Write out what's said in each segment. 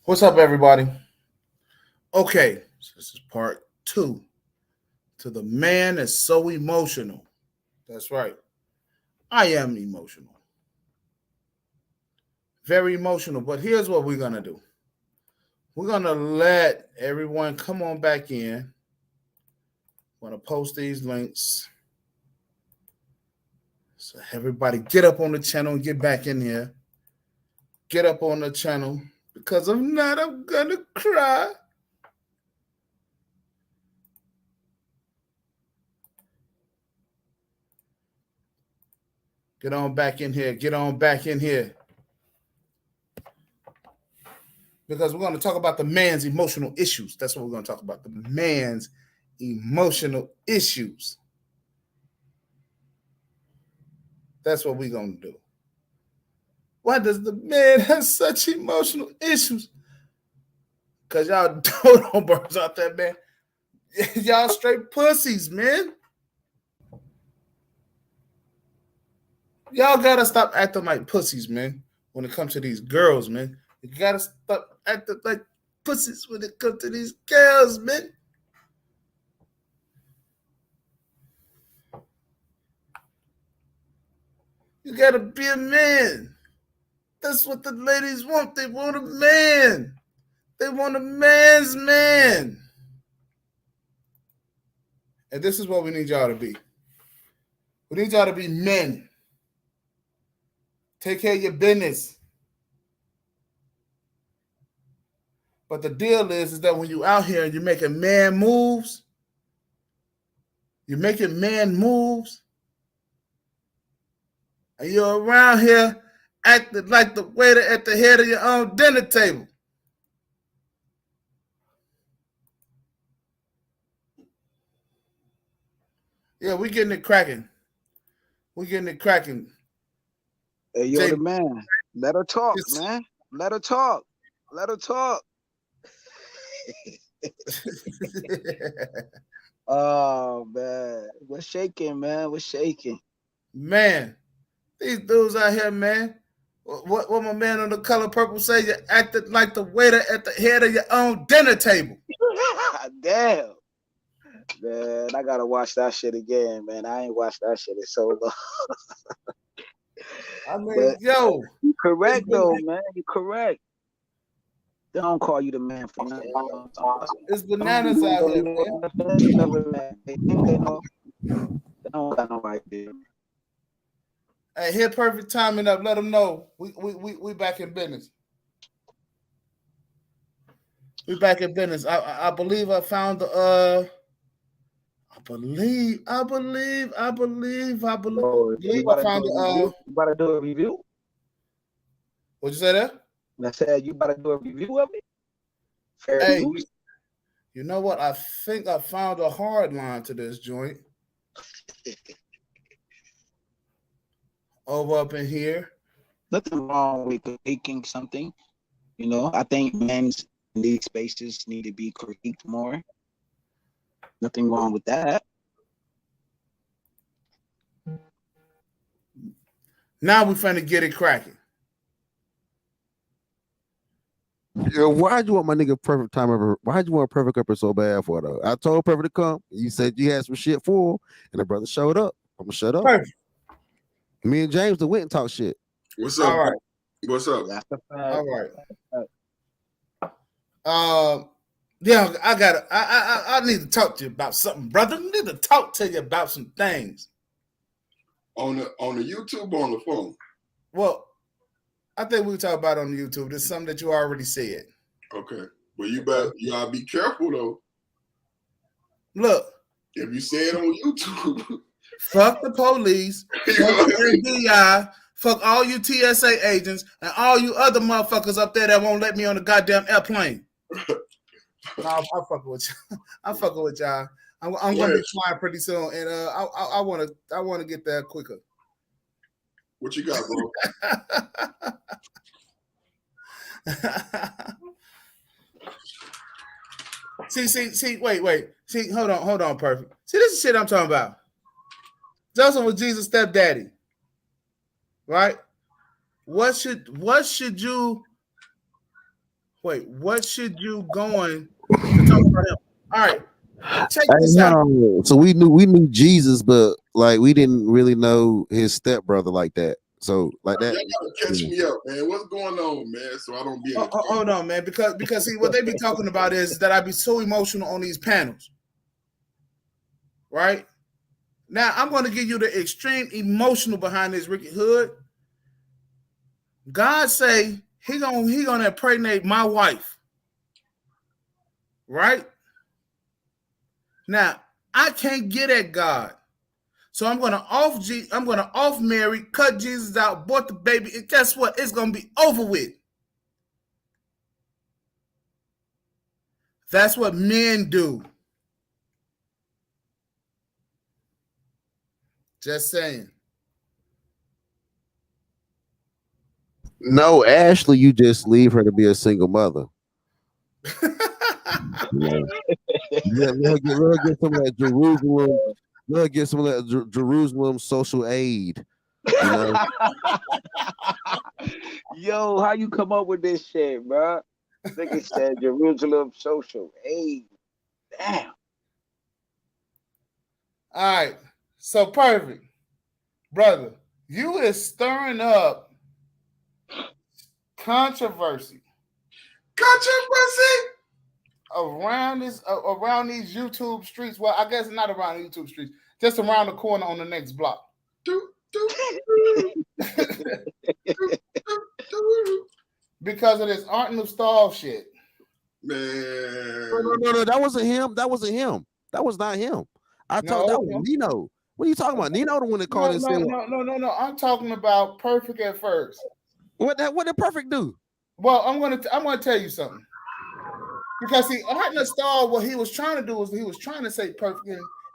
What's up, everybody? Okay, so this is part two to the man that's so emotional. That's right. I am emotional, very emotional. But here's what we're going to do we're going to let everyone come on back in. I'm going to post these links. So, everybody get up on the channel and get back in here. Get up on the channel because if not, I'm going to cry. Get on back in here. Get on back in here. Because we're going to talk about the man's emotional issues. That's what we're going to talk about. The man's emotional issues. That's what we're going to do. Why does the man have such emotional issues? Because y'all don't birds out there, man. Y'all straight pussies, man. Y'all got to stop acting like pussies, man, when it comes to these girls, man. You got to stop acting like pussies when it comes to these girls, man. You got to be a man. That's what the ladies want. They want a man. They want a man's man. And this is what we need y'all to be. We need y'all to be men. Take care of your business. But the deal is that when you're out here and you're making man moves, and you're around here acting like the waiter at the head of your own dinner table. Yeah, we getting it cracking. We getting it cracking. Hey, yo, the man. Let her talk, man. Let her talk. Let her talk. Oh, man. We're shaking, man. We're shaking. Man, these dudes out here, man. What my man on the color purple say? You acted like the waiter at the head of your own dinner table. Damn. Man, I gotta watch that shit again, man. I ain't watched that shit in so long. I mean, yo. You correct, though, man. You correct. They don't call you the man for nothing. It's bananas out here, man. They think they know. They don't got no idea. Hey, here perfect timing up. Let them know we back in business. We back in business. I believe I found the I believe I found the You better do a review. What'd you say there? I said you better do a review of it. Hey, you know what? I think I found a hard line to this joint. Over up in here. Nothing wrong with making something. You know, I think men's in these spaces need to be critiqued more. Nothing wrong with that. Now we finna get it cracking. Yo, why'd you want my nigga Perfect time ever? Why'd you want Perfect up so bad for though? I told Perfect to come. You said you had some shit for him, and the brother showed up. I'm gonna shut up. Perfect. Me and James went and talk shit. What's up? All right. What's up? All right. Yeah, I need to talk to you about something, brother. I need to talk to you about some things. On the YouTube or on the phone? Well, I think we'll talk about it on YouTube. There's something that you already said. Okay. Well, you gotta be careful though. Look. If you say it on YouTube. Fuck the police, fuck the FBI, fuck all you TSA agents, and all you other motherfuckers up there that won't let me on the goddamn airplane. No, I'm fucking with y'all. I'm fucking with y'all. I'm gonna be flying pretty soon, and I wanna get there quicker. What you got, bro? See, wait. See, hold on, perfect. See, this is shit I'm talking about. Joseph was Jesus' stepdaddy, right? What should you Wait, what should you going to talk about him? All right, check Hey, this out. no. So we knew Jesus, but like we didn't really know his stepbrother like that. So like that. Y'all gotta catch me up, man. What's going on, man? So I don't be. Hold on, man, because see what they be talking about is that I be so emotional on these panels, right? Now I'm going to give you the extreme emotional behind this Ricky Hood. God say he gonna impregnate my wife, right? Now I can't get at God. So I'm gonna off Mary, cut Jesus out, abort the baby, and guess what? It's gonna be over with. That's what men do. Just saying. No, Ashley, you just leave her to be a single mother. Yeah. Let her get some of that Jerusalem. Let her get some of that Jerusalem social aid. You know? Yo, how you come up with this shit, bro? Nigga said Jerusalem social aid. Damn. All right. So perfect. Brother, you is stirring up controversy around these YouTube streets. Well, I guess not around the YouTube streets, just around the corner on the next block. Because of this Art Nostal shit. Man. No, that wasn't him. That was not him. I thought that was Nino. What are you talking about? Nino the one that called and said, No. I'm talking about Perfect at first. What did Perfect do? Well, I'm gonna tell you something. Because see, Art Nostal, what he was trying to do was he was trying to say Perfect,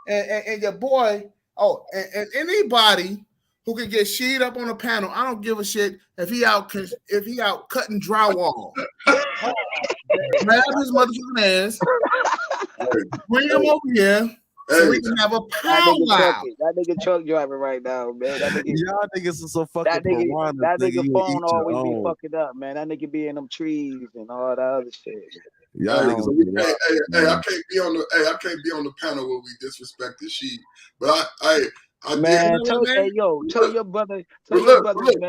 and your boy, and anybody who can get sheet up on a panel, I don't give a shit if he out cutting drywall. Grab his motherfucking ass, bring him over here. So we can have a powwow. That nigga truck driving right now, man. That nigga, y'all niggas are so fucking that nigga phone always be fucking up, man. That nigga be in them trees and all that other shit. Y'all niggas I can't be on the panel where we disrespect the sheep. But I man, tell your brother, man,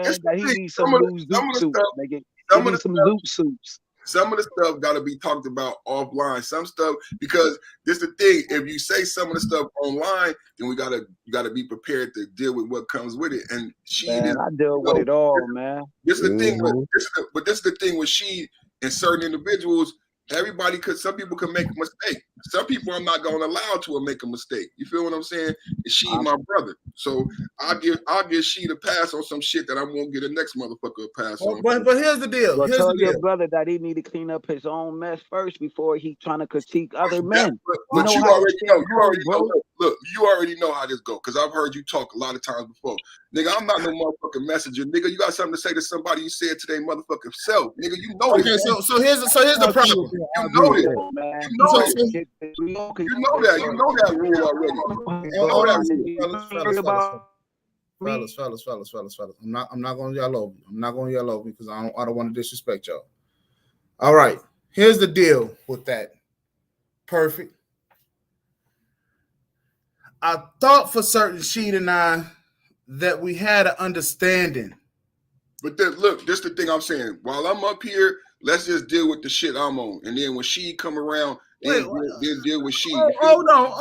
that he needs some new zoot suits, nigga. He needs some zoot suits. Some of the stuff got to be talked about offline. Some stuff, because this the thing. If you say some of the stuff online, then you gotta be prepared to deal with what comes with it. And I deal with it all, man. This is the thing this is the thing with she and certain individuals. Some people can make a mistake. Some people I'm not gonna allow to make a mistake. You feel what I'm saying? And she my brother, so I'll give she the pass on some shit that I won't get the next motherfucker a pass on. But here's the deal. Well, tell your brother that he need to clean up his own mess first before he trying to critique other men. But you already know. Look, you already know how this go because I've heard you talk a lot of times before. Nigga, I'm not no motherfucking messenger. Nigga, you got something to say to somebody you said to their motherfucking self. Nigga, you know this. Okay, so here's the problem. You know this. You know that rule already. Fellas. I'm not gonna yell over. I'm not gonna yell over because I don't want to disrespect y'all. All right. Here's the deal with that. Perfect. I thought for certain Sheed and I that we had an understanding. But then, look, this is the thing I'm saying. While I'm up here, let's just deal with the shit I'm on. And then when she come around, then deal with she. Hold on.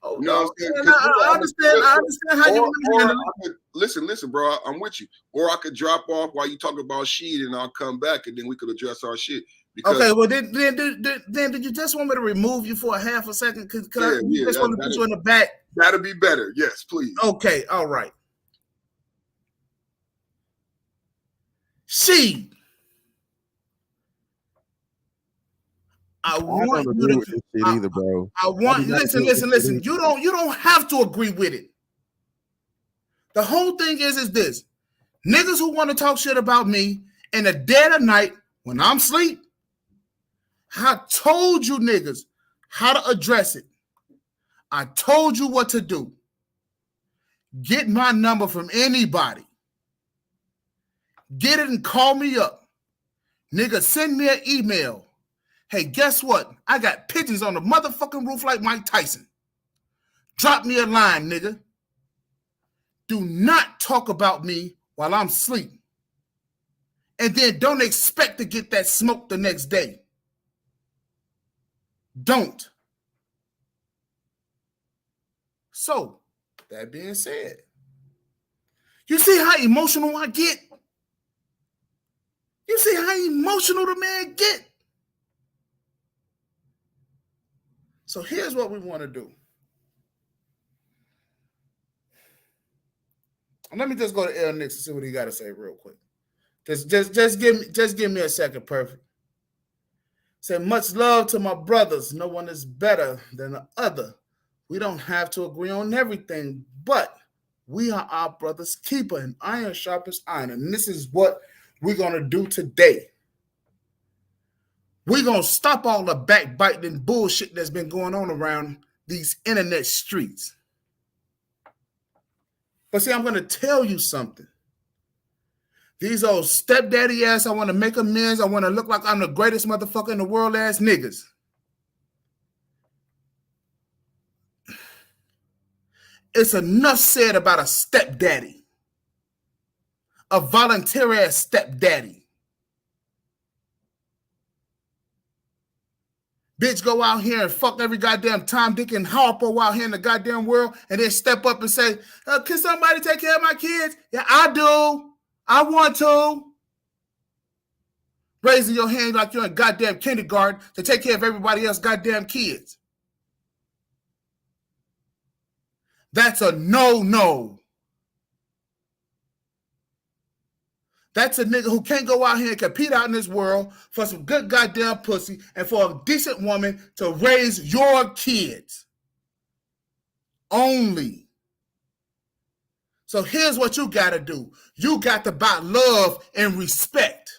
You know what I'm saying? I understand how you handle it. Listen, bro, I'm with you. Or I could drop off while you talk about she, and I'll come back, and then we could address our shit. Okay, well, then did you just want me to remove you for a half a second? Because I just want to put you in the back. That'll be better. Yes, please. Okay, all right. She. I want you to shit either, bro. I want listen. You don't have to agree with it. The whole thing is this. Niggas who want to talk shit about me in the dead of night when I'm asleep, I told you niggas how to address it. I told you what to do. Get my number from anybody. Get it and call me up. Nigga, send me an email. Hey, guess what? I got pigeons on the motherfucking roof like Mike Tyson. Drop me a line, nigga. Do not talk about me while I'm sleeping. And then don't expect to get that smoke the next day. Don't. So, that being said, you see how emotional I get? You see how emotional the man get? So here's what we want to do. And let me just go to L Nix and see what he got to say real quick. Just give me a second, perfect. Say, much love to my brothers. No one is better than the other. We don't have to agree on everything, but we are our brother's keeper, and iron sharpens iron. And this is what we're going to do today. We're going to stop all the backbiting and bullshit that's been going on around these internet streets. But see, I'm going to tell you something. These old stepdaddy ass, I want to make amends. I want to look like I'm the greatest motherfucker in the world ass niggas. It's enough said about a stepdaddy. A volunteer ass stepdaddy. Bitch go out here and fuck every goddamn Tom, Dick, and Harpo out here in the goddamn world and then step up and say, can somebody take care of my kids? Yeah, I do. I want to. Raising your hand like you're in goddamn kindergarten to take care of everybody else's goddamn kids. That's a no-no. That's a nigga who can't go out here and compete out in this world for some good goddamn pussy and for a decent woman to raise your kids. Only. So here's what you got to do. You got to buy love and respect.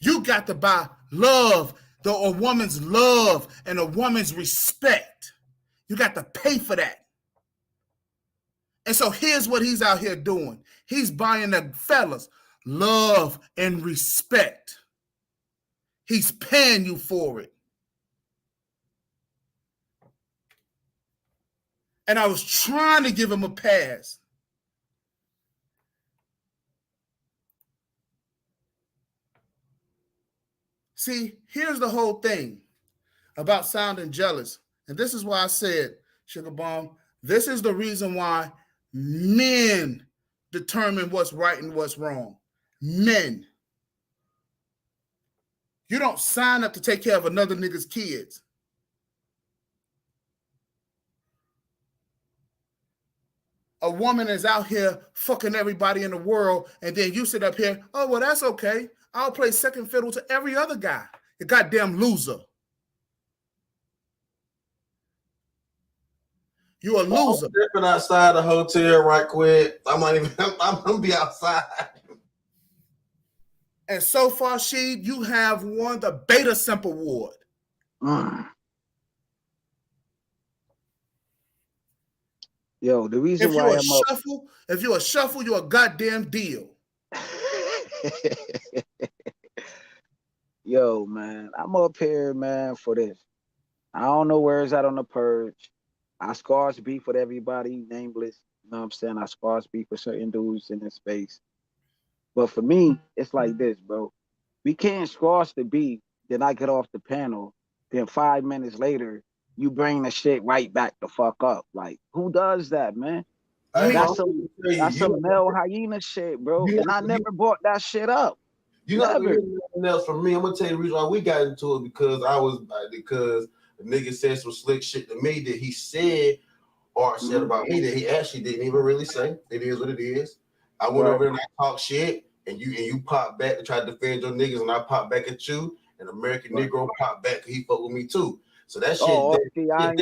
You got to buy love, a woman's love and a woman's respect. You got to pay for that. And so here's what he's out here doing. He's buying the fellas love and respect. He's paying you for it. And I was trying to give him a pass. See, here's the whole thing about sounding jealous. And this is why I said, Sugar Bomb, this is the reason why men determine what's right and what's wrong. Men. You don't sign up to take care of another nigga's kids. A woman is out here fucking everybody in the world, and then you sit up here, oh, well, that's okay. I'll play second fiddle to every other guy. You goddamn loser. You're a loser. I'm stepping outside the hotel right quick. I'm gonna be outside. And so far, Sheed, you have won the Beta Simp Award. Yo, the reason why if you're a shuffle, you're a goddamn deal. Yo, man, I'm up here, man, for this. I don't know where it's at on the purge. I scars beef with everybody, nameless. You know what I'm saying? I scars beef with certain dudes in this space. But for me, it's like this, bro. We can't squash the beef, then I get off the panel. Then 5 minutes later, you bring the shit right back the fuck up. Like, who does that, man? That's some male hyena shit, bro. And I never brought that shit up. You not gonna hear nothing else from me. I'm gonna tell you the reason why we got into it because the nigga said some slick shit to me that he said or said about me that he actually didn't even really say. It is what it is. I went over there and I talked shit, and you pop back to try to defend your niggas, and I pop back at you, and American Negro pop back because he fuck with me too. So that shit. Okay, I ain't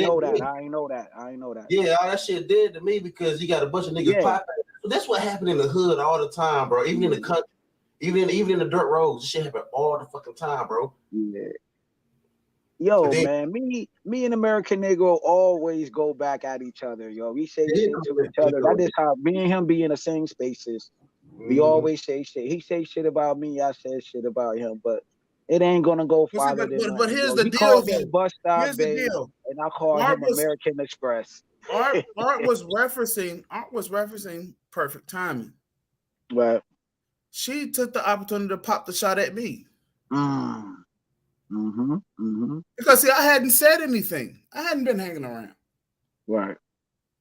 know that. Yeah, all that shit did to me because you got a bunch of niggas pop back. But that's what happened in the hood all the time, bro. Even in the country, even in the dirt roads, this shit happen all the fucking time, bro. Yeah. Yo, man, me and American Negro always go back at each other, yo. We say shit to each other. That is how me and him be in the same spaces. We always say shit. He say shit about me. I say shit about him, but it ain't gonna go farther than But nothing, here's bro. the He deal, called me though. Bus Stop Here's the Babe, deal. and I called him American Express. Art was referencing perfect timing. Right. She took the opportunity to pop the shot at me. Because see, I hadn't said anything. I hadn't been hanging around. Right.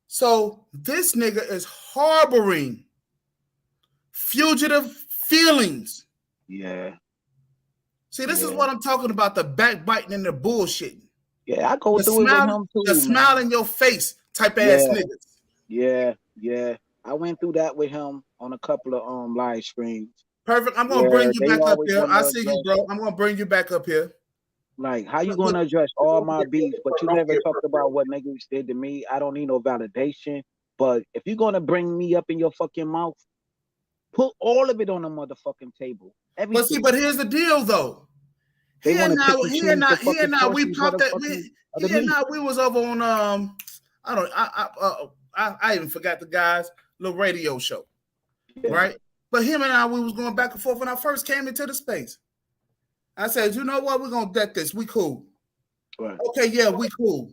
So this nigga is harboring fugitive feelings. Yeah. See, this is what I'm talking about, the backbiting and the bullshitting. Yeah, I go through it with him too. The smile in your face type ass niggas. Yeah. I went through that with him on a couple of live streams. Perfect. I'm gonna bring you back up here. I see you, bro. I'm gonna bring you back up here. Like, how you gonna address all my beefs, but you never talked about what niggas did to me? I don't need no validation. But if you're gonna bring me up in your fucking mouth, put all of it on the motherfucking table. Everything. But here's the deal, thow. We was over on I even forgot the guy's little radio show, right? But him and we was going back and forth when I first came into the space. I said, you know what? We're gonna bet this. We cool. Right. Okay, yeah, we cool.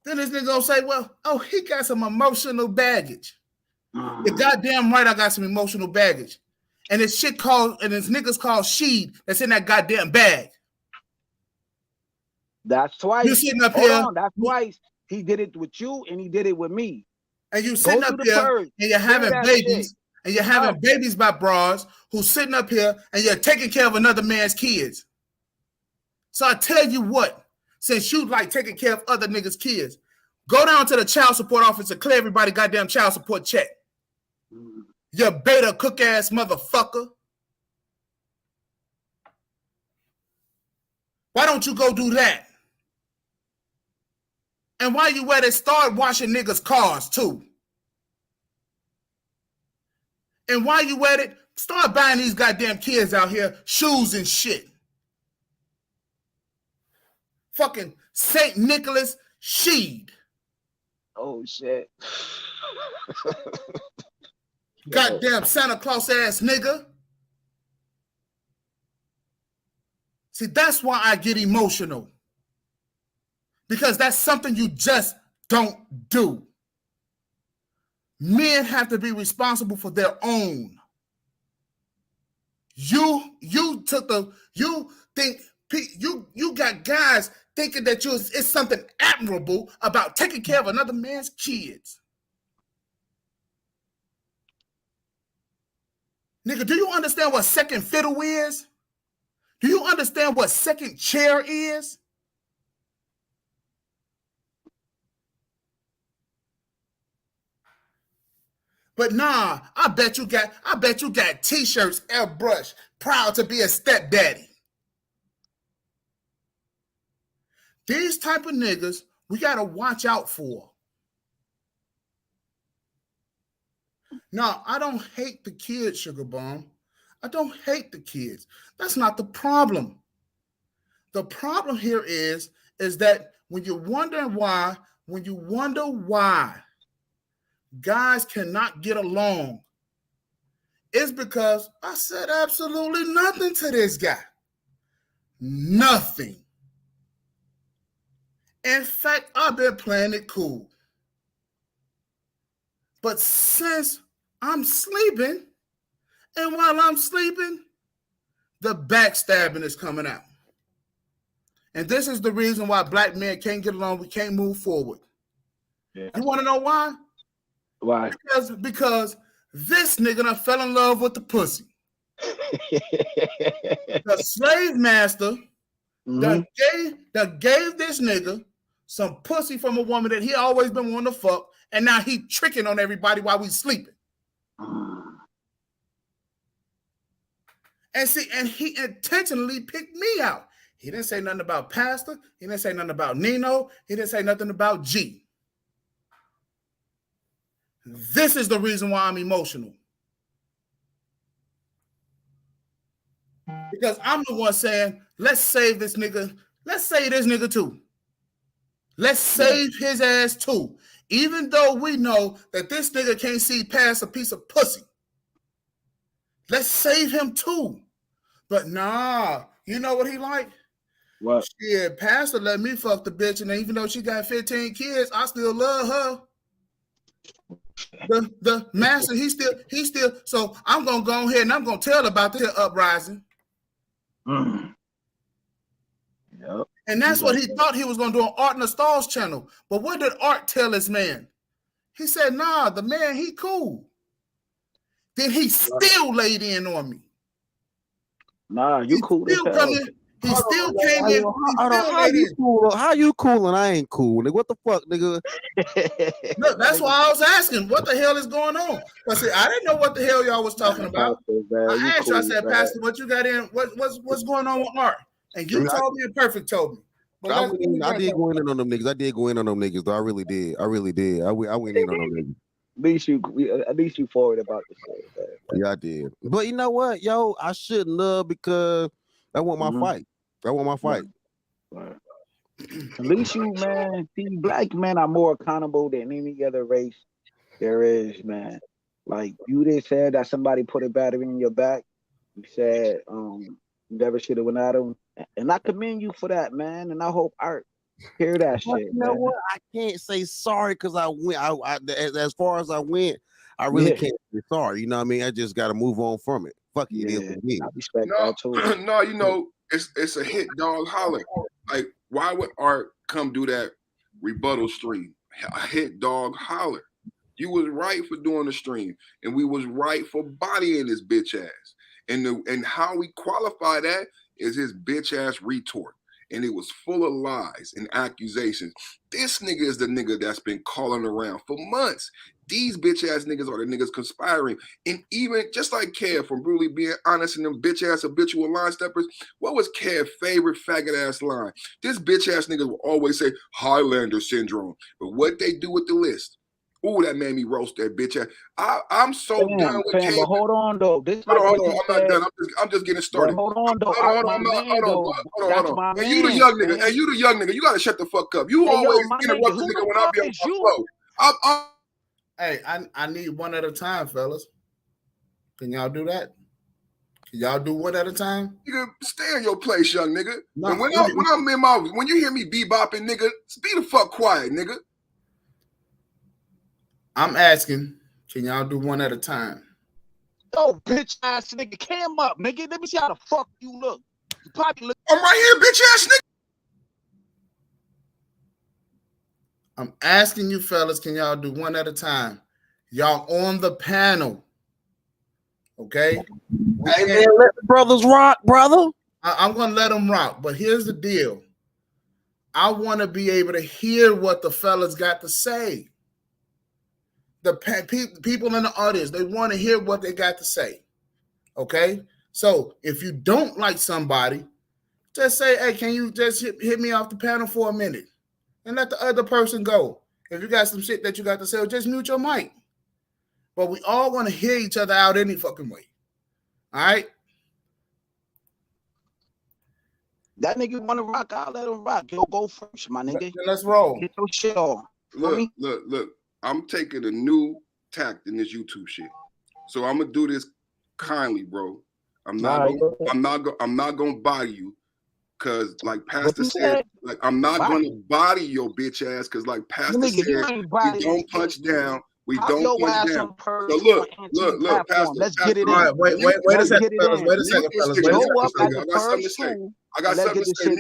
Then this nigga gonna say, well, he got some emotional baggage. You're goddamn right, I got some emotional baggage. And it's niggas called Sheed that's in that goddamn bag. That's twice. You sitting up here. That's twice. He did it with you and he did it with me. And you sitting up here and you're having babies. Shit. And you're having babies by bras who's sitting up here and you're taking care of another man's kids. So I tell you what, since you like taking care of other niggas' kids, go down to the child support office and clear everybody goddamn child support check. You beta cook ass motherfucker. Why don't you go do that? And while you at it, start washing niggas' cars too. And while you at it, start buying these goddamn kids out here shoes and shit. Fucking St. Nicholas Sheed. Oh, shit. Goddamn Santa Claus ass nigga. See, that's why I get emotional. Because that's something you just don't do. Men have to be responsible for their own. You got guys thinking that it's something admirable about taking care of another man's kids. Nigga, do you understand what second fiddle is? Do you understand what second chair is? But nah, I bet you got t-shirts, airbrush, proud to be a stepdaddy. These type of niggas, we gotta watch out for. Now, I don't hate the kids, Sugar Bomb. I don't hate the kids. That's not the problem. The problem here is that when you wonder why guys cannot get along, it's because I said absolutely nothing to this guy. Nothing. In fact, I've been playing it cool. But since I'm sleeping, and while I'm sleeping, the backstabbing is coming out. And this is the reason why black men can't get along. We can't move forward. Yeah. You want to know why? Why? Because this nigga done fell in love with the pussy. The slave master that gave this nigga some pussy from a woman that he always been wanting to fuck, and now he tricking on everybody while we sleeping. And he intentionally picked me out. He didn't say nothing about Pastor. He didn't say nothing about Nino. He didn't say nothing about G. This is the reason why I'm emotional. Because I'm the one saying, let's save this nigga. Let's save this nigga too. Let's save his ass too. Even though we know that this nigga can't see past a piece of pussy. Let's save him too. But nah, you know what he like? What? Shit, pastor let me fuck the bitch, and even though she got 15 kids, I still love her. The master, he still. So I'm gonna go ahead and I'm gonna tell about this uprising. Yep. And that's what he thought he was gonna do on Art Nostal's channel. But what did Art tell his man? He said, nah, the man, he cool. Then he still laid in on me. Nah, you cool as hell. He still came in. How you cool and I ain't cool? Nigga, what the fuck, nigga? Look, that's why I was asking, what the hell is going on? But see, I didn't know what the hell y'all was talking about. I asked you, I said, Pastor, what you got in? What's going on with Art? And you told me, and Perfect told me. But I did go in on them niggas. Though I really did. I went in on them niggas. At least you forward about the shit. Yeah, I did. But you know what, yo, I shouldn't have because I want my fight. I want my fight. Right. At least you, man. See, black men are more accountable than any other race there is, man. Like you just said that somebody put a battery in your back. You said you never should have went at him, and I commend you for that, man. And I hope Art hear that shit. You know what? I can't say sorry because I went. As far as I went, I really can't say sorry. You know what I mean? I just got to move on from it. Fuck it, it is with me. I respect that too. No, you know, it's a hit dog holler. Like, why would Art come do that rebuttal stream? A hit dog holler. You was right for doing the stream, and we was right for bodying this bitch ass. And how we qualify that is his bitch ass retort. And it was full of lies and accusations. This nigga is the nigga that's been calling around for months. These bitch ass niggas are the niggas conspiring. And even just like Kev from Brutally Being Honest and them bitch ass habitual line steppers, what was Kev's favorite faggot ass line? This bitch ass nigga will always say Highlander syndrome. But what they do with the list? Ooh, that made me roast that bitch ass. I'm so done with Kev. But hold on though. Hold on. I'm not done. I'm just getting started. Hold on though. Hold on. Hey, you the young nigga. Hey, you the young nigga. You gotta shut the fuck up. You always interrupt the nigga when I be on my flow. Hey, I need one at a time, fellas. Can y'all do that? Can y'all do one at a time? Nigga, stay in your place, young nigga. No, and when you hear me bebopping, nigga, be the fuck quiet, nigga. I'm asking, can y'all do one at a time? Yo, bitch ass nigga, cam up, nigga. Let me see how the fuck you look. You probably look. I'm right here, bitch ass nigga. I'm asking you fellas, can y'all do one at a time? Y'all on the panel. Okay? Hey, man, let the brothers rock, brother. I'm going to let them rock, but here's the deal. I want to be able to hear what the fellas got to say. The people in the audience, they want to hear what they got to say. Okay? So if you don't like somebody, just say, hey, can you just hit me off the panel for a minute? And let the other person go. If you got some shit that you got to say, just mute your mic. But we all want to hear each other out any fucking way. All right? That nigga want to rock, I'll let him rock. Yo, go first, my nigga. Let's roll. Get your shit on. Look. I'm taking a new tact in this YouTube shit. So I'm gonna do this kindly, bro. I'm not gonna body you. Cause like Pastor said, like I'm not gonna body your bitch ass. Cause like Pastor said, we don't punch down. We don't punch down. So look, Pastor. Let's get it in. Wait a second, fellas. Wait a second, fellas. I got something to say.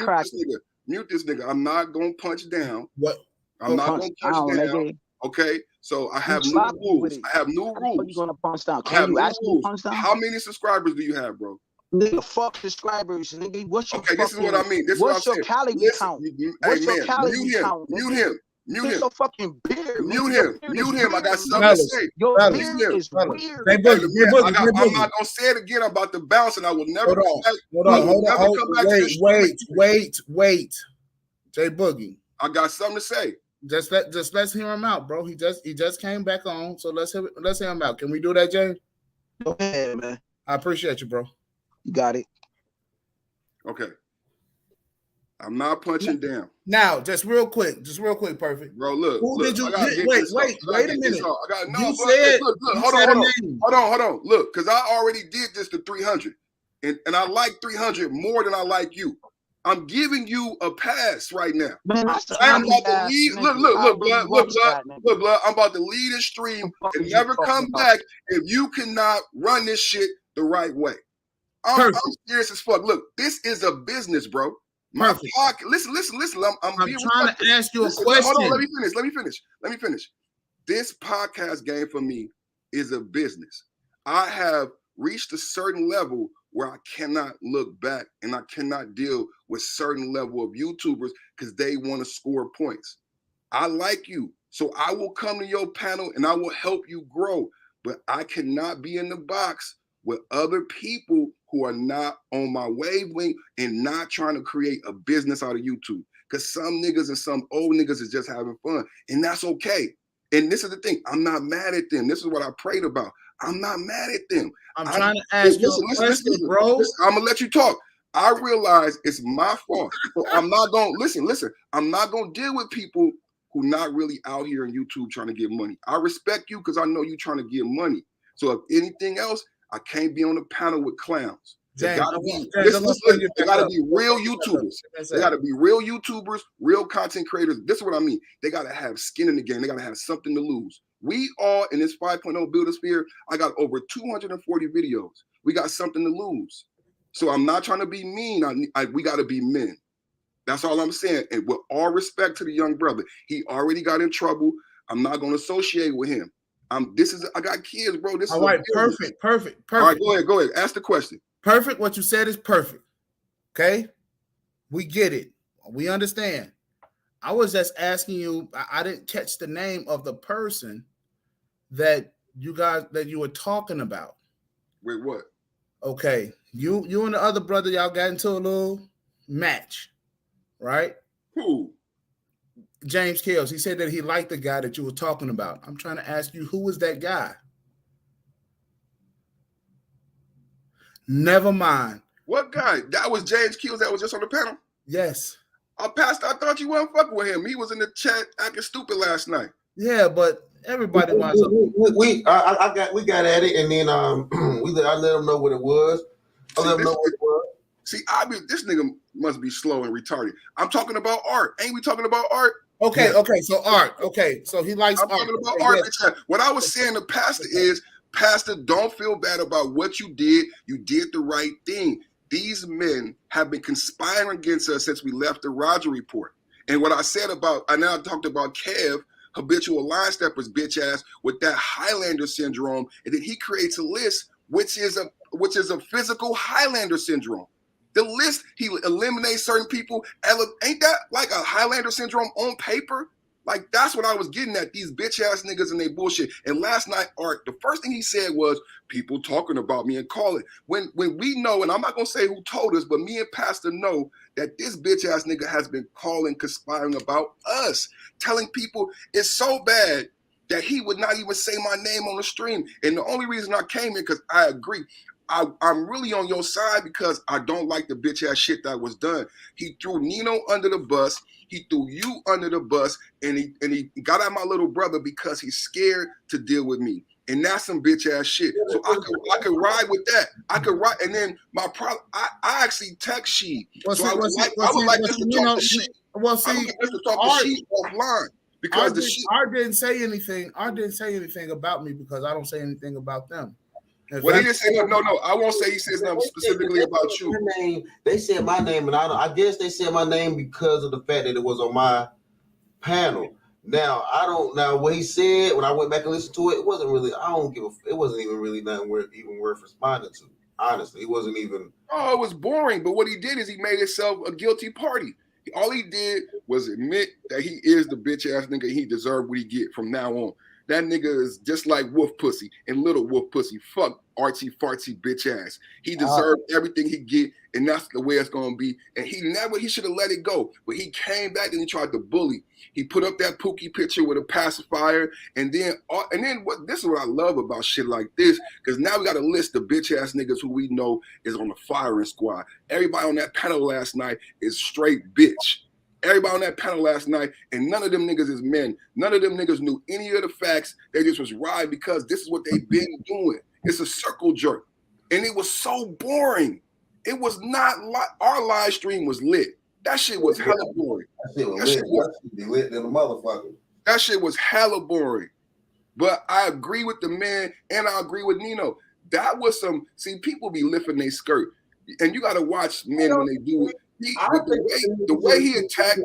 Mute this nigga. I'm not gonna punch down. What? I'm not gonna punch down. Okay, so I have new rules. I have new rules. You gonna punch down? Can you actually punch down? How many subscribers do you have, bro? Nigga, fuck subscribers, nigga. What's your this is what I mean. What's your calorie count? What's your calorie count? Mute him. Your fucking beard. Mute him. I got something to say. Your beard is weird. I'm not gonna say it again. I'm about to bounce, and I will never. Hold on. Wait. Jay Boogie. I got something to say. Just let's hear him out, bro. He just came back on, so let's hear him out. Can we do that, Jay? Go ahead, man. I appreciate you, bro. You got it. Okay. I'm not punching down. Now, just real quick, perfect. Bro, look. Who Look, did you I gotta get wait? this Wait, off. wait a minute. You said look, you hold said on. a name. Hold on. Look, because I already did this to 300. And I like 300 more than I like you. I'm giving you a pass right now. Man, I'm about to leave. Look, blood. I'm about to leave this stream and never come back if you cannot run this shit the right way. I'm serious as fuck. Look, this is a business, bro. My podcast. Listen. I'm trying to ask you a question. Hold on, let me finish. This podcast game for me is a business. I have reached a certain level where I cannot look back and I cannot deal with certain level of YouTubers because they want to score points. I like you, so I will come to your panel and I will help you grow, but I cannot be in the box with other people who are not on my wavelength and not trying to create a business out of YouTube. Because some niggas and some old niggas is just having fun, and that's okay. And this is the thing, I'm not mad at them. This is what I prayed about. I'm not mad at them. I'm trying to ask you a question, bro. I'm gonna let you talk. I realize it's my fault. So I'm not gonna listen. I'm not gonna deal with people who not really out here on YouTube trying to get money. I respect you because I know you trying to get money. So if anything else, I can't be on the panel with clowns. They gotta be real YouTubers. They gotta be real YouTubers, real content creators. This is what I mean. They gotta have skin in the game. They gotta have something to lose. We all in this 5.0 Builder Sphere, I got over 240 videos. We got something to lose. So I'm not trying to be mean. We gotta be men. That's all I'm saying. And with all respect to the young brother, he already got in trouble. I'm not gonna associate with him. I got kids, bro. This all is right. Perfect. All right, go ahead. Ask the question. Perfect. What you said is perfect. Okay, we get it. We understand. I was just asking you. I didn't catch the name of the person that you were talking about. Wait, what? Okay, you and the other brother, y'all got into a little match, right? Who? James Kills. He said that he liked the guy that you were talking about. I'm trying to ask you, who was that guy? Never mind. What guy? That was James Kills that was just on the panel? Yes. I thought you weren't fucking with him. He was in the chat acting stupid last night. Yeah, but everybody wants we got at it, and then I let them know what it was. See, this nigga must be slow and retarded. I'm talking about art. Ain't we talking about art? Okay, yeah. Okay, so art. Okay, so he likes I'm talking about art. Yes. What I was saying to Pastor is, Pastor, don't feel bad about what you did. You did the right thing. These men have been conspiring against us since we left the Roger Report. And what I said about, I now talked about Kev, habitual line steppers, bitch ass, with that Highlander syndrome, and then he creates a list which is a physical Highlander syndrome. The list, he eliminates certain people. Ain't that like a Highlander syndrome on paper? Like, that's what I was getting at, these bitch ass niggas and they bullshit. And last night, Art, the first thing he said was, people talking about me and call it. When we know, and I'm not gonna say who told us, but me and Pastor know that this bitch ass nigga has been calling, conspiring about us, telling people it's so bad that he would not even say my name on the stream. And the only reason I came in, because I agree, I'm really on your side because I don't like the bitch ass shit that was done. He threw Nino under the bus. He threw you under the bus, and he got at my little brother because he's scared to deal with me. And that's some bitch ass shit. So I could ride with that. I could ride, and then my problem. I actually text she. So I would like just to talk to she. Well, see, I would like just to talk to she offline because Art didn't say anything. Art didn't say anything about me because I don't say anything about them. Well, he didn't say no. I won't say he says nothing specifically about you. They said my name, and I guess they said my name because of the fact that it was on my panel. Now I don't. Now what he said when I went back and listened to it, it wasn't really. I don't give a. It wasn't even really nothing worth responding to. Honestly, it wasn't even. Oh, it was boring. But what he did is he made himself a guilty party. All he did was admit that he is the bitch ass nigga. He deserved what he get from now on. That nigga is just like Wolf Pussy and Little Wolf Pussy. Fuck artsy fartsy bitch ass. He deserved everything he get, and that's the way it's gonna be. And he should have let it go. But he came back and he tried to bully. He put up that Pookie picture with a pacifier, and then what? This is what I love about shit like this, because now we got a list of bitch ass niggas who we know is on the firing squad. Everybody on that panel last night is straight bitch. Everybody on that panel last night, and none of them niggas is men. None of them niggas knew any of the facts. They just was riding because this is what they've been doing. It's a circle jerk. And it was so boring. It was not like our live stream was lit. That shit was hella boring. That shit was lit than a motherfucker. That shit was hella boring. But I agree with the man, and I agree with Nino. That was some, see, people be lifting their skirt. And you got to watch men when they do it. The way he attacked,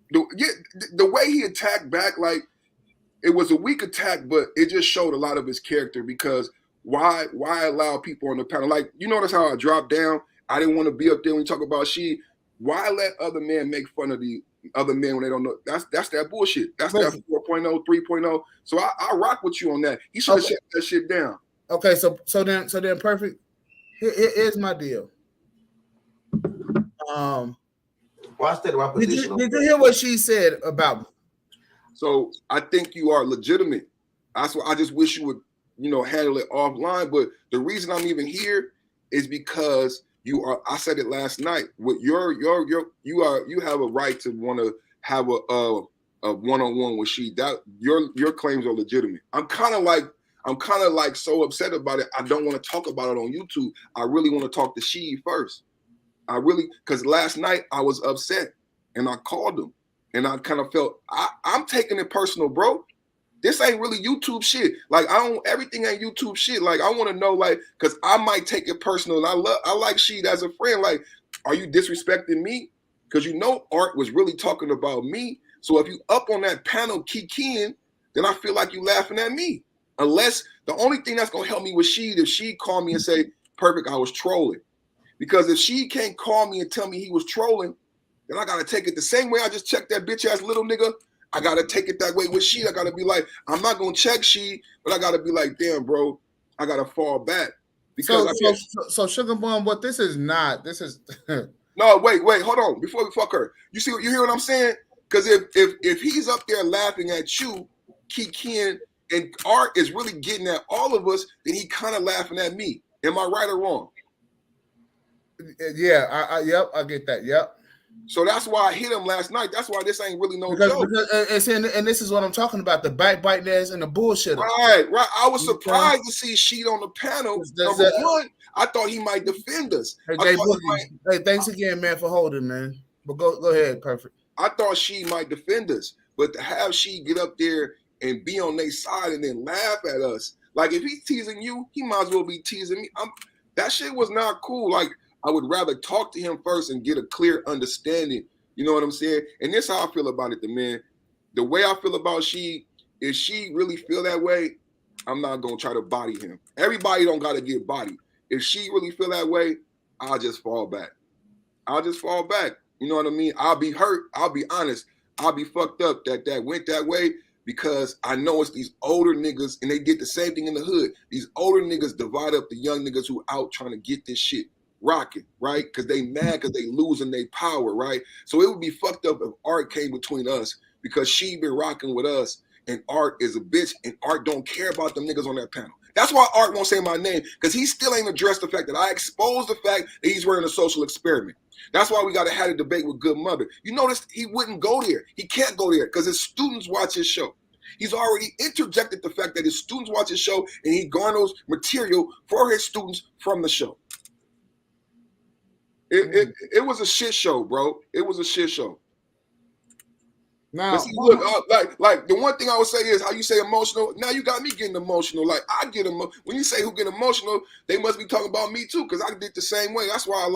the way he attacked back, like it was a weak attack, but it just showed a lot of his character. Because why allow people on the panel? Like, you notice how I dropped down? I didn't want to be up there when we talk about she. Why let other men make fun of the other men when they don't know? That's that bullshit. That's that 4.0, 3.0. So I rock with you on that. He should have shut that shit down. Okay, so then perfect. Here's my deal. Watch that my position. Did you hear what she said about me? So I think you are legitimate. That's why I just wish you would, handle it offline. But the reason I'm even here is because you are. I said it last night. With you have a right to want to have a one-on-one with she. That your claims are legitimate. I'm kind of like so upset about it. I don't want to talk about it on YouTube. I really want to talk to she first. Because last night I was upset and I called him and I kind of felt I'm taking it personal, bro. This ain't really YouTube shit. Like everything ain't YouTube shit. Like I want to know, like, because I might take it personal. And I like she as a friend. Like, are you disrespecting me? Because Art was really talking about me. So if you up on that panel kikiing, then I feel like you laughing at me. Unless the only thing that's gonna help me with if she called me and say, "Perfect, I was trolling." Because if she can't call me and tell me he was trolling, then I gotta take it the same way I just checked that bitch ass little nigga. I gotta take it that way with she. I gotta be like, I'm not gonna check she, but I gotta be like, damn, bro, I gotta fall back. Because so Sugar Bum, what this is not. This is no, wait, hold on. Before we fuck her, you hear what I'm saying? Because if he's up there laughing at you, kikiing, and Art is really getting at all of us, then he kind of laughing at me. Am I right or wrong? Yeah, yep, I get that. Yep. So that's why I hit him last night. That's why this ain't really joke. And this is what I'm talking about, the backbiting ass and the bullshit. Right. I was surprised to see Sheet on the panel. Number one, I thought he might defend us. Hey, thanks again, man, for holding, man. But go ahead, perfect. I thought she might defend us, but to have she get up there and be on their side and then laugh at us, like if he's teasing you, he might as well be teasing me. That shit was not cool. Like, I would rather talk to him first and get a clear understanding. You know what I'm saying? And this is how I feel about it, man. The way I feel about she, if she really feel that way, I'm not going to try to body him. Everybody don't got to get bodied. If she really feel that way, I'll just fall back. You know what I mean? I'll be hurt. I'll be honest. I'll be fucked up that went that way because I know it's these older niggas and they did the same thing in the hood. These older niggas divide up the young niggas who out trying to get this shit rocking, right? Because they mad because they losing their power, right? So it would be fucked up if Art came between us because she been rocking with us and Art is a bitch and Art don't care about them niggas on that panel. That's why Art won't say my name, because he still ain't addressed the fact that I exposed the fact that he's wearing a social experiment. That's why we got to have a debate with Good Mother. You notice he wouldn't go there. He can't go there because his students watch his show. He's already interjected the fact that his students watch his show and he garners material for his students from the show. It was a shit show, bro. It was a shit show. Now, see, look, like the one thing I would say is how you say emotional. Now you got me getting emotional. Like I get when you say who get emotional, they must be talking about me too, because I did the same way. That's why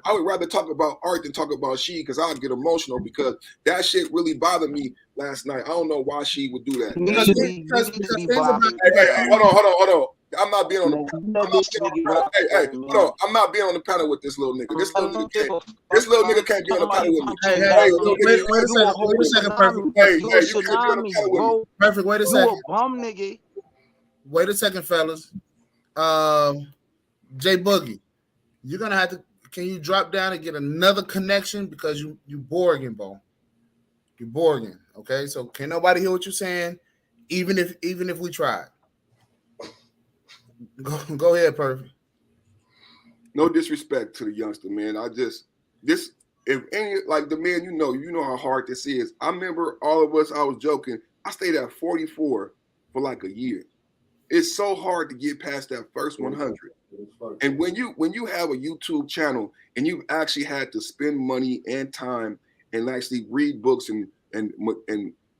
I would rather talk about Art than talk about she, because I get emotional because that shit really bothered me last night. I don't know why she would do that. Because Hey, hold on. I'm not being on the panel. Hey, hold on. I'm not being on the panel with this little nigga. This little nigga can't be on the panel with me. Wait a second, Perfect. Hey, you can't be on the panel with me. Perfect, wait a second. You a bum nigga. Wait a second, fellas. Jay Boogie, you're gonna have to. Can you drop down and get another connection because you Borgin, bro? You Borgin, okay? So can nobody hear what you're saying, even if we tried? Go ahead, Perfect. No disrespect to the youngster, man. If any, like the man, you know how hard this is. I remember all of us. I was joking. I stayed at 44 for like a year. It's so hard to get past that first 100. And when you have a YouTube channel and you've actually had to spend money and time and actually read books and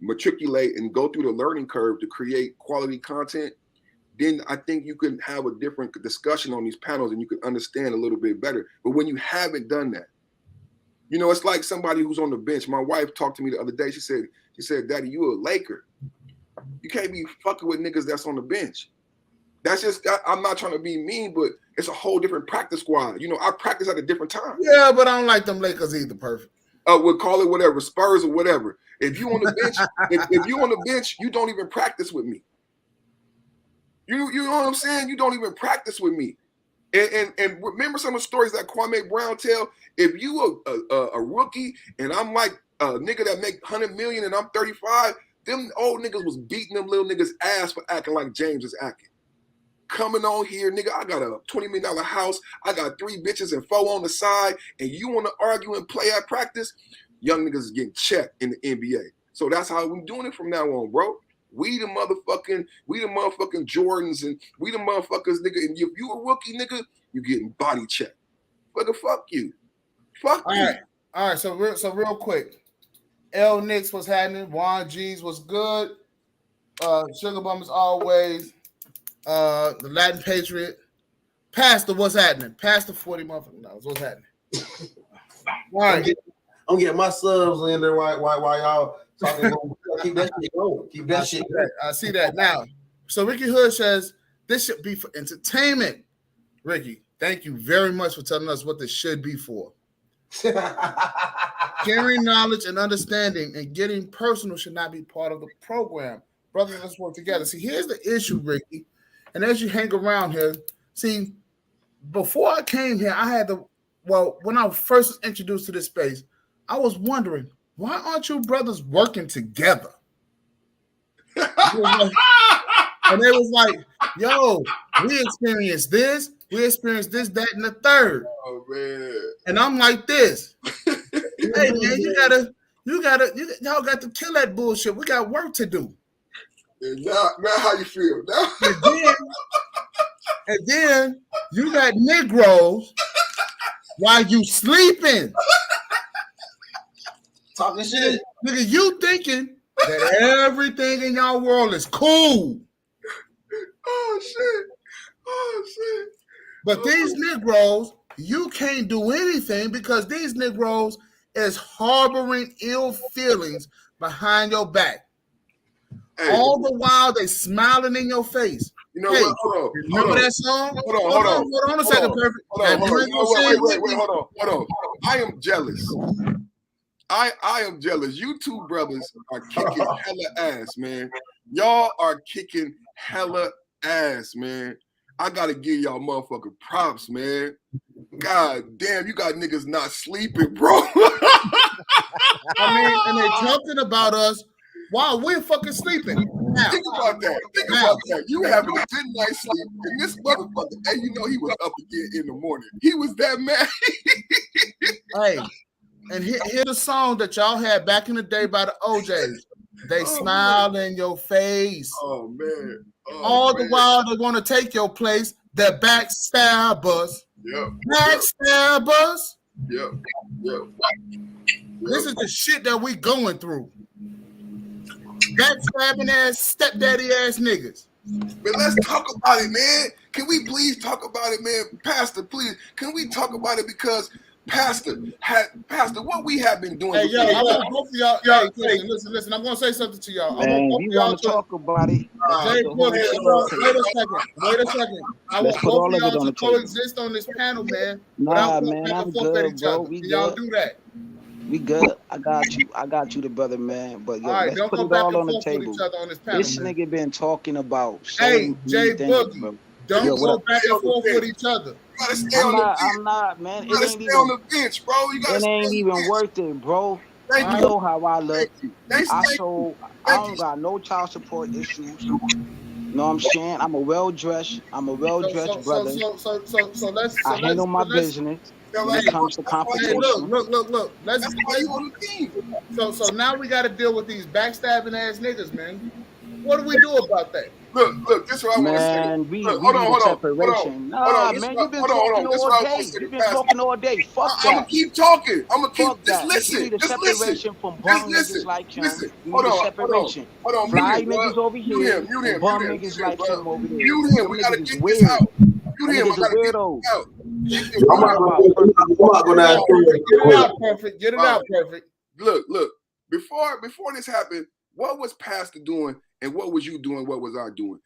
matriculate and go through the learning curve to create quality content, then I think you can have a different discussion on these panels and you can understand a little bit better. But when you haven't done that, it's like somebody who's on the bench. My wife talked to me the other day. She said, Daddy, you a Laker. You can't be fucking with niggas that's on the bench. That's just, I'm not trying to be mean, but it's a whole different practice squad. I practice at a different time. Yeah, but I don't like them Lakers either, Perfect. We'll call it whatever, Spurs or whatever. If you on the bench, if you on the bench, you don't even practice with me. You know what I'm saying? You don't even practice with me. And remember some of the stories that Kwame Brown tell. If you a rookie and I'm like a nigga that make 100 million and I'm 35, them old niggas was beating them little niggas ass for acting like James is acting. Coming on here, nigga, I got a $20 million house. I got 3 bitches and 4 on the side, and you want to argue and play at practice? Young niggas is getting checked in the NBA. So that's how we're doing it from now on, bro. We the motherfucking Jordans, and we the motherfuckers, nigga. And if you a rookie, nigga, you getting body checked. Fuck you. Fuck you. All right. So real quick, L Knicks was happening. Juan G's was good. Sugar Bum is always. The Latin Patriot. Pastor, what's happening? Pastor 40 motherfuckers. What's happening? All right. I'm getting my subs in there while y'all talking. Keep that shit going. Keep that shit going. I see that now. So Ricky Hood says this should be for entertainment. Ricky, thank you very much for telling us what this should be for. Sharing knowledge and understanding and getting personal should not be part of the program. Brothers, let's work together. See, here's the issue, Ricky. And as you hang around here, see, before I came here, when I first was introduced to this space, I was wondering, why aren't you brothers working together? And they was like, yo, we experienced this, that, and the third. Oh, man. And I'm like this. Hey, man, y'all got to kill that bullshit. We got work to do. Now how you feel? Now? And then you got Negroes while you sleeping. Talking shit. Nigga, you thinking that everything in y'all world is cool. Oh, shit. But these Negroes, you can't do anything because these Negroes is harboring ill feelings behind your back. Hey, all the while they smiling in your face. You know what? Hold on. Remember that song? Hold on a second, Perfect. Hold on. I am jealous. I am jealous. You two brothers are kicking hella ass, man. Y'all are kicking hella ass, man. I gotta give y'all motherfucking props, man. God damn, you got niggas not sleeping, bro. I mean, and they talking about us while we're fucking sleeping. Now, Think about that. You having a good night's sleep, and this motherfucker, and you know he was up again in the morning. He was that mad. Hey, and hear the song that y'all had back in the day by the OJs. They smile in your face. Oh, man. All the while they want to take your place. They're backstabbers. Yep. Backstabbers. Yep. This is the shit that we going through. Backstabbing ass, stepdaddy ass niggas. But let's talk about it, man. Can we please talk about it, man? Pastor, please. Can we talk about it? Because Pastor, what we have been doing. Hey, yo, I want both of y'all. Yo, Hey, listen. I'm gonna say something to y'all. I Man, want both you of y'all want to talk about it? Jay, The whole wait a second. I Let's want put both all of of it y'all on to the table. coexist on this panel, man. Nah, Without going man, back I'm and forth at good, each bro. other. We Can y'all good. do that? We good. I got you, the brother, man. But yo, All right, let's don't put go it back all and on the forth with table. each other on this panel, This man. nigga been talking about so Hey, many Jay things, Boogie, bro. don't Yo, what go up? back and forth with each other. You gotta stay on the bench. I'm not, man. You It gotta ain't stay even on the bench, bro. You gotta it stay ain't on the even bench. worth it, bro. Thank You you. know how I look. Thank you. Thank you. I Thank don't you. got no child support issues. Know what I'm saying? I'm a well-dressed brother. I handle my business when it comes to Hey, confrontation. look. That's why you on the team. So now we got to deal with these backstabbing ass niggas, man. What do we do about that? Look, this is what I want to say. Man, we Look, need a separation. Nah, This man, you've been hold talking on. This is all what I want to day. say to You've been Pastor. talking all day. Fuck I'm gonna that. keep talking. Fuck Just that. listen. You need a Just listen. separation from Just bum niggas listen. like him. Listen. You Hold need a on. separation. Mute Fly him, bro. niggas over here and bum niggas Mute him, like bro. him over there. Mute him. Them We gotta niggas is get this weird. out. Them Mute him. I niggas are gotta get weirdos. this out. I'm not about perfect. Get it out, perfect. Get it out, perfect. Look. Before this happened, what was Pastor doing and what was you doing? What was I doing?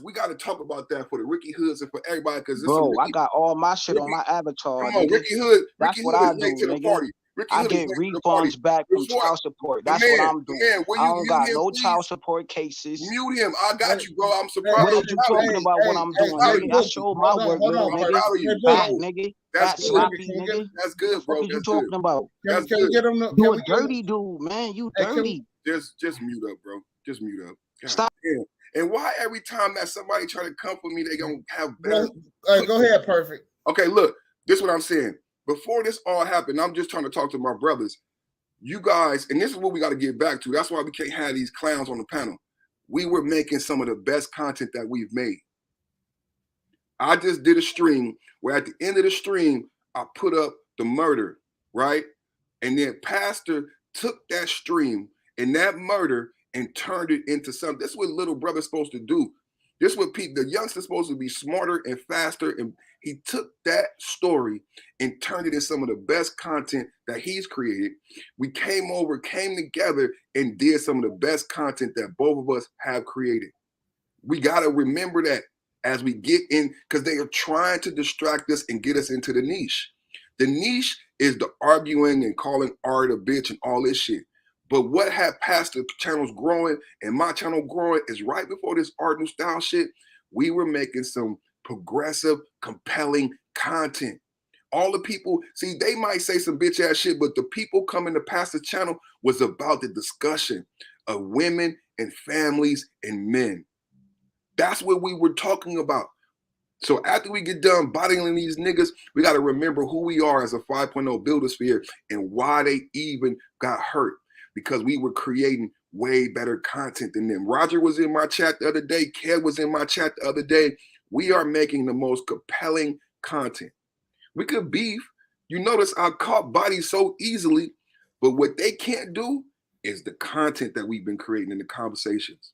We got to talk about that for the Ricky Hoods and for everybody because Bro, I got all my shit on my avatar. Come on, Ricky Hood. That's Ricky what Hood I is late do, to the nigga. party. Ricky I Hood get is late to the party. refunds back from child support. That's what I'm doing. I don't got no child support cases. Mute him. I got you, bro. I'm surprised. What is you talking about what I'm doing, nigga? I show my work, little nigga. Fat nigga. Fat sloppy nigga. That's good, bro. What you talking about? That's Can we good. get him? You a dirty dude, man. You dirty. Just mute up, bro. Just mute up. God Stop. damn. And why every time that somebody try to come for me, they gonna have better? Go ahead, perfect. Okay, look. This is what I'm saying. Before this all happened, I'm just trying to talk to my brothers. You guys, and this is what we got to get back to. That's why we can't have these clowns on the panel. We were making some of the best content that we've made. I just did a stream where at the end of the stream, I put up the murder, right? And then Pastor took that stream and that murder and turned it into something. This is what little brother's supposed to do. This is what the youngster's supposed to be smarter and faster. And he took that story and turned it into some of the best content that he's created. We came together and did some of the best content that both of us have created. We got to remember that as we get in, because they are trying to distract us and get us into the niche. The niche is the arguing and calling art a bitch and all this shit. But what had Pastor channels growing and my channel growing is right before this art new style shit, we were making some progressive, compelling content. All the people, see, they might say some bitch ass shit, but the people coming to Pastor's channel was about the discussion of women and families and men. That's what we were talking about. So after we get done bottling these niggas, we got to remember who we are as a 5.0 buildersphere and why they even got hurt. Because we were creating way better content than them. Roger was in my chat the other day. Kev was in my chat the other day. We are making the most compelling content. We could beef. You notice I caught bodies so easily, but what they can't do is the content that we've been creating in the conversations.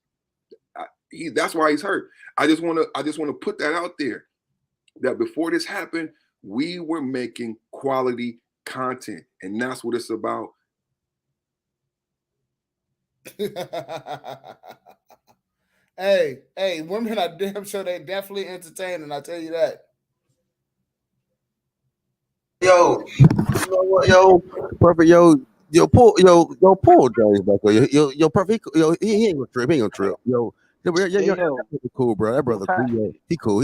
That's why he's hurt. I just want to put that out there. That before this happened, we were making quality content, and that's what it's about. hey, women are damn sure they definitely entertaining. I tell you that. Yo, you know what, yo, perfect, pull James back, yo, perfect, he ain't gonna trip, yo, cool, bro. That brother cool. He cool.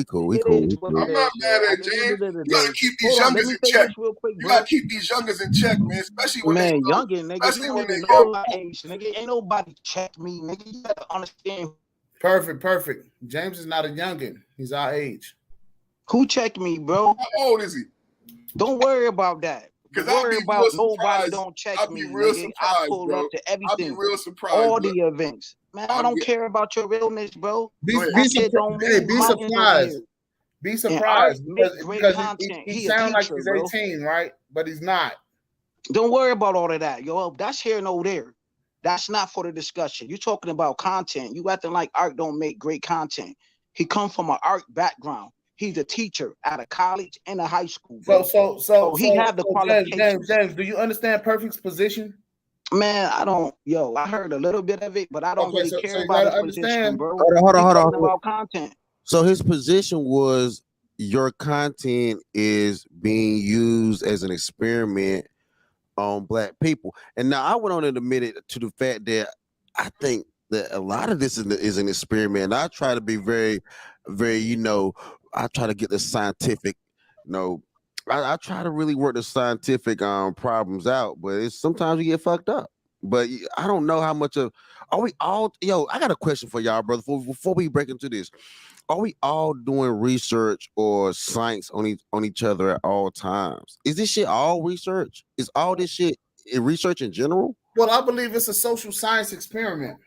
I'm not mad at James. You gotta keep these youngers in check. You gotta keep these youngers in check, man. Especially when they youngin, nigga. Especially You when don't they even know my age, nigga. Ain't nobody check me, nigga. You gotta understand. Perfect. James is not a youngin. He's our age. Who checked me, bro? How old is he? Don't worry about that. Because Don't worry about nobody don't check me, nigga. I pull up to everything. I'll be real surprised. All the events. Man, I don't care about your realness, bro. Be surprised. Be surprised because he sounds like he's 18, right? But he's not. Don't worry about all of that, yo. That's here and over there. That's not for the discussion. You're talking about content. You acting like art don't make great content. He come from an art background. He's a teacher at a college and a high school. Bro. So he have the qualifications. James, do you understand Perfect's position? Man, I don't. Yo, I heard a little bit of it, but I don't really care about his position, bro. Hold on. About content. So his position was your content is being used as an experiment on black people. And now I went on and admitted to the fact that I think that a lot of this is an experiment. I try to be very, very, I try to get the scientific, I try to really work the scientific problems out, but it's sometimes you get fucked up. But I don't know how much of are we all. I got a question for y'all, brother. Before we break into this, are we all doing research or science on each other at all times? Is this shit all research? Is all this shit research in general? Well, I believe it's a social science experiment.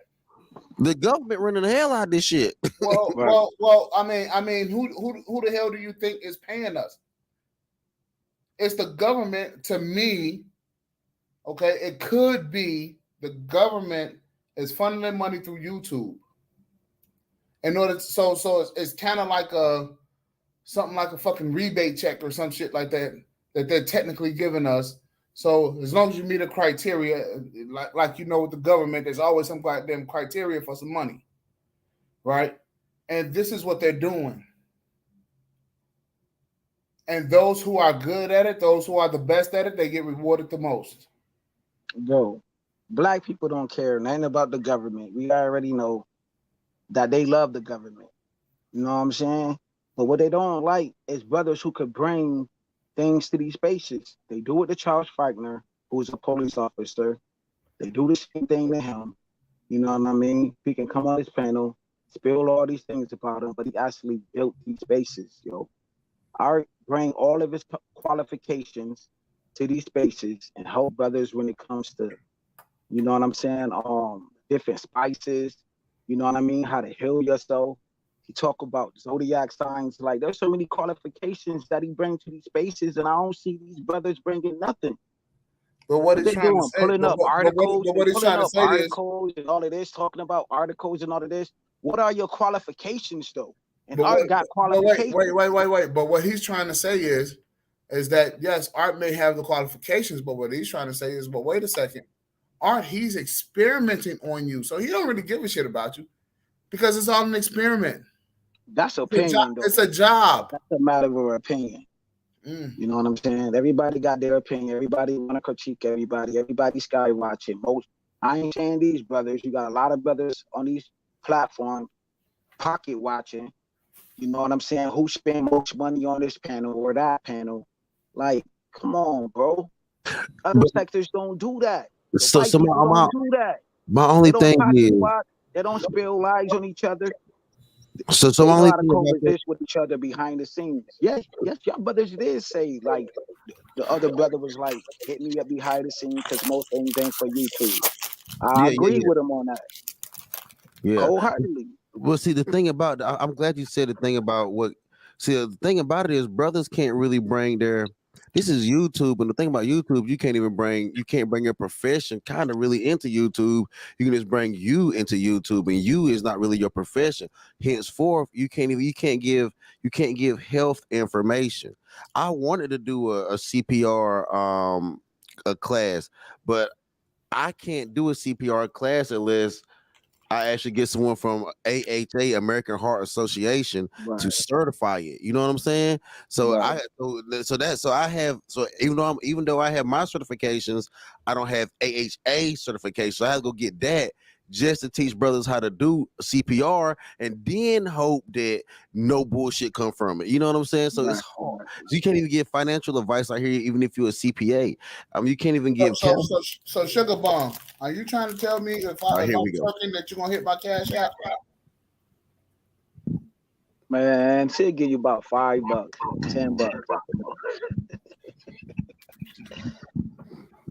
The government running the hell out of this shit. Well. I mean, who the hell do you think is paying us? It's the government. To me, okay, it could be the government is funding their money through YouTube. In order, so it's kind of like something like a fucking rebate check or some shit like that they're technically giving us. So as long as you meet a criteria, like with the government, there's always some goddamn criteria for some money, right? And this is what they're doing. And those who are good at it, those who are the best at it, they get rewarded the most. Bro, black people don't care nothing about the government. We already know that they love the government. You know what I'm saying? But what they don't like is brothers who could bring things to these spaces. They do it to Charles Faulkner, who's a police officer. They do the same thing to him. You know what I mean? He can come on this panel, spill all these things about him, but he actually built these spaces, Art bring all of his qualifications to these spaces and help brothers when it comes to, you know what I'm saying, different spices, you know what I mean, how to heal yourself. He talk about zodiac signs. Like, there's so many qualifications that he brings to these spaces, and I don't see these brothers bringing nothing. But what he's trying to say, pulling up articles, what he's trying to say articles and all of this, talking about articles and all of this. What are your qualifications, though? And Art got qualifications. Wait. But what he's trying to say is that, yes, Art may have the qualifications, but what he's trying to say is, but wait a second. Art, he's experimenting on you. So he don't really give a shit about you because it's all an experiment. That's opinion, though. It's a job. That's a matter of opinion. You know what I'm saying? Everybody got their opinion. Everybody want to critique everybody. Everybody sky watching. I ain't saying these brothers. You got a lot of brothers on these platforms pocket watching. You know what I'm saying? Who spend most money on this panel or that panel? Like, come on, bro. Other sectors don't do that. So don't do that. My only thing is they don't spill lies on each other. So they only know how to coexist with each other behind the scenes. Yes, y'all brothers did say, like, the other brother was like, hit me up behind the scenes because most things ain't for YouTube. I agree with him on that. Yeah, wholeheartedly. Well, see, the thing about I'm glad you said the thing about the thing about it is brothers can't really bring this is YouTube, and the thing about YouTube, you can't bring your profession kind of really into YouTube. You can just bring you into YouTube, and you is not really your profession. Henceforth, you can't give health information. I wanted to do a CPR a class, but I can't do a CPR class unless I actually get someone from AHA, American Heart Association, to certify it. You know what I'm saying? So even though I have my certifications, I don't have AHA certification. So I have to go get that just to teach brothers how to do CPR, and then hope that no bullshit come from it. You know what I'm saying? So it's hard. So you can't even give financial advice out here, even if you're a CPA. You can't even give. So Sugar Bomb, are you trying to tell me if I'm working that you're gonna hit my cash app? Man, she'll give you about $5, $10.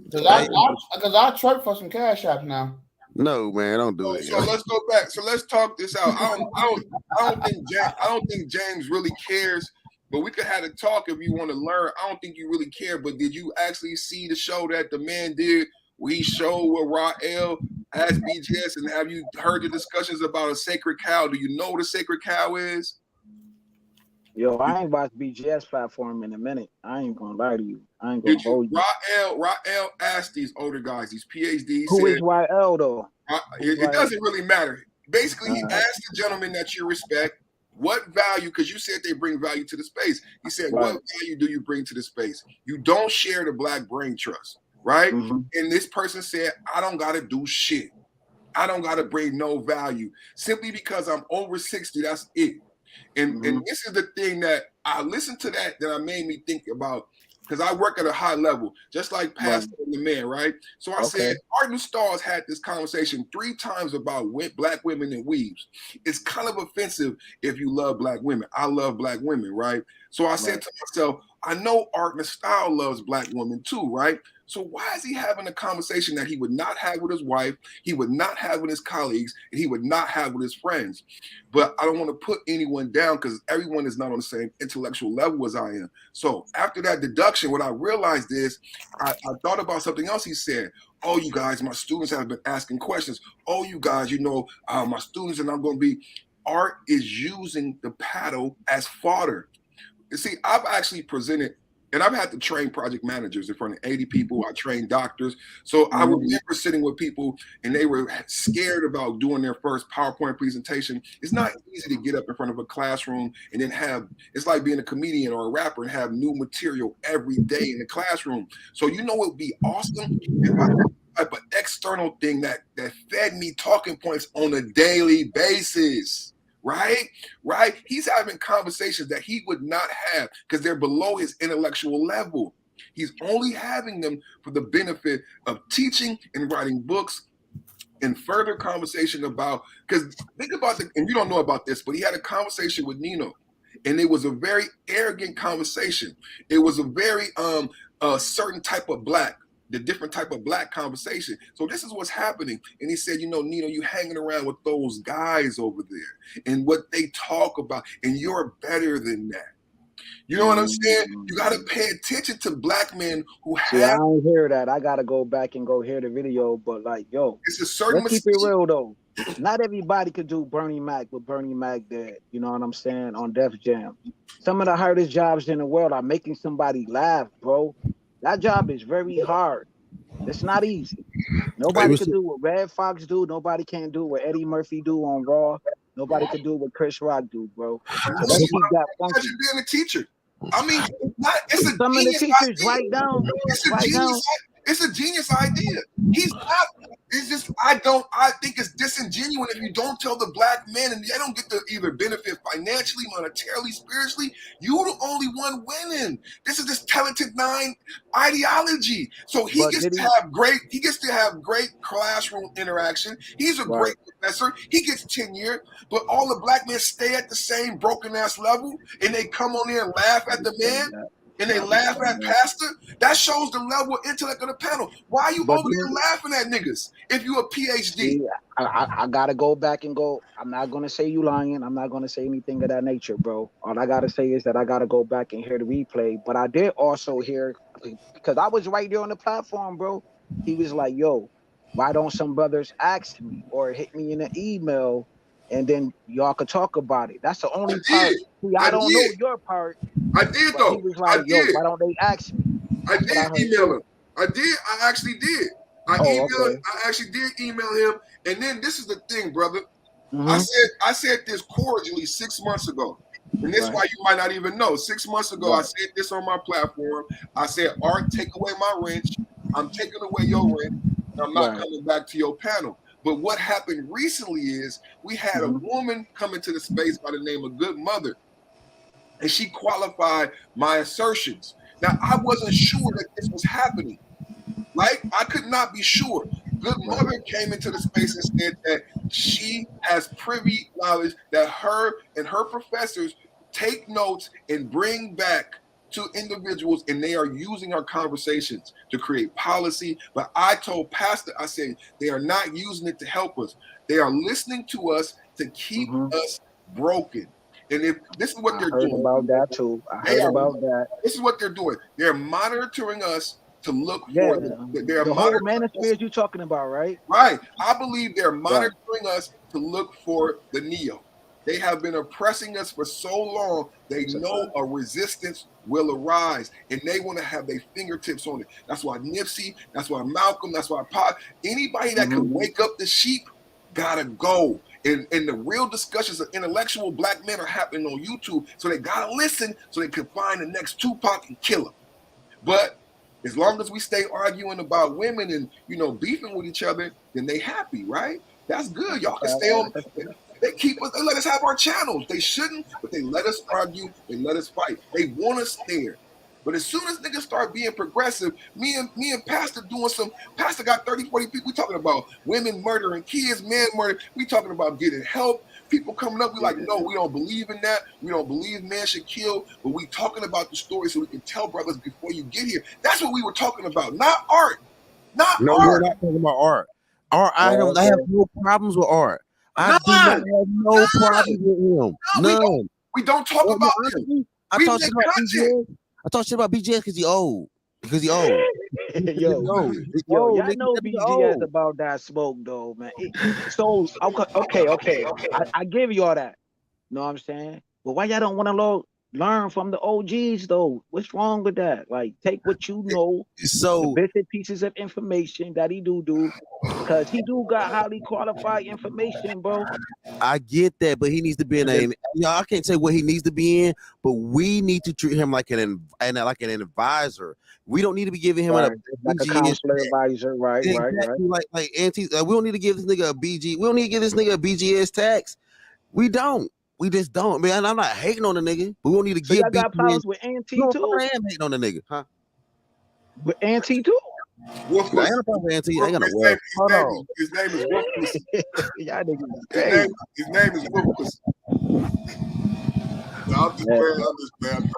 Because I trade for some cash app now. No, man, don't do it. So let's go back. So let's talk this out. I don't think James really cares, but we could have a talk if you want to learn. I don't think you really care. But did you actually see the show that the man did? Where he showed what Rael asked BGS, and have you heard the discussions about a sacred cow? Do you know what a sacred cow is? Yo, I ain't watched BGS platform in a minute. I ain't gonna lie to you. I ain't gonna Did you? hold you. Rael asked these older guys, these PhDs, Who said is YL though? it doesn't really matter. Basically, he Uh, asked the gentleman that you respect, what value, because you said they bring value to the space. He said, Right. what value do you bring to the space? You don't share the Black Brain Trust, right? Mhm. And this person said, I don't got to do shit. I don't got to bring no value. Simply because I'm over 60, that's it. And this is the thing that I listened to that made me think about, because I work at a high level, just like Pastor and the man, right? So I said, Arden Stars had this conversation 3 times about Black women and weaves. It's kind of offensive if you love Black women. I love Black women, right? So I said to myself, I know Arden Style loves Black women too, right? So why is he having a conversation that he would not have with his wife, he would not have with his colleagues, and he would not have with his friends? But I don't want to put anyone down because everyone is not on the same intellectual level as I am. So after that deduction, what I realized is I thought about something else he said. Oh, you guys, my students have been asking questions. Oh, you guys, my students and I'm going to be. Art is using the paddle as fodder. You see, I've actually presented, and I've had to train project managers in front of 80 people. I trained doctors. So I remember sitting with people and they were scared about doing their first PowerPoint presentation. It's not easy to get up in front of a classroom and then it's like being a comedian or a rapper and have new material every day in the classroom. So it would be awesome if I had an external thing that fed me talking points on a daily basis. Right? He's having conversations that he would not have because they're below his intellectual level. He's only having them for the benefit of teaching and writing books and further conversation about, because think about and you don't know about this, but he had a conversation with Nino, and it was a very arrogant conversation. It was a very certain type of Black, the different type of Black conversation. So this is what's happening. And he said, Nino, you hanging around with those guys over there and what they talk about, and you're better than that. You know what I'm saying? You got to pay attention to Black men who have. I don't hear that. I got to go back and go hear the video. But it's a certain let's keep it real though. Not everybody could do Bernie Mac what Bernie Mac did. You know what I'm saying? On Def Jam. Some of the hardest jobs in the world are making somebody laugh, bro. That job is very hard. It's not easy. Nobody could do what Red Fox do. Nobody can do what Eddie Murphy do on Raw. Nobody could do what Chris Rock do, bro. So let's keep that funky. Imagine being a teacher. I mean, it's a some of the teachers idea. write down. It's a genius idea. He's not. It's just I think it's disingenuous if you don't tell the Black men and they don't get to either benefit financially, monetarily, spiritually. You're the only one winning. This is this talented 9 ideology. So he gets to have great classroom interaction. He's a great professor. He gets tenure, but all the Black men stay at the same broken ass level, and they come on there and laugh at the man. And they laugh at Pastor. That shows the level of intellect of the panel. Why are you over there laughing at niggas if you a PhD? I gotta go back and go. I'm not gonna say you lying. I'm not gonna say anything of that nature, bro. All I gotta say is that I gotta go back and hear the replay. But I did also hear, because I was right there on the platform, bro. He was like, yo, why don't some brothers ask me or hit me in an email and then y'all could talk about it? That's the only part. I don't know your part. I did though. He was like, yo, why don't they ask me? I did email him. I actually did. I actually did email him. And then this is the thing, brother. I said this cordially 6 months ago. And this is why you might not even know. 6 months ago, I said this on my platform. I said, Art, take away my wrench. I'm taking away your wrench. And I'm not coming back to your panel. But what happened recently is we had a woman come into the space by the name of Good Mother. And she qualified my assertions. Now, I wasn't sure that this was happening. Right? I could not be sure. Good Mother came into the space and said that she has privy knowledge that her and her professors take notes and bring back to individuals, and they are using our conversations to create policy. But I told Pastor, I said, they are not using it to help us. They are listening to us to keep us broken. And if this is what they're doing. I heard about that too. This is what they're doing. They're monitoring us to look for the whole manosphere you're talking about, right? Right. I believe they're monitoring us to look for the Neo. They have been oppressing us for so long. They know a resistance will arise, and they want to have their fingertips on it. That's why Nipsey, that's why Malcolm, that's why Pop, anybody that can wake up the sheep gotta go. And the real discussions of intellectual black men are happening on YouTube, so they gotta listen so they can find the next Tupac and kill him. But as long as we stay arguing about women and, you know, beefing with each other, then they happy, right? That's good. Y'all can stay on. They keep us. They let us have our channels. They shouldn't, but they let us argue. They let us fight. They want us there. But as soon as niggas start being progressive, me and Pastor doing some. Pastor got 30, 40 people. We talking about women murdering kids, men murder. We talking about getting help. People coming up, we like, no, we don't believe in that. We don't believe men should kill. But we talking about the story so we can tell brothers before you get here. That's what we were talking about, not art. Not No, art. we're not talking about art. Art, I have no problems with art. I do not have no problems with him. None. We don't talk about him. I talk shit about BGS. I talk shit about BGS because he old. Because he old. Yo, y'all know BGS about that smoke though, man. So okay. I give you all that. Know what I'm saying? But why y'all don't want to learn from the OGs though? What's wrong with that? Like, take what you know, so the bits and pieces of information that he do, because he do got highly qualified information, bro. I get that, but he needs to be in a. I can't say what he needs to be in, but we need to treat him like an advisor. We don't need to be giving him like a counselor advisor, right? Like anti. We don't need to give this nigga a BG. We don't need to give this nigga a BGS tax. We don't. We just don't, man. I'm not hating on the nigga, but we don't need to give. Y'all got problems with Auntie too. I am hating on the nigga, huh? With Auntie too. I ain't got no problem with Auntie. I ain't got no well. Hold on. His name is Wolfus. Y'all niggas. His name is Wolfus. I'm just playing.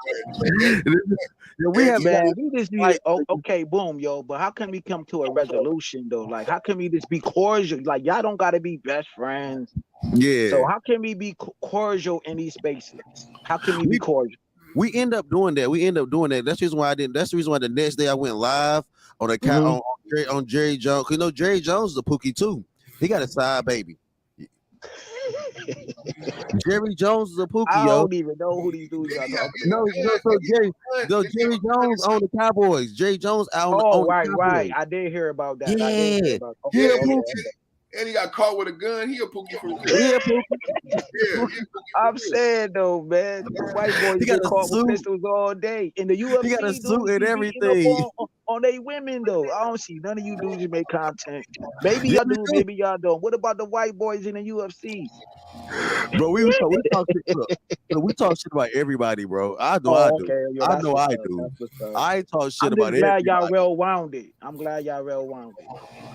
We have, man. We just need like, okay, boom, yo. But how can we come to a resolution though? Like, how can we just be cordial? Like, y'all don't gotta be best friends. Yeah. So how can we be cordial in these spaces? How can we be cordial? We end up doing that. That's the reason why I didn't. That's the reason why the next day I went live on account on Jerry Jones. Cause you know Jerry Jones is a Pookie too. He got a side baby. Jerry Jones is a Pookie. I don't even know who these dudes are. Jerry Jones on the Cowboys. Jerry Jones out on the Cowboys. Right. I did hear about that. Yeah. And he got caught with a gun. He a Pookie for real. Yeah, I'm saying though, man, the white boys get caught with pistols all day. In the UFC, he got a suit and everything. On they women though, I don't see none of you dudes make content. Maybe y'all do, maybe y'all don't. What about the white boys in the UFC? Bro, we talk shit about everybody, bro. I know I do. I talk shit about everybody. I'm glad y'all well-rounded. I'm glad y'all well-rounded.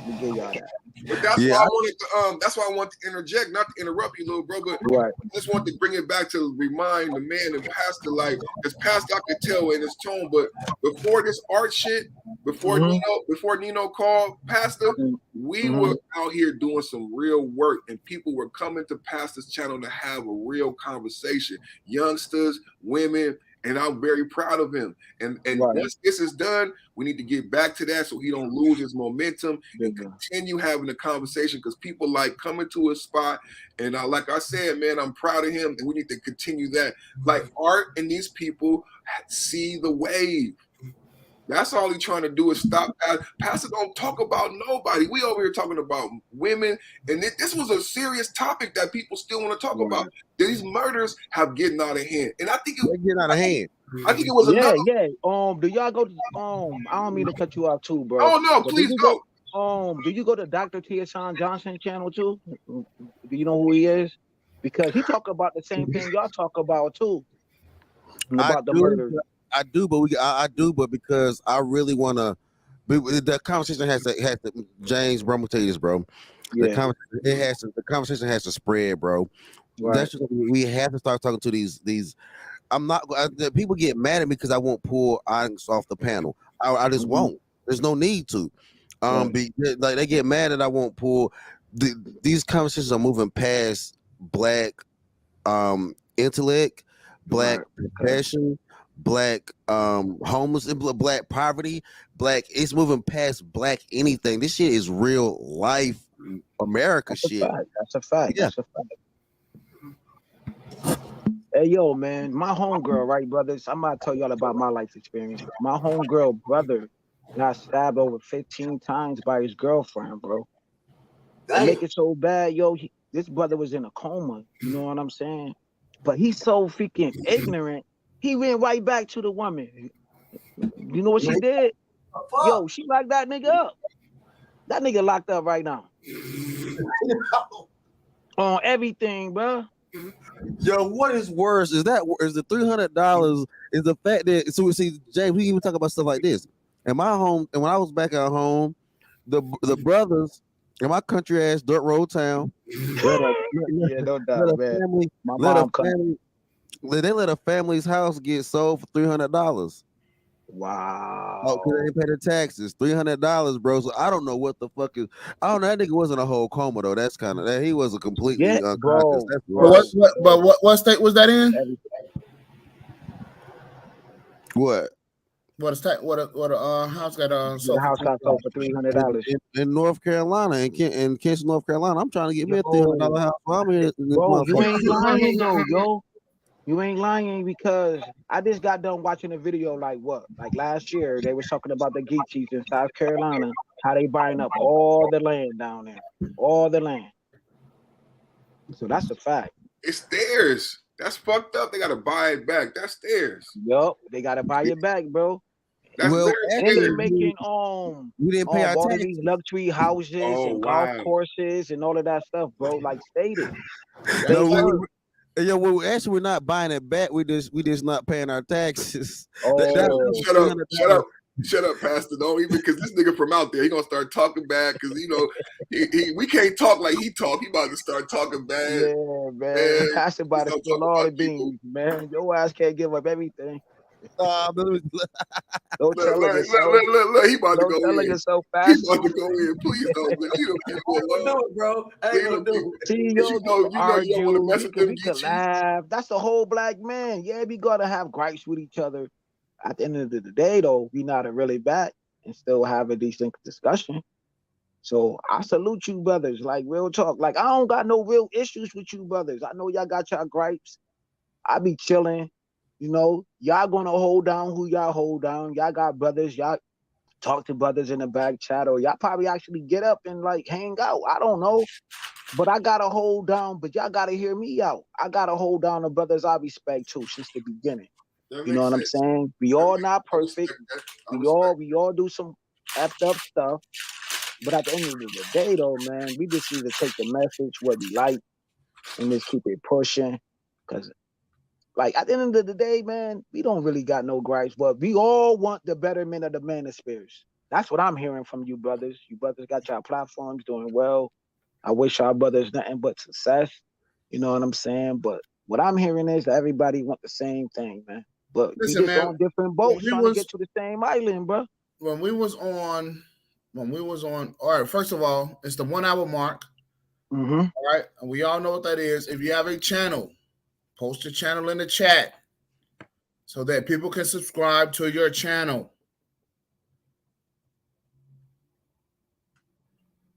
We give y'all that. But that's why I wanted to interject, not to interrupt you, little bro, but I just want to bring it back to remind the man and Pastor, like, because Pastor I could tell in his tone, but before this art shit, before Nino called Pastor, we were out here doing some real work, and people were coming to Pastor's channel to have a real conversation. Youngsters, women, and I'm very proud of him. And once this is done, we need to get back to that so he don't lose his momentum and continue having the conversation, because people like coming to a spot. And like I said, man, I'm proud of him, and we need to continue that. Like Art and these people see the wave. That's all he's trying to do is stop. Pastor don't talk about nobody. We over here talking about women, and this was a serious topic that people still want to talk about. These murders have getting out of hand, and I think they're getting out of hand. I think it was Do y'all go to I don't mean to cut you off too, bro. Oh no, please go. Do you go to Dr. Tiashawn Johnson channel too? Do you know who he is? Because he talk about the same thing y'all talk about too. About the murder. I do, but because I really want to. The conversation has to. James, bro, I'm gonna tell you this, bro. Yeah. The conversation has to spread, bro. Right. That's just, we have to start talking to these. I'm not. People get mad at me because I won't pull items off the panel. I just won't. There's no need to. Like they get mad that I won't pull. These conversations are moving past black intellect, black passion. Black homeless, black poverty, black. It's moving past black anything. This shit is real life America shit. That's a fact. Yeah. That's a fact. Hey, yo, man, my homegirl, right, brothers? I'm about to tell y'all about my life experience. My homegirl brother got stabbed over 15 times by his girlfriend, bro. To make it so bad, yo, this brother was in a coma. You know what I'm saying? But he's so freaking ignorant. He went right back to the woman. You know what she did? Yo, she locked that nigga up. That nigga locked up right now. On everything, bro. Yo, what is worse? Is the $300? Is the fact that so we see James? We even talk about stuff like this. In my home, and when I was back at home, the brothers in my country ass dirt road town, Yeah, no doubt, man. My mom they let a family's house get sold for $300. Wow. Oh, because they didn't pay their taxes. $300, bro. So I don't know what the fuck is. I don't know. That nigga wasn't a whole coma though. That's kind of that. He was a completely unconscious. Bro. That's What state was that in? What? What a state? What a house got The house got sold for $300 in North Carolina, in Kinston, North Carolina. I'm trying to get me a $300 house. I'm here. Bro, you ain't lying though, yo. You ain't lying because I just got done watching a video like last year. They was talking about the Geechees in South Carolina, how they buying up all the land down there. All the land. So that's a fact. It's theirs. That's fucked up. They gotta buy it back. That's theirs. Yup, they gotta buy it back, bro. That's Well, And they making we didn't pay our all of taxes. these luxury houses and golf courses and all of that stuff, bro. Like stated. Well, actually, we're not buying it back. We just not paying our taxes. Shut up, Pastor. Don't even because this nigga from out there, he gonna start talking bad because you know we can't talk like he talk. He about to start talking bad. Yeah, man. Pastor about to spill all the beans, man. Your ass can't give up everything. Don't tell look, he about to go in. So fast. He about to go in. Please don't leave them people alone. Do it, bro. I ain't gonna do it. See, You know you don't want to mess with them. We can laugh. That's the whole black man. Yeah, we gotta have gripes with each other. At the end of the day, though, we not a really back and still have a decent discussion. So I salute you, brothers. Like real talk. Like I don't got no real issues with you, brothers. I know y'all got y'all gripes. I be chilling. You know, y'all gonna hold down who y'all hold down. Y'all got brothers. Y'all talk to brothers in the back chat, or y'all probably actually get up and like hang out. I don't know. But I gotta hold down. But y'all gotta hear me out. I gotta hold down the brothers I respect too since the beginning. You know what I'm saying? We all not perfect. We all do some effed up stuff. But at the end of the day, though, man, we just need to take the message what we like and just keep it pushing. Because, like, at the end of the day, man, we don't really got no gripes, but we all want the betterment of the manospheres. That's what I'm hearing from you brothers. You brothers got your platforms doing well. I wish our brothers nothing but success. You know what I'm saying? But what I'm hearing is that everybody want the same thing, man. But listen, we just on different boats trying to get to the same island, bro. When we was on, all right, first of all, it's the 1 hour mark. Mm-hmm. All right. And we all know what that is. If you have a channel, post your channel in the chat so that people can subscribe to your channel.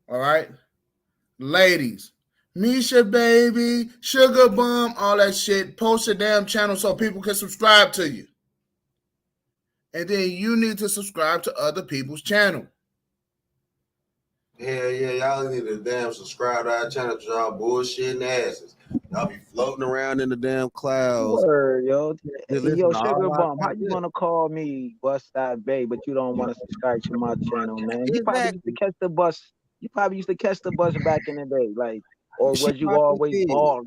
All right. Ladies, Misha baby, sugar bum, all that shit. Post your damn channel so people can subscribe to you. And then you need to subscribe to other people's channel. Hell yeah, y'all need to damn subscribe to our channel to y'all bullshitting asses. Y'all be floating around in the damn clouds. Word, yo, sugar bum, how you gonna call me Bust That Bay, but you don't want to subscribe to my channel, man? You probably used to catch the bus. You probably used to catch the bus back in the day, like, or was you always balling?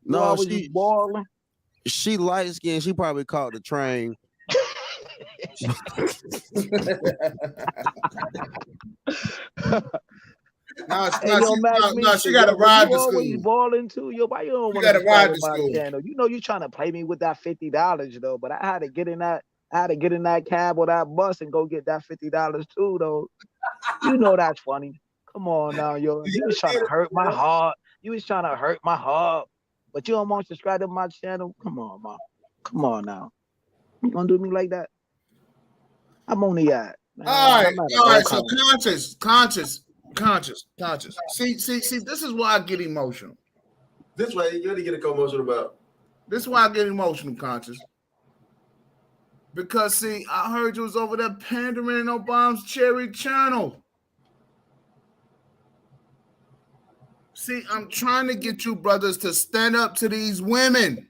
No, she balling. She light skinned. She probably caught the train. No, she got to ride to school. You balling too, yo. Why you don't want to ride to school? Channel? You know you trying to pay me with that $50 though, but I had to get in that. I had to get in that cab or that bus and go get that $50 too, though. You know that's funny. Come on now, yo. You was trying to hurt my heart. You was trying to hurt my heart, but you don't want to subscribe to my channel. Come on, man. Come on now. You gonna do me like that? I'm on the ad. All right. So conscious. See. This is why I get emotional. This way, you gotta get emotional about. This is why I get emotional, conscious. Because see, I heard you was over there pandering on Bomb's Cherry channel. See, I'm trying to get you brothers to stand up to these women.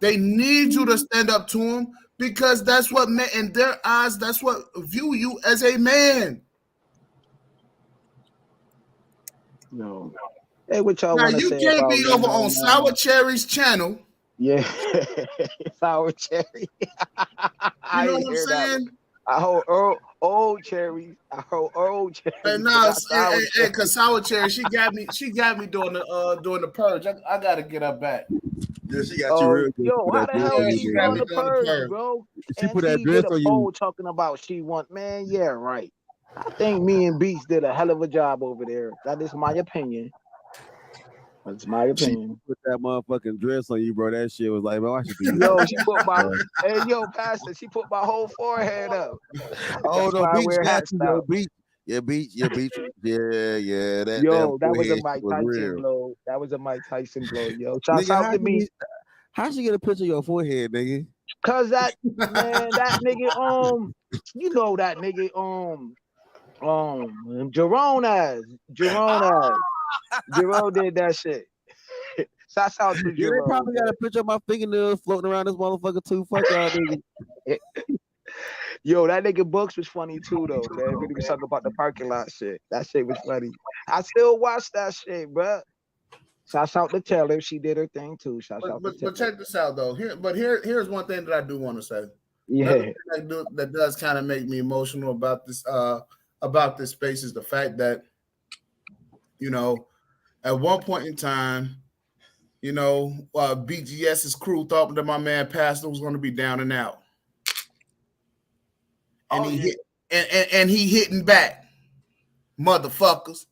They need you to stand up to them because that's what in their eyes, that's what view you as a man. No. Hey, what y'all Now want to you say can't about be over on Sour Cherry's channel. Yeah, Sour Cherry. You know what I'm saying? I hold old cherries. I hold old cherries. And now, cause Sour Cherry, she got me during the purge. I gotta get her back. Yeah, she got you real good. Yo, how the hell she doing the purge, bro? She put that dress on you. Talking about she want, man. Yeah, right. I think me and Beats did a hell of a job over there. That is my opinion. That's my opinion. She put that motherfucking dress on you, bro. That shit was like, man, why should be? Yo, she put my Pastor. She put my whole forehead up. Oh no, Beach got you, yo, Beach. Yeah, Beach. Yeah. That was a Mike Tyson blow. That was a Mike Tyson blow, yo. Shout out to me. How she get a picture of your forehead, nigga? Cause that nigga, you know that nigga, Jerome did that shit. Shouts out to Jerome. Yeah, they probably got a picture of my fingernails floating around this motherfucker too. Fuck y'all, nigga. Yo, that nigga Books was funny too, though. Man, we was talking about the parking lot shit. That shit was funny. I still watch that shit, bro. Shouts out to Taylor. She did her thing too. But check this out, though. Here's one thing that I do want to say. Yeah, that does kind of make me emotional about this space is the fact that, you know, at one point in time, you know, BGS's crew thought that my man Pastor was going to be down and out, and he hitting back, motherfuckers.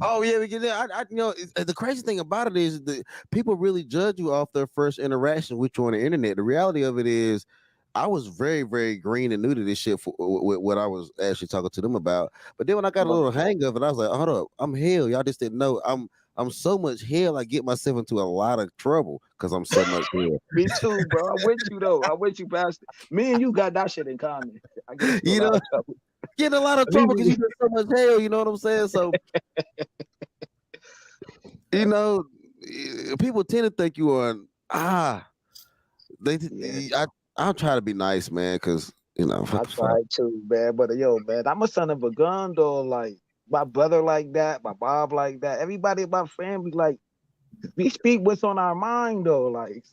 Oh yeah, because I you know, the crazy thing about it is that people really judge you off their first interaction with you on the internet. The reality of it is, I was very, very green and new to this shit with what I was actually talking to them about. But then when I got a little hang of it, I was like, hold up, I'm hell. Y'all just didn't know. I'm so much hell. I get myself into a lot of trouble because I'm so much hell. Me too, bro. I'm with you though. I'm with you, Pastor. Me and you got that shit in common. You know, get a lot of trouble because you get so much hell. You know what I'm saying? So, you know, people tend to think you are I'll try to be nice, man, because, you know. I try to, man. But, yo, man, I'm a son of a gun, though. Like, my brother like that, my Bob like that. Everybody in my family, like, we speak what's on our mind, though. Like,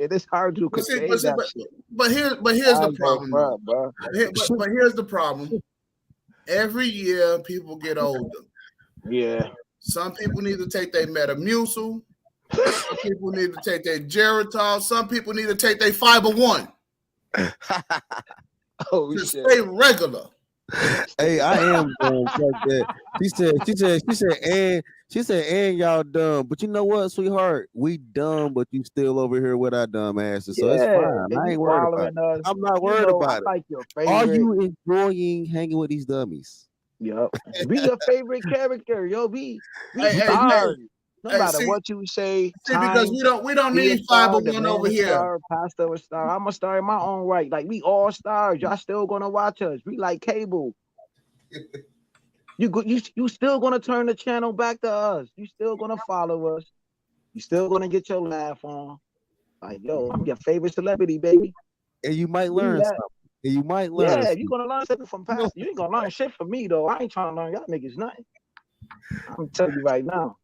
it is hard to convey that shit. But here's the problem. But here's the problem. Every year, people get older. Yeah. Some people need to take their Metamucil. Some people need to take their Geritol. Some people need to take their Fiber One. Oh, to stay regular. Hey, I am like that. She said, and y'all dumb. But you know what, sweetheart? We dumb, but you still over here with our dumb asses. So it's fine. I ain't worried about it. I'm not worried about it. Like your favorite. Are you enjoying hanging with these dummies? Yep. Be your favorite character, yo. Be stars. No matter what you say, because we don't need Fiber One over here. Pastor or star. I'm a star in my own right. Like, we all stars. Y'all still gonna watch us. We like cable. You still gonna turn the channel back to us. You still gonna follow us. You still gonna get your laugh on. Like, yo, I'm your favorite celebrity, baby. And you might learn something. And you might learn. Yeah, you're gonna learn something from Pastor. You ain't gonna learn shit from me though. I ain't trying to learn y'all niggas nothing. I'm telling you right now.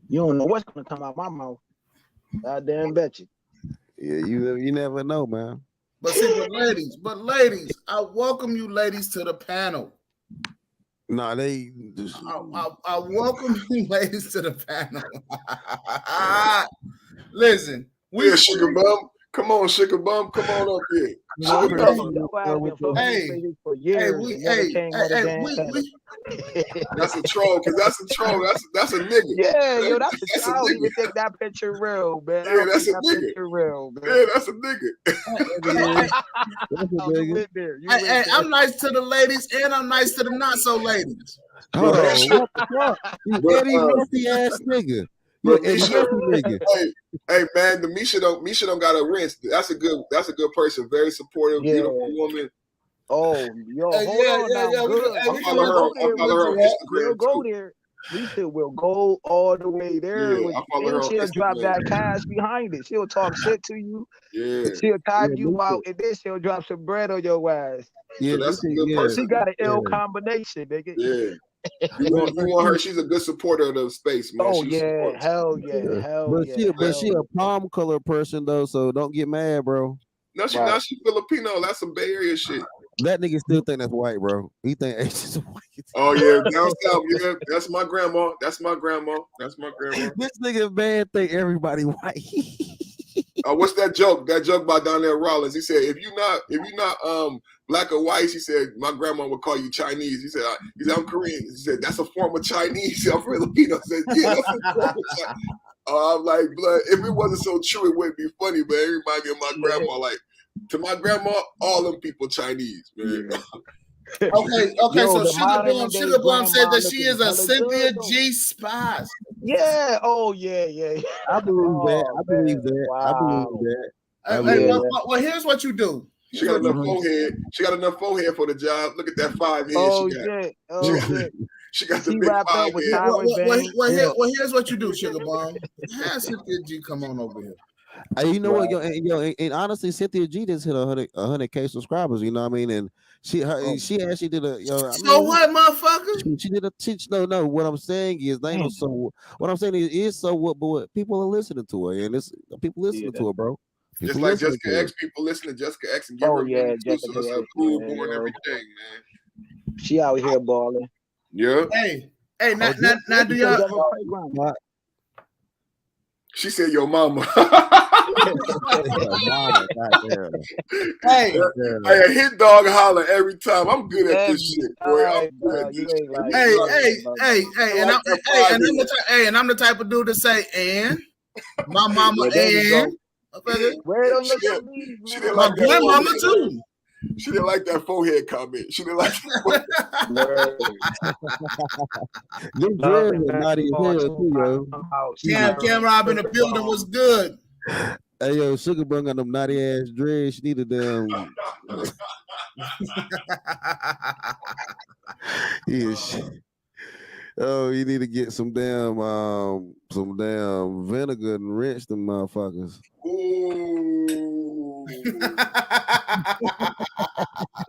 You don't know what's gonna come out my mouth. Goddamn bet you. Yeah, you never know, man. But see, ladies, I welcome you ladies to the panel. No, I welcome you ladies to the panel. Listen, we a sugar bum. Come on, sugar bum. Come on up here. That's a troll, because that's a troll. That's a nigga. Yeah, yo, that's a troll. I don't even think that picture real, man. Yeah, that's a nigga. Real, man. Yeah, that's a nigga. I'm nice to the ladies and I'm nice to the not so ladies. Hold on, what the fuck? You Eddie Murphy ass nigga. Look, Eddie Misha, Murphy nigga. hey man, the Misha don't got a rinse. That's a good person. Very supportive, Yeah. beautiful woman. Oh, yo, Hey, hold on now. yeah. Good. I We follow her. I follow her on We'll Instagram go too. there. We still will go all the way there. Yeah, I follow her And on she'll drop that Instagram. cash behind it. She'll talk shit to you. Yeah, She'll tag Yeah, you Misha. out, and then she'll drop some bread on your ass. Yeah, so that's a Misha, good yeah. person. She got an ill Yeah. combination, nigga. Yeah, you want her? She's a good supporter of the space, man. Oh She yeah, supports. hell yeah, Yeah. hell But yeah. she a palm color person though, so don't get mad, bro. No, she Right. not. She Filipino. That's some Bay Area shit. That nigga still think that's white, bro. He think Asians are white. Oh yeah, down south. Yeah, that's my grandma. That's my grandma. That's my grandma. This nigga man think everybody white. What's that joke? That joke by Donnell Rollins. He said, if you not black or white, he said, my grandma would call you Chinese. He said, I'm Korean. He said, that's a form of Chinese. I'm Filipino. I said, yeah, that's a form of Chinese. I'm like, blood. If it wasn't so true, it wouldn't be funny, but it reminded me of my grandma. Like, to my grandma, all them people Chinese, man. Okay. Yo, So the Sugar Bomb said grandma that she is a looking Cynthia hella good, G Spice. Yeah. Oh yeah. I believe that. Oh, I believe man. that. Wow. I believe that. Hey, Yeah. well, here's what you do. She got enough forehead. She got enough forehead for the job. Look at that 5 head Oh she got. shit. Oh shit. She got the She big wrapped 5 up with head. Tyler Banks. Well, here's what you do, Sugar Bomb. Have Cynthia G come on over here. Hey, you know what, and honestly, Cynthia G just hit 100K subscribers. You know what I mean? And she actually did a What, motherfucker? She did a teach. No. What I'm saying is, they know so. What I'm saying is so what, but what people are listening to her, and it's people listening to her, bro. People Just like listening Jessica to X, people listen to Jessica X and give her Jessica X, approval and everything, man. She out here balling. Yeah. Hey, now do y'all? She said, "Your mama." Hey, a hit dog holler every time. I'm good at this shit, boy. I'm good at this Hey, and I'm the type of dude to say, and my mama, and my grandmama too. She didn't like that forehead comment. She didn't like that. Cam Rob in the building was good. Hey yo, Sugar Bun got them naughty ass dreads. She needed them. Yes. Oh, you need to get some damn vinegar and rinse them motherfuckers. Ooh.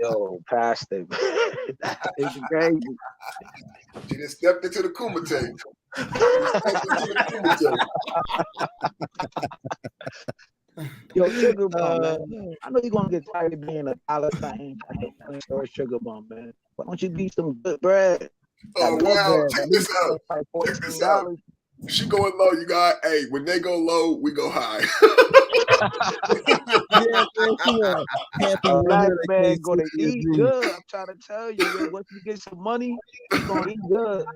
Yo, pastor. It's crazy. She just stepped into the Kumite. Yo, Sugar Bum, man. I know you're gonna get tired of being a Palestine or Sugar Bum, man. Why don't you be some good bread? Oh wow! Check this out. Check this out. She going low. You got when they go low, we go high. Black man gonna eat good. I'm trying to tell you, once you get some money, you gonna eat good.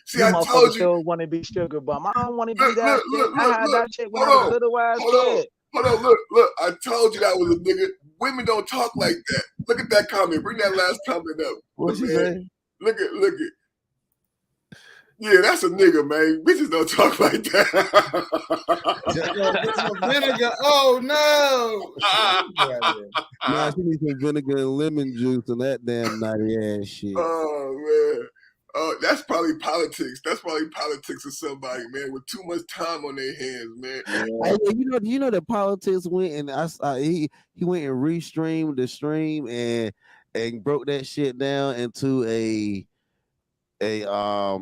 See, I told you. Still want to be Sugar Bum. I don't want to be that shit. I had that shit when I was a little ass kid. Hold on, look. I told you that was a nigga. Women don't talk like that. Look at that comment. Bring that last comment up. What's she saying? Look at. Yeah, that's a nigga, man. Bitches don't talk like that. Vinegar. Oh no. Nah, she needs some vinegar and lemon juice and that damn naughty ass shit. Oh man. That's probably politics. That's probably politics of somebody, man, with too much time on their hands, man. Hey, you know that politics went and he went and restreamed the stream and broke that shit down into a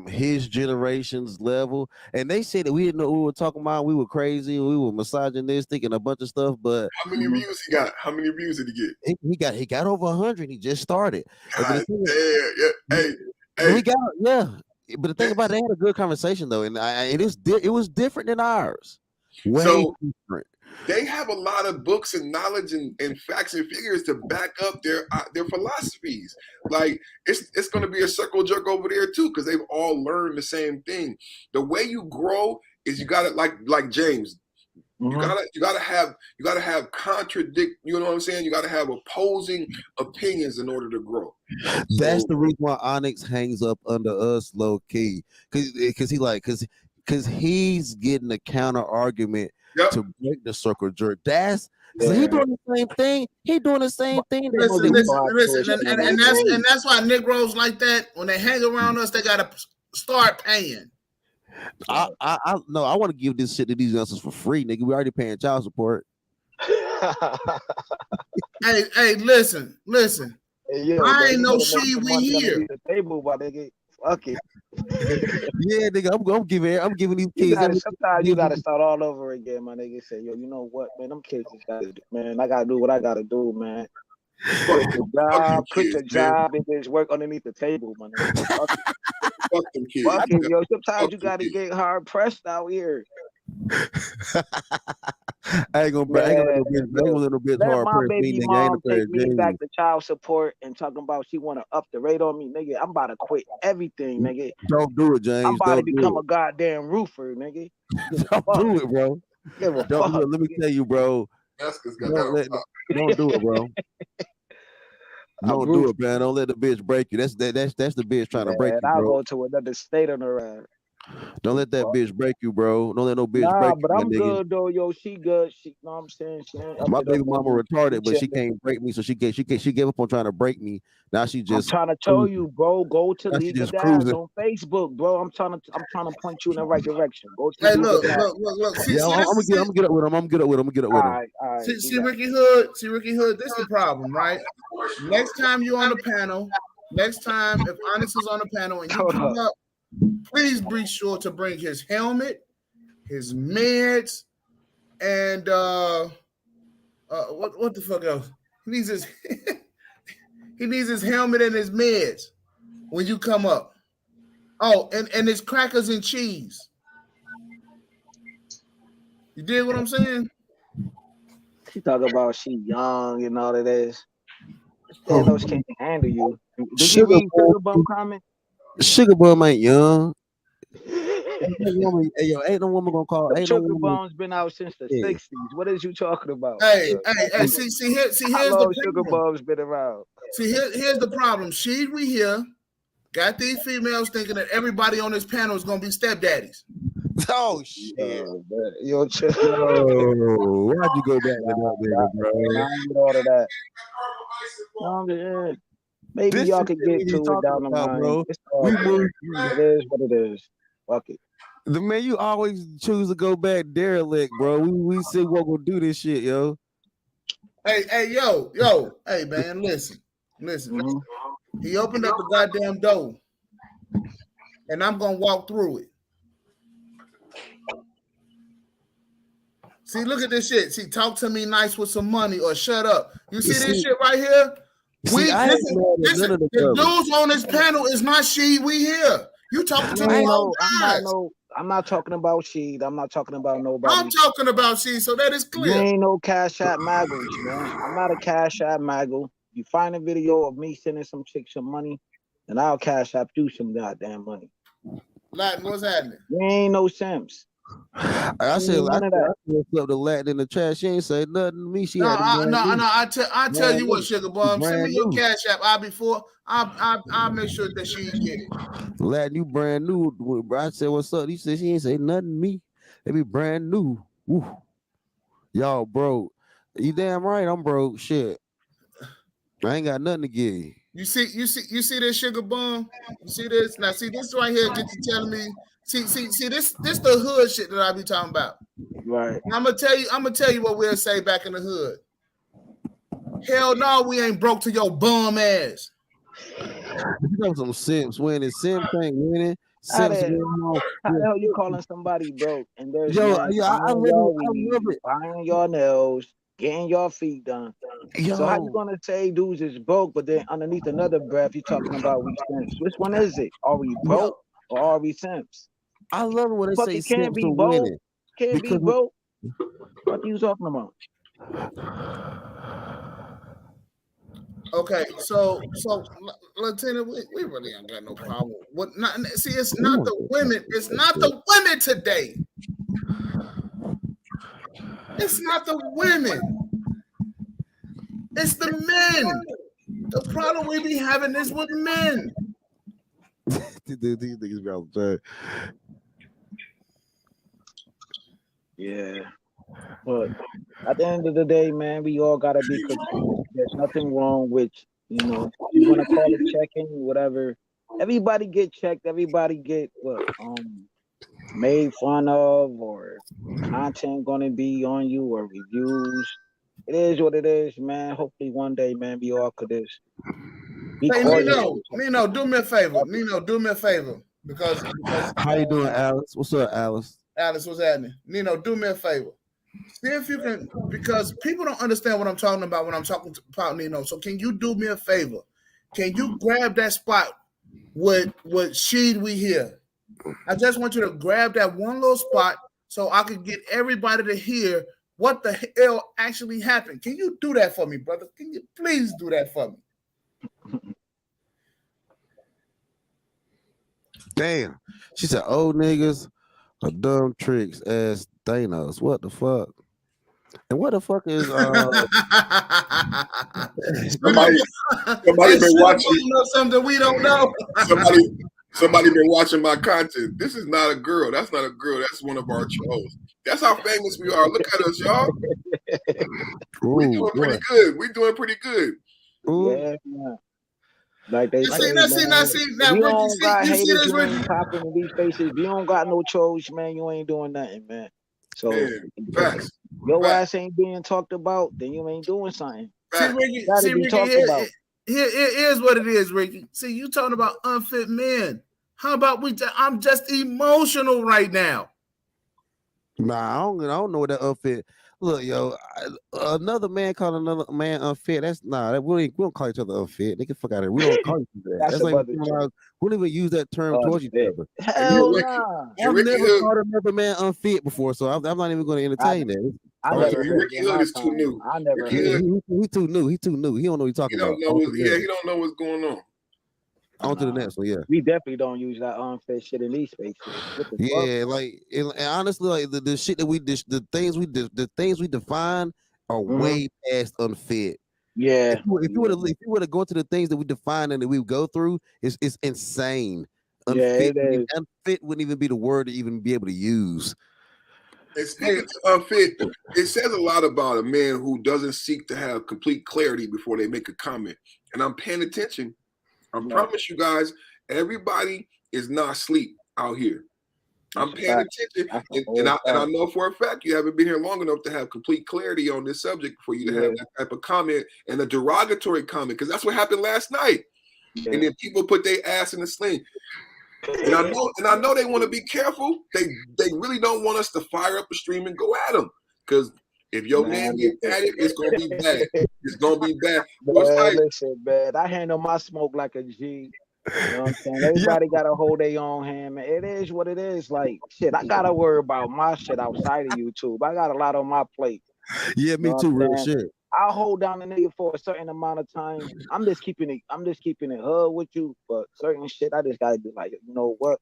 his generation's level, and they said that we didn't know what we were talking about. We were crazy, we were misogynistic and a bunch of stuff. But how many views he got? How many views did he get? He got over 100. He just started. God, Hey. He got But the thing about it, they had a good conversation though, and it was different than ours. Way different. They have a lot of books and knowledge and facts and figures to back up their philosophies. Like it's going to be a circle jerk over there too, because they've all learned the same thing. The way you grow is you got to like James. Mm-hmm. You gotta have contradict. You know what I'm saying? You gotta have opposing opinions in order to grow. That's the reason why Onyx hangs up under us low key, because because he's getting a counter argument Yep. to break the circle jerk. That's so Yeah. he doing the same thing. He doing the same thing. that Listen, nigga- listen, and that's why Negroes like that, when they hang around us, they gotta start paying. I no, I want to give this shit to these youngsters for free, nigga. We already paying child support. Hey, listen. Hey, yo, I man, ain't you no better make she, some we money here. underneath the table, my nigga. Fuck it. Yeah, nigga, I'm giving these You kids. gotta, sometimes you gotta start all over again, my nigga. Say, yo, you know what, man? Them kids just gotta do, man. I gotta do what I gotta do, man. Quit your job, and just work underneath the table, my nigga. Fuck them kids. Fuck it, yo. Sometimes Fuck you them gotta kids. get hard pressed out here. I ain't gonna let no bitch Let hard my press me, baby nigga. I ain't mom a pair take of me jeans. back to child support and talking about she want to up the rate on me, nigga. I'm about to quit everything, nigga. Don't do it, James. I'm about to Don't become do a goddamn roofer, nigga. it. Don't do it, bro. Give a Don't fuck. do it. Let me tell you, bro. Jessica's got Don't that. do it, bro. Don't do it, man. Don't let the bitch break you. That's the bitch trying to break you, I'll bro. go to another state on the ride. Don't let that bitch break you, bro. Don't let no bitch Nah, break you, but my I'm nigga. good though, yo. She good. She, know what I'm saying? She ain't up My it baby up mama on me. retarded, but she chilling. can't break me. So she gave up on trying to break me. Now she I'm just trying to tell you, bro. Go to Now she League of just Dads cruising. on Facebook, bro. I'm trying to point you in the right direction. Go to Hey, League look. of Dads. See, Yeah, I'm gonna get up with him. I'm gonna get up with him. All right. See, Ricky Hood. This the problem, right? Next time you on the panel, next time if Onyx is on the panel and you come up, please be sure to bring his helmet, his meds, and what the fuck else? He needs his he needs his helmet and his meds when you come up. Oh, and his crackers and cheese. You dig what I'm saying? She talk about she young and all of this. They know she can't handle you. Did you read Sugar Bum comment? Sugar Bum ain't young. Ain't no woman gonna call. Ain't Sugar no woman. Bum's been out since the 60s. What is you talking about? Hey, see, here's the Sugar problem. Bum's been around. See, here's the problem. We here got these females thinking that everybody on this panel is gonna be stepdaddies. Oh shit! Yo, chill. Oh, why'd you go back to that nigga, bro? I don't get all of that. No, maybe This y'all shit could that get we to it talking down the about, line. bro. It's all We good. moved. It is what it is. Fuck it. The man, you always choose to go back derelict, bro. We said we're gonna do this shit, yo. Hey, yo, hey man, listen. Mm-hmm. He opened up the goddamn door, and I'm gonna walk through it. See, look at this shit. See, talk to me nice with some money or shut up. You see this shit right here? The dudes on this panel is not she. We here. You talking to me? I'm not talking about she. I'm not talking about nobody. I'm talking about she. So that is clear. You ain't no Cash App Maggle, man. I'm not a Cash App Maggle. You find a video of me sending some chick some money, and I'll Cash App you some goddamn money. Latin, what's happening? You ain't no Sims. I said the Latin in the chat. She ain't say nothing to me. She I tell you what, Sugar Bum, send me your Cash App. I'll make sure that she get it. Latin, you brand new. I said, what's up? He said she ain't say nothing to me. They be brand new. Woo. Y'all broke. You damn right I'm broke. Shit. I ain't got nothing to give you. You see this, Sugar Bum? You see this? Now see this right here get you telling me. See this the hood shit that I be talking about. Right. And I'm gonna tell you what we'll say back in the hood. Hell no, we ain't broke to your bum ass. You know some Sims winning. Sim ain't winning. How the hell you calling somebody broke? And there's I love it. Buying your nails, getting your feet done. So how you gonna say dudes is broke, but then underneath another breath you talking about we simps? Which one is it? Are we broke or are we simps? I love it when they say can't be broke. Can't be broke. What are you talking about? Okay, so Lieutenant, we really ain't got no problem. It's not the women. It's not the women today. It's not the women. It's the men. The problem we be having is with men. These niggas be all the time. Yeah. But at the end of the day, man, we all gotta be controlled. There's nothing wrong with, you wanna call it checking, whatever. Everybody get checked, everybody get made fun of, or content gonna be on you, or reviews. It is what it is, man. Hopefully one day, man, we all could just be Hey, cordial. Nino, do me a favor. Nino, do me a favor. Because How you doing, Alice? What's up, Alice? Alice, what's happening? Nino, do me a favor. See if you can, because people don't understand what I'm talking about when I'm talking about Nino. So can you do me a favor? Can you grab that spot with Sheed we hear? I just want you to grab that one little spot so I can get everybody to hear what the hell actually happened. Can you do that for me, brother? Can you please do that for me? Damn. She said, old niggas are dumb tricks as Thanos. What the fuck? And what the fuck is somebody been watching something we don't know. Somebody been watching my content. This is not a girl. That's not a girl. That's one of our trolls. That's how famous we are. Look at us, y'all. We doing pretty good. We doing pretty good. Yeah, man. Like they say, now, you don't got you see haters, this, you Ricky? ain't popping in these faces. If you don't got no trolls, man, you ain't doing nothing, man. So Facts. Your ass ain't being talked about, then you ain't doing something. See, Ricky, here's what it is, Ricky. See, you talking about unfit men. How about I'm just emotional right now. Nah, I don't know what that unfit. Look, yo, another man calling another man unfit. That's we don't call each other unfit. They can fuck out of here. We don't call each other that. That's like we don't even use that term towards each other. Hell nah. I've never called another man unfit before, so I'm not even going to entertain that. Ricky Hood is too new. I never. He too new. He too new. He don't know what he's talking about. He don't know what's going on. On to the next one, yeah. We definitely don't use that unfit shit in these spaces. Yeah, like and honestly, like the shit that the things we define are way past unfit. Yeah. If you were to go to the things that we define and that we go through, it's insane. Unfit, unfit wouldn't even be the word to even be able to use. And speaking to unfit, it says a lot about a man who doesn't seek to have complete clarity before they make a comment. And I'm paying attention. I promise you guys, everybody is not asleep out here. I'm paying attention, and I know for a fact you haven't been here long enough to have complete clarity on this subject for you to have that type of comment and a derogatory comment, because that's what happened last night. Yeah. And then people put their ass in the sling. And I know they want to be careful. They really don't want us to fire up a stream and go at them, because if your name get at it, it's gonna be bad. It's gonna be bad. Listen, man, I handle my smoke like a G. You know what I'm saying? Everybody gotta hold their own hand, man. It is what it is. Like shit, I gotta worry about my shit outside of YouTube. I got a lot on my plate. Yeah, me too. Real shit. I'll hold down the nigga for a certain amount of time. I'm just keeping it hood with you, but certain shit I just gotta be like, you know what?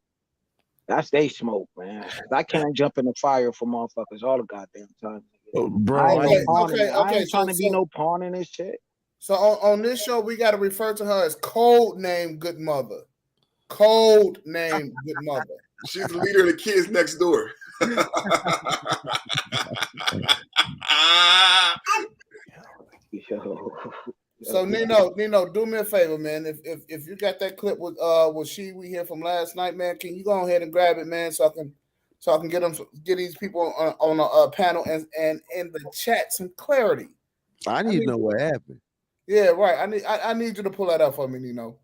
That's they smoke, man. I can't jump in the fire for motherfuckers all the goddamn time. Bro, I ain't trying to be no pawn in this shit. So on this show, we got to refer to her as Code Name Good Mother. Code Name Good Mother. She's the leader of the kids next door. So Nino, do me a favor, man. If you got that clip with we hear from last night, man, can you go ahead and grab it, man, so I can get these people on a panel and in the chat some clarity. I need to know what happened. Yeah, right. I need you to pull that up for me, Nino.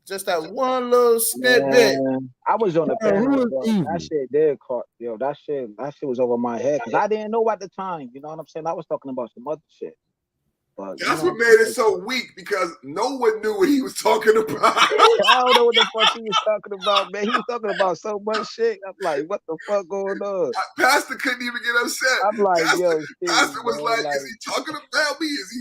Just that one little snippet. I was on the panel. That shit did caught. Yo, that shit was over my head because I didn't know at the time. You know what I'm saying? I was talking about some other shit. But, that's what made it so weak, because no one knew what he was talking about. I don't know what the fuck he was talking about, man. He was talking about so much shit. I'm like, what the fuck going on? Pastor couldn't even get upset. I'm like, Pastor was like, is he talking about me? Is he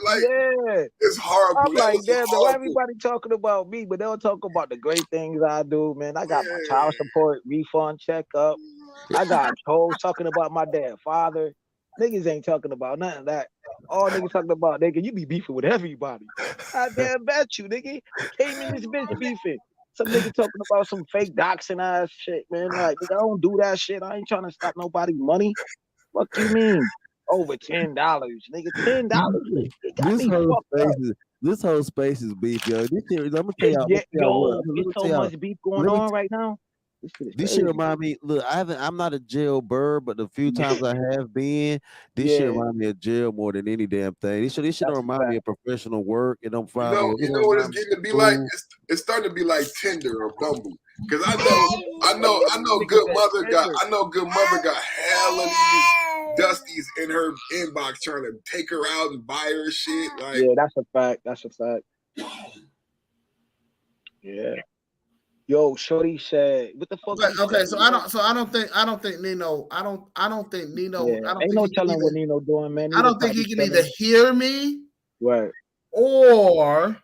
like, yeah. It's horrible. I'm like, damn, why everybody talking about me, but they'll talk about the great things I do, man. I got my child support refund checkup. I got trolls talking about my dead father. Niggas ain't talking about none of that. All niggas talking about, nigga, you be beefing with everybody. I damn bet you, nigga. Came in this bitch beefing. Some nigga talking about some fake doxing ass shit, man. Like, nigga, I don't do that shit. I ain't trying to stop nobody money. What you mean? Over $10, nigga. $10. It got me fucked up. This whole space is beef, yo. This shit, I'm gonna tell y'all. Yeah, yo, Let me it's so tell y'all. much beef going on right now. This shit remind me. Look, I'm not a jailbird, but the few times I have been, this shit remind me of jail more than any damn thing. This shit don't remind me of professional work. It don't find me. You know what it's getting to be like? It's starting to be like Tinder or Bumble. Because I know Good Mother got hell of these Dusties in her inbox trying to take her out and buy her shit. Like, yeah, that's a fact. That's a fact. Yeah. Yo, Shorty said, "What the fuck?" Okay, so I don't think Nino. Ain't no telling what Nino doing, man. I don't think he can either hear me, right, or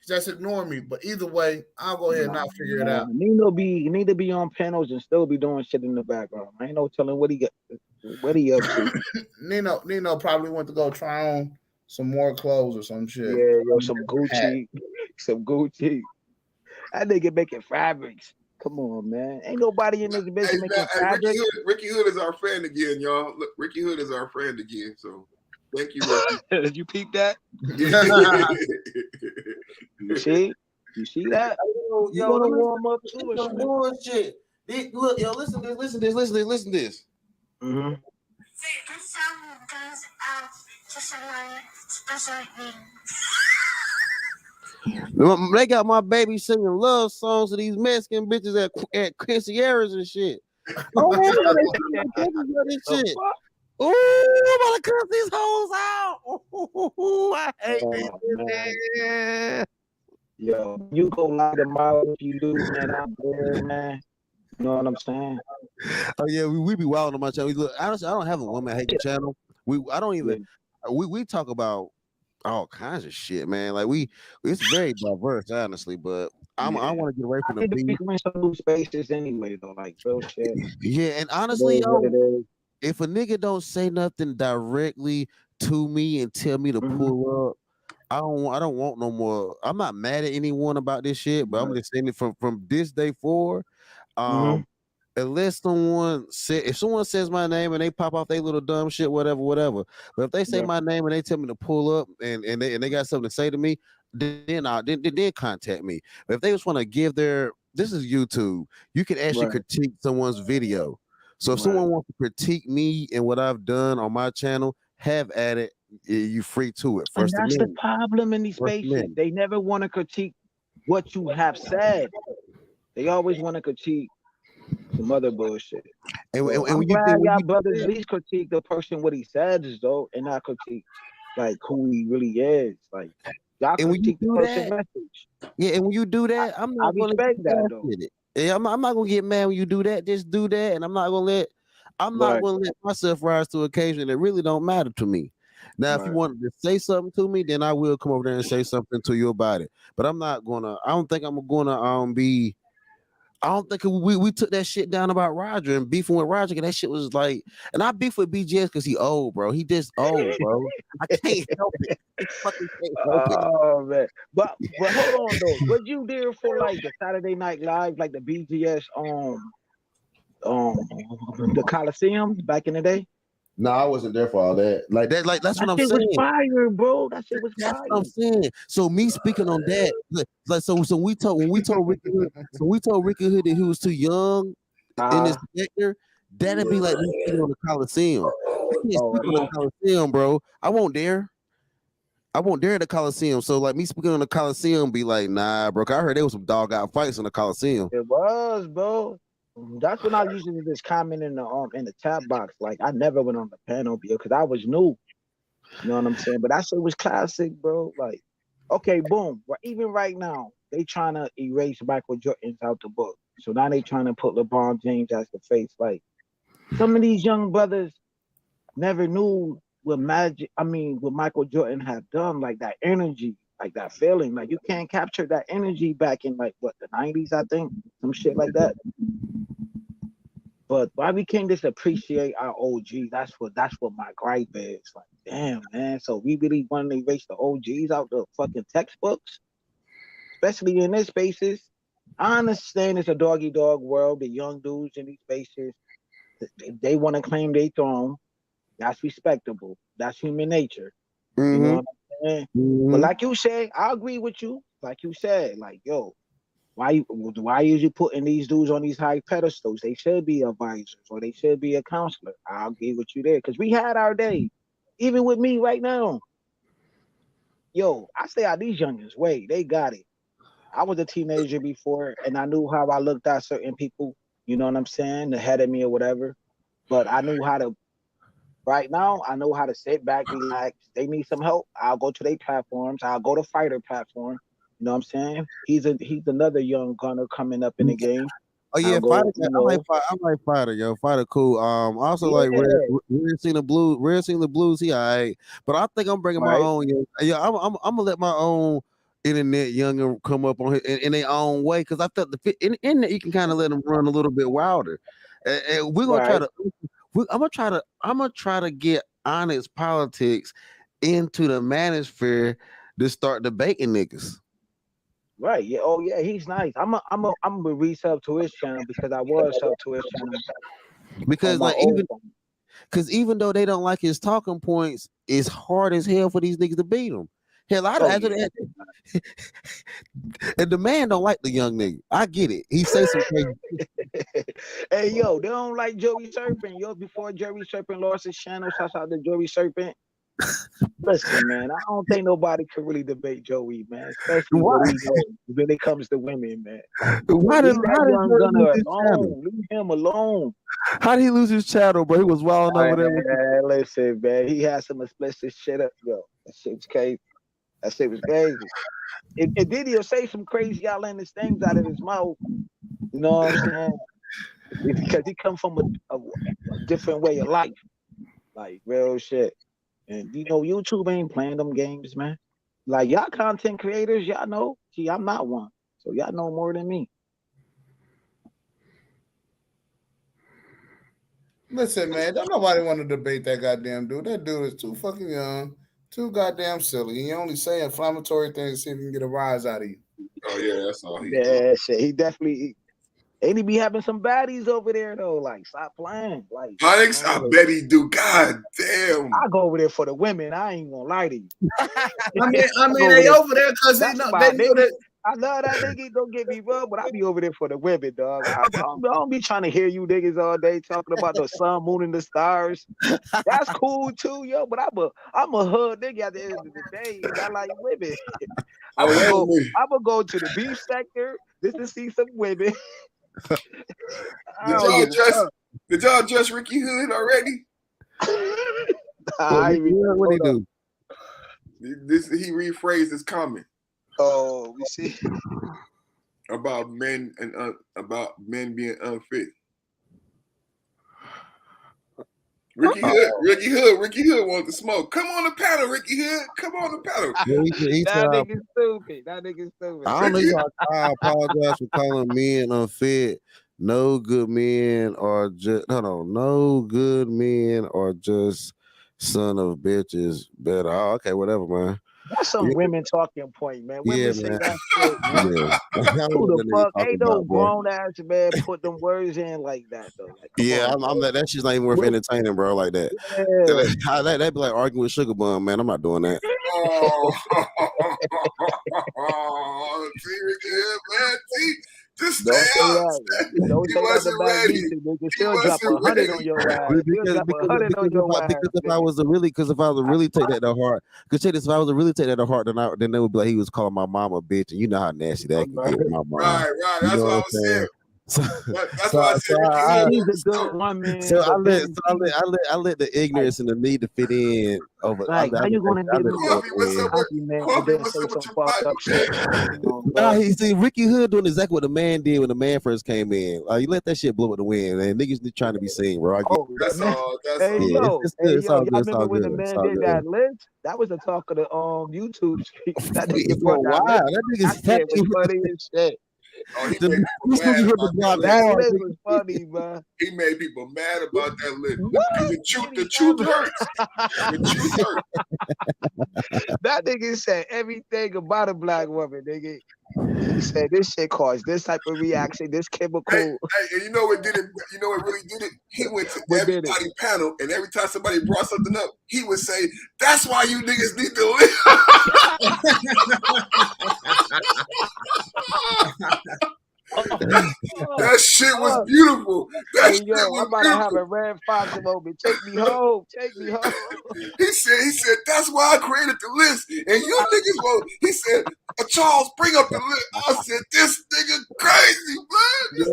just ignore me. But either way, I'll go ahead and I'll figure it out. Nino need to be on panels and still be doing shit in the background. I ain't no telling what he up to. Nino probably went to go try on some more clothes or some shit. Yeah, yo, some Gucci. That nigga making fabrics. Come on, man. Ain't nobody in this bitch making fabrics. Ricky Hood is our friend again, y'all. Look, Ricky Hood is our friend again. So thank you, Ricky. Did you peep that? You see that? Yo, warm up to some bullshit. Look, yo, listen to this. Mm-hmm. This song goes out to someone special needs. They got my baby singing love songs to these Mexican bitches at Quinceañeras and shit. Oh, this shit. Ooh, I'm gonna cut these hoes out. Ooh, I hate this. Yo, you go light them out if you do, man. I'm there, man. You know what I'm saying? Oh yeah, we be wilding on my channel. Look, honestly, I don't have a woman hating channel. We talk about all kinds of shit, man. Like it's very diverse, honestly. But I want to get away from the beef. In some new spaces anyway, though, like real shit. Yeah, and honestly, if a nigga don't say nothing directly to me and tell me to pull up, I don't want no more. I'm not mad at anyone about this shit, but I'm just saying it from this day forward. Unless if someone says my name and they pop off their little dumb shit, whatever. But if they say my name and they tell me to pull up and they got something to say to me, then contact me. But if they just want to give this is YouTube. You can actually critique someone's video. So if someone wants to critique me and what I've done on my channel, have at it. You free to it. And that's the problem in these spaces. They never want to critique what you have said. They always want to critique some other bullshit. And I'm glad y'all brothers at least critique the person what he says though, and not critique like who he really is. Like y'all critique the person's message. Yeah, and when you do that, I'm not gonna respect that though. Yeah, I'm not gonna get mad when you do that. Just do that, and I'm not gonna let myself rise to occasion. It really don't matter to me. Now, if you wanted to say something to me, then I will come over there and say something to you about it. But I'm not gonna. I don't think I'm gonna be. I don't think we took that shit down about Roger and beefing with Roger. And that shit was like, and I beef with BGS because he old, bro. He just old, bro. I can't help it. I fucking can't help it. Oh man, but hold on though. What you did for like the Saturday Night Live, like the BGS the Coliseum back in the day? No, I wasn't there for all that. Like that's what I'm saying. That shit was fire, bro. That shit was fire. That's what I'm saying. So me speaking on that, like so we told Ricky Hood, that he was too young in this sector, that'd be like me speaking on the Coliseum. I can't speak on the Coliseum, bro. I won't dare at the Coliseum. So like me speaking on the Coliseum be like, nah, bro. I heard there was some dog out fights in the Coliseum. It was, bro. That's when I usually just comment in the chat box. Like I never went on the panel because I was new. You know what I'm saying? But that shit was classic, bro. Like, okay, boom. But even right now, they trying to erase Michael Jordan out the book. So now they trying to put LeBron James as the face. Like some of these young brothers never knew what Michael Jordan had done, like that energy, like that feeling. Like you can't capture that energy back in like what the 90s, I think, some shit like that. But why we can't just appreciate our OG? That's what my gripe is. Like, damn, man. So we really want to erase the OGs out the fucking textbooks, especially in their spaces. I understand it's a doggy dog world. The young dudes in these spaces, they want to claim their throne. That's respectable. That's human nature. You know Mm-hmm. what I'm saying? But Mm-hmm. like you said, I agree with you. Like you said, like, yo, why is you putting these dudes on these high pedestals? They should be advisors or they should be a counselor. I agree with you there. Because we had our day. Even with me right now. Yo, I stay out these youngins. Wait, they got it. I was a teenager before and I knew how I looked at certain people, you know what I'm saying, ahead of me or whatever. But I knew how to right now, I know how to sit back, relax. They need some help. I'll go to their platforms. I'll go to fighter platform. You know what I'm saying? He's another young gunner coming up in the game. Oh yeah, I'll go, Fighter. you I like know, I like Fighter, yo. Fighter cool. Also like yeah, Red Seen the Blues. Red Seen the Blues. He alright, but I think I'm bringing my right, own. Yeah, I'm gonna let my own internet younger come up on here in their own way because I felt in internet you can kind of let them run a little bit wilder, and we're gonna try right, to. I'm gonna try to get honest politics into the manosphere to start debating niggas. right. Yeah, oh yeah, he's nice. I'm gonna resub to his channel because I was sub to his channel on Because my like old phone. even though they don't like his talking points, it's hard as hell for these niggas to beat him. Hell, Oh yeah. and the man don't like the young nigga. I get it. He say some crazy. Hey yo, they don't like Joey Serpent. Yo, before Joey Serpent lost his channel, shouts out to Joey Serpent. Listen, man, I don't think nobody can really debate Joey, man. Especially Why? what he knows when it comes to women, man. Why did Leave that young Jordan gunner lose his channel? alone. Leave him alone. How did he lose his channel, bro? He was wilding over there. Man, listen, man, he had some explicit shit up, yo. That shit was crazy. That shit was crazy. And then he'll say some crazy outlandish things out of his mouth. You know what I'm saying? Because he come from a different way of life, like real shit. And you know, YouTube ain't playing them games, man. Like y'all content creators, y'all know. See, I'm not one, so y'all know more than me. Listen, man, don't nobody want to debate that goddamn dude. That dude is too fucking young, too goddamn silly. He only say inflammatory things to see if he can get a rise out of you. Oh yeah, that's all he. Yeah, shit. He definitely. And he be having some baddies over there though. Like, stop playing. Like, Onyx, I bet he do. God damn. I go over there for the women. I ain't gonna lie to you. I mean, they over there because they know that. I love that nigga. Don't get me wrong, but I be over there for the women, dog. I don't be trying to hear you niggas all day talking about the sun, moon, and the stars. That's cool too, yo. But I'm a hood nigga at the end of the day. I like women. I'm gonna go to the beef sector just to see some women. Did y'all dress Ricky Hood already? What he do? He rephrased his comment. Oh, we see about men and about men being unfit. Ricky Hood wants to smoke. Come on the panel, Ricky Hood. Come on the panel. That nigga's stupid. I don't know. I apologize for calling men unfit. No good men are just no good men are just son of bitches. Better. Oh, okay, whatever, man. That's some women talking point, man. Women say man. that shit, man. Yeah. Who the fuck? Ain't no grown ass man put them words in like that though. Like, I'm that shit's not even worth entertaining, bro. Like that. Yeah. That'd be like arguing with Sugar Bum, man. I'm not doing that. See, Ricky Hood, man. See. Just don't stay say up. that. Don't say that about me. Nigga still drop 100 on your ass. Because if I was to really take that to heart, because check this, if I was to really take that to heart, then they would be like he was calling my mom a bitch, and you know how nasty that can get with my mom. Right. That's what I was saying. That's why I said he's a good one, man. So I let the ignorance and the need to fit in over. Like, how you gonna do he see Ricky Hood doing exactly what the man did when the man first came in. You let that shit blow up the wind, and niggas trying to be seen, bro. That's all. Remember when the man did that list? That was the talk of the YouTube street. That nigga brought that list. That nigga's funny as shit. Oh, he The- made this people nigga mad hit the about block that list. hard. That was funny, man. He made people mad about that list. What? The truth hurts. The truth hurts. That nigga said everything about a black woman, nigga. He said this shit caused this type of reaction, this chemical. Hey, and you know what did it? You know what really did it? He went to What did it? everybody panel, and every time somebody brought something up, he would say, "That's why you niggas need to live." That shit was beautiful. That Hey, shit yo, was I'm about to have beautiful. a Red Fox moment. Take me home. Take me home. He said, that's why I created the list. And you niggas won't. He said, Charles, bring up the list. I said, this nigga crazy, man. Yeah,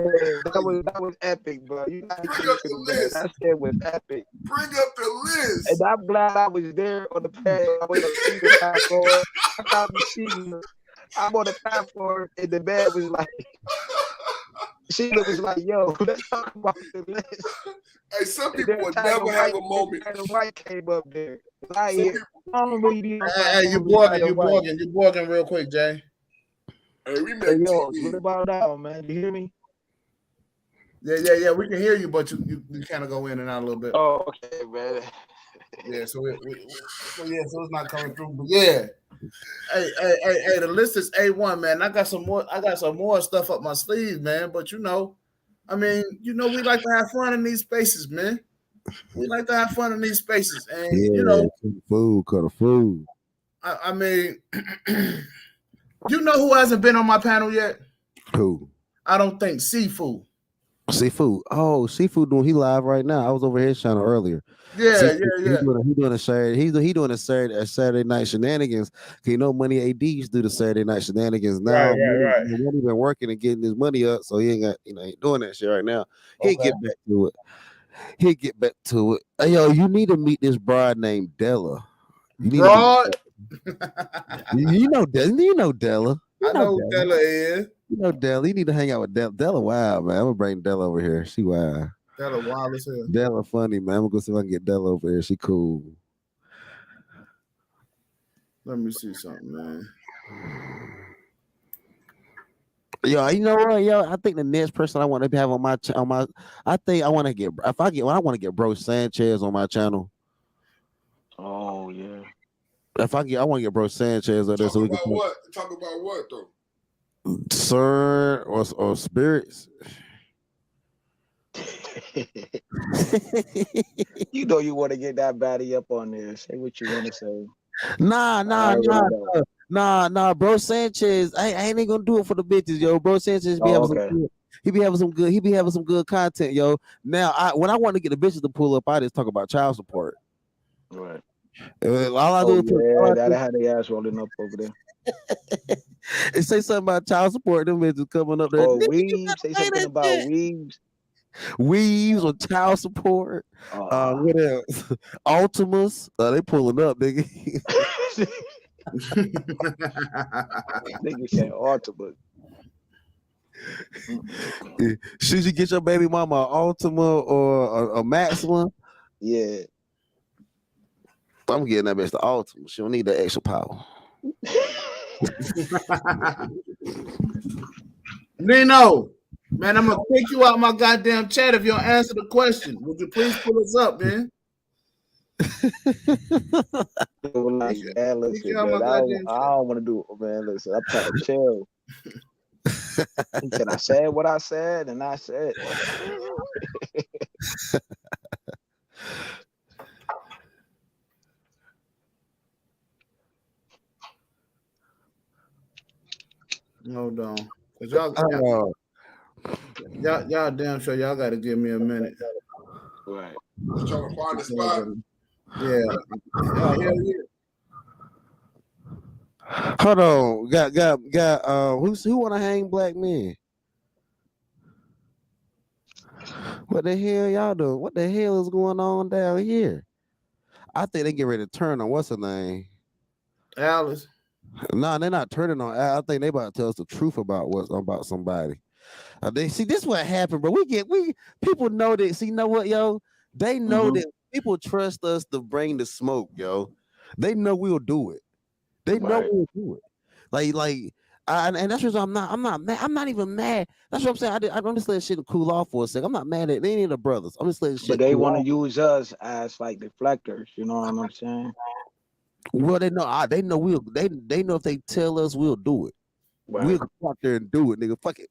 that was epic, bro. You gotta Bring give up it to the the man. list. That shit was epic. Bring up the list. And I'm glad I was there on the panel. I was on the platform. I got to see you. I'm on the platform, and the man was like, Sheila was like, yo, let's talk about the list. Hey, some And people then would Tiger never have a White- moment. Tiger White came up there. I Some hear, people- I don't really be on Hey, you platform with blogging, Tiger you White. blogging real quick, Jay. Hey, we Hey, make yo, what TV. about now, man? You hear me? Yeah. We can hear you, but you kind of go in and out a little bit. Oh, okay, man. Yeah, so so it's not coming through. But yeah, hey, the list is A1, man. I got some more stuff up my sleeve, man. But we like to have fun in these spaces, man. We like to have fun in these spaces, and Yeah, food, cut of food. I mean, you know who hasn't been on my panel yet? Who? I don't think Seafood. Seafood. Oh, Seafood doing he live right now. I was over his channel earlier. Yeah. He doing a Saturday. He doing a Saturday night shenanigans. You know, Money AD used to do the Saturday night shenanigans. Now, Right. Money been working and getting his money up, so he ain't got ain't doing that shit right now. He'll get back to it. Hey, yo, you need to meet this broad named Della. Broad. You know Della. I know who Della is. You know Della. You need to hang out with Della. Della wild, man. I'm gonna bring Della over here. She wild. Della wild as hell. Della funny, man. I'm gonna go see if I can get Della over here. She cool. Let me see something, man. Yo, you know what, yo? I think the next person I want to have on my I think I want to get I want to get Bro Sanchez on my channel. Oh, yeah. I want to get Bro Sanchez on there so we can Talk about what though? Sir or spirits. You know you want to get that baddie up on there. Say what you want to say. Nah, Bro Sanchez. I ain't gonna do it for the bitches, yo. Bro Sanchez be having some good, he be having some good content, yo. Now, when I want to get the bitches to pull up, I just talk about child support. Right. All I do is that had their ass rolling up over there. and say something about child support. Them bitches coming up there. Oh, Weaves. Say something about Weaves. Weaves or child support. What else? Ultimas. They pulling up, nigga. Nigga said Ultimate. Should you get your baby mama an Ultima or a Maxima? Yeah. I'm getting that bitch the Ultima. She don't need that extra power. Nino, man, I'm gonna kick you out my goddamn chat if you don't answer the question. Would you please pull us up, man? Like, man, listen, man, I don't want to do it, man. Listen, I'm trying to chill. He said, I said what I said, and I said. Hold on. Cause y'all damn sure y'all gotta give me a minute. Right. You trying to find a spot? Yeah. Hold on. Got who wanna hang black men? What the hell y'all doing? What the hell is going on down here? I think they get ready to turn on what's her name? Alice. No, they're not turning on. I think they about to tell us the truth about somebody. They see this what happened, bro. We people know that. See, you know what, yo? They know that people trust us to bring the smoke, yo. They know we'll do it. They know we'll do it. Like And that's what I'm not mad. I'm not even mad. That's what I'm saying. I'm just letting shit cool off for a second. I'm not mad at any of the brothers. I'm just letting shit But they cool want to off. use us as like deflectors. You know what I'm saying? Well, they know. They know we'll. They know if they tell us, we'll do it. Right. We'll go out there and do it, nigga. Fuck it.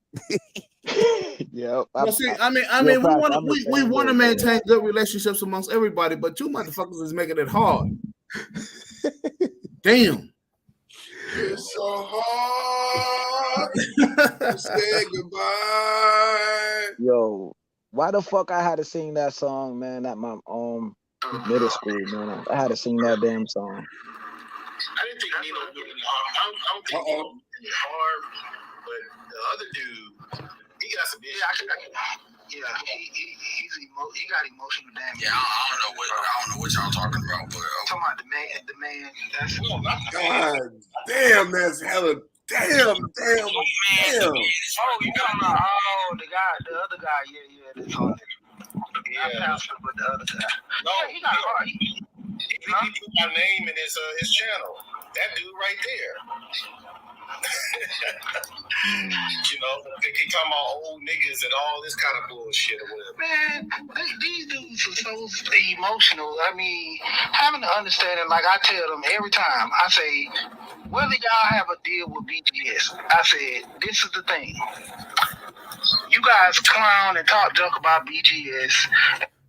Yeah. Well, see, I mean, Yo, we Pac, want I'm the we same want to way, bro. maintain good relationships amongst everybody, but you motherfuckers is making it hard. Damn. It's so hard to say goodbye. Yo, why the fuck I had to sing that song, man, at my middle school, man? I had to sing that damn song. I didn't think Nino would be hard. I don't think Nino would be hard, but the other dude, he got some issues. Yeah, he got emotional damage. Yeah, I don't know what y'all talking about, but Talking about the man. That's God damn, that's hella. Damn. Oh, you talking about the other guy? Yeah, that's on it. Yeah, pastor, but the other guy. No, Yeah, he got hard. he put my name in his channel. That dude right there. You know, they keep talking about old niggas and all this kind of bullshit or whatever. Man, these dudes are so emotional. I mean, having to understand it, like I tell them every time, I say, whether y'all have a deal with BGS, I said, this is the thing. You guys clown and talk junk about BGS.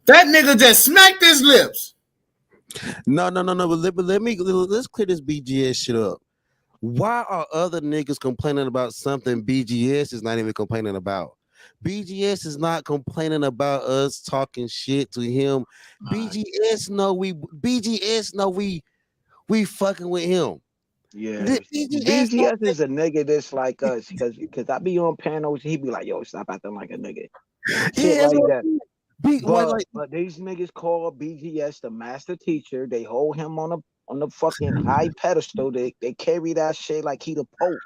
That nigga just smacked his lips. No. But let's clear this BGS shit up. Why are other niggas complaining about something BGS is not even complaining about? BGS is not complaining about us talking shit to him. BGS know we fucking with him. Yeah, BGS is a nigga that's like us, because I be on panels, he be like, yo, stop acting like a nigga. Shit like that. But these niggas call BGS the master teacher. They hold him on the fucking high pedestal. They carry that shit like he the Pope.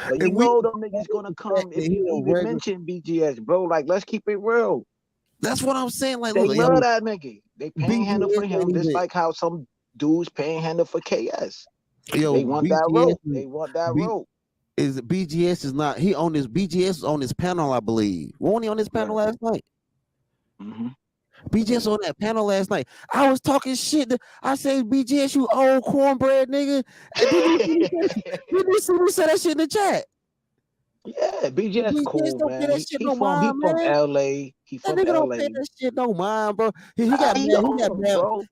But you know them niggas gonna come if you even mention BGS, bro. Like, let's keep it real. That's what I'm saying. Like, they look, love that nigga. They panhandle for him, BGS just like how some dudes panhandle for KS. Yo, they want that rope. They want that rope. Is BGS is not he on this BGS on this panel, I believe. Wasn't he on this panel last night? Mm-hmm. BGS on that panel last night. I was talking shit. I said, BGS, you old cornbread nigga. Did you see me say that shit in the chat? Yeah, BGS cool, man. He from LA. He from that nigga LA. Don't pay that shit no mind, bro. He got mad.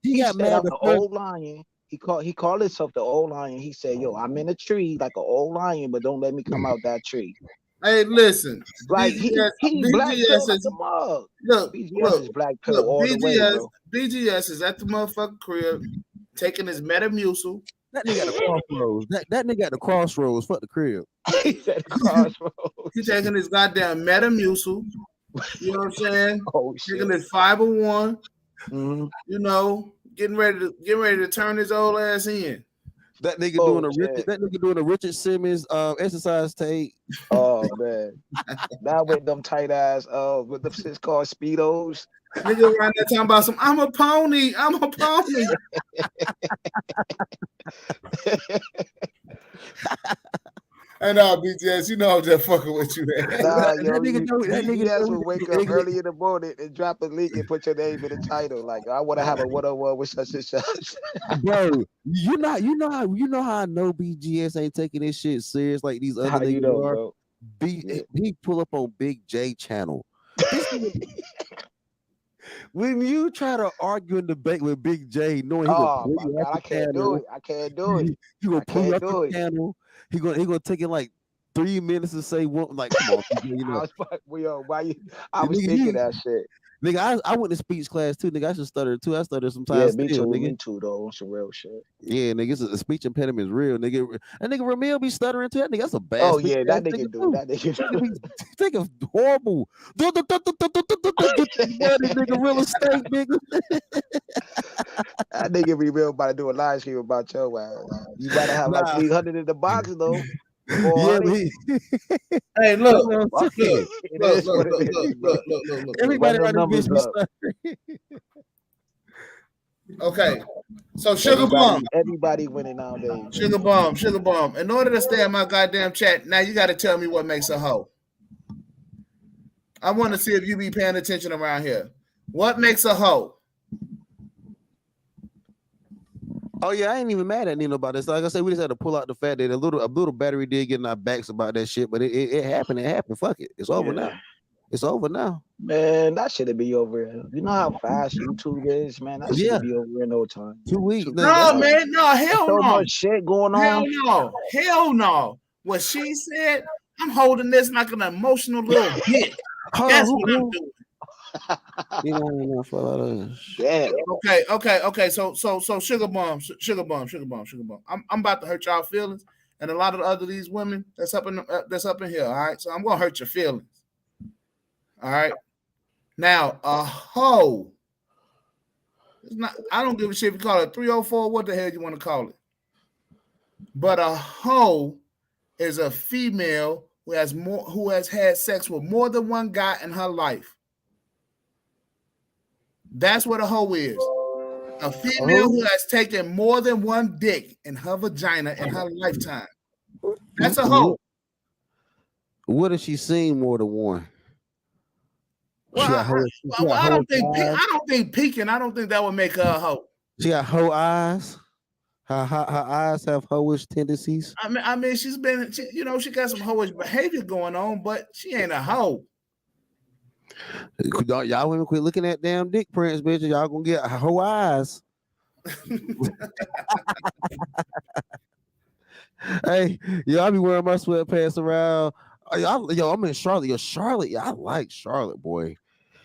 He got mad. I'm the old lion. He called himself the old lion. He said, yo, I'm in a tree like an old lion, but don't let me come out that tree. Hey, listen. Like BGS, he black pill is at the mug. Look, BGS is black pill all the way, bro. BGS is at the motherfucking crib taking his Metamucil. That nigga at the crossroads. That nigga at the crossroads. Fuck the crib. He's at the crossroads. He's taking his goddamn Metamucil. You know what I'm saying? Oh shit. Taking his 501. Mm-hmm. You know, getting ready to turn his old ass in. That nigga doing a Richard Simmons exercise tape. Oh man, now with them tight ass with the shit's called Speedos. Nigga around there talking about some. I'm a pony. And BGS, you know I'm just fucking with you, man. Nah, yo, that nigga will wake up early in the morning and drop a link and put your name in the title. Like, I want to have a one-on-one with such and such. Bro, you know how I know BGS ain't taking this shit serious like these other niggas are. Bro? He pull up on Big J channel. When you try to argue and debate with Big J, knowing I can't do it. He gonna pull you up the channel. He gonna take it like 3 minutes to say one. Like, come on, you know. I was thinking that shit. Nigga, I went to speech class too. Nigga, I should stutter too. I stutter sometimes. Yeah, me too, though. Some real shit. Yeah, nigga, it's a speech impediment is real, nigga. That nigga Ramil be stuttering too. That nigga, that's a bad. Oh yeah, that nigga do. That nigga take a horrible. Nigga, real estate, nigga. That nigga be real about to do a live stream about your ass. You gotta have like 300 in the box though. Yeah, hey, look. Everybody around this bitch. Okay. So Sugar Bomb. Everybody winning nowadays. Sugar Bomb. In order to stay in my goddamn chat, now you got to tell me what makes a hoe. I want to see if you be paying attention around here. What makes a hoe? Oh yeah, I ain't even mad at Nino about this. Like I said, we just had to pull out the fact that a little battery did get in our backs about that shit, but it happened. It happened. Fuck it. It's over now. It's over now. Man, that should be over. You know how fast YouTube is, man. That should be over in no time. 2 weeks. No, man. No, hell so no. much shit going on. Hell no. What she said, I'm holding this like an emotional little bitch. That's what I'm doing. Damn. Okay. So Sugar Bomb. I'm about to hurt y'all feelings, and a lot of the other these women that's up in here. All right, so I'm gonna hurt your feelings. All right. Now a hoe. It's not. I don't give a shit if you call it 304. What the hell you want to call it? But a hoe is a female who has had sex with more than one guy in her life. That's what a hoe is. A female who has taken more than one dick in her vagina in her lifetime. That's a hoe. What if she seen more than one? Well, I don't think peeking. I don't think that would make her a hoe. She got hoe eyes. Her eyes have hoish tendencies. I mean, she got some hoish behavior going on, but she ain't a hoe. Y'all women quit looking at damn dick prints, bitch. Y'all gonna get hoe eyes. Hey, I be wearing my sweatpants around. I'm in Charlotte. Charlotte, I like Charlotte, boy.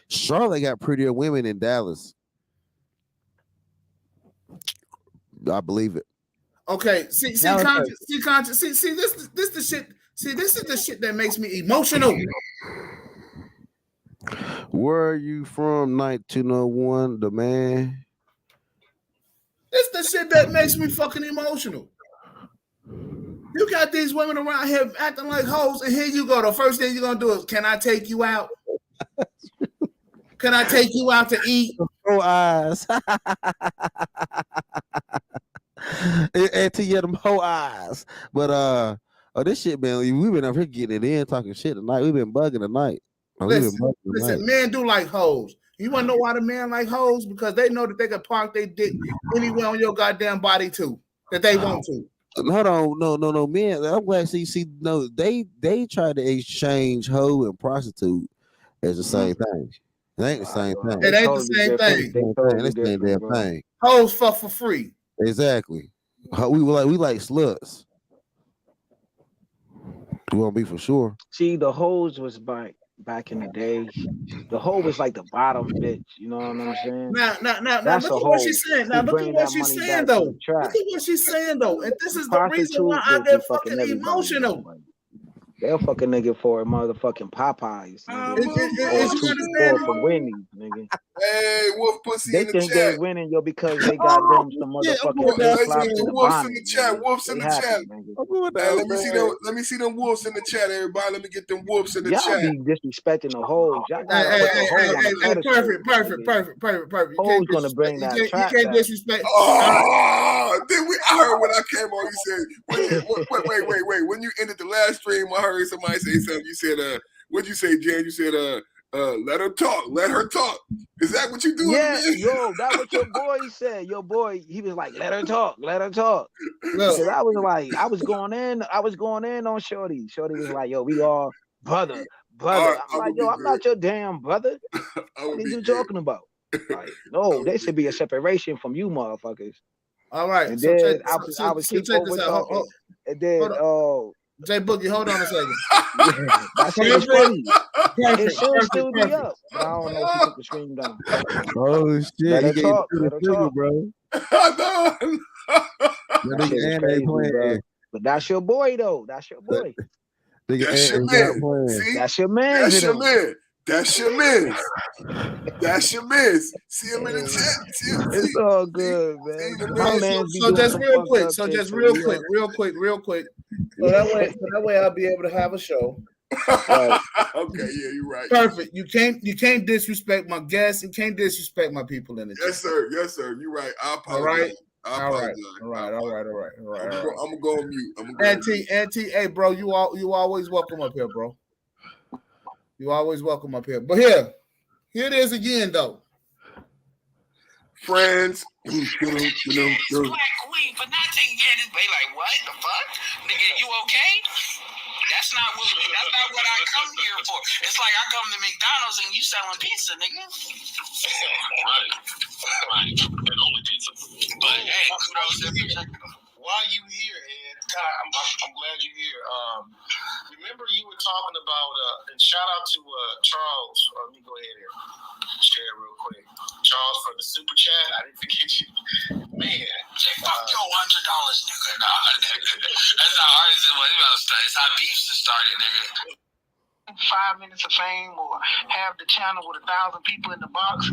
Charlotte got prettier women in Dallas. I believe it. Okay, see, this the shit. See, this is the shit that makes me emotional. Where are you from? 1901, the man. This the shit that makes me fucking emotional. You got these women around here acting like hoes, and here you go. The first thing you're gonna do is, can I take you out? Can I take you out to eat? Oh, eyes. And to get them whole eyes. But this shit, man, we've been up here getting it in, talking shit tonight. We've been bugging tonight. Listen, men do like hoes. You want to know why the men like hoes? Because they know that they can park their dick anywhere on your goddamn body too, that they want to. Hold on, no, man. I'm glad to see. No, they try to exchange hoe and prostitute as the same thing. It ain't the same thing. It ain't the same thing. It's the same damn thing. Hoes fuck for free. Exactly. We like sluts. We won't be for sure. See, the hoes was back in the day. The hoe was like the bottom bitch. You know what I'm saying? Now, look at what she's saying. Now, look at what she's saying, though. Look at what she's saying, though. And this is the reason why I get fucking emotional. They'll fucking nigga for a motherfucking Popeyes. Or for Wendy's, nigga. Hey, Wolf Pussy they in the think chat. they're winning, yo, because they got them some motherfucking Wolves in the chat. Wolves in the chat. Hey, let me see them wolves in the chat, everybody. Let me get them wolves in the chat. Y'all be disrespecting the hoes. Hey, perfect. Hoes gonna bring that trap. You can't disrespect. Oh, I heard when I came on, you said, wait. When you ended the last stream, I heard somebody say something. You said, what'd you say, Jan? You said, let her talk. Let her talk. Is that what you do? Yeah, yo, that's what your boy said. Your boy, he was like, let her talk. Look. I was like, I was going in on Shorty. Shorty was like, yo, we all brother. I'm like, yo, I'm not your damn brother. What are you talking about? Like, no, there should be a separation from you motherfuckers. All right. And then I was keep over talking. And then J Boogie, hold on a second. That shit was funny. It should still be up. But I don't know if he took the screen down. Oh shit! Let her talk, bro. But that's your boy though. That's your boy. That's your man. See? That's your man. That's your man. That's your man. That's your man. See him in the chat. It's all good, man. So just real quick. So that way I'll be able to have a show. Right. Okay, yeah, you're right. Perfect. You can't disrespect my guests. You can't disrespect my people in the chat. Yes, sir. Yes, sir. You're right. I All right. apologize. I apologize. All right. I'm gonna go on mute. I'm gonna go Auntie, hey, bro, you always welcome up here, bro. You always welcome up here. But here it is again, though. Friends. Black queen for not taking care of this baby. Like, what the fuck? Nigga, you okay? That's not what I come here for. It's like I come to McDonald's and you selling pizza, nigga. Right. And only pizza. But hey, kudos. While you here, Ed, I'm glad you're here. Remember you were talking about, and shout out to Charles. Let me go ahead and share it real quick. Charles for the super chat. I didn't forget you. Man. Fuck your $100, nigga. Nah, that's how artists is. It's how beefs is started, nigga. 5 minutes of fame or have the channel with 1,000 people in the box.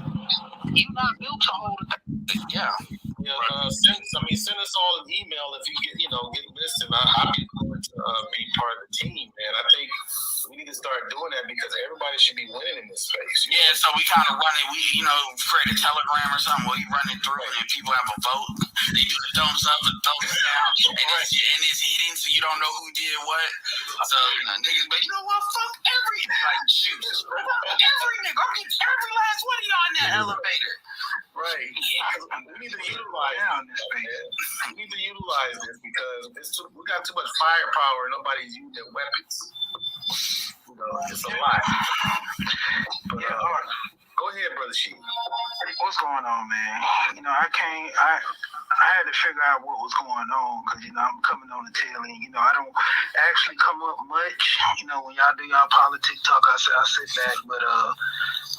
You're not built to hold a thing. Yeah. Send us all an email if you get listed. I'd be willing to be part of the team, man. I think we need to start doing that because everybody should be winning in this space. Yeah, so we kind of run it. We, create a Telegram or something where we run it through and people have a vote. They do the thumbs up and thumbs down, and it's hitting, so you don't know who did what. So, niggas, but you know what? Fuck every, shoot. Every nigga, I'll get every last one of y'all in that elevator. Right. We need to utilize this because we got too much firepower and nobody's using weapons. It's a lot. But, go ahead, Brother Sheep. What's going on, man? I had to figure out what was going on because, I'm coming on the tail end. I don't actually come up much. When y'all do y'all politics talk, I sit back. But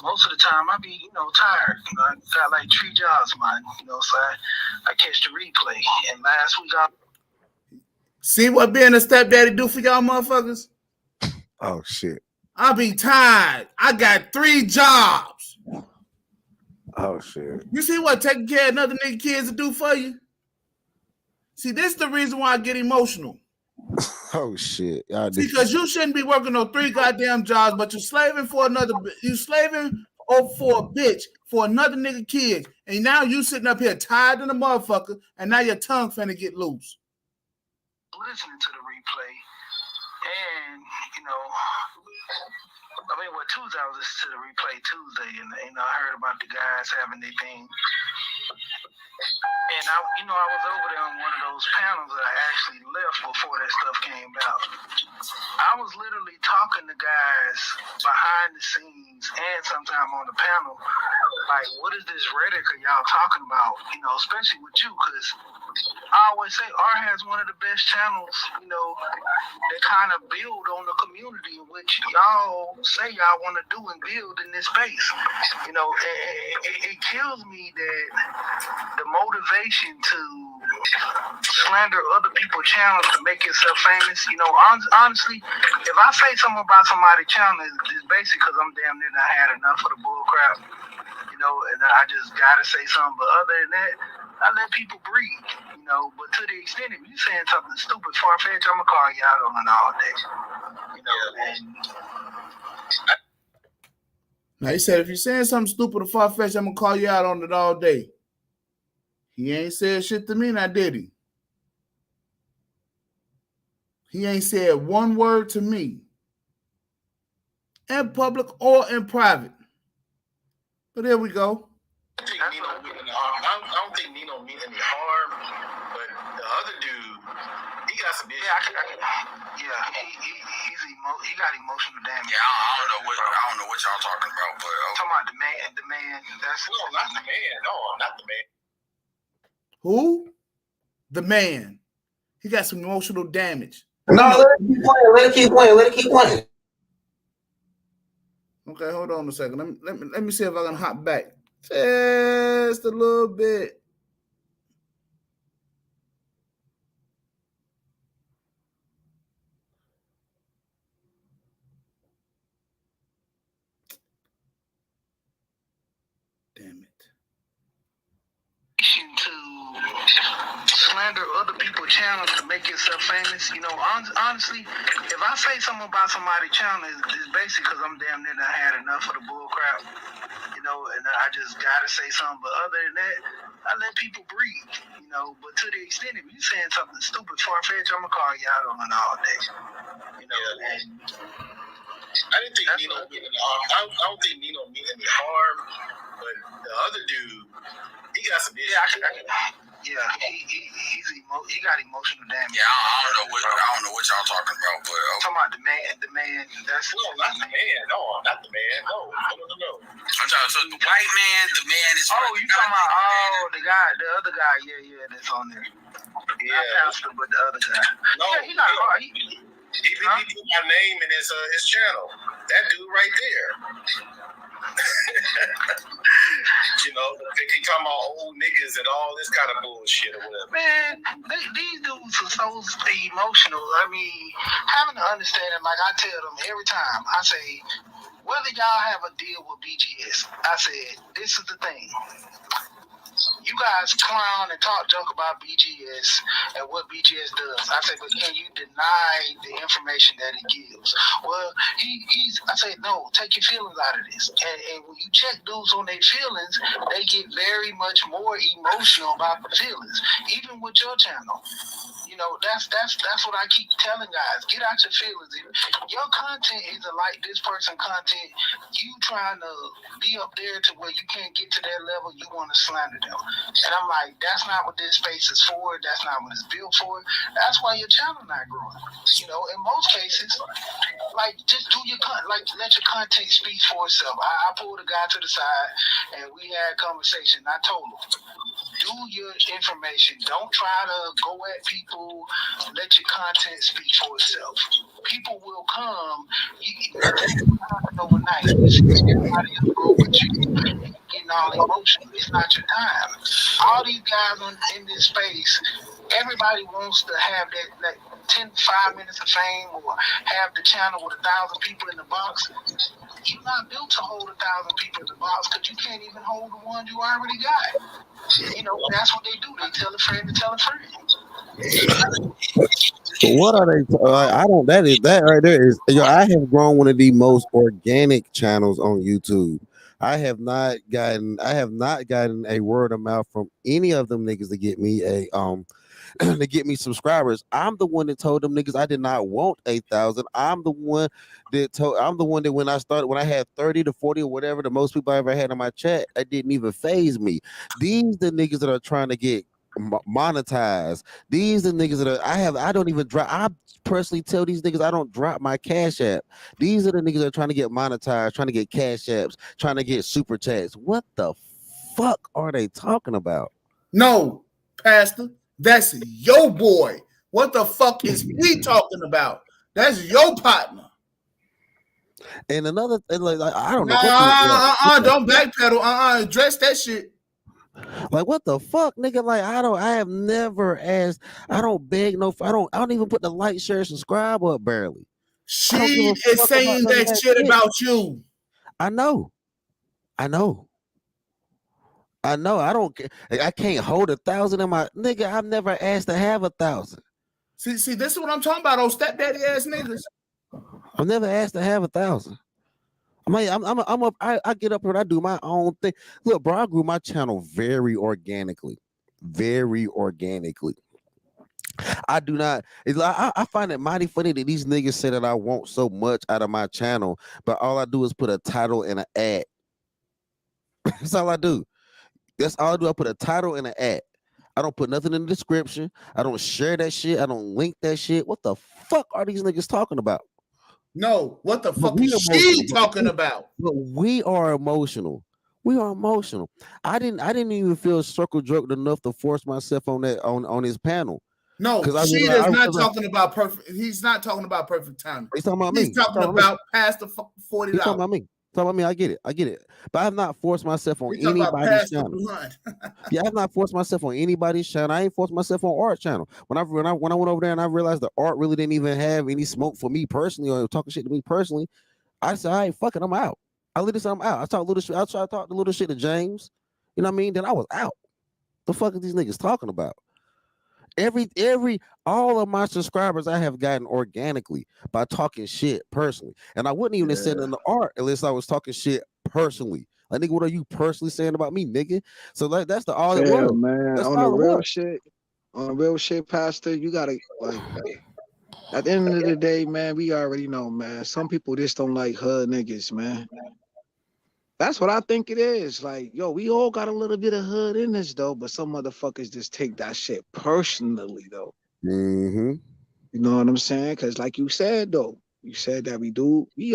most of the time, I be, tired. I got like 3 jobs, man. So I catch the replay. And last week, See what being a stepdaddy do for y'all motherfuckers? Oh, shit. I be tired. I got 3 jobs. Oh, shit. You see what taking care of another nigga kids will do for you? See, this is the reason why I get emotional. Oh, shit. Because you shouldn't be working on 3 goddamn jobs, but you're slaving for a bitch for another nigga kids. And now you sitting up here tired than a motherfucker, and now your tongue finna get loose. Listening to the replay, and Tuesday I was listening to the replay Tuesday, and I heard about the guys having their thing. And I was over there on one of those panels that I actually left before that stuff came out. I was literally talking to guys behind the scenes and sometime on the panel, like, what is this rhetoric y'all talking about? Especially with you, because I always say R has one of the best channels, that kind of build on the community in which y'all say y'all want to do and build in this space. It kills me that the motivation to slander other people's channels to make yourself famous. Honestly, if I say something about somebody's channel, it's basically because I'm damn near not had enough of the bull crap. And I just gotta say something. But other than that, I let people breathe. But to the extent if you saying something stupid, far-fetched, I'm gonna call you out on it all day. Now he said if you're saying something stupid or far-fetched, I'm gonna call you out on it all day. He ain't said shit to me, now did he? He ain't said one word to me, in public or in private. But there we go. I don't think Nino mean any harm, but the other dude, he got some issues. He got emotional damage. Yeah, I don't know what y'all talking about, but talking about the man. That's not the man. No, not the man. Who? The man. He got some emotional damage. No, let it keep playing. Okay, hold on a second. Let me see if I can hop back just a little bit. Damn it. To slander slander other people's channels to make yourself famous. You know, honestly, if I say something about somebody's channel, it's basically because I'm damn near done had enough of the bull crap. You know, and I just gotta say something. But other than that, I let people breathe. You know, but to the extent if you saying something stupid, far-fetched, I'm gonna call you out on it all day. You know, and I didn't think Nino meant any harm. I don't think Nino meant any harm, but the other dude, he got some issues. he got emotional damage. Yeah, I don't know what y'all talking about, but Talking about the man. That's not the man. No, not the man. No. I'm talking about the white man. The man is. Oh, you talking about the other guy? Yeah, that's on there. Yeah, not Pastor, but the other guy. No, yeah, he got hard. He put my name in his channel. That dude right there. You know, he talking about old niggas and all this kind of bullshit or whatever. Man, these dudes are so emotional. I mean, having to understand it, like I tell them every time, I say, whether y'all have a deal with BGS, I said, this is the thing. You guys clown and talk junk about BGS and what BGS does. I said, but can you deny the information that it gives? Well, I said, no, take your feelings out of this. And when you check dudes on their feelings, they get very much more emotional about the feelings, even with your channel. You know, that's what I keep telling guys. Get out your feelings. If your content isn't like this person content, you trying to be up there to where you can't get to that level, you want to slander them. And I'm like, that's not what this space is for. That's not what it's built for. That's why your channel not growing. You know, in most cases, like, just do your let your content speak for itself. I pulled a guy to the side and we had a conversation. I told him, do your information. Don't try to go at people. Let your content speak for itself. People will come. Nothing happen overnight. You see everybody else grow with you. Getting all emotional. It's not your time. All these guys in this space, everybody wants to have that 5 minutes of fame or have the channel with 1,000 people in the box. You're not built to hold 1,000 people in the box because you can't even hold the ones you already got. You know, that's what they do. They tell a friend to tell a friend. What are they? That right there is. I have grown one of the most organic channels on YouTube. I have not gotten a word of mouth from any of them niggas to get me to get me subscribers. I'm the one that told them niggas I did not want 8,000. I'm the one that when I had 30 to 40 or whatever, the most people I ever had on my chat, it didn't even phase me. These the niggas that are trying to get monetized. These the niggas that I don't even drop. I personally tell these niggas I don't drop my Cash App. These are the niggas that are trying to get monetized, trying to get Cash Apps, trying to get super chats. What the fuck are they talking about? No, Pastor, that's your boy. What the fuck is he talking about? That's your partner. And another thing, like I don't know. Don't backpedal. Address that shit. Like what the fuck, nigga? Like I have never asked. I don't beg no. I don't even put the like, share, subscribe up barely. She is saying that shit about you. I know. I don't. I can't hold 1,000 in my nigga. I've never asked to have 1,000. See, this is what I'm talking about. Those stepdaddy ass niggas. I've never asked to have 1,000. I get up here and I do my own thing. Look, bro, I grew my channel very organically. I do not. I find it mighty funny that these niggas say that I want so much out of my channel, but all I do is put a title and an ad. That's all I do. That's all I do. I put a title and an ad. I don't put nothing in the description. I don't share that shit. I don't link that shit. What the fuck are these niggas talking about? No, what the fuck is she talking about? We are emotional. We are emotional. I didn't even feel circle jerked enough to force myself on that on his panel. No, she is not talking about perfect. He's not talking about perfect timing. He's talking about me. He's talking about past the $40. He's talking about me. Talking about me. I get it. But I have not forced myself on anybody's channel. Yeah, I have not forced myself on anybody's channel. I ain't forced myself on Art channel. When I went over there and I realized that Art really didn't even have any smoke for me personally or talking shit to me personally, I said, all right, fuck it, I'm out. I literally said I'm out. I tried to talk the little shit to James. You know what I mean? Then I was out. The fuck are these niggas talking about? All of my subscribers I have gotten organically by talking shit personally, and I wouldn't even send in the art unless I was talking shit personally. Like, nigga, what are you personally saying about me, nigga? So like that's all it Yeah, was. man. That's On the all it real was. shit, Pastor, you gotta like. At the end of the day, man, we already know, man. Some people just don't like hood niggas, man. That's what I think it is. Like, yo, we all got a little bit of hood in us, though, but some motherfuckers just take that shit personally, though. Mm-hmm. You know what I'm saying? Because like you said, though, you said that we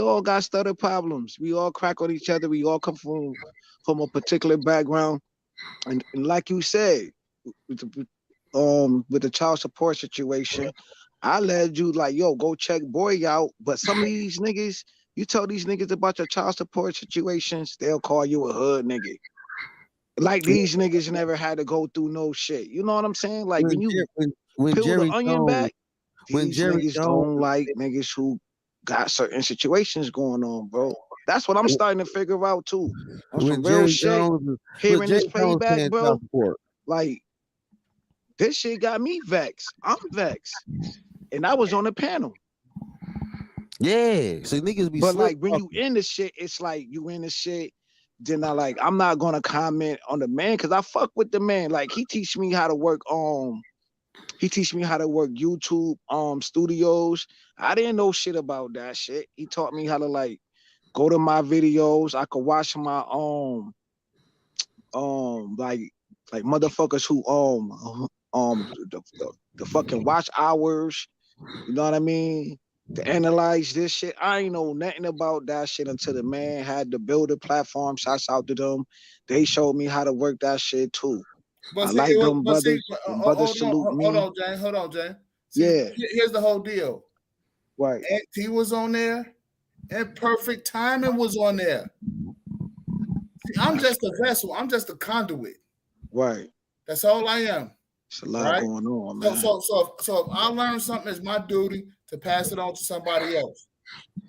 all got stutter problems. We all crack on each other. We all come from a particular background. And like you said, with the child support situation, I led you like, yo, go check boy out. But some of these niggas, you tell these niggas about your child support situations, they'll call you a hood nigga. Like these niggas never had to go through no shit. You know what I'm saying? Like when you peel Jerry the onion Jones, back, when these Jerry niggas Jones, don't like niggas who got certain situations going on, bro. That's what I'm starting to figure out too. On some real Jerry shit, Jones, hearing this Jones playback, paying bro, child support. like this shit got me vexed. I'm vexed. And I was on the panel. Yeah, so niggas be But slick like when you in the shit, it's like you in the shit. Then I'm not gonna comment on the man because I fuck with the man. Like he teach me how to work YouTube studios. I didn't know shit about that shit. He taught me how to like go to my videos. I could watch my like motherfuckers who the fucking watch hours. You know what I mean? To analyze this shit. I ain't know nothing about that shit until the man had to build a platform. Shouts out to them. They showed me how to work that shit too. But I see, like them brothers. Brothers hold salute me. Hold on, Jane. See, Yeah. Here's the whole deal. Right. T was on there, and Perfect Timing was on there. See, I'm just a vessel. I'm just a conduit. Right. That's all I am. It's a lot going on, man. So if I learn something, it's my duty to pass it on to somebody else.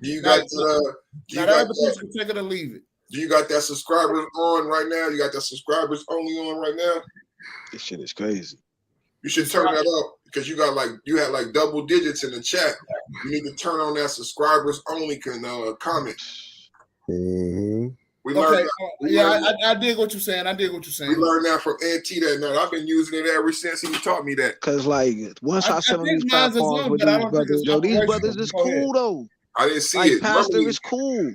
You got the other person can take it or leave it. Do you got that subscribers on right now? You got that subscribers only on right now? This shit is crazy. You should turn that up because you had like double digits in the chat. You need to turn on that subscribers only comment. Mm-hmm. We learned I dig what you're saying. We learned that from NT that night. I've been using it ever since he taught me that. Cause like once I sit on these platforms with these brothers, though, these brothers is cool though. I didn't see like it. Pastor is cool.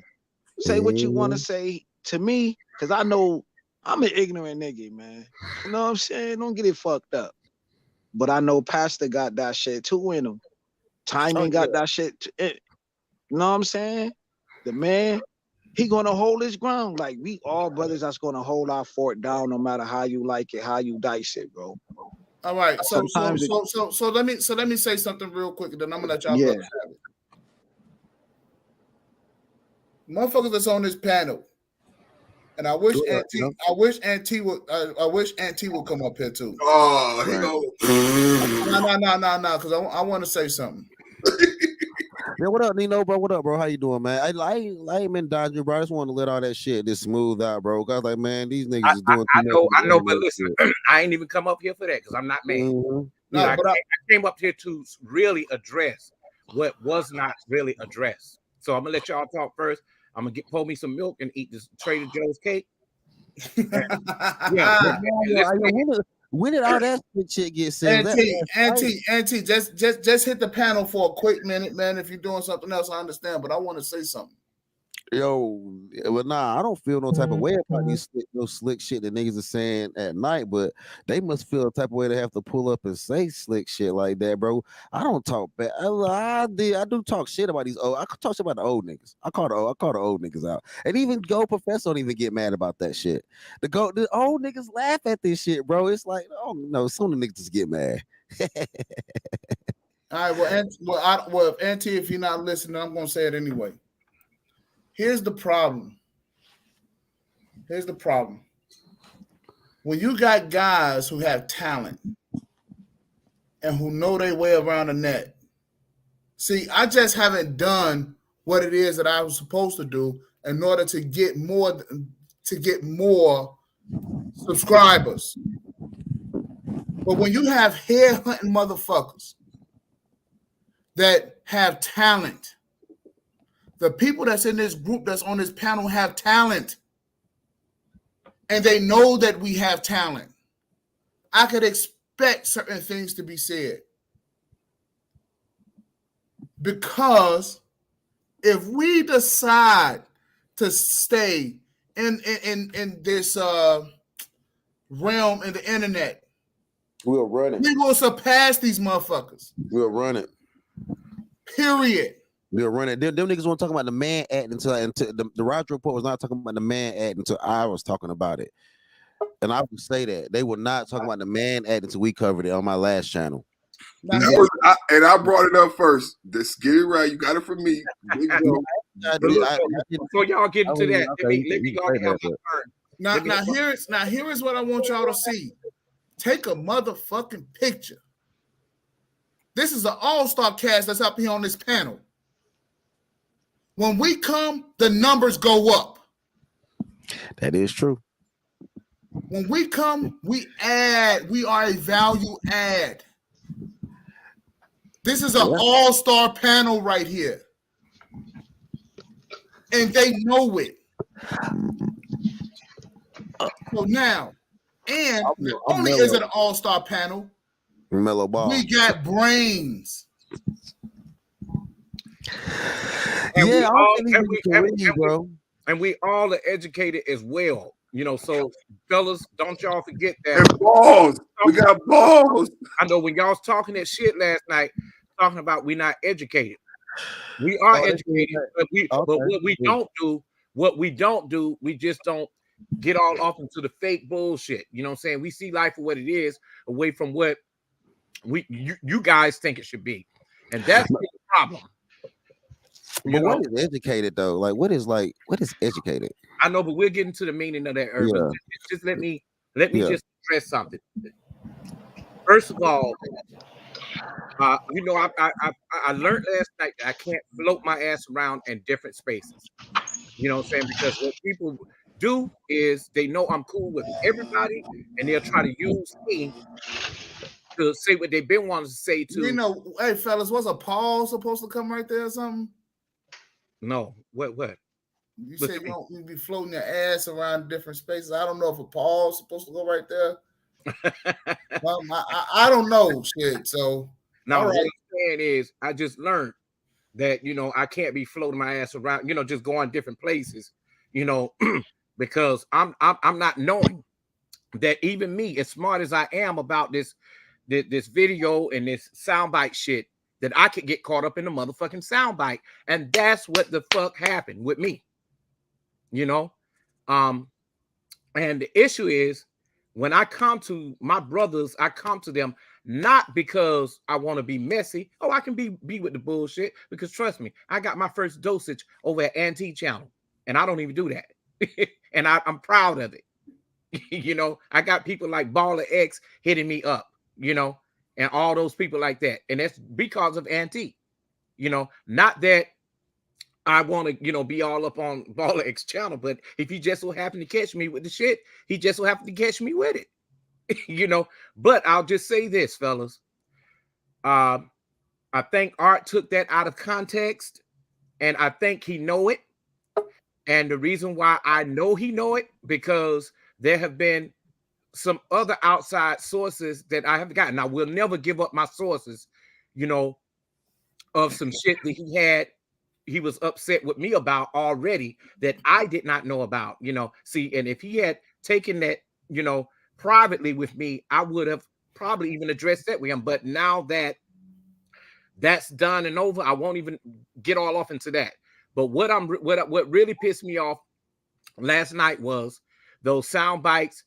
Say what you want to say to me, cause I know I'm an ignorant nigga, man. You know what I'm saying? Don't get it fucked up. But I know Pastor got that shit too in him. Timing got that shit. You know what I'm saying? The man, he gonna hold his ground. Like we all brothers that's gonna hold our fort down no matter how you like it, how you dice it, bro. All right. So let me say something real quick, and then I'm gonna let y'all brothers have it. Motherfuckers that's on this panel, and I wish Auntie would come up here too. Oh, he no, because I want to say something. Yeah, what up, Nino, bro? What up, bro? How you doing, man? I ain't been dodging, bro. I just want to let all that shit just smooth out, bro. Cause like, man, these niggas is doing. I know, but listen, I ain't even come up here for that because I'm not mad. Mm-hmm. I came up here to really address what was not really addressed. So I'm gonna let y'all talk first. I'm gonna pour me some milk and eat this Trader Joe's cake. When did all that shit get said? Auntie, just hit the panel for a quick minute, man. If you're doing something else, I understand, but I want to say something. Yo, well, nah, I don't feel no type of way about these slick shit that niggas are saying at night, but they must feel a type of way to have to pull up and say slick shit like that, bro. I don't talk bad. I do talk shit about these old. I could talk shit about the old niggas. I call the old niggas out, and even Go Professor don't even get mad about that shit. The old niggas laugh at this shit, bro. It's like, oh no, some of the niggas just get mad. All right, Auntie, if you're not listening, I'm gonna say it anyway. Here's the problem. When you got guys who have talent and who know their way around the net, see, I just haven't done what it is that I was supposed to do in order to get more subscribers. But when you have head hunting motherfuckers that have talent, the people that's in this group that's on this panel have talent, and they know that we have talent, I could expect certain things to be said. Because if we decide to stay in this realm in the internet, We'll run it. we will surpass these motherfuckers. We'll run it. Period. We'll run it. Them niggas won't talk about the man act until the Roger Report was not talking about the man act until I was talking about it. And I would say that they were not talking about the man act until we covered it on my last channel. Now, I brought it up first. Let's get it right. You got it from me. Big Joe. Before y'all get into that, let me go ahead and have my turn. Now here is what I want y'all to see. Take a motherfucking picture. This is an all-star cast that's up here on this panel. When we come, the numbers go up. That is true. When we come, we add. We are a value add. This is an all-star panel right here. And they know it. So now, and not only is it an all-star panel, Mellow Ball. we got brains. And Yeah, we all are educated as well. You know, so fellas, don't y'all forget that. And balls. We got balls. I know when y'all was talking that shit last night, talking about we not educated. We are educated, but what we don't do, we just don't get all off into the fake bullshit. You know what I'm saying? We see life for what it is, away from what you guys think it should be. And that's the problem. But what is educated though? Like what is educated? I know, but we'll get into the meaning of that. Yeah. Just let me just address something. First of all, you know, I learned last night that I can't float my ass around in different spaces. You know what I'm saying? Because what people do is they know I'm cool with everybody, and they'll try to use me to say what they've been wanting to say to. You know, hey fellas, was a Paul supposed to come right there or something? No, what? You said you'd be floating your ass around different spaces. I don't know if a Paul's supposed to go right there. I don't know shit. So now what I'm saying is I just learned that, you know, I can't be floating my ass around, you know, just going different places, you know, because I'm not knowing that even me, as smart as I am about this video and this soundbite shit, that I could get caught up in the motherfucking soundbite. And that's what the fuck happened with me. You know? And the issue is when I come to my brothers, I come to them not because I want to be messy. Oh, I can be with the bullshit, because trust me, I got my first dosage over at Antique Channel, and I don't even do that. And I'm proud of it. You know, I got people like Baller X hitting me up, you know, and all those people like that. And that's because of Antique, you know, not that I want to, you know, be all up on Baller X channel, but if he just so happen to catch me with the shit, he just so happen to catch me with it, you know. But I'll just say this, fellas. I think Art took that out of context, and I think he know it. And the reason why I know he know it, because there have been some other outside sources that I haven't gotten. I will never give up my sources, you know, of some shit that he was upset with me about already that I did not know about, you know. See, and if he had taken that, you know, privately with me, I would have probably even addressed that with him. But now that that's done and over, I won't even get all off into that. But what really pissed me off last night was those sound bites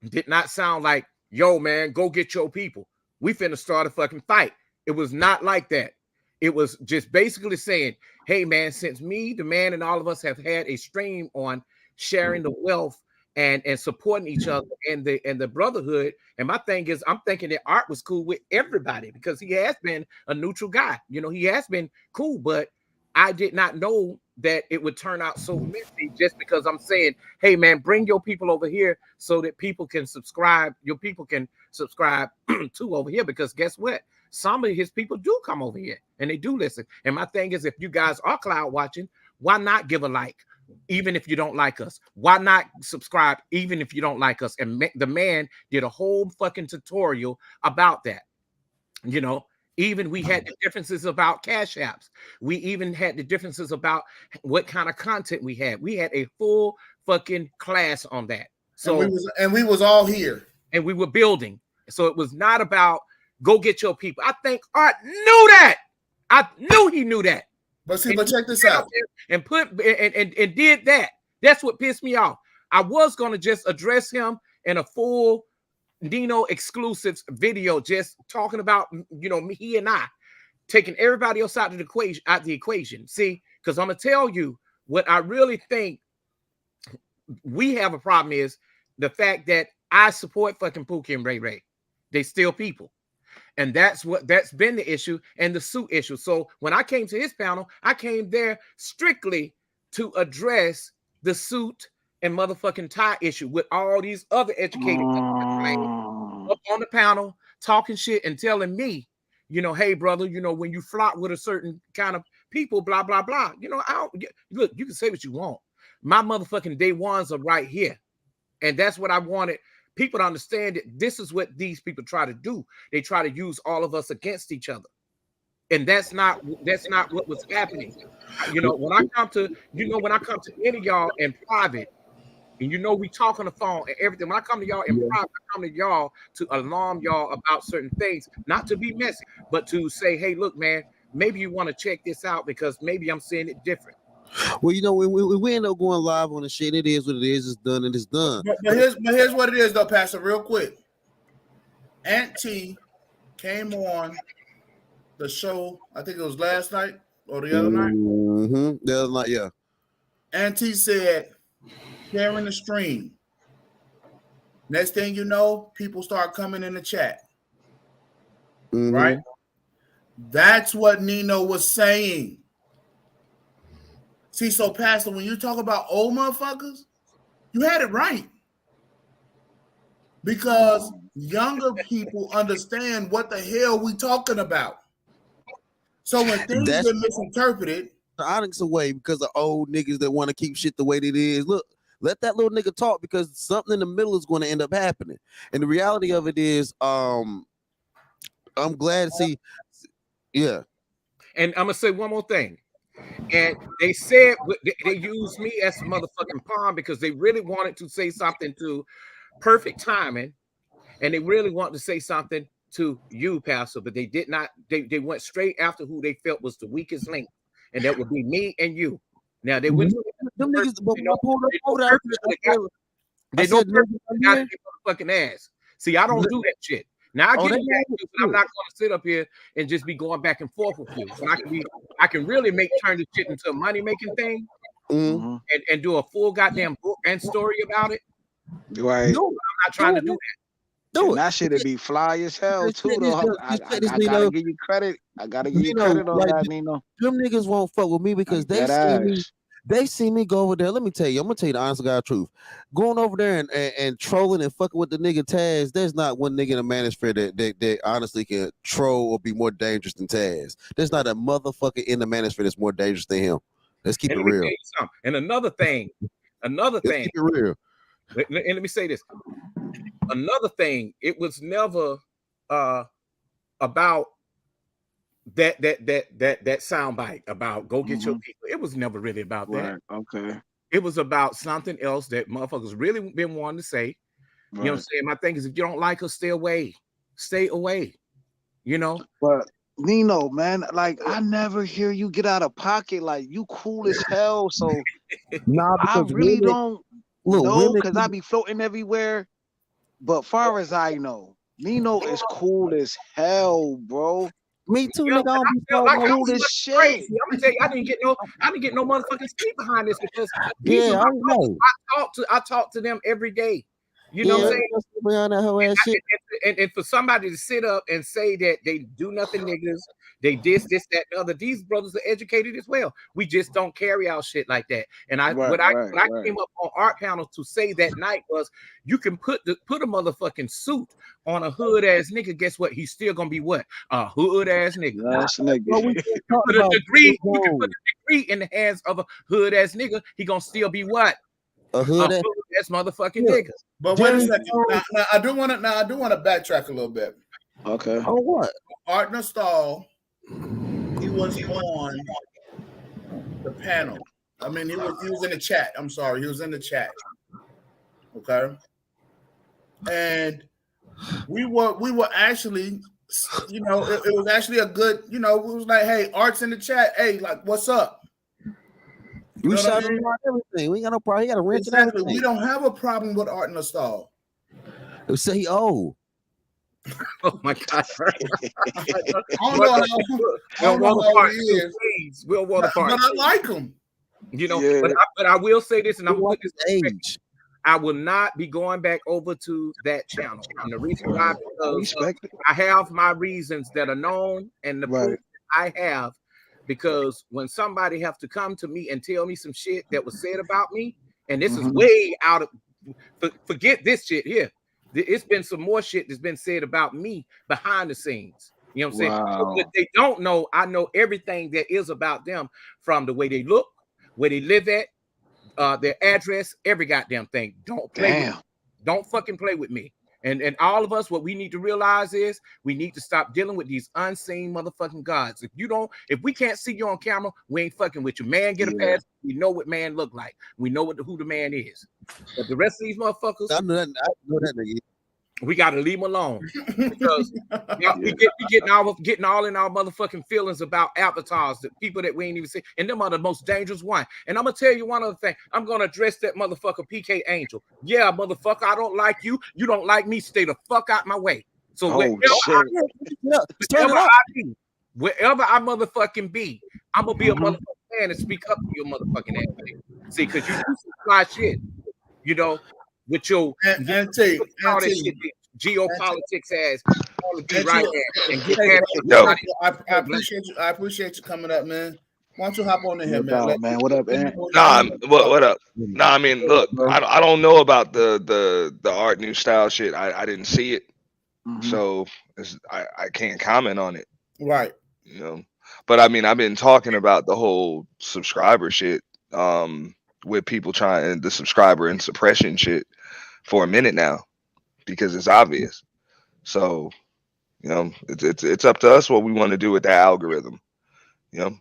did not sound like, yo, man, go get your people. We finna start a fucking fight. It was not like that. It was just basically saying, hey, man, since me, the man, and all of us have had a stream on sharing the wealth and supporting each other and the brotherhood. And my thing is, I'm thinking that Art was cool with everybody because he has been a neutral guy. You know, he has been cool, but I did not know that it would turn out so messy just because I'm saying, hey man, bring your people over here so that people can subscribe. Your people can subscribe to over here, because guess what? Some of his people do come over here and they do listen. And my thing is, if you guys are cloud watching, why not give a like, even if you don't like us? Why not subscribe, even if you don't like us? And the man did a whole fucking tutorial about that. You know, even we had the differences about Cash Apps. We even had the differences about what kind of content we had. We had a full fucking class on that. So and we was all here. And we were building. So it was not about go get your people. I think Art knew that. I knew he knew that. But see, but check this out. And did that. That's what pissed me off. I was gonna just address him in a full Nino exclusives video, just talking about, you know, he and I taking everybody else out of the equation. See, because I'm gonna tell you what I really think we have a problem is the fact that I support fucking Pookie and Ray Ray. They still people. And that's been the issue, and the suit issue. So when I came to his panel, I came there strictly to address the suit and motherfucking tie issue with all these other educated up on the panel talking shit and telling me, you know, hey brother, you know, when you flock with a certain kind of people, blah blah blah. You know, look, you can say what you want. My motherfucking day ones are right here, and that's what I wanted people to understand. That this is what these people try to do. They try to use all of us against each other, and that's not what was happening. You know, when I come to any of y'all in private, and you know we talk on the phone and everything. When I come to y'all in private, I come to y'all to alarm y'all about certain things, not to be messy, but to say, hey, look, man, maybe you want to check this out because maybe I'm seeing it different. Well, you know, we end up going live on the shit. It is what it is. It's done and it's done. But here's what it is, though, Pastor. Real quick, Aunt T came on the show. I think it was last night or the other night. Mm-hmm. The other night, yeah. Aunt T said, sharing the stream. Next thing you know, people start coming in the chat. Mm-hmm. Right? That's what Nino was saying. See, so Pastor, when you talk about old motherfuckers, you had it right. Because younger people understand what the hell we talking about. So when things get misinterpreted, the Onyx away because of old niggas that want to keep shit the way that it is. Look, let that little nigga talk, because something in the middle is going to end up happening. And the reality of it is, I'm glad to see. Yeah. And I'm gonna say one more thing. And they said they used me as a motherfucking pawn because they really wanted to say something to Perfect Timing, and they really wanted to say something to you, Pastor, but they did not. They went straight after who they felt was the weakest link, and that would be me and you. Now they went. Them niggas, they know got their fucking ass. See, I don't do that shit. Now I get it, but I'm not going to sit up here and just be going back and forth with you. But I can really turn this shit into a money making thing, and do a full goddamn book and story about it. Right. No, I'm not trying to do that. Do it. That shit would be fly as hell too, though. I gotta give you credit. I gotta give you credit on that, Nino. Them niggas won't fuck with me because they see me go over there. Let me tell you, I'm gonna tell you the honest God truth. Going over there and trolling and fucking with the nigga Taz, there's not one nigga in the manosphere that honestly can troll or be more dangerous than Taz. There's not a motherfucker in the manosphere that's more dangerous than him. Let's keep it real. And another thing. Let's keep it real. And let me say this. Another thing, it was never about that soundbite about go get your people. It was never really about that. Okay. It was about something else that motherfuckers really been wanting to say. You know what I'm saying? My thing is, if you don't like us, stay away. Stay away. You know? But Nino, man, like I never hear you get out of pocket. Like you cool as hell. So I really don't know, because I be floating everywhere. But far as I know, Nino is cool as hell, bro. Me too, nigga. I'm cool as shit. I'm gonna tell you, I didn't get no motherfucking sleep behind this, because I talk to them every day. You know what I'm saying? And for somebody to sit up and say that they do nothing niggas, They this, that, and the other. These brothers are educated as well. We just don't carry out shit like that. And I when I came up on art panel to say that night was you can put a motherfucking suit on a hood ass nigga. Guess what? He's still gonna be what? A hood ass nigga. Put a degree, you can put a degree in the hands of a hood ass nigga. He gonna still be what? A hood ass motherfucking nigga. But wait a second. Now I do want to backtrack a little bit. Okay. Oh, what? Art Nostal, he was on the panel. I mean, he was in the chat. I'm sorry, he was in the chat. Okay. And we were actually, you know, it was actually a good, you know, it was like, hey, Art's in the chat. Hey, like, what's up? We shot him on everything. We ain't got no problem. He got a rent. Exactly. We don't have a problem with Art Nostal. It was say, oh my God. I don't know how he is. We'll want to part. But I like him. You know, but I will say this, and I'm going to put this age. I will not be going back over to that channel. And the reason why, because I have my reasons that are known, and the proof I have, because when somebody have to come to me and tell me some shit that was said about me, and this is way out of, forget this shit here. It's been some more shit that's been said about me behind the scenes. You know what I'm saying? But what they don't know, I know everything that is about them, from the way they look, where they live at, their address, every goddamn thing. Don't play with me. Don't fucking play with me. And all of us, what we need to realize is we need to stop dealing with these unseen motherfucking gods. If we can't see you on camera, we ain't fucking with you. Man, get a pass. We know what man look like. We know who the man is. But the rest of these motherfuckers, I know that nigga. We got to leave them alone, because we getting all in our motherfucking feelings about avatars, the people that we ain't even see, and them are the most dangerous one. And I'm gonna tell you one other thing. I'm gonna address that motherfucker PK Angel. Yeah, motherfucker, I don't like you. You don't like me. Stay the fuck out my way. So wherever I motherfucking be, I'm gonna be a motherfucking man and speak up to your motherfucking ass. See, because you do some fly shit, you know. With your geopolitics as right there. I appreciate you coming up, man. Why don't you hop on in here, man? What up, man? What up? Nah, I mean, look, I don't know about the art new style shit. I didn't see it, so I can't comment on it. Right. You know, but I mean, I've been talking about the whole subscriber shit, with people trying the subscriber and suppression shit for a minute now, because it's obvious. So, you know, it's up to us what we want to do with that algorithm. You know.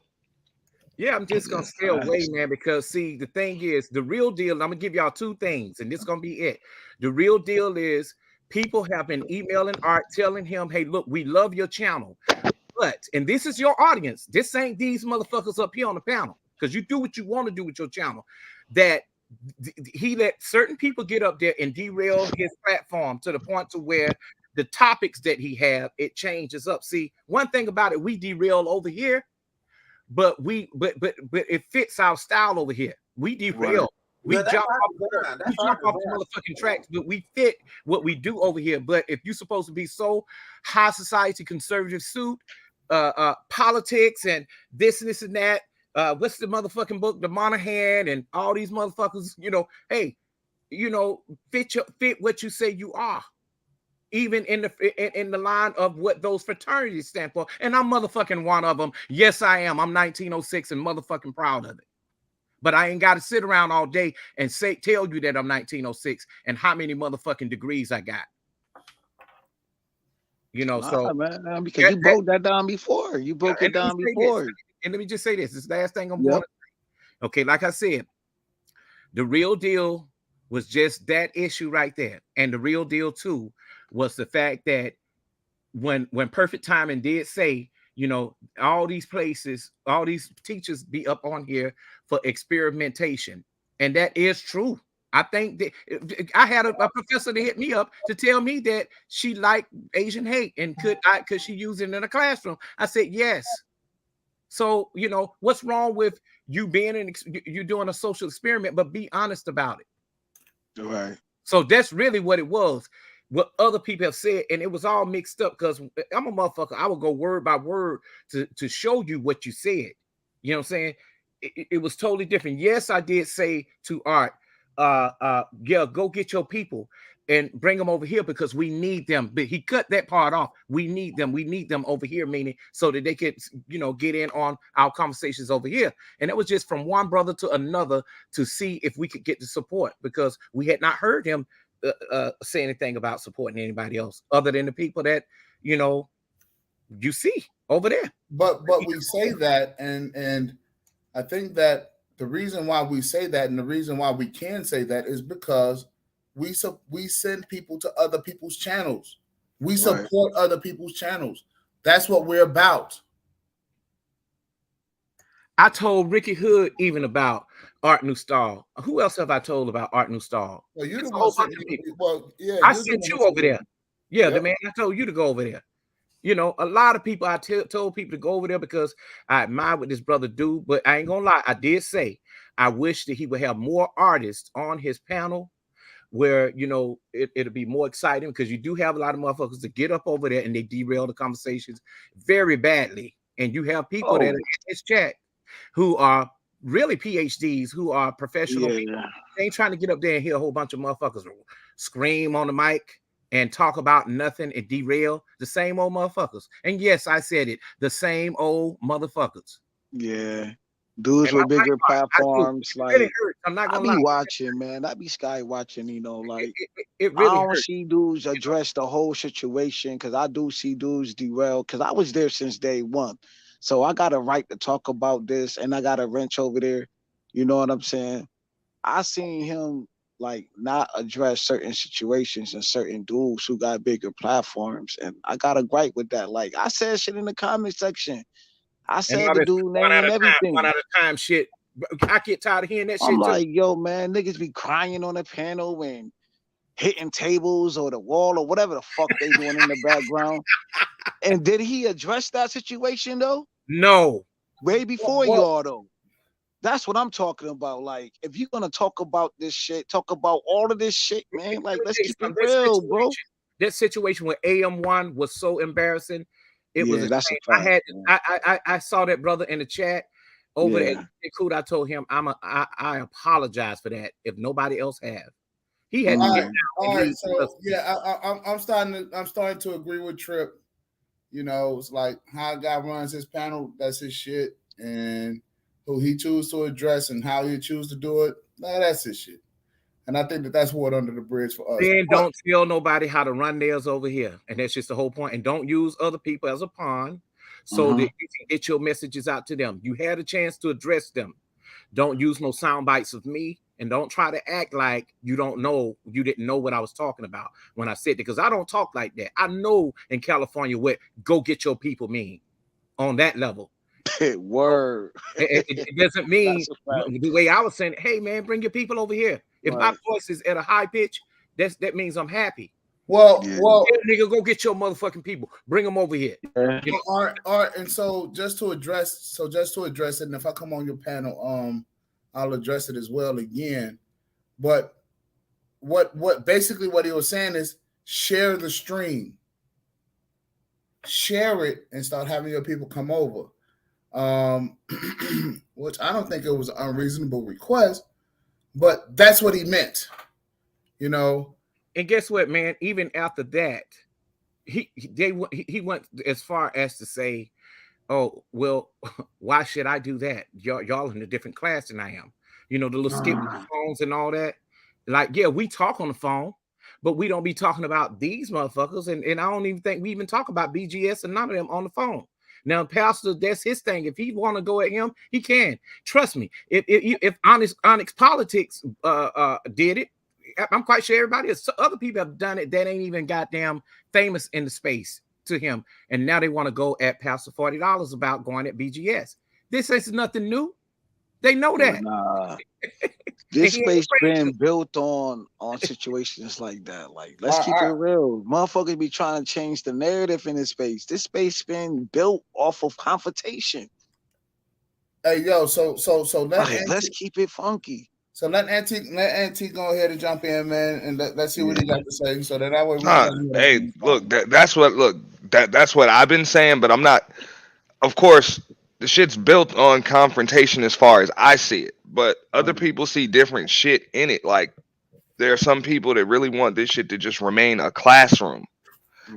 Yeah, I'm just gonna stay away, man, because see, the thing is, the real deal. I'm gonna give y'all two things, and this is gonna be it. The real deal is people have been emailing Art, telling him, "Hey, look, we love your channel, but," and this is your audience. This ain't these motherfuckers up here on the panel, because you do what you want to do with your channel. That he let certain people get up there and derail his platform to the point to where the topics that he have, it changes up. See, one thing about it, we derail over here, but it fits our style over here. We derail. Right. We jump off the motherfucking tracks, but we fit what we do over here. But if you're supposed to be so high society conservative suit, politics and this and that, what's the motherfucking book, the Monahan and all these motherfuckers, you know, hey, you know, fit what you say you are, even in the line of what those fraternities stand for. And I'm motherfucking one of them. Yes, I am. I'm 1906 and motherfucking proud of it. But I ain't got to sit around all day and tell you that I'm 1906 and how many motherfucking degrees I got. You know, man, because you broke that down before. You broke it down before. And let me just say this. This is the last thing I'm going to say. Okay, like I said, the real deal was just that issue right there. And the real deal, too, was the fact that when Perfect Timing did say, you know, all these places, all these teachers be up on here for experimentation. And that is true. I think that I had a professor to hit me up to tell me that she liked Asian hate and could she use it in a classroom? I said, yes. So, you know, what's wrong with you being you doing a social experiment, but be honest about it. Right. So that's really what it was. what other people have said, and it was all mixed up because I'm a motherfucker. I will go word by word to show you what you said. You know what I'm saying? It was totally different. Yes, I did say to Art, yeah, go get your people and bring them over here because we need them. But he cut that part off. We need them over here, meaning so that they could, get in on our conversations over here. And it was just from one brother to another to see if we could get the support, because we had not heard him say anything about supporting anybody else other than the people that you see over there. But we say that, and I think that the reason why we say that and the reason why we can say that is because we send people to other people's channels. We support other people's channels. That's what we're about. I told Ricky Hood even about Art Newstall. Who else have I told about Art Newstall? Well, you're the a whole bunch of people. Well, yeah, I sent you over there. Yeah, yep. The man, I told you to go over there. A lot of people, I told people to go over there because I admire what this brother do, but I ain't gonna lie. I did say, I wish that he would have more artists on his panel where, it'll be more exciting, because you do have a lot of motherfuckers that get up over there and they derail the conversations very badly. And you have people that are in this chat who are really PhDs, who are professional people. They ain't trying to get up there and hear a whole bunch of motherfuckers scream on the mic and talk about nothing and derail. The same old motherfuckers. And yes, I said it, the same old motherfuckers. Yeah. Dudes with bigger platforms, like really I'm not gonna I be lie. watching, man. I be sky watching, like it really I don't hurts. see dudes address the whole situation, because I do see dudes derail, because I was there since day one. So I got a right to talk about this, and I got a wrench over there. You know what I'm saying? I seen him like not address certain situations and certain dudes who got bigger platforms, and I got a gripe with that. Like I said shit in the comment section. I said the dude name and everything. One at a time shit. I get tired of hearing that shit. I'm like, yo, man, niggas be crying on the panel and hitting tables or the wall or whatever the fuck they doing in the background. And did he address that situation though? No. Way before y'all though. That's what I'm talking about. Like, if you're gonna talk about this shit, talk about all of this shit, man. Like, let's keep it real, bro. That situation with AM1 was so embarrassing. It was. That's a fact, I saw that brother in the chat over there. Cool. I told him I apologize for that. If nobody else have, he had to get down. All right, so I'm starting to agree with Trip. It's like how a guy runs his panel. That's his shit, and who he chooses to address and how he chooses to do it. That's his shit. And I think that's water under the bridge for us. Then don't tell nobody how to run theirs over here. And that's just the whole point. And don't use other people as a pawn so that you can get your messages out to them. You had a chance to address them. Don't use no sound bites of me. And don't try to act like you didn't know what I was talking about when I said that, because I don't talk like that. I know in California what go get your people mean on that level. Word. It doesn't mean the way I was saying, hey man, bring your people over here. If my voice is at a high pitch, that means I'm happy. Well, nigga, go get your motherfucking people. Bring them over here. All right. And so just to address it, and if I come on your panel, I'll address it as well again. But what basically what he was saying is share the stream, share it, and start having your people come over. Which I don't think it was an unreasonable request, but that's what he meant, And guess what, man? Even after that, he went as far as to say, "Oh, well, why should I do that? Y'all in a different class than I am." The little skip with the phones and all that. Like, yeah, we talk on the phone, but we don't be talking about these motherfuckers. And I don't even think we even talk about BGS and none of them on the phone. Now, Pastor, that's his thing. If he want to go at him, he can. Trust me. If Onyx Politics did it, I'm quite sure everybody else, other people have done it that ain't even goddamn famous in the space to him. And now they want to go at Pastor $40 about going at BGS. This is nothing new. They know that. Nah. This space been built on situations like that. Like, let's keep it real. Motherfuckers be trying to change the narrative in this space. This space been built off of confrontation. Hey, yo, so let's keep it funky. So let Antique go ahead and jump in, man, and let's see what he got to say. So that way we can hey, look, that's what I've been saying, but I'm not. Of course, the shit's built on confrontation as far as I see it, but other people see different shit in it. Like there are some people that really want this shit to just remain a classroom.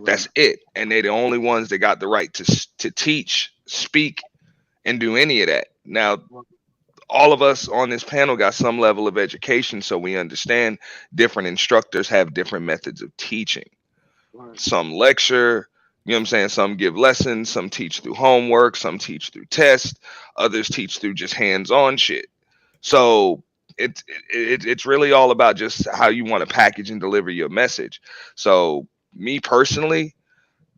That's it, and they're the only ones that got the right to teach, speak, and do any of that. Now, all of us on this panel got some level of education, so we understand different instructors have different methods of teaching. Some lecture, you know what I'm saying? Some give lessons, some teach through homework, some teach through tests, others teach through just hands-on shit. So it's really all about just how you want to package and deliver your message. So me personally,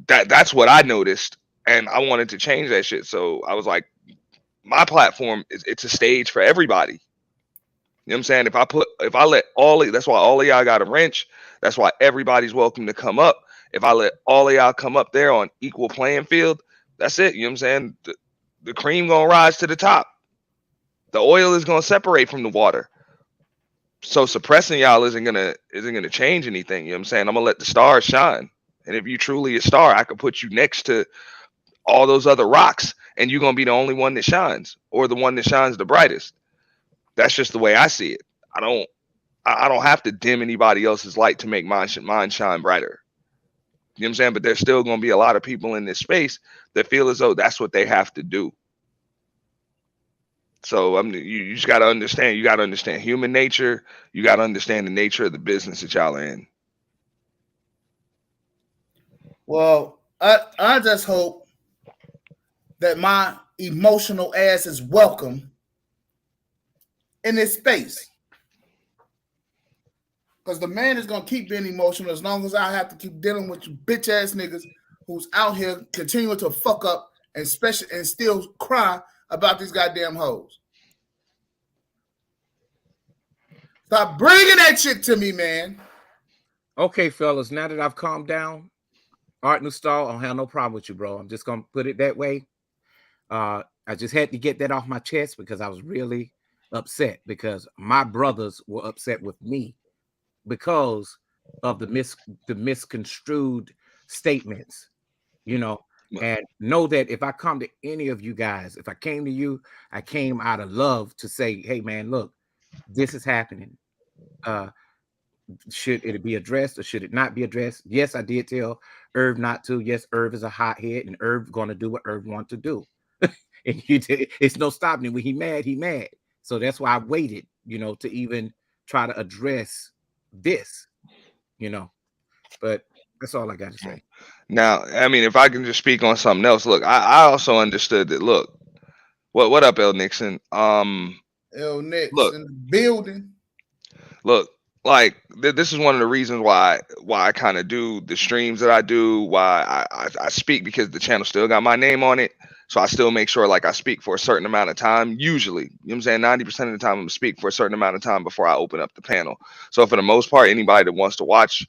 that's what I noticed, and I wanted to change that shit. So I was like, my platform it's a stage for everybody. You know what I'm saying? If I let that's why all of y'all got a wrench. That's why everybody's welcome to come up. If I let all of y'all come up there on equal playing field, that's it. You know what I'm saying? The cream gonna rise to the top. The oil is gonna separate from the water. So suppressing y'all isn't gonna change anything. You know what I'm saying? I'm gonna let the stars shine. And if you truly a star, I could put you next to all those other rocks, and you're gonna be the only one that shines, or the one that shines the brightest. That's just the way I see it. I don't have to dim anybody else's light to make mine shine brighter. You know what I'm saying? But there's still gonna be a lot of people in this space that feel as though that's what they have to do. So you just gotta understand. You gotta understand human nature. You gotta understand the nature of the business that y'all are in. Well, I just hope that my emotional ass is welcome in this space. Because the man is going to keep being emotional as long as I have to keep dealing with you bitch ass niggas who's out here continuing to fuck up and still cry about these goddamn hoes. Stop bringing that shit to me, man. Okay, fellas, now that I've calmed down, Art Nustal, I don't have no problem with you, bro. I'm just going to put it that way. I just had to get that off my chest because I was really upset because my brothers were upset with me because of the misconstrued statements, you know. And know that if I come to any of you guys, if I came to you, I came out of love to say, hey man, look, this is happening. Should it be addressed or should it not be addressed? Yes, I did tell Irv not to. Yes, Irv is a hothead and Irv gonna do what Irv wants to do. And it's no stopping him. When he mad. So that's why I waited, you know, to even try to address this, you know. But that's all I got to say. Now, I mean, if I can just speak on something else, look, I also understood that. Look, what up, L Nixon? L Nixon look, in the building. Look, like this is one of the reasons why I kind of do the streams that I do, why I speak, because the channel still got my name on it. So I still make sure like I speak for a certain amount of time, usually, you know what I'm saying? 90% of the time I'm gonna speak for a certain amount of time before I open up the panel. So for the most part, anybody that wants to watch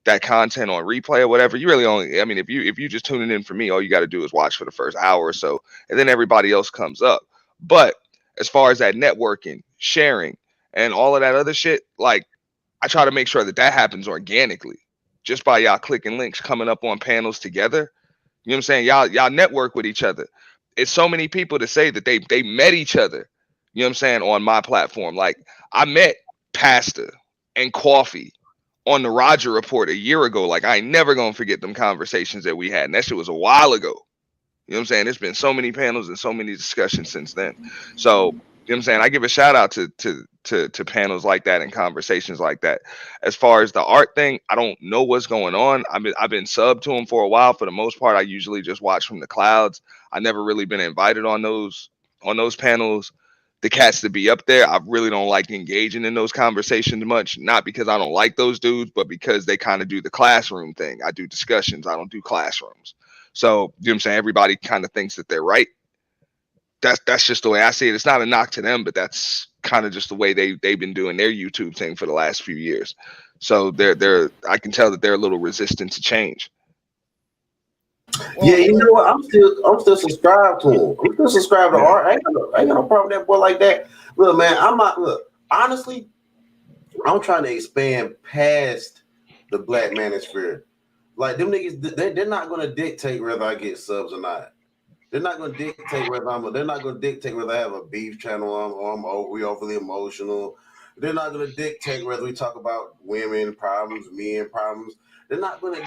that content on replay or whatever, you really only, I mean, if you just tuning in for me, all you got to do is watch for the first hour or so, and then everybody else comes up. But as far as that networking, sharing, and all of that other shit, like I try to make sure that happens organically, just by y'all clicking links, coming up on panels together. You know what I'm saying? Y'all network with each other. It's so many people to say that they met each other, you know what I'm saying, on my platform. Like I met Pastor and Coffee on the Roger Report a year ago. Like I ain't never gonna forget them conversations that we had, and that shit was a while ago. You know what I'm saying? There's been so many panels and so many discussions since then. So, you know what I'm saying? I give a shout out to panels like that and conversations like that. As far as the art thing, I don't know what's going on. I've been subbed to him for a while. For the most part, I usually just watch from the clouds. I never really been invited on those panels. The cats to be up there, I really don't like engaging in those conversations much. Not because I don't like those dudes, but because they kind of do the classroom thing. I do discussions. I don't do classrooms. So, you know what I'm saying? Everybody kind of thinks that they're right. That's just the way I see it. It's not a knock to them, but that's kind of just the way they've been doing their YouTube thing for the last few years. So they're I can tell that they're a little resistant to change. Yeah, you know what? I'm still subscribed to him. I'm still subscribed to Art. I ain't got no problem with that boy like that. Look, man, honestly, I'm trying to expand past the black manosphere. Like them niggas, they're not gonna dictate whether I get subs or not. They're not gonna dictate whether they're not gonna dictate whether I have a beef channel or we overly emotional. They're not gonna dictate whether we talk about women problems, men problems. They're not gonna.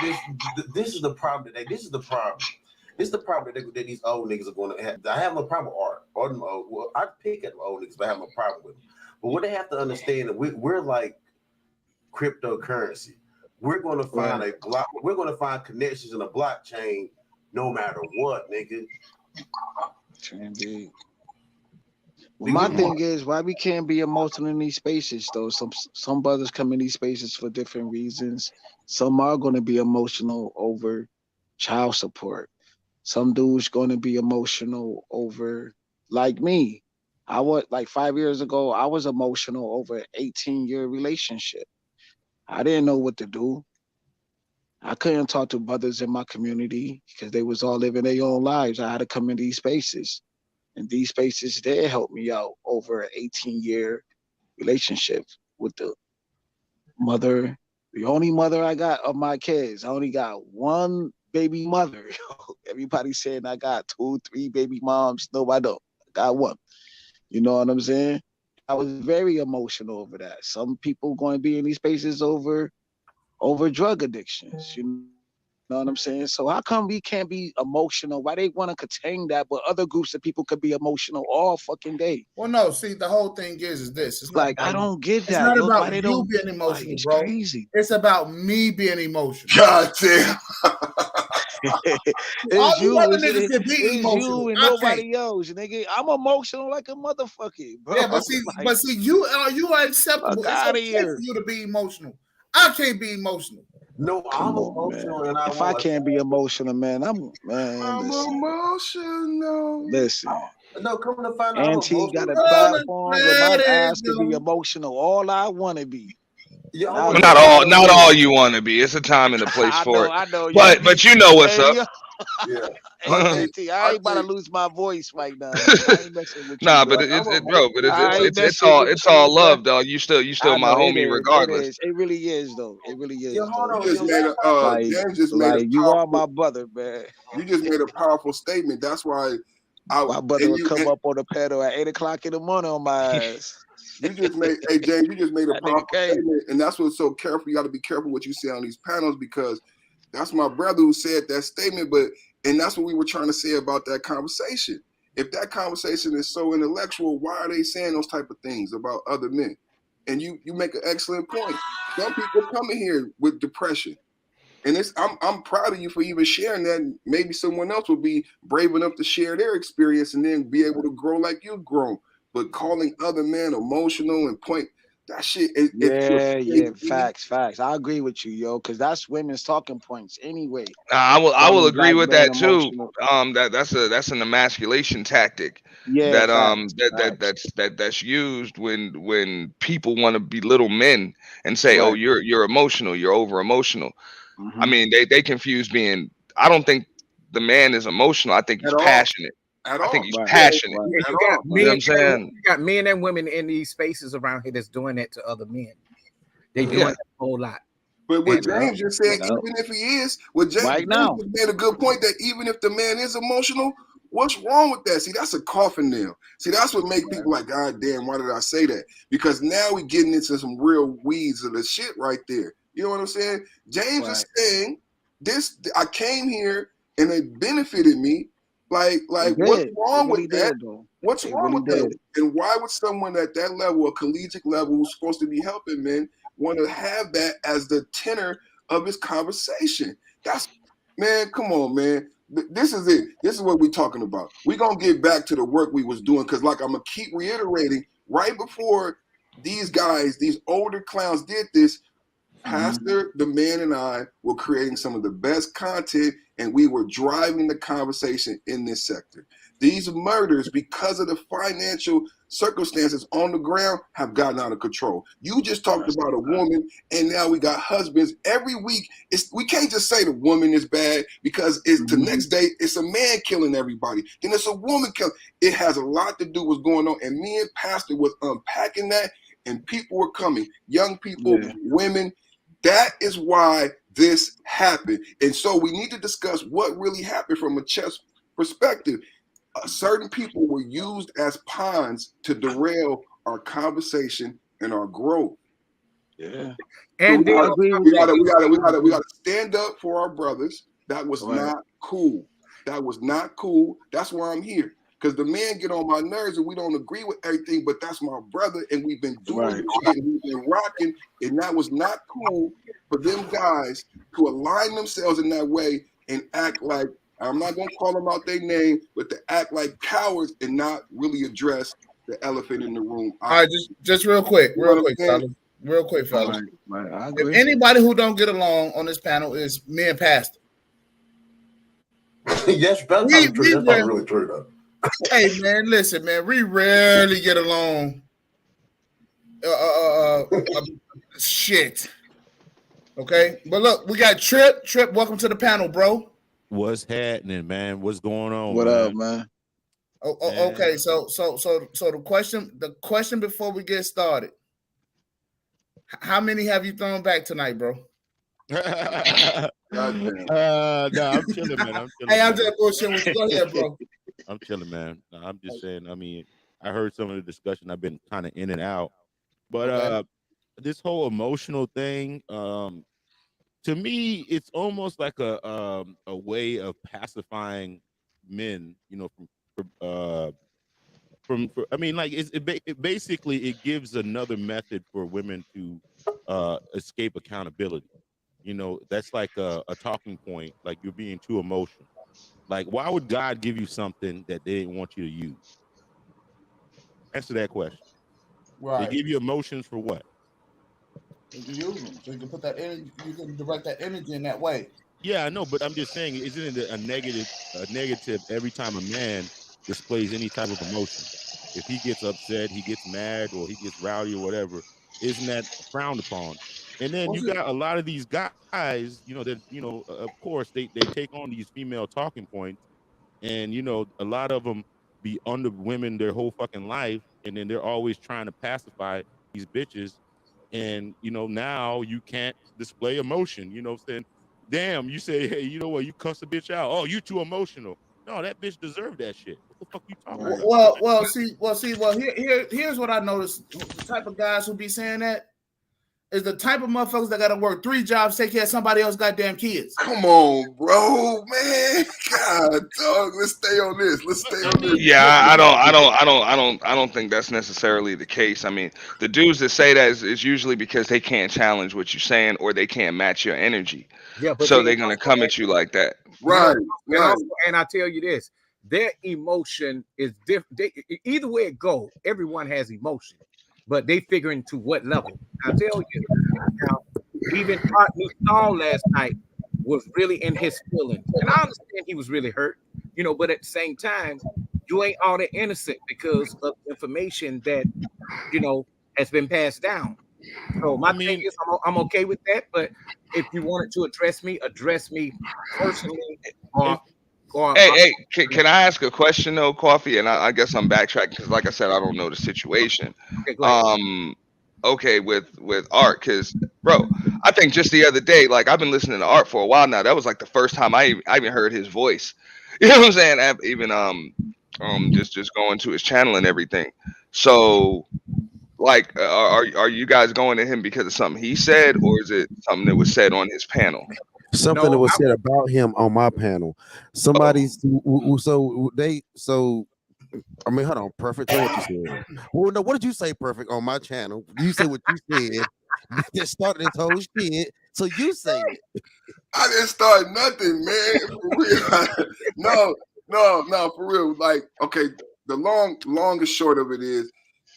This is the problem today. This is the problem. This is the problem that these old niggas are going to have. I have no problem with art. Well, I pick at old niggas, but I have no problem with them. But what they have to understand that we're like cryptocurrency. We're going to find a block. We're going to find connections in a blockchain, no matter what, nigga. Indeed. Well, my thing is why we can't be emotional in these spaces though. Some brothers come in these spaces for different reasons. Some are going to be emotional over child support. Some dudes going to be emotional over, like me. I was like 5 years ago. I was emotional over an 18-year relationship. I didn't know what to do. I couldn't talk to brothers in my community because they was all living their own lives. I had to come in these spaces. And these spaces did help me out over an 18-year relationship with the mother, the only mother I got of my kids. I only got one baby mother. Everybody saying I got 2, 3 baby moms. No, I don't. I got one. You know what I'm saying? I was very emotional over that. Some people going to be in these spaces over drug addictions. You know what I'm saying? So how come we can't be emotional? Why they want to contain that, but other groups of people could be emotional all fucking day? Well, no. See, the whole thing is this. It's like I don't get that. It's not yo. about Why they you don't being emotional, it's bro. crazy. It's about me being emotional. God damn. It's you, other it's niggas can be it's emotional. you and I nobody else, nigga. I'm emotional like a motherfucker, bro. Yeah, but see, you are acceptable. Fuck It's outta okay here. for you to be emotional. I can't be emotional. No, I'm emotional, and if I can't be emotional, man, I'm emotional. Listen. No, come to find out, Auntie got a platform where my ass can be emotional all I want to be. Well, not all you want to be. It's a time and a place for it. I know. But you know what's up. Yeah. Auntie, I ain't about to lose my voice right now. I ain't messing with you. Nah, but it's all love, though. You still my homie regardless. It really is, though. It really is. James just made a you are my brother, man. You just made a powerful statement. That's why my brother would come up on the pedal at 8 o'clock in the morning on my ass. You just made, hey James, you just made a powerful statement, and that's what's so careful. You got to be careful what you say on these panels because that's my brother who said that statement. And that's what we were trying to say about that conversation. If that conversation is so intellectual, why are they saying those type of things about other men? And you make an excellent point. Some people coming here with depression, and I'm proud of you for even sharing that. Maybe someone else will be brave enough to share their experience and then be able to grow like you've grown. But calling other men emotional and point that shit. Facts. I agree with you, yo, because that's women's talking points anyway. I will agree with that too. That's an emasculation tactic. Yeah, that's used when people want to belittle men and say, "Oh, you're emotional, you're over emotional." Mm-hmm. I mean, they confuse being. I don't think the man is emotional. I think he's passionate. I think he's passionate. You got men and women in these spaces around here that's doing that to other men. They doing that a whole lot. But what James just said, even if he is, James made a good point that even if the man is emotional, what's wrong with that? See, that's a coffin nail. See, that's what makes people like, God damn, why did I say that? Because now we're getting into some real weeds of the shit right there. You know what I'm saying? James is saying this. I came here and it benefited me. Like what's wrong with that? What's wrong with that? And why would someone at that level, a collegiate level, who's supposed to be helping men, want to have that as the tenor of his conversation? Man, come on, man. This is it. This is what we're talking about. We're going to get back to the work we was doing because, like, I'm going to keep reiterating, right before these guys, these older clowns did this, Pastor, the man, and I were creating some of the best content, and we were driving the conversation in this sector. These murders, because of the financial circumstances on the ground, have gotten out of control. You just talked about a woman, and now we got husbands. Every week, we can't just say the woman is bad because it's the next day, it's a man killing everybody. Then it's a woman killing. It has a lot to do with what's going on, and me and Pastor was unpacking that. and people were coming, young people, women. That is why this happened. And so we need to discuss what really happened from a chess perspective. Certain people were used as pawns to derail our conversation and our growth. Yeah. And we gotta stand up for our brothers. That was not cool. That was not cool. That's why I'm here. Because the men get on my nerves and we don't agree with everything, but that's my brother, and we've been doing it and we've been rocking, and that was not cool for them guys to align themselves in that way and act like, I'm not gonna call them out their name, but to act like cowards and not really address the elephant in the room. All right, just real quick, fellas. If anybody who don't get along on this panel is me and Pastor. Yes, that's not really true though. Hey man, listen, man, we rarely get along. Shit. Okay, but look, we got Trip. Trip, welcome to the panel, bro. What's happening, man? What's going on? What up, man? Okay, so the question before we get started: how many have you thrown back tonight, bro? No, I'm chilling, man. I'm chilling. Hey, I'm just bullshitting with you. Go ahead, bro. I'm chilling, man. No, I'm just saying. I mean, I heard some of the discussion. I've been kind of in and out, but this whole emotional thing, to me, it's almost like a way of pacifying men. You know, I mean, like it basically it gives another method for women to escape accountability. You know, that's like a talking point. Like you're being too emotional. Like, why would God give you something that they didn't want you to use? Answer that question. Right. They give you emotions for what? You can use them. So you can put that energy, you can direct that energy in that way. Yeah, I know, but I'm just saying, isn't it a negative every time a man displays any type of emotion? If he gets upset, he gets mad, or he gets rowdy or whatever, isn't that frowned upon? And then you got a lot of these guys, you know, that, you know, of course, they take on these female talking points, and, you know, a lot of them be under women their whole fucking life, and then they're always trying to pacify these bitches. And, you know, now you can't display emotion, you know what I'm saying? Damn, you say, hey, you know what, you cuss a bitch out. Oh, you too emotional. No, that bitch deserved that shit. What the fuck you talking about? Here's what I noticed. The type of guys who be saying that is the type of motherfuckers that gotta work 3 jobs, take care of somebody else's goddamn kids. Come on, bro, man. God, dog. Let's stay on this. Yeah, I don't think that's necessarily the case. I mean, the dudes that say that is usually because they can't challenge what you're saying, or they can't match your energy. Yeah, but so they're gonna come at you like that. Right. And I tell you this, their emotion is different. Either way it go, everyone has emotion, but they figuring to what level. I tell you, now, even Courtney Saul last night was really in his feelings, and I understand he was really hurt, you know. But at the same time, you ain't all that innocent because of information that, you know, has been passed down. So my thing is, I'm okay with that. But if you wanted to address me personally, Hey, can I ask a question though, Coffee? And I guess I'm backtracking because, like I said, I don't know the situation. Okay, with Art, because bro, I think just the other day, like I've been listening to Art for a while now. That was like the first time I even heard his voice. You know what I'm saying? I've even just going to his channel and everything. So, like, are you guys going to him because of something he said, or is it something that was said on his panel? Something that was said about him on my panel. Somebody's I mean, hold on, Perfect. Know what you said. Well, no, what did you say, Perfect, on my channel? You said what you said. That started this whole shit. So you say it. I didn't start nothing, man. For real. No, for real. Like, okay, the long and short of it is,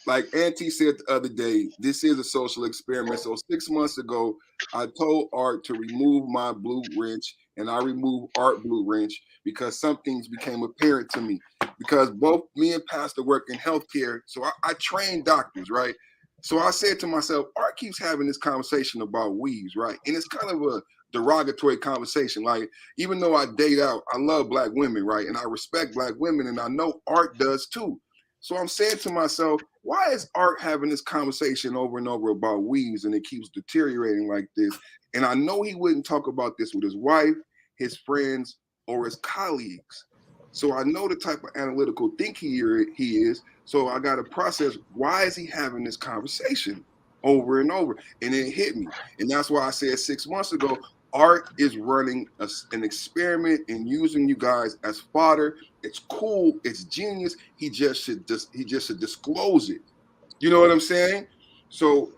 like Auntie said the other day, this is a social experiment. So 6 months ago, I told Art to remove my blue wrench, and I removed Art blue wrench because some things became apparent to me. Because both me and Pastor work in healthcare, so I train doctors, right? So I said to myself, Art keeps having this conversation about weaves, right? And it's kind of a derogatory conversation. Like, even though I date out, I love black women, right? And I respect black women, and I know Art does too. So I'm saying to myself, why is Art having this conversation over and over about weaves and it keeps deteriorating like this? And I know he wouldn't talk about this with his wife, his friends, or his colleagues. So I know the type of analytical thinker he is. So I got to process, why is he having this conversation over and over? And it hit me. And that's why I said 6 months ago, Art is running an experiment and using you guys as fodder. It's cool. It's genius. He just should disclose it. You know what I'm saying? So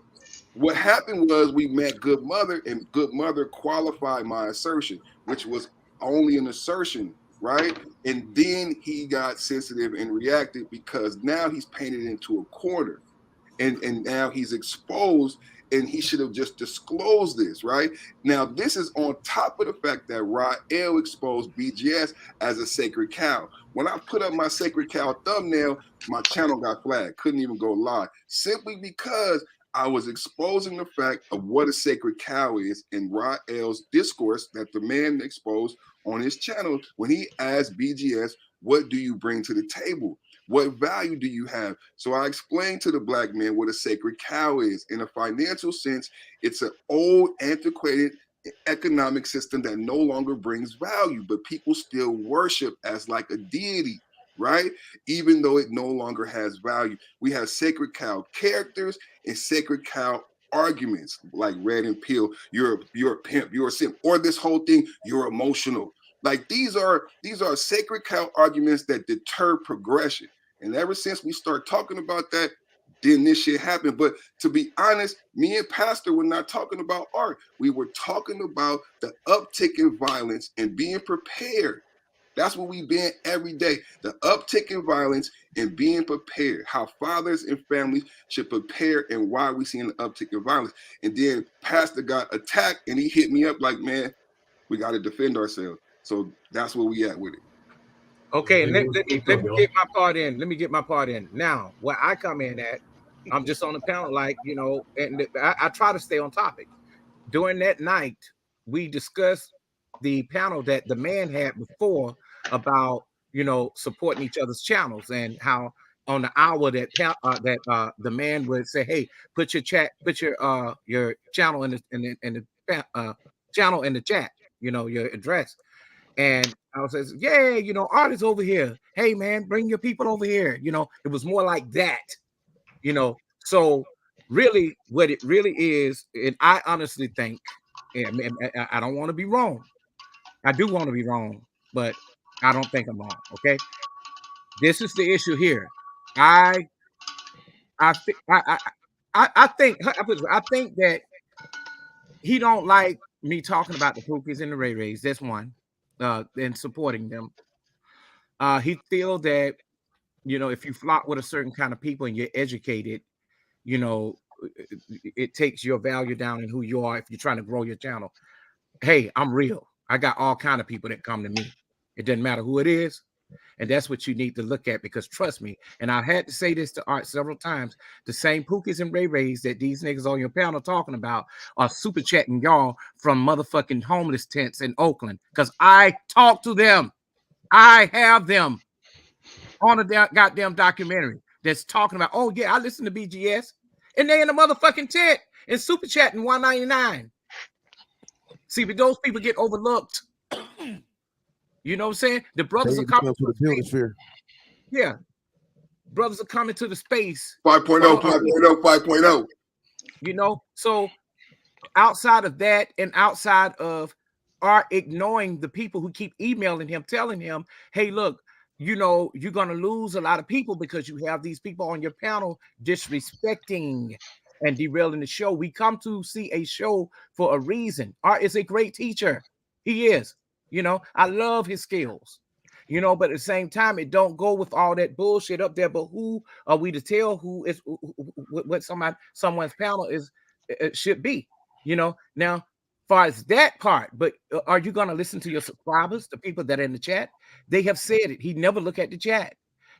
what happened was we met Good Mother, and Good Mother qualified my assertion, which was only an assertion, right? And then he got sensitive and reacted because now he's painted into a corner, and now he's exposed, and he should have just disclosed this, right? Now, this is on top of the fact that Rael exposed BGS as a sacred cow. When I put up my sacred cow thumbnail, my channel got flagged, couldn't even go live, simply because I was exposing the fact of what a sacred cow is in Rael's discourse that the man exposed on his channel when he asked BGS, what do you bring to the table? What value do you have? So I explained to the black man what a sacred cow is. In a financial sense, it's an old, antiquated economic system that no longer brings value, but people still worship as like a deity, right? Even though it no longer has value. We have sacred cow characters and sacred cow arguments, like Red and Pill, you're a pimp, you're a simp, or this whole thing, you're emotional. Like these are sacred cow arguments that deter progression. And ever since we start talking about that, then this shit happened. But to be honest, me and Pastor were not talking about art. We were talking about the uptick in violence and being prepared. That's what we've been every day. The uptick in violence and being prepared. How fathers and families should prepare and why we seeing the uptick in violence. And then Pastor got attacked and he hit me up like, man, we got to defend ourselves. So that's where we at with it. Okay, let me get my part in. Let me get my part in. Now, where I come in at, I'm just on the panel, like, you know, and I try to stay on topic. During that night, we discussed the panel that the man had before about, you know, supporting each other's channels, and how on the hour that the man would say, hey, put your channel in the channel in the chat, you know, your address. And I was saying, yeah, you know, Art is over here. Hey, man, bring your people over here. You know, it was more like that, you know. So really what it really is, and I honestly think, and I don't want to be wrong. I do want to be wrong, but I don't think I'm wrong, okay? This is the issue here. I think that he don't like me talking about the Pookies and the Ray Rays. That's one. And supporting them. He feel that, you know, if you flock with a certain kind of people and you're educated, you know, it takes your value down in who you are if you're trying to grow your channel. Hey, I'm real. I got all kind of people that come to me. It doesn't matter who it is. And that's what you need to look at, because trust me, and I had to say this to Art several times, the same Pookies and Ray Rays that these niggas on your panel talking about are super chatting y'all from motherfucking homeless tents in Oakland, because I talk to them. I have them on a goddamn documentary that's talking about, oh yeah, I listen to BGS, and they in a motherfucking tent and super chatting $1.99. See, but those people get overlooked. You know what I'm saying? The brothers are coming to the building sphere. Yeah. Brothers are coming to the space. 5.0, 5.0, 5.0. You know, so outside of that, and outside of Art ignoring the people who keep emailing him, telling him, hey, look, you know, you're going to lose a lot of people because you have these people on your panel disrespecting and derailing the show. We come to see a show for a reason. Art is a great teacher. He is. You know, I love his skills, you know, but at the same time, it don't go with all that bullshit up there. But who are we to tell who is what someone's panel is, it should be, you know? Now, as far as that part, but are you going to listen to your subscribers, the people that are in the chat? They have said it. He never look at the chat.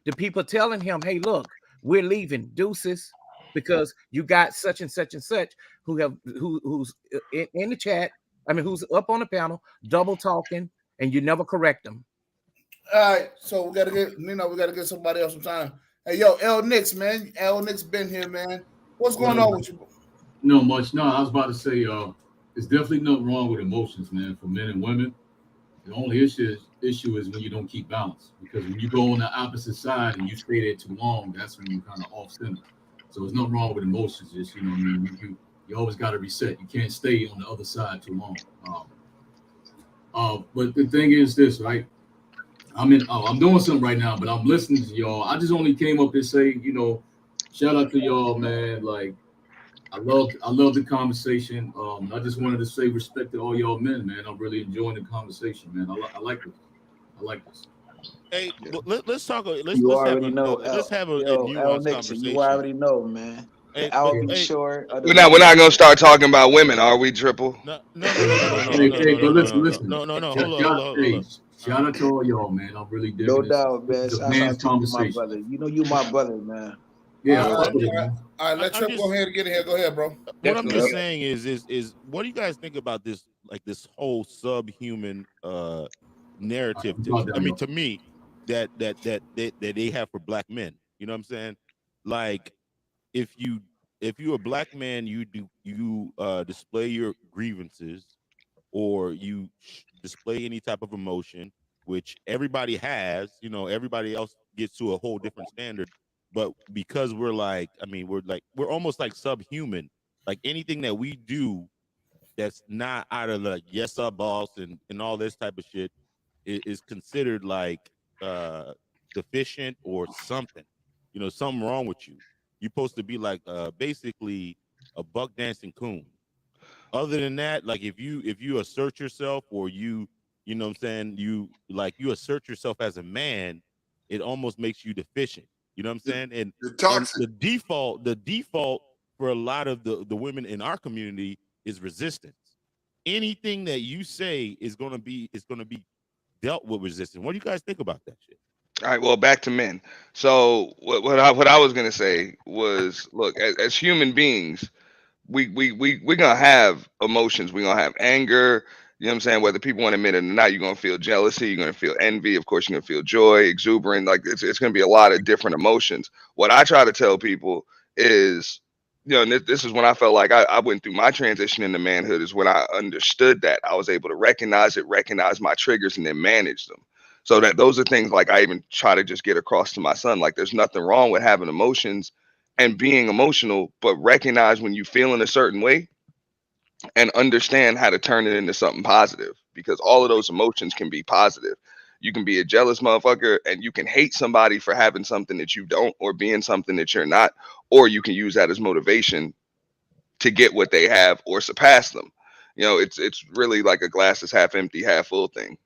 The people telling him, hey, look, we're leaving, deuces, because you got such and such and such who's in the chat. I mean, who's up on the panel, double talking, and you never correct them. All right, so we gotta get somebody else some time. Hey, yo, L Nix, man. L Nix been here, man. What's going on with you? No much. No, I was about to say, there's definitely nothing wrong with emotions, man, for men and women. The only issue is when you don't keep balance. Because when you go on the opposite side and you stay there too long, that's when you kind of off center. So there's nothing wrong with emotions. Just, you know what I mean? You always got to reset. You can't stay on the other side too long. But the thing is this, right? I'm doing something right now, but I'm listening to y'all. I just only came up to say, you know, shout out to y'all, man. Like, I love the conversation. I just wanted to say respect to all y'all men, man. I'm really enjoying the conversation, man. I like this. I like this. Hey, let's talk. Let's have a nuanced conversation. You already know, man. Hey, I'll be short. We're not gonna start talking about women, are we, Triple? No. Listen. No. Hold on. Shout out to all y'all, man. I'm really digging No this. doubt, man. It's a Shout man's out to you, my conversation. brother. You know you my brother, man. Yeah. All right, let Trip go ahead and get in here. Go ahead, bro. What I'm just saying is what do you guys think about this? Like this whole subhuman narrative. I mean, to me, that they have for black men. You know what I'm saying? Like, if you're a black man, you display your grievances, or you display any type of emotion, which everybody has. You know, everybody else gets to a whole different standard. But because we're almost like subhuman. Like anything that we do that's not out of like yes sir boss and all this type of shit is considered like deficient or something. You know, something wrong with you. You're supposed to be like basically a buck dancing coon. Other than that, like if you assert yourself, or you know what I'm saying, you assert yourself as a man, it almost makes you deficient. You know what I'm saying? And the default for a lot of the women in our community is resistance. Anything that you say is gonna be dealt with resistance. What do you guys think about that shit? All right, well, back to men. So what I was gonna say was, look, as human beings, we're gonna have emotions. We're gonna have anger. You know what I'm saying? Whether people want to admit it or not, you're gonna feel jealousy. You're gonna feel envy. Of course, you're gonna feel joy, exuberant. Like it's gonna be a lot of different emotions. What I try to tell people is, you know, and this is when I felt like I went through my transition into manhood. Is when I understood that I was able to recognize my triggers, and then manage them. So that those are things like I even try to just get across to my son. Like there's nothing wrong with having emotions and being emotional, but recognize when you feel in a certain way and understand how to turn it into something positive, because all of those emotions can be positive. You can be a jealous motherfucker and you can hate somebody for having something that you don't, or being something that you're not, or you can use that as motivation to get what they have or surpass them. You know, it's really like a glass is half empty, half full thing.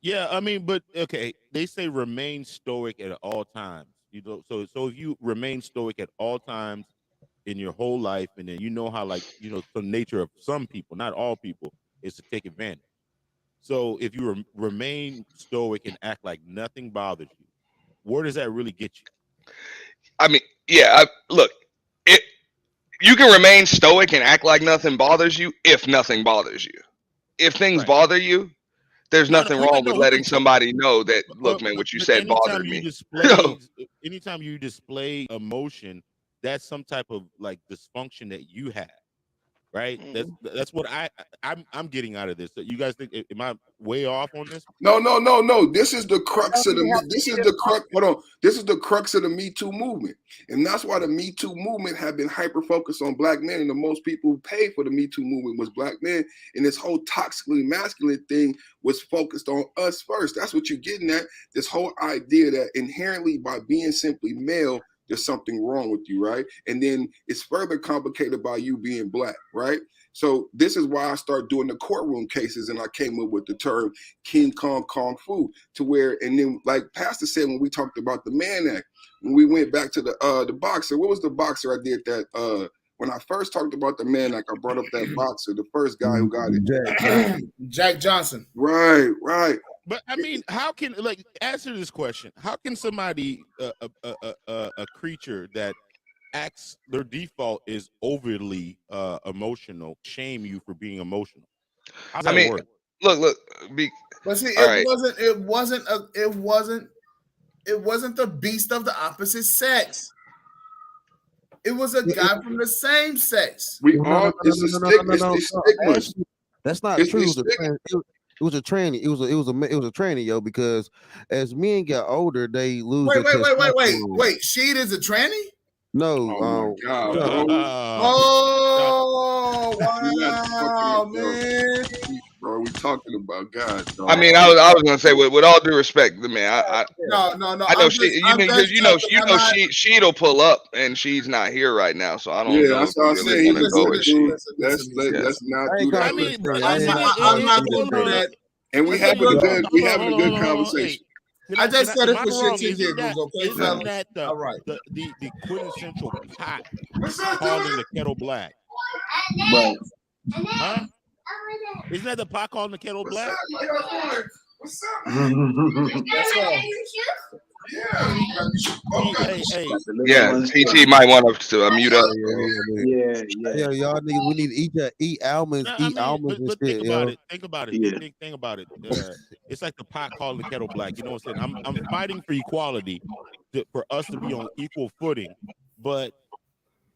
Yeah, I mean, but okay, they say remain stoic at all times. You know, so if you remain stoic at all times in your whole life, and then you know how, like, you know, the nature of some people, not all people, is to take advantage. So if you remain stoic and act like nothing bothers you, where does that really get you? I mean, yeah, look, you can remain stoic and act like nothing bothers you if nothing bothers you. If things bother you, there's nothing wrong with letting somebody know that, look, man, what you said bothered me. Anytime you display emotion, that's some type of like dysfunction that you have, right? That's what I'm getting out of this. So you guys think, am I way off on this? No. This is the crux of This is the crux of the Me Too movement, and that's why the Me Too movement have been hyper focused on black men, and the most people who paid for the Me Too movement was black men, and this whole toxically masculine thing was focused on us first. That's what you're getting at. This whole idea that inherently by being simply male, there's something wrong with you, right? And then it's further complicated by you being black, right? So this is why I started doing the courtroom cases, and I came up with the term King Kong Kung Fu, to where, and then like Pastor said when we talked about the Mann Act, when we went back to the boxer, what was the boxer I did that when I first talked about the Mann Act, I brought up that boxer, the first guy who got it. Jack Johnson. Right. But I mean, how can, like, answer this question? How can somebody, a creature that acts, their default is overly emotional, shame you for being emotional? How's that work? Look. But see, it wasn't It wasn't the beast of the opposite sex. It was a guy from the same sex. We all it's a stigma. That's not true. It was a tranny. It was a tranny, yo. Because as men get older, they lose. Wait. Sheed is a tranny? No. Oh my God. Oh wow, man. Bro, we talking about God. Dog. I mean, I was gonna say with all due respect, man. No. I know she'll pull up, and she's not here right now, so I don't. Yeah, know that's what I'm saying. Let's not do that. I'm not gonna do that. And we having a good conversation. I just said it for shits and Isn't giggles, okay, fellas? that All right. the quintessential pot calling the kettle black? Right. Huh? Isn't that the pot calling the kettle black? What's up? That's all. Yeah, PT might want to mute up. Yeah, y'all niggas, we need to eat almonds, almonds and shit. Think about it. Think about it. It's like the pot calling the kettle black. You know what I'm saying? I'm fighting for equality, for us to be on equal footing, but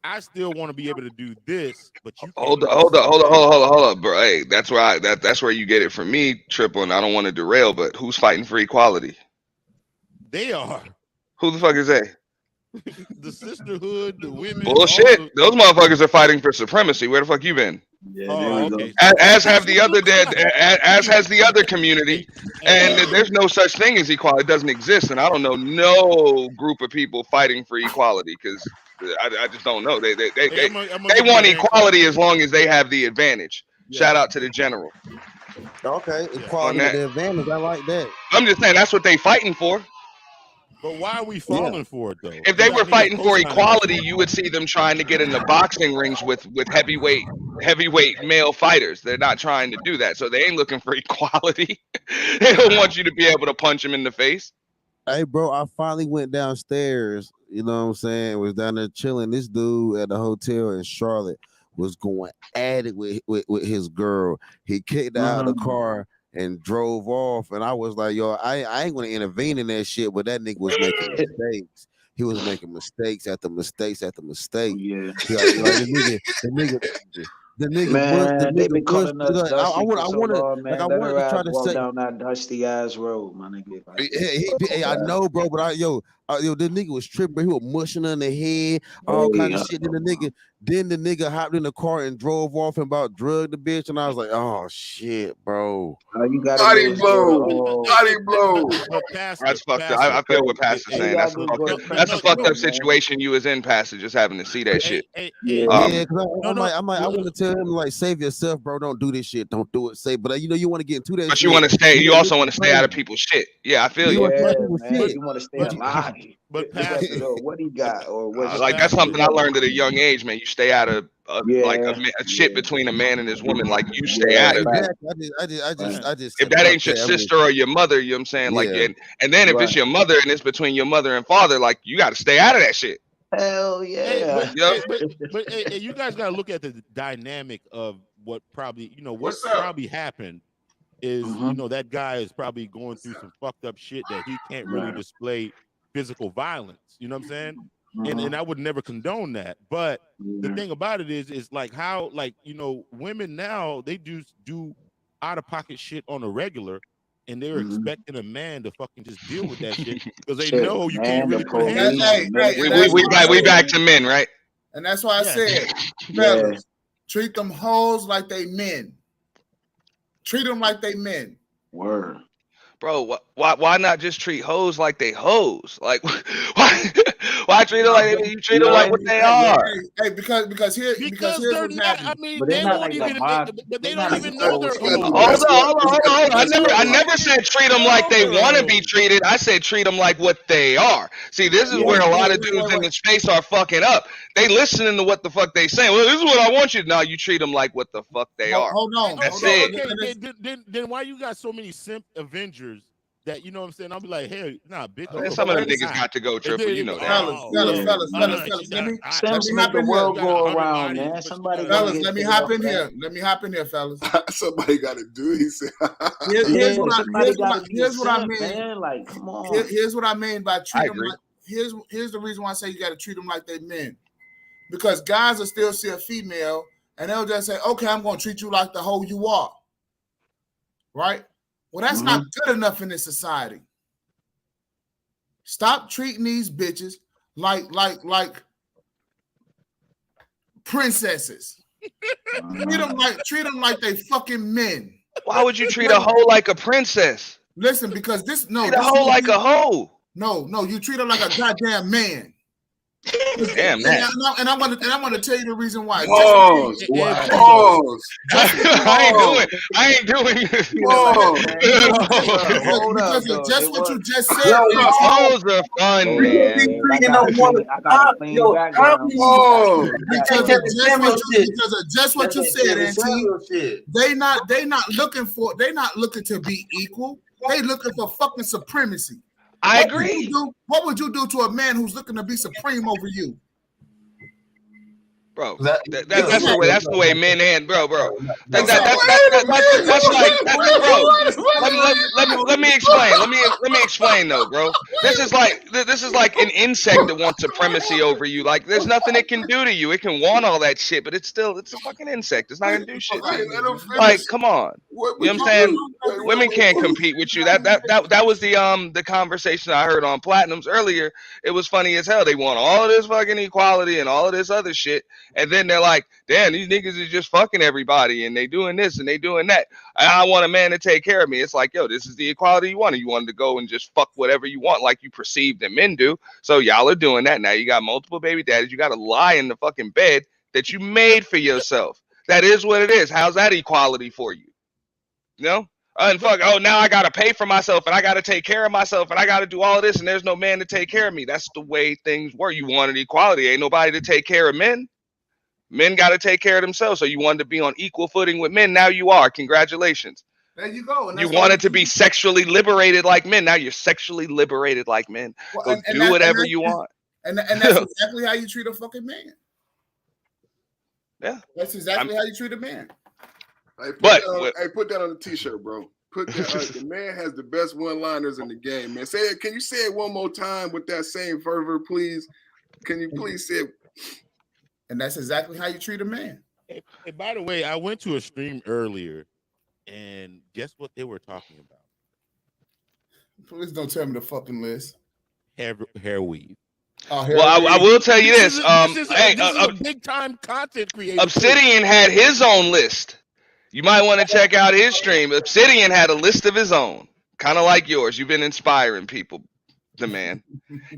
I still want to be able to do this. But you hold up, bro. Hey, that's where you get it from me, Triple. And I don't want to derail, but who's fighting for equality? They are. Who the fuck is they? The sisterhood, the women. Bullshit. Those motherfuckers are fighting for supremacy. Where the fuck you been? Okay. As has the other community, and there's no such thing as equality. It doesn't exist, and I don't know no group of people fighting for equality because I just don't know. They want equality as long as they have the advantage. Yeah. Shout out to the general. Okay, equality with the advantage. I like that. I'm just saying that's what they fighting for. But why are we falling for it though? If they were fighting for equality, you would see them trying to get in the boxing rings with heavyweight male fighters. They're not trying to do that, so they ain't looking for equality. They don't want you to be able to punch them in the face. Hey, bro, I finally went downstairs. You know what I'm saying? Was down there chilling. This dude at the hotel in Charlotte was going at it with his girl. He kicked her out of the car and drove off, and I was like, yo, I ain't gonna intervene in that shit, but that nigga was making mistakes. He was making mistakes after mistakes after mistake. Yeah. The nigga, man, they been calling us dusty I wanted to try to walk say down that dusty ass road, my nigga. I know, bro, but the nigga was tripping. He was mushing on the head, all kind of shit. Then the nigga hopped in the car and drove off and about drugged the bitch, and I was like, oh shit, bro. You got body blow. That's fucked up. I feel what Pastor's saying. That's a fucked up situation you was in, Pastor, just having to see that shit. I want to tell him like, save yourself, bro. Don't do this shit. Don't do it. But you want to get into that. But you want to stay. You also want to stay out of people's shit. Yeah, I feel you. You want to stay alive. But Pastor, what he got or what? Like that's something I learned at a young age, man. You stay out of a shit between a man and his woman. Like you stay out of it. I just if that ain't your sister or your mother, you know what I'm saying? Like, and then if it's your mother and it's between your mother and father, like you got to stay out of that shit. Hell yeah. But you guys got to look at the dynamic of what probably probably happened. Is that guy is probably going through some fucked up shit that he can't really display physical violence. You know what I'm saying? And I would never condone that. But the thing about it is like how women now they do out of pocket shit on a regular, and they're expecting a man to fucking just deal with that shit because they know you can't really put hands on them. We back to men, right? And that's why I said, fellas, treat them hoes like they men. Treat them like they men. Word. Bro, why not just treat hoes like they hoes? Like, why treat them like you treat them like what they are? Hey, because here's what's happening. I mean, they don't even know they're hoes. Hold on. I never said treat them like they want to be treated. I said treat them like what they are. See, this is where a lot of dudes in the space are fucking up. They listening to what the fuck they saying. Well, this is what I want you to know. You treat them like what the fuck they are. Hold on. That's it. Okay, then why you got so many simp Avengers that, you know what I'm saying? I'll be like, hey, nah, bitch. Man, some of them niggas got to go, Triple. You know that. Fellas, let me hop in here. Go around, man. Somebody Fellas, let me hop in here. Let me hop in here, fellas. Somebody got to do. He said. Here's what I mean. Man, like, come on. Here's what I mean by treat them agree. like. Here's the reason why I say you got to treat them like they men, because guys will still see a female and they'll just say, "Okay, I'm going to treat you like the hoe you are." Right? Well, that's not good enough in this society. Stop treating these bitches like princesses. treat them like they fucking men. Why would you treat a hoe like a princess? Listen, because treat a hoe like a hoe. No, you treat her like a goddamn man. Damn that. And I'm gonna tell you the reason why. Pause. I ain't doing this. Because of just what you just said. Hoes are fun, man. Because of just what you said, Auntie. They not looking to be equal. They looking for fucking supremacy. I agree. What would you do to a man who's looking to be supreme over you? Bro, that's the way men and bro. That's like, bro. Let me explain. Let me explain though, bro. This is like an insect that wants supremacy over you. Like, there's nothing it can do to you. It can want all that shit, but it's a fucking insect. It's not gonna do shit to you. Like, come on. You know what I'm saying? Women can't compete with you. That was the conversation I heard on Platinums earlier. It was funny as hell. They want all of this fucking equality and all of this other shit. And then they're like, damn, these niggas is just fucking everybody and they doing this and they doing that. I want a man to take care of me. It's like, yo, this is the equality you wanted. You wanted to go and just fuck whatever you want like you perceive that men do. So y'all are doing that. Now you got multiple baby daddies. You got to lie in the fucking bed that you made for yourself. That is what it is. How's that equality for you? You know? And fuck, now I got to pay for myself and I got to take care of myself and I got to do all of this and there's no man to take care of me. That's the way things work. You wanted equality. Ain't nobody to take care of men. Men got to take care of themselves. So you wanted to be on equal footing with men. Now you are. Congratulations. There you go. You wanted to be sexually liberated like men. Now you're sexually liberated like men. Go do whatever you want. And that's exactly how you treat a fucking man. Yeah. That's exactly how you treat a man. Hey, put that on the t-shirt, bro. Put that. The man has the best one-liners in the game, man. Say it. Can you say it one more time with that same fervor, please? Can you please say it? And that's exactly how you treat a man. Hey, by the way, I went to a stream earlier, and guess what they were talking about? Please don't tell me the fucking list. Hair weave. Well, I will tell you this. This is a big time content creator. Obsidian had his own list. You might want to check out his stream. Obsidian had a list of his own, kind of like yours. You've been inspiring people. The man,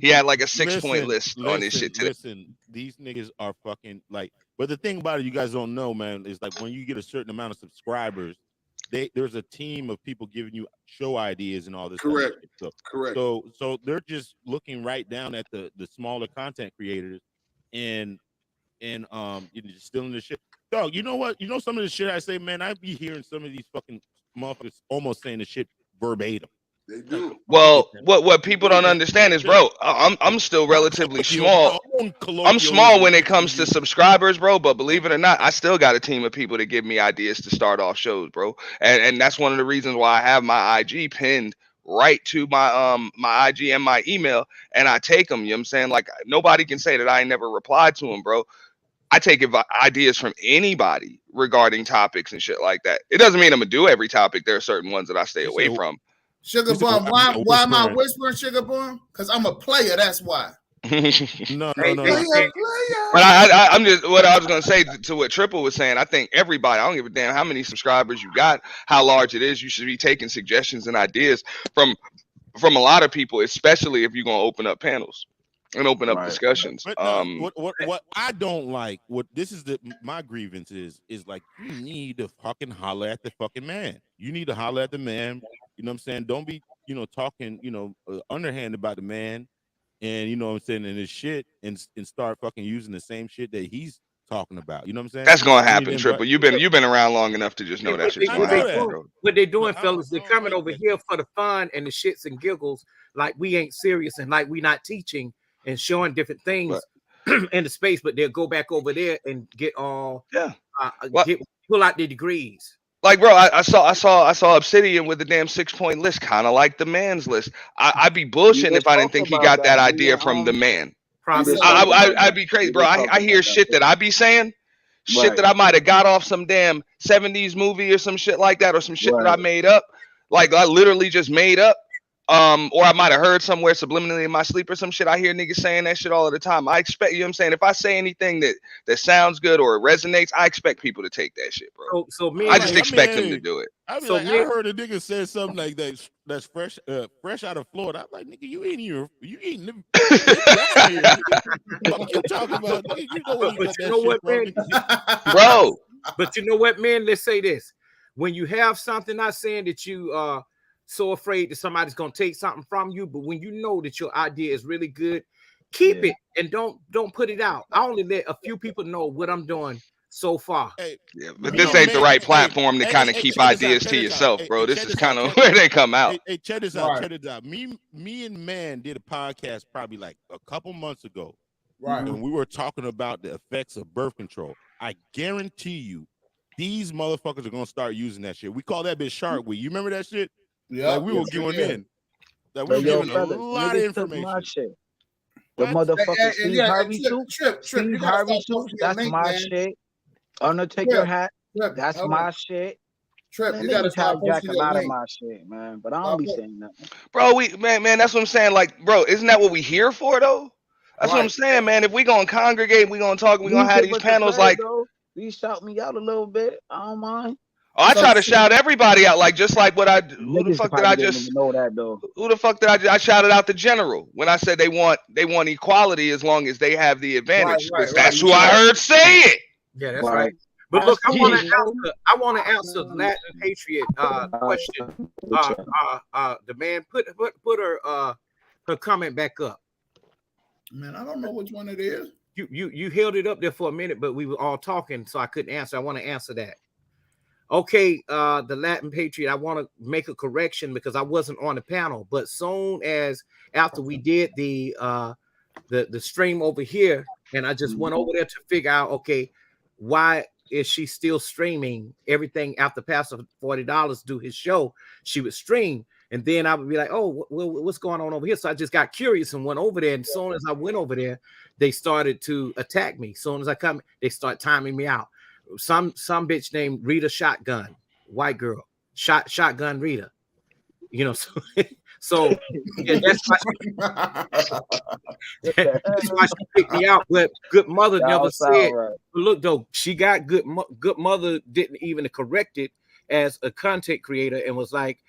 he had like a 6-point list on his shit today. Listen, these niggas are fucking like. But the thing about it, you guys don't know, man, is like when you get a certain amount of subscribers, there's a team of people giving you show ideas and all this. Correct. Correct. So they're just looking right down at the smaller content creators, and you're just stealing the shit. Dog, you know what? You know some of the shit I say, man. I be hearing some of these fucking motherfuckers almost saying the shit verbatim. They do. Well, what people don't understand is, bro, I'm still relatively small. I'm small when it comes to subscribers, bro. But believe it or not, I still got a team of people that give me ideas to start off shows, bro. And that's one of the reasons why I have my IG pinned right to my IG and my email, and I take them. You know what I'm saying? Like, nobody can say that I ain't never replied to them, bro. I take ideas from anybody regarding topics and shit like that. It doesn't mean I'm gonna do every topic. There are certain ones that I stay away from. Sugar Bum, why am I whispering, Sugar Bum? Because I'm a player, that's why. No. But I'm just what I was gonna say to what Triple was saying. I think everybody, I don't give a damn how many subscribers you got, how large it is, you should be taking suggestions and ideas from a lot of people, especially if you're gonna open up panels and open up discussions. But what I don't like, my grievance is like, you need to fucking holler at the fucking man. You need to holler at the man. You know what I'm saying? Don't be, talking, underhand about the man, and you know what I'm saying, and his shit, and start fucking using the same shit that he's talking about. You know what I'm saying? That's gonna I mean, happen, then, Triple. You've been around long enough to just know that shit's gonna happen, bro. What they doing, But I fellas, they're don't coming like over that. here for the fun and the shits and giggles, like we ain't serious and like we not teaching and showing different things in the space, but they'll go back over there and get all pull out the degrees. Like, bro, I saw Obsidian with the damn 6-point list, kind of like the man's list. I'd be bullshitting if I didn't think he got that idea from the man. I'd be crazy, bro. I hear shit that I be saying, shit that I might have got off some damn 70s movie or some shit like that, or some shit that I made up, like I literally just made up. Or I might have heard somewhere subliminally in my sleep or some shit. I hear niggas saying that shit all of the time. I expect, you know what I'm saying? If I say anything that sounds good or it resonates, I expect people to take that shit, bro. I just expect them to do it. I heard a nigga say something like that that's fresh out of Florida. I'm like, nigga, you ain't living. What you talking about? Nigga, you know where you got that shit from, bro. But you know what, man? Let's say this: when you have something, not saying that you are so afraid that somebody's gonna take something from you, but when you know that your idea is really good, keep it and don't put it out. I only let a few people know what I'm doing so far. But this ain't the right platform to kind of keep ideas to yourself, bro. This is kind of where they come out. Hey, check this out. Check this out. Me and Man did a podcast probably like a couple months ago. Right. And we were talking about the effects of birth control. I guarantee you, these motherfuckers are gonna start using that shit. We call that bitch Shark Week. You remember that shit? Yeah. Like we were going in. Like we were giving a lot of information. The motherfucker Steve Harvey Trip, Steve Harvey suits, that's my shit. Undertaker hat, that's my shit. Trip, Man, you gotta stop hijack posting a your lot of link. my shit, man. But I don't be saying nothing. Bro, man, that's what I'm saying. Like, bro, isn't that what we here for, though? That's what I'm saying, man. If we gonna congregate, we gonna talk, we gonna have these panels. Like, you shout me out a little bit. I don't mind. oh, I try to shout everybody out, like just like what I. Who the fuck did I just know that though? Who the fuck did I shouted out the general when I said they want equality as long as they have the advantage. Right, that's who I heard say it. Yeah, that's right. But look, I want to answer the Latin Patriot question. The man put her comment back up. Man, I don't know which one it is. You held it up there for a minute, but we were all talking, so I couldn't answer. I want to answer that. Okay, the Latin Patriot, I want to make a correction because I wasn't on the panel, but soon as after we did the stream over here, and I just went over there to figure out, okay, why is she still streaming everything after Pastor $40 do his show? She would stream, and then I would be like, oh, what's going on over here? So I just got curious and went over there, and as soon as I went over there, they started to attack me. As soon as I come, they start timing me out. Some bitch named Rita Shotgun, white girl, Shotgun Rita, you know. So yeah, that's why she picked me out. But Good Mother never said. Right. Look though, she got Good Mother didn't even correct it as a content creator and was like,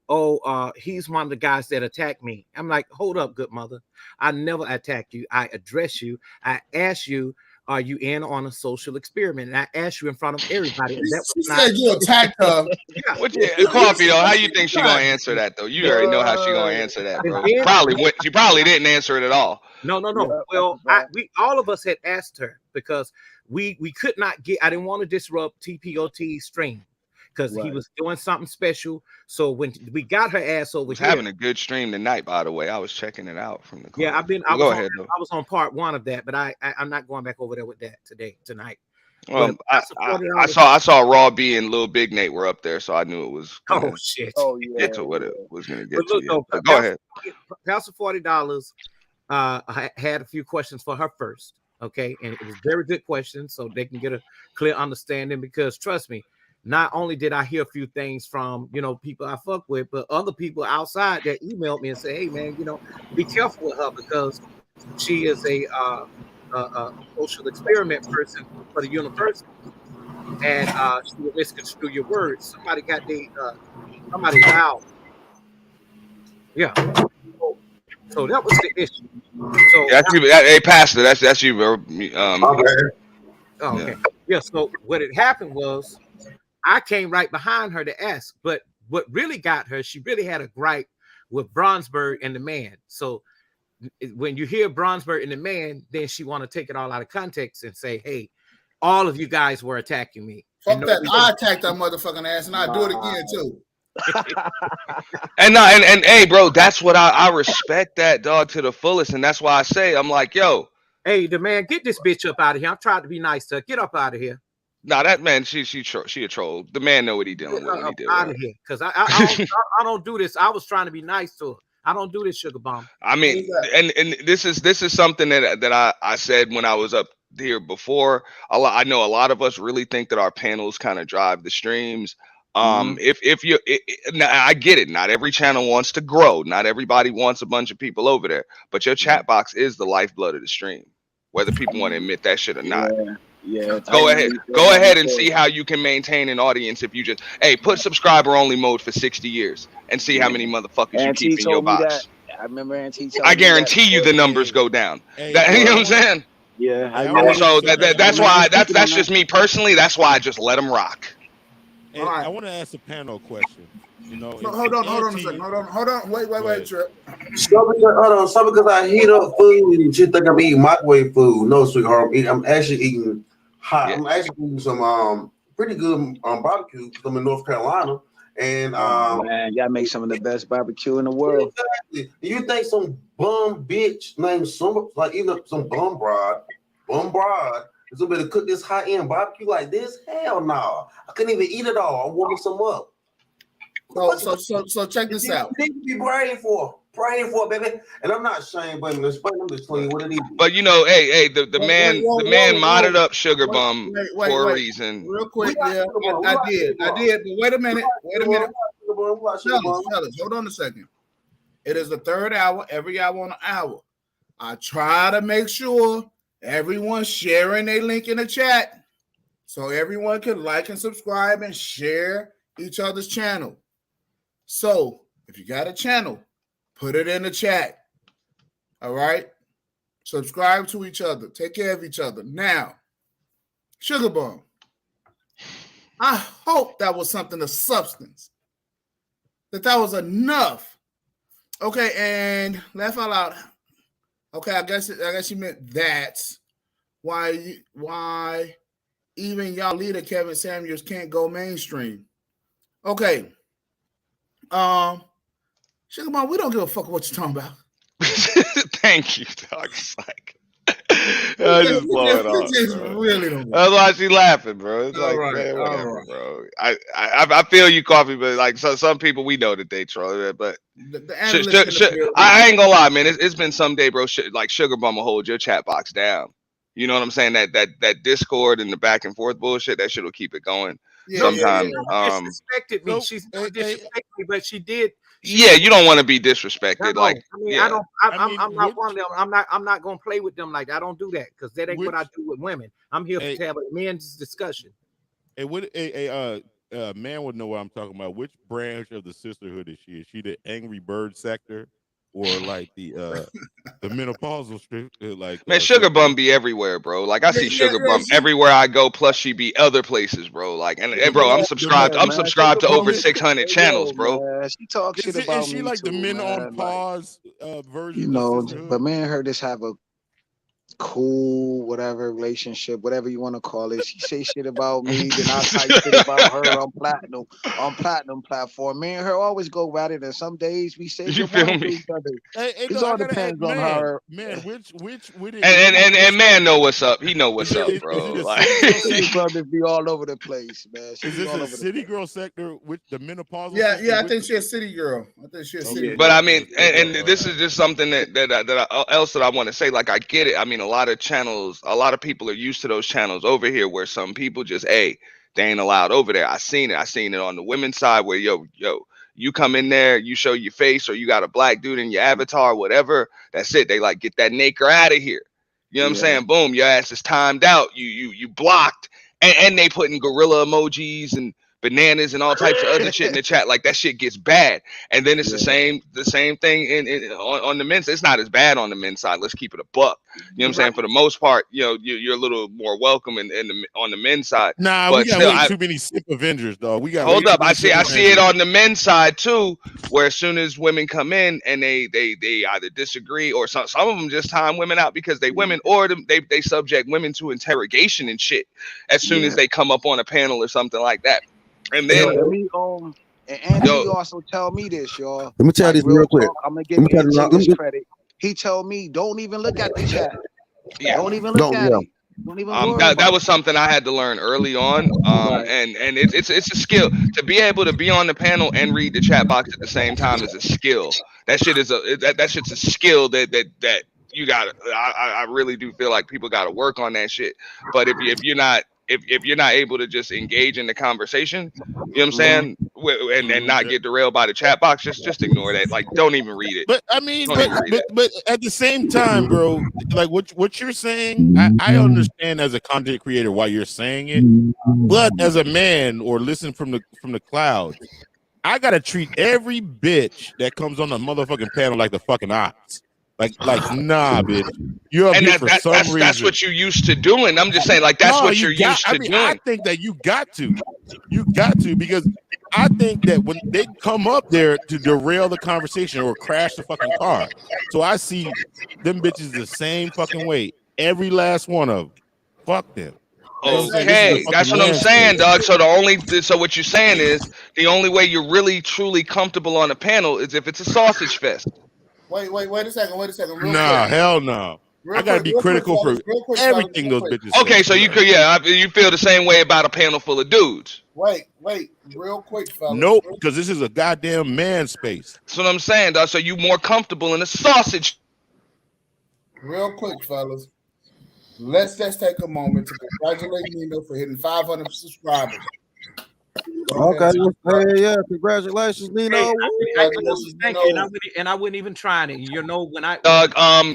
oh, he's one of the guys that attacked me. I'm like, hold up, Good Mother. I never attack you. I address you. I ask you, are you in on a social experiment? And I asked you in front of everybody. She said you attacked her. Coffee though, how you think she gonna answer that though? You already know how she gonna answer that, bro. She probably didn't answer it at all. No. Well, we all of us had asked her because we could not get. I didn't want to disrupt TPOT's stream because he was doing something special. So when we got her ass over here, having a good stream tonight, by the way. I was checking it out from the car. Yeah, I was on part one of that, but I'm not going back over there with that tonight. Well, I saw Raw B and Lil Big Nate were up there, so I knew it was shit. Get to what it was gonna get to. Go ahead. Pastor $40 I had a few questions for her first, okay, and it was very good questions, so they can get a clear understanding. Because trust me, not only did I hear a few things from, people I fuck with, but other people outside that emailed me and say, hey, man, be careful with her because she is a social experiment person for the university. And she will misconstrue your words. Somebody got somebody loud. Yeah. So that was the issue. So that's you. Hey, Pastor, that's you, bro. Okay. Yeah. So what had happened was, I came right behind her to ask, but what really got her, she really had a gripe with Bronsberg and the man. So when you hear Bronsberg and the man, then she want to take it all out of context and say, hey, all of you guys were attacking me. Fuck that. I attacked that motherfucking ass, and I do it again too. And hey, bro, that's what I respect that, dog, to the fullest, and that's why I say I'm like, yo, hey, the man, get this bitch up out of here. I'm trying to be nice to her. Get up out of here. Nah, that man, she a troll. The man know what he dealing with when he deal out with of here, because I don't do this. I was trying to be nice to her. I don't do this, Sugar Bomb. I mean, and this is something that I said when I was up here before. I know a lot of us really think that our panels kind of drive the streams. If you, now I get it. Not every channel wants to grow. Not everybody wants a bunch of people over there. But your chat box is the lifeblood of the stream, whether people want to admit that shit or not. Yeah. Go ahead and see how you can maintain an audience if you just put subscriber only mode for 60 years and see how many motherfuckers you keep in your box. I remember Auntie. I guarantee you the numbers go down. You know what I'm saying? Yeah. So that's why that's just me personally. That's why I just let them rock. Hey, I want to ask a panel question. You know, Hold on a second. Hold on. Wait, Trip. So because I heat up food and shit, think I'm eating microwave food. No, sweetheart, I'm actually eating hot. Yeah. I'm actually eating some pretty good barbecue because I'm in North Carolina. And man, y'all make some of the best barbecue in the world. Exactly. You think some bum bitch named some bum broad is gonna be able to cook this high end barbecue like this? Hell no! I couldn't even eat it all. I'm warming some up. So check this out. You need to be praying for it, baby. And I'm not ashamed, but I'm just telling you what it is. But you know, the man modded up Sugar Bum for a reason. Real quick, yeah, I did. But wait a minute. Fellas, hold on a second. It is the third hour, every hour on an hour. I try to make sure everyone's sharing a link in the chat so everyone can like and subscribe and share each other's channel. So if you got a channel, put it in the chat. All right? Subscribe to each other. Take care of each other. Now, Sugar Bum, I hope that was something of substance. That was enough. Okay, and laugh out loud. Okay, I guess you meant that's why even y'all leader Kevin Samuels can't go mainstream. Okay. Sugar Mom, we don't give a fuck what you're talking about. Thank you, dog. It's like I just blow it off. Really don't. That's why she's laughing, bro. It's like, man, whatever, bro. I feel you, Coffee, but like some people we know that they troll, but I ain't gonna lie, man. It's been some day, bro. Like Sugar Bum will hold your chat box down. You know what I'm saying? That Discord and the back and forth bullshit, that shit will keep it going. Sometimes disrespected me. She's disrespected me, but she did. Yeah, you don't want to be disrespected. Like, I mean, yeah. I'm not one of them. I'm not gonna play with them like that. I don't do that because that ain't what I do with women. I'm here to have a men's discussion. A man would know what I'm talking about. Which branch of the sisterhood is she? Is she the Angry Bird sector, or like the menopausal strip? Like man, Sugar Bum be everywhere, bro. Like I see Sugar Bum everywhere I go. Plus she be other places, bro. Like and bro, I'm subscribed to over 600 channels, bro. She talks shit about me. Is she like the men on pause version? You know, but me and her just have a cool whatever relationship, whatever you want to call it. She say shit about me, then I type shit about her on platinum platform. Me and her always go at it, and some days we say you feel me? Each other. It all depends on her. Man, which and man know what's up. He know what's up, bro. Like brothers be all over the place, man. Is this a city girl sector with the menopausal? Yeah, I think she's a city girl. But I mean, and this is just something that I want to say. Like I get it. I mean, a lot of channels, a lot of people are used to those channels over here where some people just, they ain't allowed over there. I seen it on the women's side where you come in there, you show your face, or you got a black dude in your avatar, whatever. That's it. They like, get that nigger out of here. You know what I'm saying? Boom, your ass is timed out. You blocked, and they putting gorilla emojis and bananas and all types of other shit in the chat. Like that shit gets bad. And then it's the same thing on the men's. It's not as bad on the men's side. Let's keep it a buck. You know what I'm saying? For the most part, you know, you're a little more welcome on the men's side. Nah, but we got way too many sick Avengers, dog. We got hold up. I see it on the men's side too, where as soon as women come in and they either disagree or some of them just time women out because they women, or they subject women to interrogation and shit as soon as they come up on a panel or something like that. And then and Anthony also tell me this, y'all. Let me tell you this real quick. I'm gonna give him credit. He told me, don't even look at the chat. Don't even look at it. Don't even that was something I had to learn early on. And it's a skill to be able to be on the panel and read the chat box at the same time is a skill. That shit is that shit's a skill that you got. I really do feel like people got to work on that shit. But if you're not able to just engage in the conversation, you know what I'm saying, and not get derailed by the chat box, just ignore that. Like, don't even read it. But I mean, but at the same time, bro, like what you're saying, I understand as a content creator why you're saying it, but as a man or listen from the clouds, I gotta treat every bitch that comes on the motherfucking panel like the fucking ops. Like, nah, bitch. You're up here for some reason. That's what you used to doing. I'm just saying, like, that's what you're used to doing. I think that you got to, because I think that when they come up there to derail the conversation or crash the fucking car, so I see them bitches the same fucking way. Every last one of them. Fuck them. Okay, that's what I'm saying, dog. So what you're saying is the only way you're really truly comfortable on a panel is if it's a sausage fest. Wait a second. Nah, hell no. I gotta be critical for everything those bitches say. Okay, so you feel the same way about a panel full of dudes. Wait, real quick, fellas. Nope, because this is a goddamn man space. That's what I'm saying, dog. So you more comfortable in a sausage. Real quick, fellas. Let's just take a moment to congratulate Nino for hitting 500 subscribers. Okay, yeah, congratulations, Nino. And I wouldn't even try it. You know, when I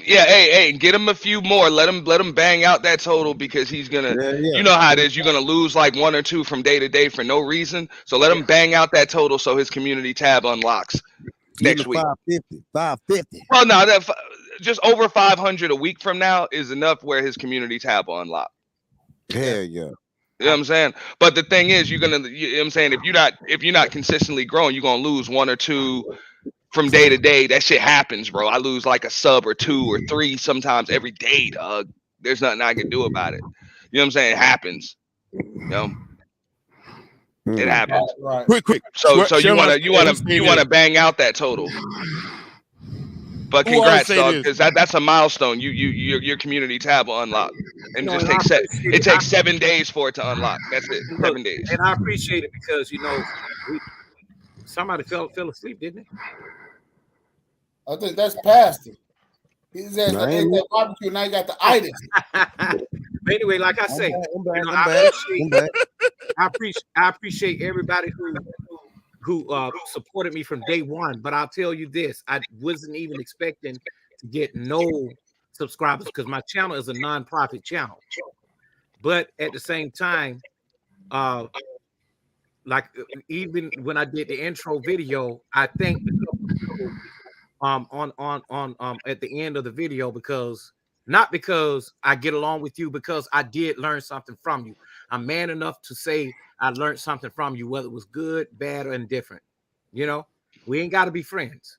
hey, get him a few more. Let him bang out that total because he's gonna. You know how it is. You're gonna lose like 1 or 2 from day to day for no reason. So let him bang out that total so his community tab unlocks next week. 550. Well, no, that just over 500 a week from now is enough where his community tab will unlock. Hell yeah. You know what I'm saying? But the thing is, you know what I'm saying, if you're not consistently growing, you're gonna lose 1 or 2 from day to day. That shit happens, bro. I lose like a sub or 2 or 3 sometimes every day, dog. There's nothing I can do about it. You know what I'm saying? It happens. You know? It happens. Right. Quick. So you wanna bang out that total. But congrats, dog, because that's a milestone. Your community tab will unlock, and it takes 7 days for it to unlock. That's it, 7 days. And I appreciate it because somebody fell asleep, didn't they? I think that's Pastor. He said that barbecue. Now you got the itis. But anyway, like I say, I appreciate everybody who supported me from day one. But I'll tell you this, I wasn't even expecting to get no subscribers because my channel is a non-profit channel. But at the same time, like even when I did the intro video, I thanked on at the end of the video because not because I get along with you, because I did learn something from you. I'm man enough to say I learned something from you, whether it was good, bad, or indifferent. You know, we ain't got to be friends,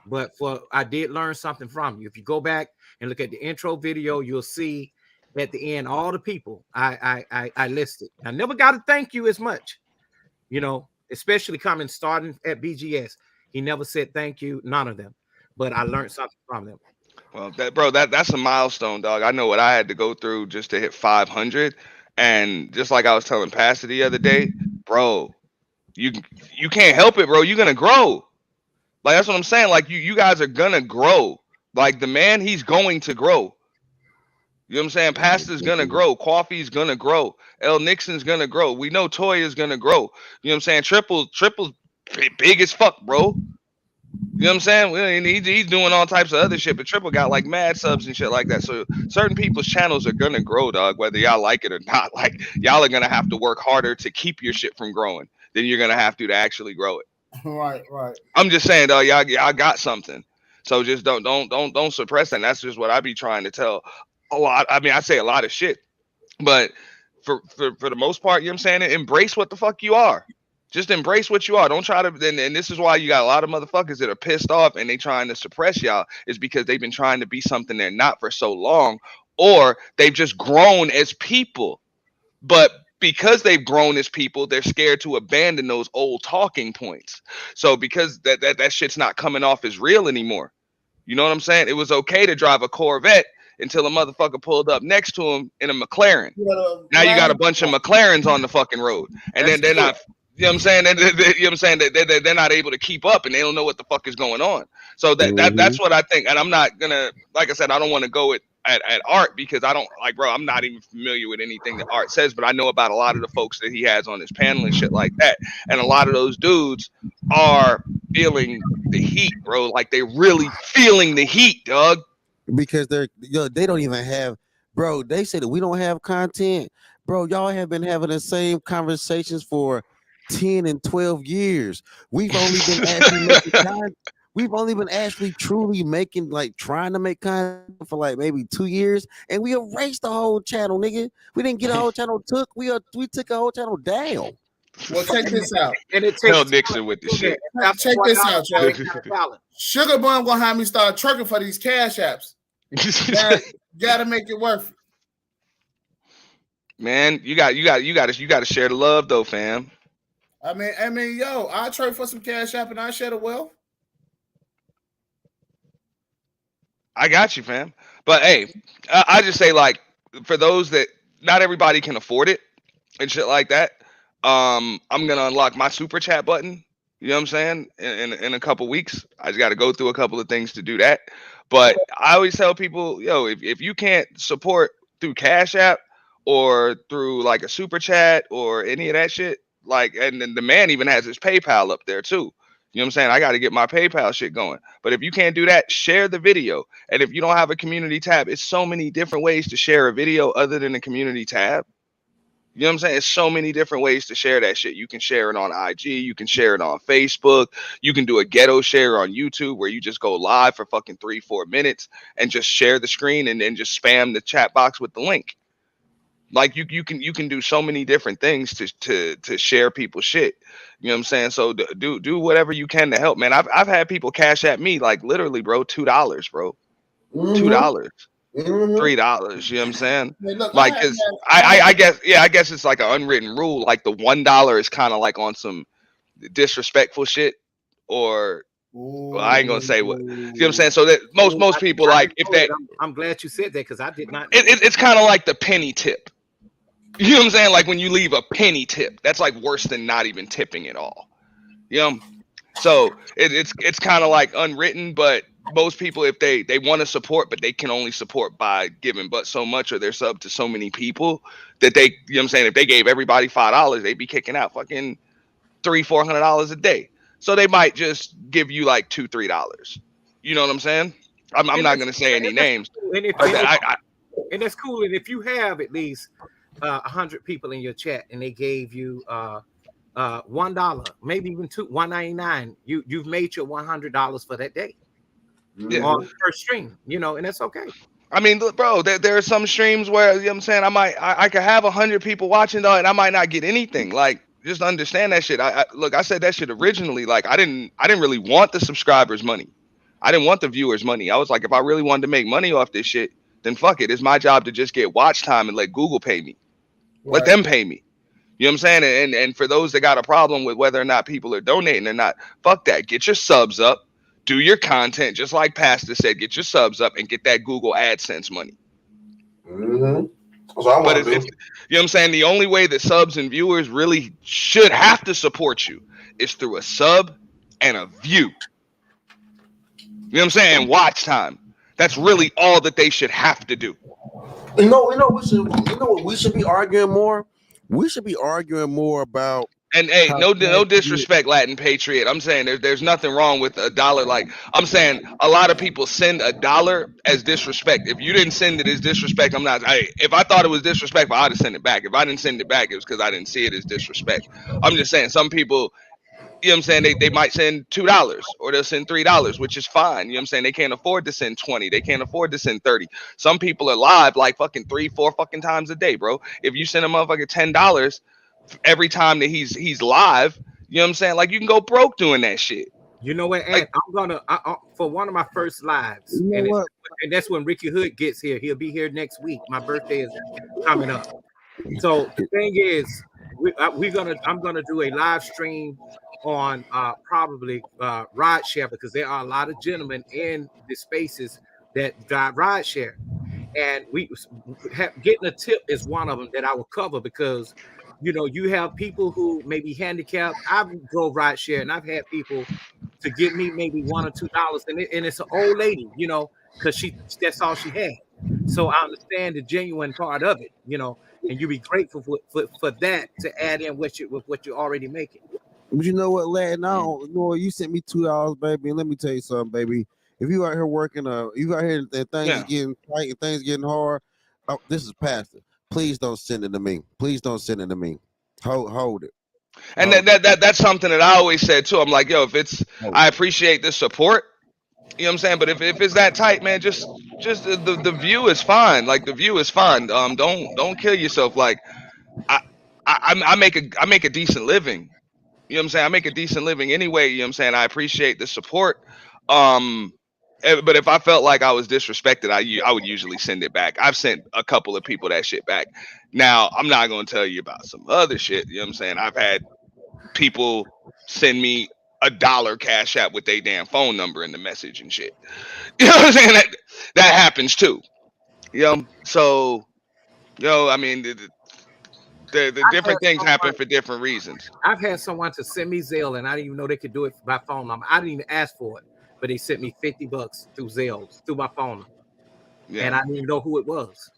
but I did learn something from you. If you go back and look at the intro video, you'll see at the end all the people I listed. I never got to thank you as much, you know, especially starting at BGS. He never said thank you, none of them, but I learned something from them. Well, that's a milestone, dog. I know what I had to go through just to hit 500. And just like I was telling Pastor the other day, bro, you can't help it, bro. You're gonna grow. Like that's what I'm saying. Like you guys are gonna grow. Like the man, he's going to grow. You know what I'm saying? Pastor's gonna grow. Coffee's gonna grow. L. Nixon's gonna grow. We know Toya's gonna grow. You know what I'm saying? Triple's big as fuck, bro. You know what I'm saying? He's doing all types of other shit, but Triple got like mad subs and shit like that. So certain people's channels are gonna grow, dog, whether y'all like it or not. Like y'all are gonna have to work harder to keep your shit from growing. than you're gonna have to actually grow it. Right. I'm just saying, though, y'all got something. So just don't suppress that. And that's just what I be trying to tell a lot. I mean, I say a lot of shit, but for the most part, you know what I'm saying? Embrace what the fuck you are. Just embrace what you are. Don't try to. And this is why you got a lot of motherfuckers that are pissed off and they trying to suppress y'all. Is because they've been trying to be something they're not for so long, or they've just grown as people. But because they've grown as people, they're scared to abandon those old talking points. So because that shit's not coming off as real anymore. You know what I'm saying? It was okay to drive a Corvette until a motherfucker pulled up next to him in a McLaren. Now you got a bunch of McLarens on the fucking road, and then they're not. You know what I'm saying? You know what I'm saying? They're not able to keep up, and they don't know what the fuck is going on. So that's what I think. And I'm not gonna, like I said, I don't want to go at Art because I don't like, bro. I'm not even familiar with anything that Art says, but I know about a lot of the folks that he has on his panel and shit like that. And a lot of those dudes are feeling the heat, bro. Like they're really feeling the heat, dog. Because they don't even have, bro. They say that we don't have content, bro. Y'all have been having the same conversations for 10 and 12 years. We've only been actually making content. We've only been actually truly making, like, trying to make content for like maybe 2 years, and we erased the whole channel, nigga. We didn't get a whole channel took. We took a whole channel down. Well, check this out. And it tell Nixon with the shit. Check this out, Joe. Sugar Bum gonna have me start trucking for these cash apps. Gotta make it worth it. Man, you got to share the love though, fam. I mean, yo, I trade for some cash app and I share the wealth. I got you, fam. But hey, I just say, like, for those that not everybody can afford it and shit like that, I'm gonna unlock my super chat button. You know what I'm saying? In a couple weeks, I just got to go through a couple of things to do that. But I always tell people, yo, if you can't support through Cash App or through like a super chat or any of that shit, like, and then the man even has his PayPal up there too. You know what I'm saying? I got to get my PayPal shit going. But if you can't do that, share the video. And if you don't have a community tab, it's so many different ways to share a video other than a community tab. You know what I'm saying? It's so many different ways to share that shit. You can share it on IG. You can share it on Facebook. You can do a ghetto share on YouTube where you just go live for fucking 3-4 minutes and just share the screen and then just spam the chat box with the link. Like you can do so many different things to share people's shit. You know what I'm saying? So do whatever you can to help, man. I've had people cash at me like literally, bro, $2, bro. $2. $3, you know what I'm saying? Hey, look, like, cause I guess it's like an unwritten rule. Like the $1 is kind of like on some disrespectful shit, or well, I ain't gonna say what. You know what I'm saying? So that most people, like, if they, I'm glad you said that because I did not. It's kind of like the penny tip. You know what I'm saying? Like when you leave a penny tip, that's like worse than not even tipping at all. You know? So it's kind of like unwritten, but most people, if they want to support, but they can only support by giving but so much, or they're sub to so many people that they, you know what I'm saying? If they gave everybody $5, they'd be kicking out fucking $300-400 a day. So they might just give you like $2-3. You know what I'm saying? I'm not going to say any names. And that's cool. And if you have at least 100 people in your chat and they gave you $1, maybe even $1.99, you've made your $100 for that day. Yeah. On the first stream, you know, and that's okay. I mean, look, bro, there are some streams where, you know what I'm saying, I could have 100 people watching though, and I might not get anything. Like, just understand that shit. Look, I said that shit originally. Like, I didn't really want the subscribers' money. I didn't want the viewers' money. I was like, if I really wanted to make money off this shit, then fuck it. It's my job to just get watch time and let Google pay me. Right. Let them pay me. You know what I'm saying? And for those that got a problem with whether or not people are donating or not, fuck that. Get your subs up. Do your content, just like Pastor said. Get your subs up and get that Google AdSense money. Mm-hmm. That's what I want to do. You know what I'm saying? The only way that subs and viewers really should have to support you is through a sub and a view. You know what I'm saying? Watch time. That's really all that they should have to do. You know what we should be arguing more? We should be arguing more about And hey, no disrespect, Latin Patriot. I'm saying there's nothing wrong with $1. Like I'm saying, a lot of people send $1 as disrespect. If you didn't send it as disrespect, I'm not. If I thought it was disrespectful, I'd have sent it back. If I didn't send it back, it was because I didn't see it as disrespect. I'm just saying, some people, you know what I'm saying, they might send $2 or they'll send $3, which is fine. You know what I'm saying? They can't afford to send 20. They can't afford to send 30. Some people are live like fucking 3-4 fucking times a day, bro. If you send a motherfucker $10 every time that he's live, you know what I'm saying? Like, you can go broke doing that shit. You know what, Ant? I'm gonna for one of my first lives, and that's when Ricky Hood gets here. He'll be here next week. My birthday is coming up. So the thing is, I'm gonna do a live stream on probably rideshare, because there are a lot of gentlemen in the spaces that drive rideshare, and getting a tip is one of them that I will cover, because you know, you have people who may be handicapped. I've drove rideshare and I've had people to give me maybe $1 or $2, and it's an old lady, you know, because that's all she had. So I understand the genuine part of it, you know, and you be grateful for that, to add in with what you're already making. But you know what, lad? Now, you sent me $2, baby, and let me tell you something, baby. If you out here working, you out here and things getting tight and things getting hard, this is Pastor. Please don't send it to me. Please don't send it to me. Hold it. And that's something that I always said too. I'm like, yo, if it's, I appreciate the support, you know what I'm saying? But if it's that tight, man, just the view is fine. Like, the view is fine. Don't kill yourself. Like, I make a decent living. You know what I'm saying? I make a decent living anyway. You know what I'm saying? I appreciate the support. But if I felt like I was disrespected, I would usually send it back. I've sent a couple of people that shit back. Now, I'm not going to tell you about some other shit. You know what I'm saying? I've had people send me $1 Cash App with their damn phone number in the message and shit. You know what I'm saying? That happens too. You know? So, I mean, the different things happen for different reasons. I've had someone to send me Zelle, and I didn't even know they could do it by phone number. I didn't even ask for it, but they sent me $50 through Zelle, through my phone number. Yeah. And I didn't even know who it was.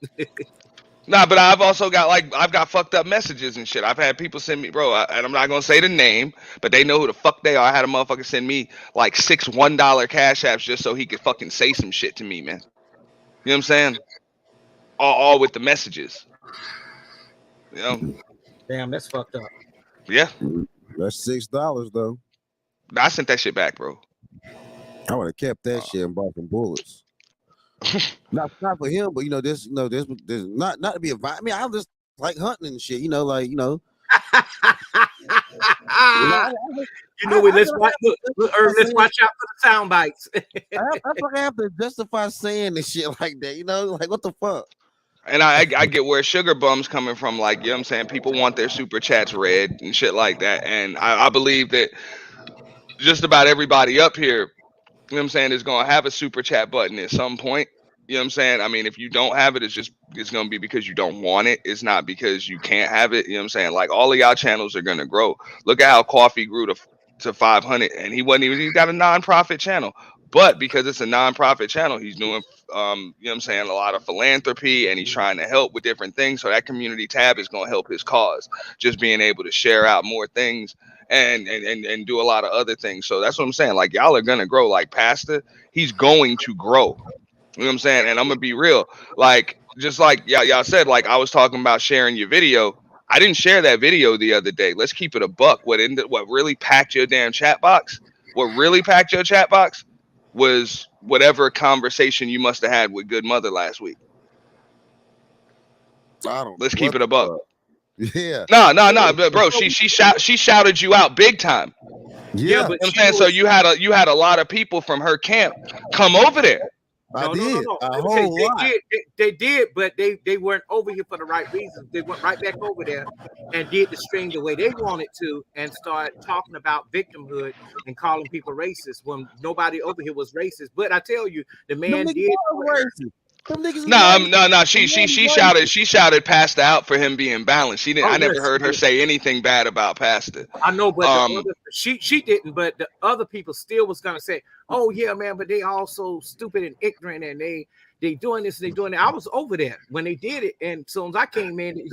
Nah, but I've also got I've got fucked up messages and shit. I've had people send me, bro, and I'm not gonna say the name, but they know who the fuck they are. I had a motherfucker send me like 6 $1 Cash Apps just so he could fucking say some shit to me, man. You know what I'm saying? All with the messages. You know? Damn, that's fucked up. Yeah. That's $6 though. I sent that shit back, bro. I would have kept that shit and bought some bullets. not for him, but this not to be a vibe. I mean, I just like hunting and shit, let's watch out for the sound bites. I have to justify saying this shit like that, like what the fuck. And I get where Sugar Bum's coming from, like, you know what I'm saying? People want their super chats read and shit like that. And I believe that just about everybody up here, you know what I'm saying, is going to have a super chat button at some point. You know what I'm saying? I mean, if you don't have it, it's going to be because you don't want it. It's not because you can't have it. You know what I'm saying? Like, all of y'all channels are going to grow. Look at how Coffee grew to 500, and he's got a nonprofit channel. But because it's a nonprofit channel, he's doing, you know what I'm saying, a lot of philanthropy, and he's trying to help with different things. So that community tab is going to help his cause. Just being able to share out more things and do a lot of other things. So that's what I'm saying. Like, y'all are going to grow. Like, Pastor, he's going to grow. You know what I'm saying? And I'm going to be real. Like, just like y'all said, like, I was talking about sharing your video. I didn't share that video the other day. Let's keep it a buck. What really packed your damn chat box? What really packed your chat box was whatever conversation you must have had with Good Mother last week. Let's keep it a buck. Yeah. No, bro. She shouted you out big time. Yeah, but I'm saying, so you had a lot of people from her camp come over there. No. They did, but they weren't over here for the right reasons. They went right back over there and did the stream the way they wanted to, and start talking about victimhood and calling people racist when nobody over here was racist. But I tell you, the man did. No. She shouted Pastor out for him being balanced. She didn't. I never heard her say anything bad about Pastor. I know, but she didn't. But the other people still was gonna say, "Oh yeah, man," but they all so stupid and ignorant, and they doing this, they doing that. I was over there when they did it, and as soon as I came in,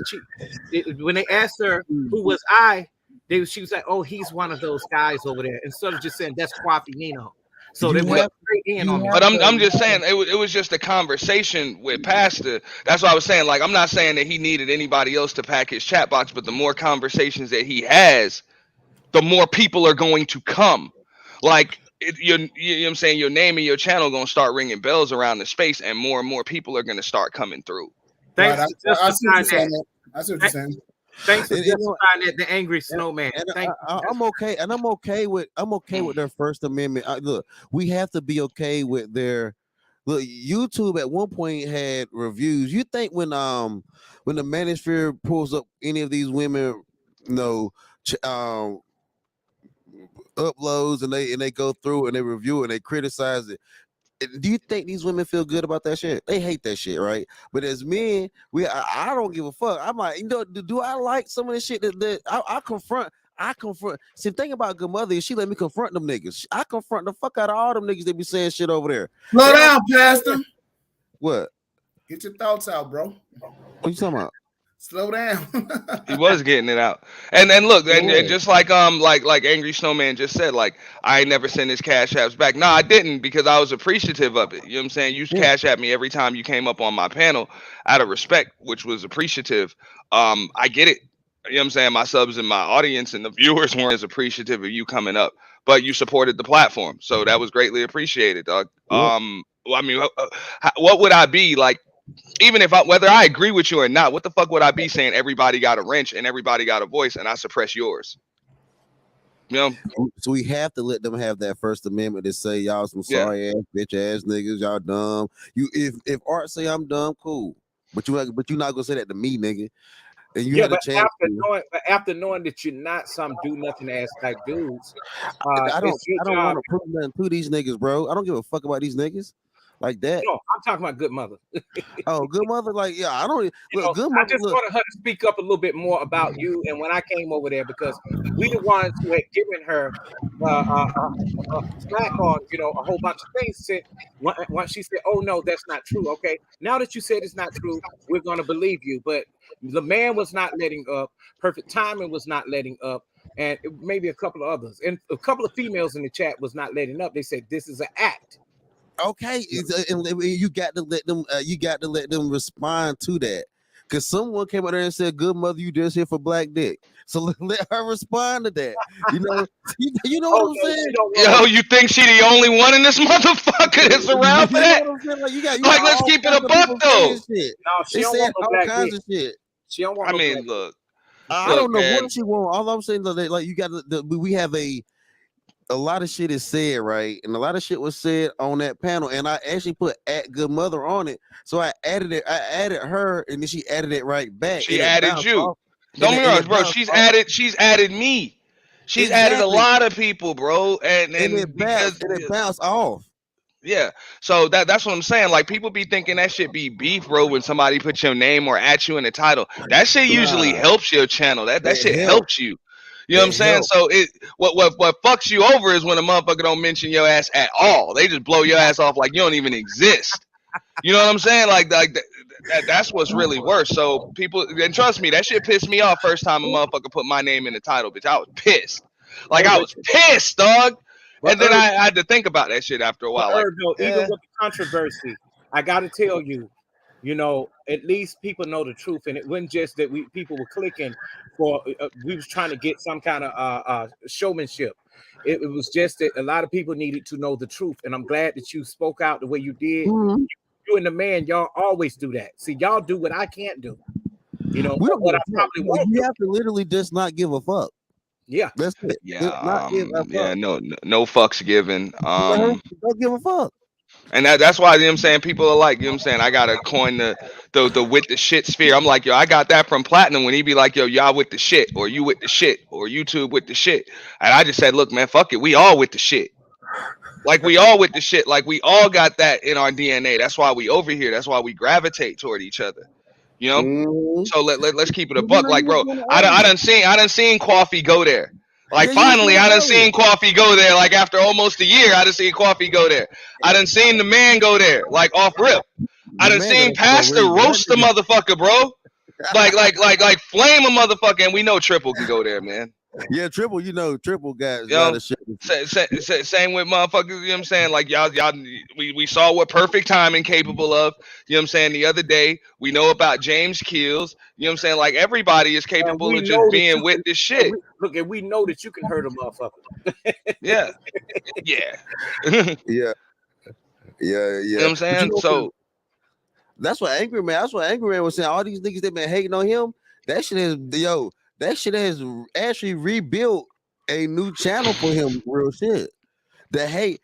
when they asked her who was I, she was like, "Oh, he's one of those guys over there," instead of just saying that's Coffee Nino. So You they went have- straight in on me. But I'm just saying it was just a conversation with Pastor. That's why I was saying, like, I'm not saying that he needed anybody else to pack his chat box, but the more conversations that he has, the more people are going to come. Like, you know what I'm saying? Your name and your channel going to start ringing bells around the space, and more people are going to start coming through. Thanks Right, for I see what you're saying. justifying I see what you're saying. Thanks for And, you know, justifying that, the angry snowman. And Thank I'm okay, and I'm okay with their First Amendment. Look, we have to be okay with their. Look, YouTube at one point had reviews. You think when the Manosphere pulls up any of these women, uploads and they go through and they review and they criticize it. Do you think these women feel good about that shit? They hate that shit, right? But as men, I don't give a fuck. I'm like, do I like some of this shit that I confront? See, the thing about Good Mother is she let me confront them niggas. I confront the fuck out of all them niggas that be saying shit over there. Slow down, Pastor. What? Get your thoughts out, bro. What you talking about? Slow down. He was getting it out. And look, and just like Angry Snowman just said, like, I ain't never sent his cash apps back. No, I didn't, because I was appreciative of it. You know what I'm saying? You cash at me every time you came up on my panel out of respect, which was appreciative. I get it. You know what I'm saying? My subs and my audience and the viewers weren't as appreciative of you coming up, but you supported the platform, so that was greatly appreciated, dog. I mean, what would I be like? Even if whether I agree with you or not, what the fuck would I be saying? Everybody got a wrench and everybody got a voice, and I suppress yours. You know, so we have to let them have that First Amendment to say y'all some sorry ass bitch ass niggas, y'all dumb. If Art say I'm dumb, cool, but you're not gonna say that to me, nigga. And you had a chance. After knowing that you're not some do nothing ass type dudes, I don't want to prove nothing to these niggas, bro. I don't give a fuck about these niggas like that. No, I'm talking about Good Mother. Oh, Good Mother, like, yeah, I don't look. Good I Mother, just wanted her to speak up a little bit more about you. And when I came over there, because we the ones who had given her slack on, a whole bunch of things. Said once she said, "Oh no, that's not true." Okay, now that you said it's not true, we're gonna believe you. But the man was not letting up. Perfect Timing was not letting up. And maybe a couple of others, and a couple of females in the chat was not letting up. They said this is an act. Okay, you got to let them. You got to let them respond to that, because someone came out there and said, "Good Mother, you just here for black dick." So let her respond to that. You know what I'm saying? Yo, you think she the only one in this motherfucker that's around for that? Like, let's keep it a buck though. No, she They don't said want no all black kinds dick. of shit. She don't want. I no mean, black look. I don't know man. what she want. All I'm saying is that, like, you got we have a lot of shit is said, right? And a lot of shit was said on that panel, and I actually put at Good Mother on it. So I added it. I added her, and then she added it right back. She added you. Don't be wrong, bro. She's added me. She's added a lot of people, bro. And it bounced off. Yeah. So that's what I'm saying. Like, people be thinking that shit be beef, bro, when somebody puts your name or at you in the title. That shit usually helps your channel. That shit helps you. You know what I'm saying? So what fucks you over is when a motherfucker don't mention your ass at all. They just blow your ass off like you don't even exist. You know what I'm saying? Like that's what's really worse. So people, and trust me, that shit pissed me off first time a motherfucker put my name in the title, bitch. I was pissed. Like, I was pissed, dog. And then I had to think about that shit after a while. Like, even with the controversy, I gotta tell you, at least people know the truth, and it wasn't just that people were clicking for. We was trying to get some kind of showmanship. It was just that a lot of people needed to know the truth, and I'm glad that you spoke out the way you did. Mm-hmm. You and the man, y'all always do that. See, y'all do what I can't do. We don't what I probably won't. You have to literally just not give a fuck. Yeah, that's it. No fucks given. Don't give a fuck. And that's why, you know what I'm saying, people are like, you know what I'm saying, I gotta coin the with the shit sphere. I'm like, yo, I got that from Platinum when he be like, yo, y'all with the shit, or you with the shit, or YouTube with the shit. And I just said, look, man, fuck it, we all with the shit. Like, we all with the shit. Like, we all got that in our DNA. That's why we over here. That's why we gravitate toward each other. You know? Mm-hmm. So let's keep it a buck. Like, bro, I done seen Coffee go there. Like, finally, I done seen Coffee go there. Like, after almost a year, I done seen Coffee go there. I done seen the man go there, like, off rip. I done seen Pastor roast the motherfucker, bro. Like flame a motherfucker, and we know Triple can go there, man. Yeah, Triple, Triple got a Yo, lot of shit. same with motherfuckers, you know what I'm saying? Like y'all, we saw what perfect timing capable of, you know what I'm saying? The other day, we know about James Keels, you know what I'm saying? Like everybody is And capable we of just know that being you with can this shit. and we know that you can hurt a motherfucker. Yeah. Yeah. You know what I'm But saying? So that's what Angry Man was saying. All these niggas that been hating on him, that shit has actually rebuilt a new channel for him. Real shit. The hate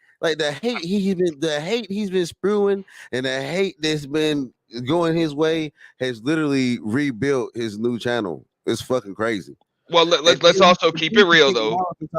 he's been spewing, and the hate that's been going his way has literally rebuilt his new channel. It's fucking crazy. well, let's also keep it real though.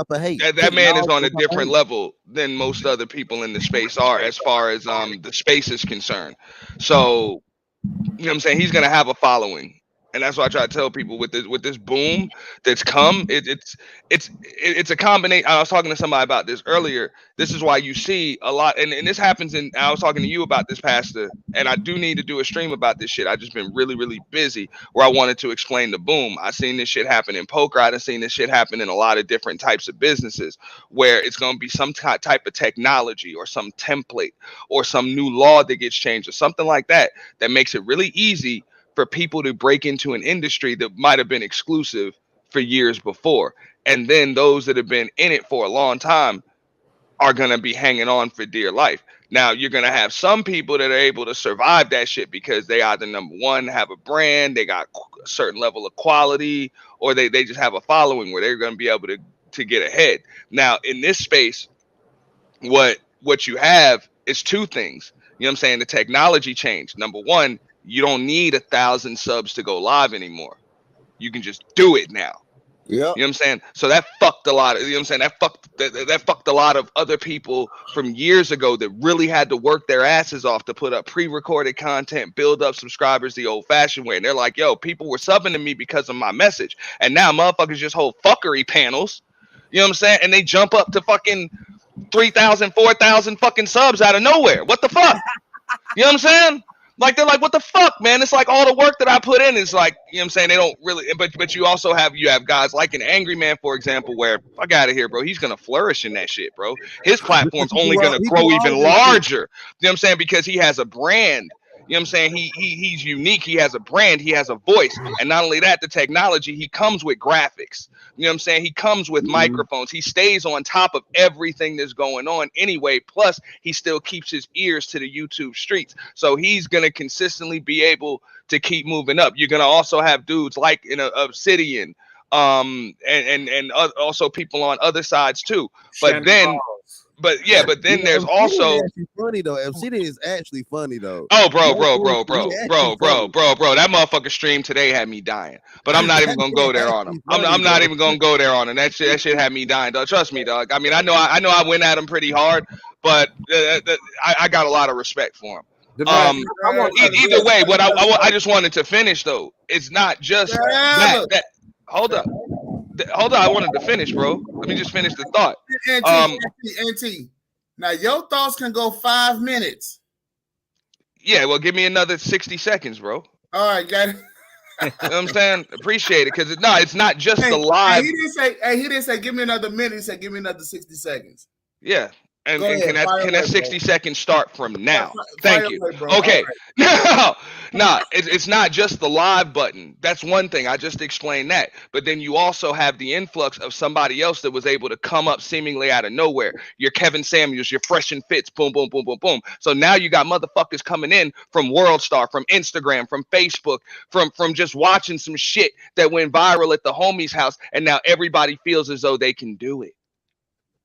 That man is on a different level than most other people in the space are as far as the space is concerned. So, you know what I'm saying? He's gonna have a following. And that's why I try to tell people with this boom that's come, it's a combination. I was talking to somebody about this earlier. This is why you see a lot, and this happens I was talking to you about this, Pastor, and I do need to do a stream about this shit. I just been really, really busy where I wanted to explain the boom. I seen this shit happen in poker. I done seen this shit happen in a lot of different types of businesses where it's gonna be some type of technology or some template or some new law that gets changed or something like that makes it really easy for people to break into an industry that might have been exclusive for years before. And then those that have been in it for a long time are going to be hanging on for dear life. Now, you're going to have some people that are able to survive that shit because they either, number one, have a brand, they got a certain level of quality, or they just have a following where they're going to be able to get ahead. Now, in this space, what you have is two things. You know what I'm saying? The technology changed. Number one, you don't need 1,000 subs to go live anymore. You can just do it now. Yeah. You know what I'm saying? So that fucked a lot of, you know what I'm saying? That fucked a lot of other people from years ago that really had to work their asses off to put up pre-recorded content, build up subscribers the old-fashioned way. And they're like, yo, people were subbing to me because of my message. And now motherfuckers just hold fuckery panels. You know what I'm saying? And they jump up to fucking 3,000, 4,000 fucking subs out of nowhere. What the fuck? You know what I'm saying? Like, they're like, what the fuck, man? It's like all the work that I put in is like, you know what I'm saying? They don't really, but you also have guys like an Angry Man, for example, where, fuck out of here, bro. He's going to flourish in that shit, bro. His platform's only going to grow even larger. You know what I'm saying? Because he has a brand. You know what I'm saying? He's unique. He has a brand. He has a voice. And not only that, the technology, he comes with graphics. You know what I'm saying? He comes with microphones. He stays on top of everything that's going on anyway. Plus, he still keeps his ears to the YouTube streets. So he's going to consistently be able to keep moving up. You're going to also have dudes like in Obsidian, and also people on other sides too. But then there's also funny though. Obsidian is actually funny though. Oh, bro. That motherfucker stream today had me dying. But I'm not even gonna go there on him. I'm not even gonna go there on him. That shit had me dying, dog. Trust me, dog. I mean, I know I went at him pretty hard, but I got a lot of respect for him. Either way, what I just wanted to finish though, it's not just that. Hold up. I wanted to finish, bro. Let me just finish the thought. NT. Now your thoughts can go 5 minutes. Yeah, well, give me another 60 seconds, bro. All right, got it. You know what I'm saying? Appreciate it, because it's not just the live. He didn't say give me another minute. He said give me another 60 seconds. Yeah. And can that 60 seconds start from now? Thank you. Okay. No, it's not just the live button. That's one thing. I just explained that. But then you also have the influx of somebody else that was able to come up seemingly out of nowhere. Your Kevin Samuels, your Fresh and Fits, boom, boom, boom, boom, boom. So now you got motherfuckers coming in from WorldStar, from Instagram, from Facebook, from just watching some shit that went viral at the homie's house. And now everybody feels as though they can do it.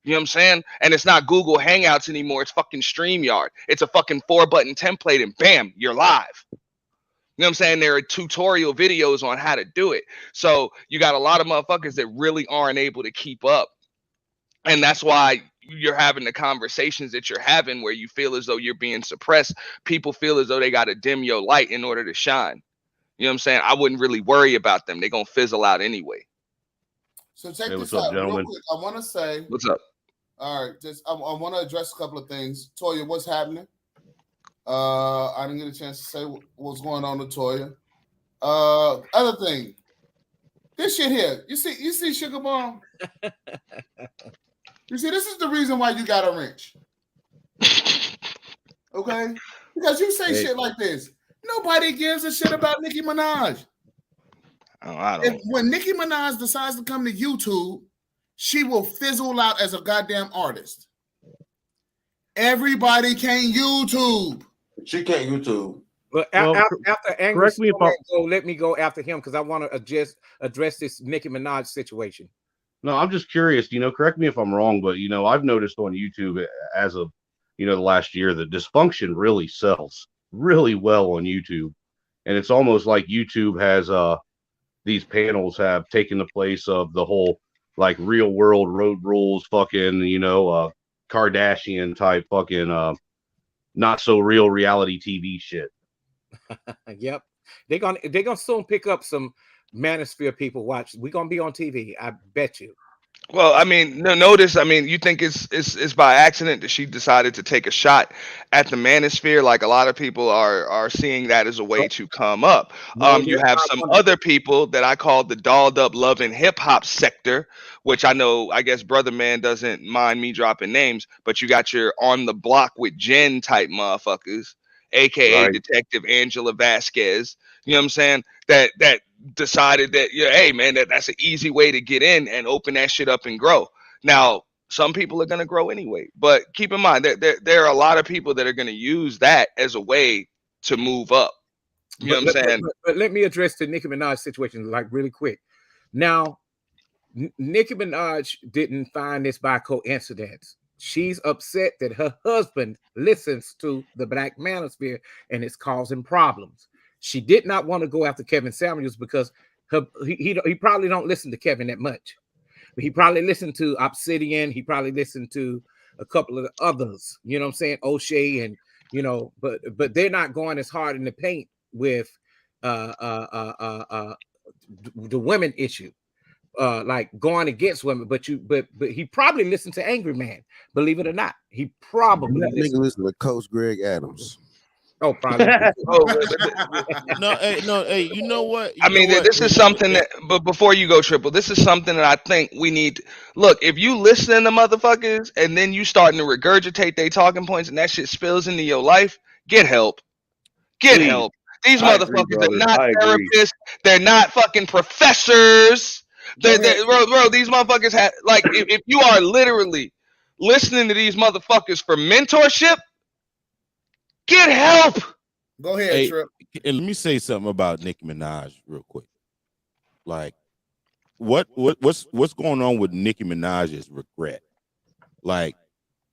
You know what I'm saying? And it's not Google Hangouts anymore. It's fucking StreamYard. It's a fucking 4-button template and bam, you're live. You know what I'm saying? There are tutorial videos on how to do it. So you got a lot of motherfuckers that really aren't able to keep up. And that's why you're having the conversations that you're having where you feel as though you're being suppressed. People feel as though they got to dim your light in order to shine. You know what I'm saying? I wouldn't really worry about them. They're going to fizzle out anyway. So check this out real quick. I want to say. What's up? All right, I want to address a couple of things. Toya, what's happening? I didn't get a chance to say what's going on with Toya. Other thing, This shit here. You see, Sugar Bomb? You see, this is the reason why you got a wrench. Okay? Because you say shit like this. Nobody gives a shit about Nicki Minaj. Oh, I don't. When Nicki Minaj decides to come to YouTube, she will fizzle out as a goddamn artist. Everybody can YouTube. She can't YouTube. But after Angry correct me if I'm- go, let me go after him because I want to address this Nicki Minaj situation. No, I'm just curious, correct me if I'm wrong, but, I've noticed on YouTube as of, the last year that dysfunction really sells really well on YouTube. And it's almost like YouTube has, these panels have taken the place of the whole, like, real world road rules, fucking, Kardashian type fucking, not so real reality TV shit. Yep. They're gonna soon pick up some Manosphere people. Watch. We're gonna be on TV. I bet you. Well, I mean, notice. I mean, you think it's by accident that she decided to take a shot at the Manosphere? Like a lot of people are seeing that as a way to come up. You have some other people that I call the dolled up love and hip hop sector, which I guess Brother Man doesn't mind me dropping names, but you got your on the block with Jen type motherfuckers, aka Right. Detective Angela Vasquez. You know what I'm saying? That decided that, yeah, hey man, that's an easy way to get in and open that shit up and grow. Now, some people are gonna grow anyway, but keep in mind that there are a lot of people that are gonna use that as a way to move up. You know what I'm saying? But let me address the Nicki Minaj situation like really quick. Now, Nicki Minaj didn't find this by coincidence. She's upset that her husband listens to the Black Manosphere and it's causing problems. She did not want to go after Kevin Samuels because he probably don't listen to Kevin that much. He probably listened to Obsidian. He probably listened to a couple of the others. You know what I'm saying? O'Shea and but they're not going as hard in the paint with the women issue. Like going against women, but he probably listened to Angry Man. Believe it or not, he probably listen to Coach Greg Adams. Oh, probably. Hey, you know what? I mean, this is something that, but before you go, Triple, this is something that I think we need. Look, if you listen to motherfuckers and then you starting to regurgitate their talking points and that shit spills into your life, get help. Get help. These motherfuckers are not therapists. They're not fucking professors. Bro, these motherfuckers have, like, if you are literally listening to these motherfuckers for mentorship, get help. Go ahead, Trip. And let me say something about Nicki Minaj real quick. Like, what's going on with Nicki Minaj is regret. Like,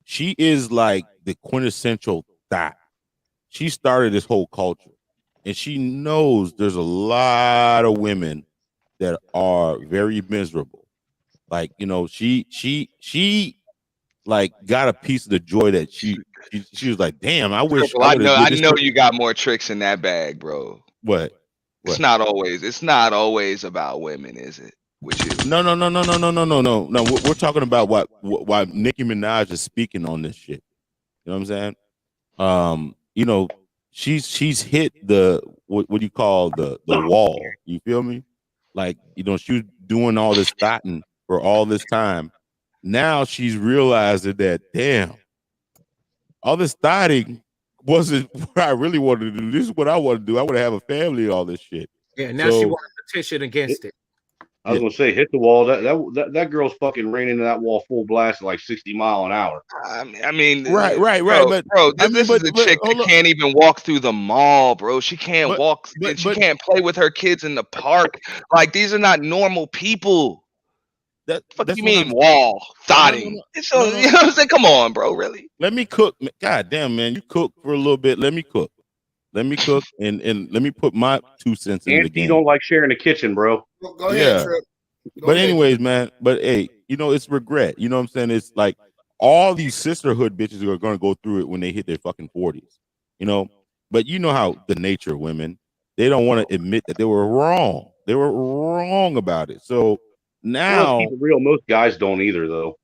she is like the quintessential thought. She started this whole culture, and she knows there's a lot of women that are very miserable. Like, she like got a piece of the joy that she was like, damn, I wish. I know you got more tricks in that bag, bro. What? It's not always about women, is it? With you? No. We're talking about why Nicki Minaj is speaking on this shit. You know what I'm saying? She's hit the what do you call the wall? You feel me? Like, she was doing all this thotting for all this time. Now she's realizing that, damn, all this thotting wasn't what I really wanted to do. This is what I want to do. I want to have a family and all this shit. Yeah, now she wants to petition against it. I was gonna say, hit the wall. That girl's fucking ran into that wall full blast at like 60 miles an hour. I mean, right. Bro, this is a chick that can't even walk through the mall, bro. She can't walk. She can't play with her kids in the park. Like, these are not normal people. What do you mean wall thotting? You know what I'm saying? Come on, bro. Really? Let me cook. God damn, man, you cook for a little bit. Let me cook, and let me put my 2 cents in the game. You don't like sharing the kitchen, bro. Go ahead, Trip. But anyways, man. But hey, it's regret. You know what I'm saying? It's like all these sisterhood bitches are gonna go through it when they hit their fucking 40s. But you know how the nature of women, they don't want to admit that they were wrong. They were wrong about it. So now, keep it real, most guys don't either, though.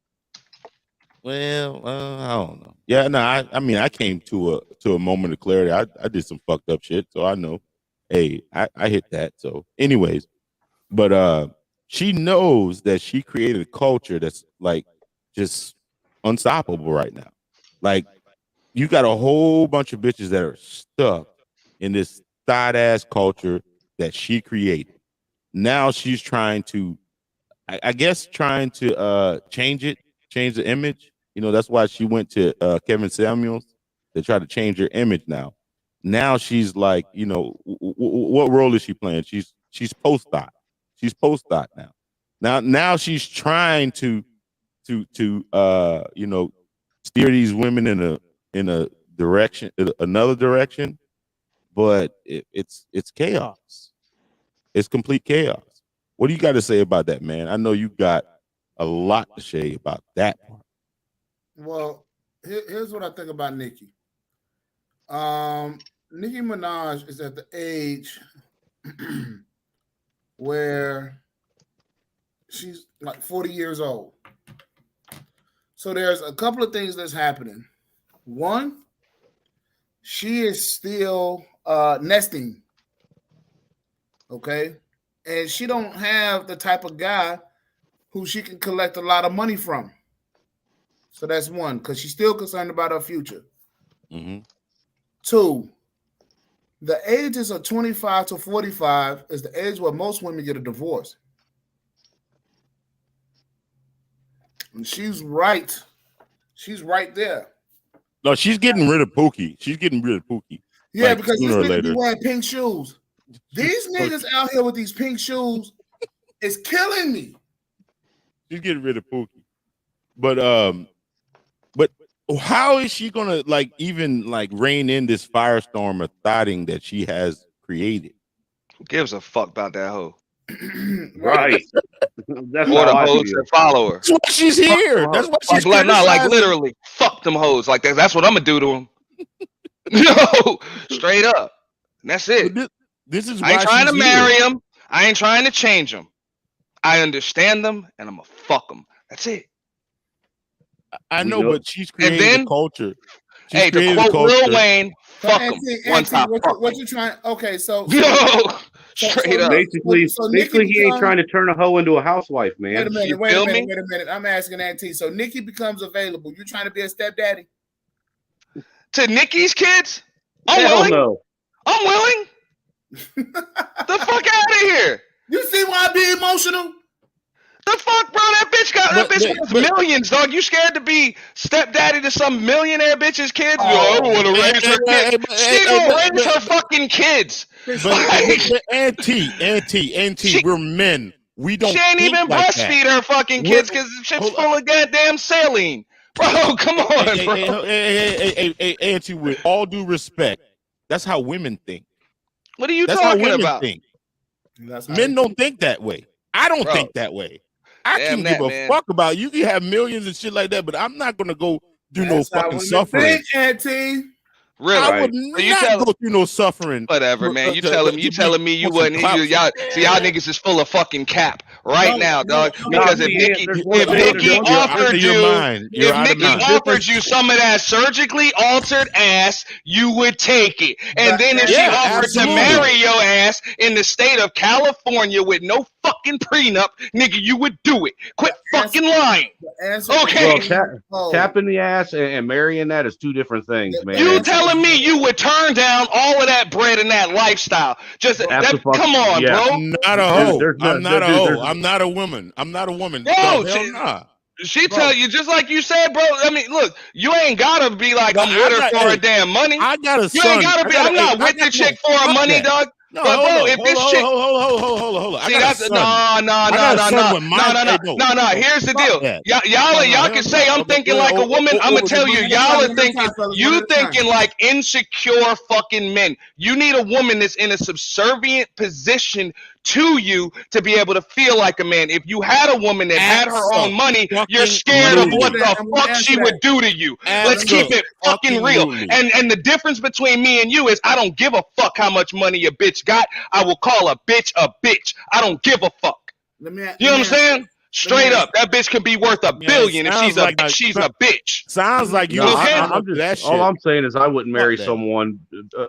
Well, I don't know. Yeah, no, I mean, I came to a moment of clarity. I did some fucked up shit, so I know. Hey, I hit that. So, anyways, but she knows that she created a culture that's like just unstoppable right now. Like you got a whole bunch of bitches that are stuck in this thought ass culture that she created. Now she's trying to, I guess, trying to change the image. You know, that's why she went to Kevin Samuels to try to change her image now. Now she's like, you know, what role is she playing? She's post-thought. She's post-thought now. Now she's trying to you know, steer these women in a direction, another direction, but it's chaos. It's complete chaos. What do you got to say about that, man? I know you got a lot to say about that part. Well, here's what I think about Nicki. Nicki Minaj is at the age where she's like 40 years old. So there's a couple of things that's happening. One, she is still nesting. Okay. And she don't have the type of guy who she can collect a lot of money from. So that's one, because she's still concerned about her future. Mm-hmm. Two, the ages of 25 to 45 is the age where most women get a divorce. And she's right. She's right there. No, she's getting rid of Pookie. She's getting rid of Pookie. Yeah, like, because this sooner or nigga be later. wearing pink shoes. These niggas out here with these pink shoes is killing me. She's getting rid of Pookie. But how is she gonna like even like rein in this firestorm of thoughting that she has created? Who gives a fuck about that hoe? Right. That's Or the how I hoes feel. that follow her. That's why she's here. That's why she's like, not like criticizing. literally. Fuck them hoes. Like that's what I'm gonna do to them. No, straight up. And that's it. This is I ain't why trying to she's marry here. them. I ain't trying to change them. I understand them, and I'm gonna fuck them. That's it. I know, but she's created then- a culture. She's Hey, to created a quote Lil culture. Wayne, So, fuck them. Auntie, One time. what you trying? Okay, so No, straight up. Basically, so Nicki basically, he ain't becomes- trying to turn a hoe into a housewife, man. Wait a minute, You wait a feel minute, me? wait a minute. I'm asking Auntie. So Nicki becomes available. You trying to be a stepdaddy? To Nikki's kids? I'm Hell willing. no. I'm willing. The fuck out of here. You see why I be emotional? The fuck, bro? That bitch wants millions, dog. You scared to be stepdaddy to some millionaire bitch's kids? Yo, I don't want to raise her kids. She don't raise her fucking kids. But Auntie, we're men. We don't. She ain't think even like breastfeed that. her fucking kids because the shit's full of goddamn saline. Bro, come on, bro. Hey, Auntie, with all due respect, that's how women think. What are you That's how talking women about? think. Men don't think that way. I don't Bro. think that way. I Damn can that, give a man. fuck about you. You have millions and shit like that, but I'm not gonna go do That's no how fucking women suffering. think, Auntie. Really? I would So you not tell- go through no suffering. Whatever, man. You telling me you wasn't here. Y'all see, y'all niggas is full of fucking cap right now, dog. Because if Nikki offered you, offered you some of that surgically altered ass, you would take it. And then if she Yeah, offered absolutely. to marry your ass in the state of California with no fucking prenup, nigga, you would do it. Quit fucking lying. Okay. Well, tapping the ass and marrying that is two different things, man. You telling me you would turn down all of that bread and that lifestyle? Just that, Absolutely. come on, Yeah. bro. I'm not a hoe. There's no- I'm not a there- hoe. there's- I'm not a woman. I'm not a woman. Bro, The hell she- nah. She tell you just like you said, bro. I mean, look, you ain't gotta be like I'm I with her got- for hey, her damn money. I got a You son. ain't gotta be. I'm not with the chick for her money, dog. No, But hold bro, on, if hold this on, chick, hold on. I see, got that's a son. no. I got a son with my- No. Here's the deal. Y'all can say I'm thinking like a woman. I'm gonna tell you, y'all are thinking. You thinking like insecure fucking men. You need a woman that's in a subservient position to you to be able to feel like a man. If you had a woman that had her own money, you're scared of what the fuck she would do to you. Let's keep it fucking real. And the difference between me and you is I don't give a fuck how much money a bitch got. I will call a bitch a bitch. I don't give a fuck. You know what I'm saying? Straight up, that bitch could be worth $1 billion if she's a bitch. Sounds like you. No, okay? I'm just, that shit. All I'm saying is I wouldn't marry someone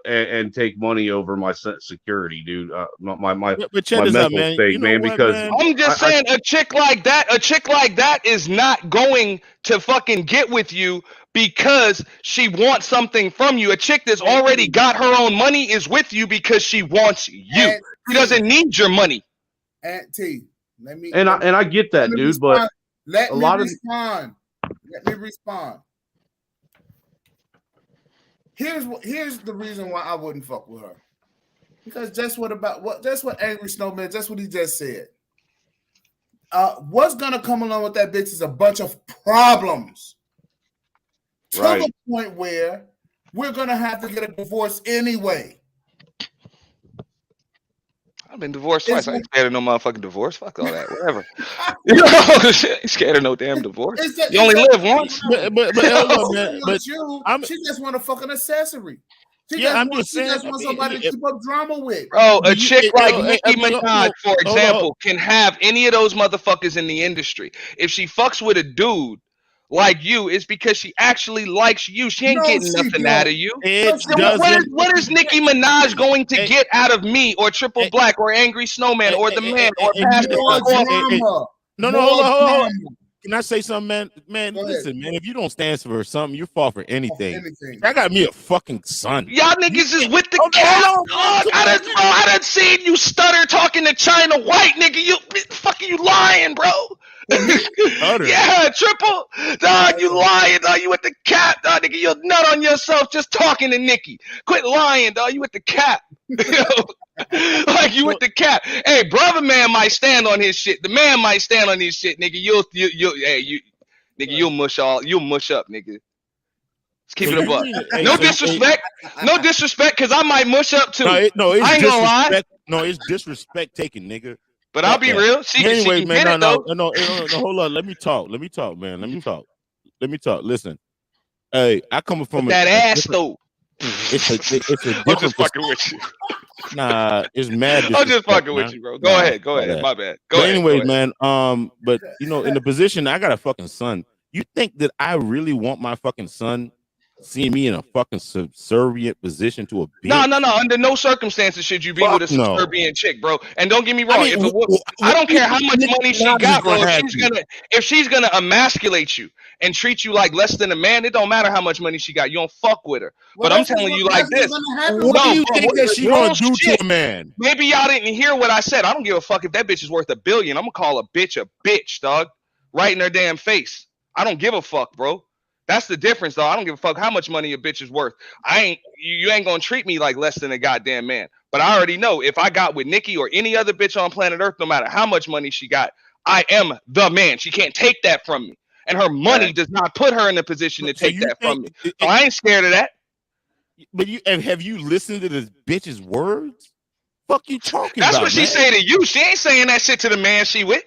and take money over my security, dude. My mental state, man. Because I'm just saying, a chick like that is not going to fucking get with you because she wants something from you. A chick that's already got her own money is with you because she wants you. She doesn't need your money. Aunt T, let me. And I get that, dude. Respond. But Let me respond. Here's the reason why I wouldn't fuck with her. Because that's what Angry Snowman, that's what he just said. What's gonna come along with that bitch is a bunch of problems. To the point where we're gonna have to get a divorce anyway. I've been divorced twice. I ain't scared of no motherfucking divorce. Fuck all that. Whatever. You know, ain't scared of no damn divorce. You only live once. She just want a fucking accessory. She just want somebody to keep up drama with. Bro, a chick like Nicki Minaj, for example, can have any of those motherfuckers in the industry. If she fucks with a dude like you, it's because she actually likes you. She ain't getting nothing out of you. What is Nicki Minaj going to get out of me or Triple Black or Angry Snowman or the man or Pastor? No, hold on. Can I say something, man? Man, listen, man. If you don't stand for something, you fall for anything. I got me a fucking son. Y'all niggas is with the cat. I done seen you stutter talking to China White, nigga. You fucking you lying, bro. Yeah, Triple. Dog, you lying, dog. You with the cap, dog, nigga. You'll nut on yourself just talking to Nicki. Quit lying, dog. You with the cap. Like you with the cap. Hey, brother man might stand on his shit. The man might stand on his shit, nigga. You'll mush up, nigga. Let's keep it a buck. No disrespect. No disrespect, because I might mush up too. No, it's I ain't gonna lie. No, it's disrespect taking, nigga. But I'll be real. Anyway, man, no, hold on. Let me talk, man. Let me talk. Listen. Hey, I come from that ass though. It's a different. I'm just fucking with you. Nah, it's mad. I'm just fucking with you, bro. Go ahead. My bad. Go ahead. Anyways, man. But you know, in the position, I got a fucking son. You think that I really want my fucking son seeing me in a fucking subservient position to a bitch? No. Under no circumstances should you be with a subservient chick, bro. And don't get me wrong. I don't care how much money she got, bro. If she's gonna emasculate you and treat you like less than a man, it don't matter how much money she got. You don't fuck with her. But I'm telling you like this. What do you think that she gonna do to a man? Maybe y'all didn't hear what I said. I don't give a fuck if that bitch is worth $1 billion. I'm gonna call a bitch, dog. Right in her damn face. I don't give a fuck, bro. That's the difference, though. I don't give a fuck how much money a bitch is worth. You ain't gonna treat me like less than a goddamn man. But I already know if I got with Nicki or any other bitch on planet Earth, no matter how much money she got, I am the man. She can't take that from me. And her money does not put her in a position to take that from me. So I ain't scared of that. But have you listened to this bitch's words? Fuck you talking about? That's what she say to you. She ain't saying that shit to the man she with.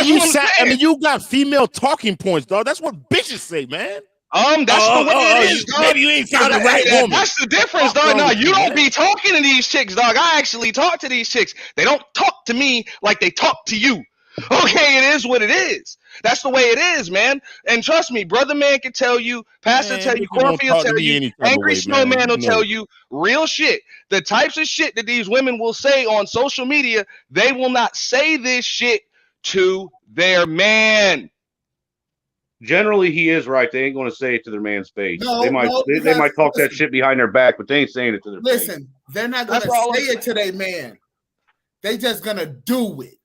You got female talking points, dog. That's what bitches say, man. That's the way it is, dog. Maybe you ain't found the right woman. That's the difference, dog. No, you don't be talking to these chicks, dog. I actually talk to these chicks. They don't talk to me like they talk to you. Okay, it is what it is. That's the way it is, man. And trust me, brother man can tell you, pastor tell you, Cornfield tell you, Angry Snowman will tell you real shit. The types of shit that these women will say on social media, they will not say this shit to their man. Generally, he is right. They ain't going to say it to their man's face. No, they might talk that shit behind their back, but they ain't saying it to their face. Listen, they're not going to say it to their man. They just going to do it.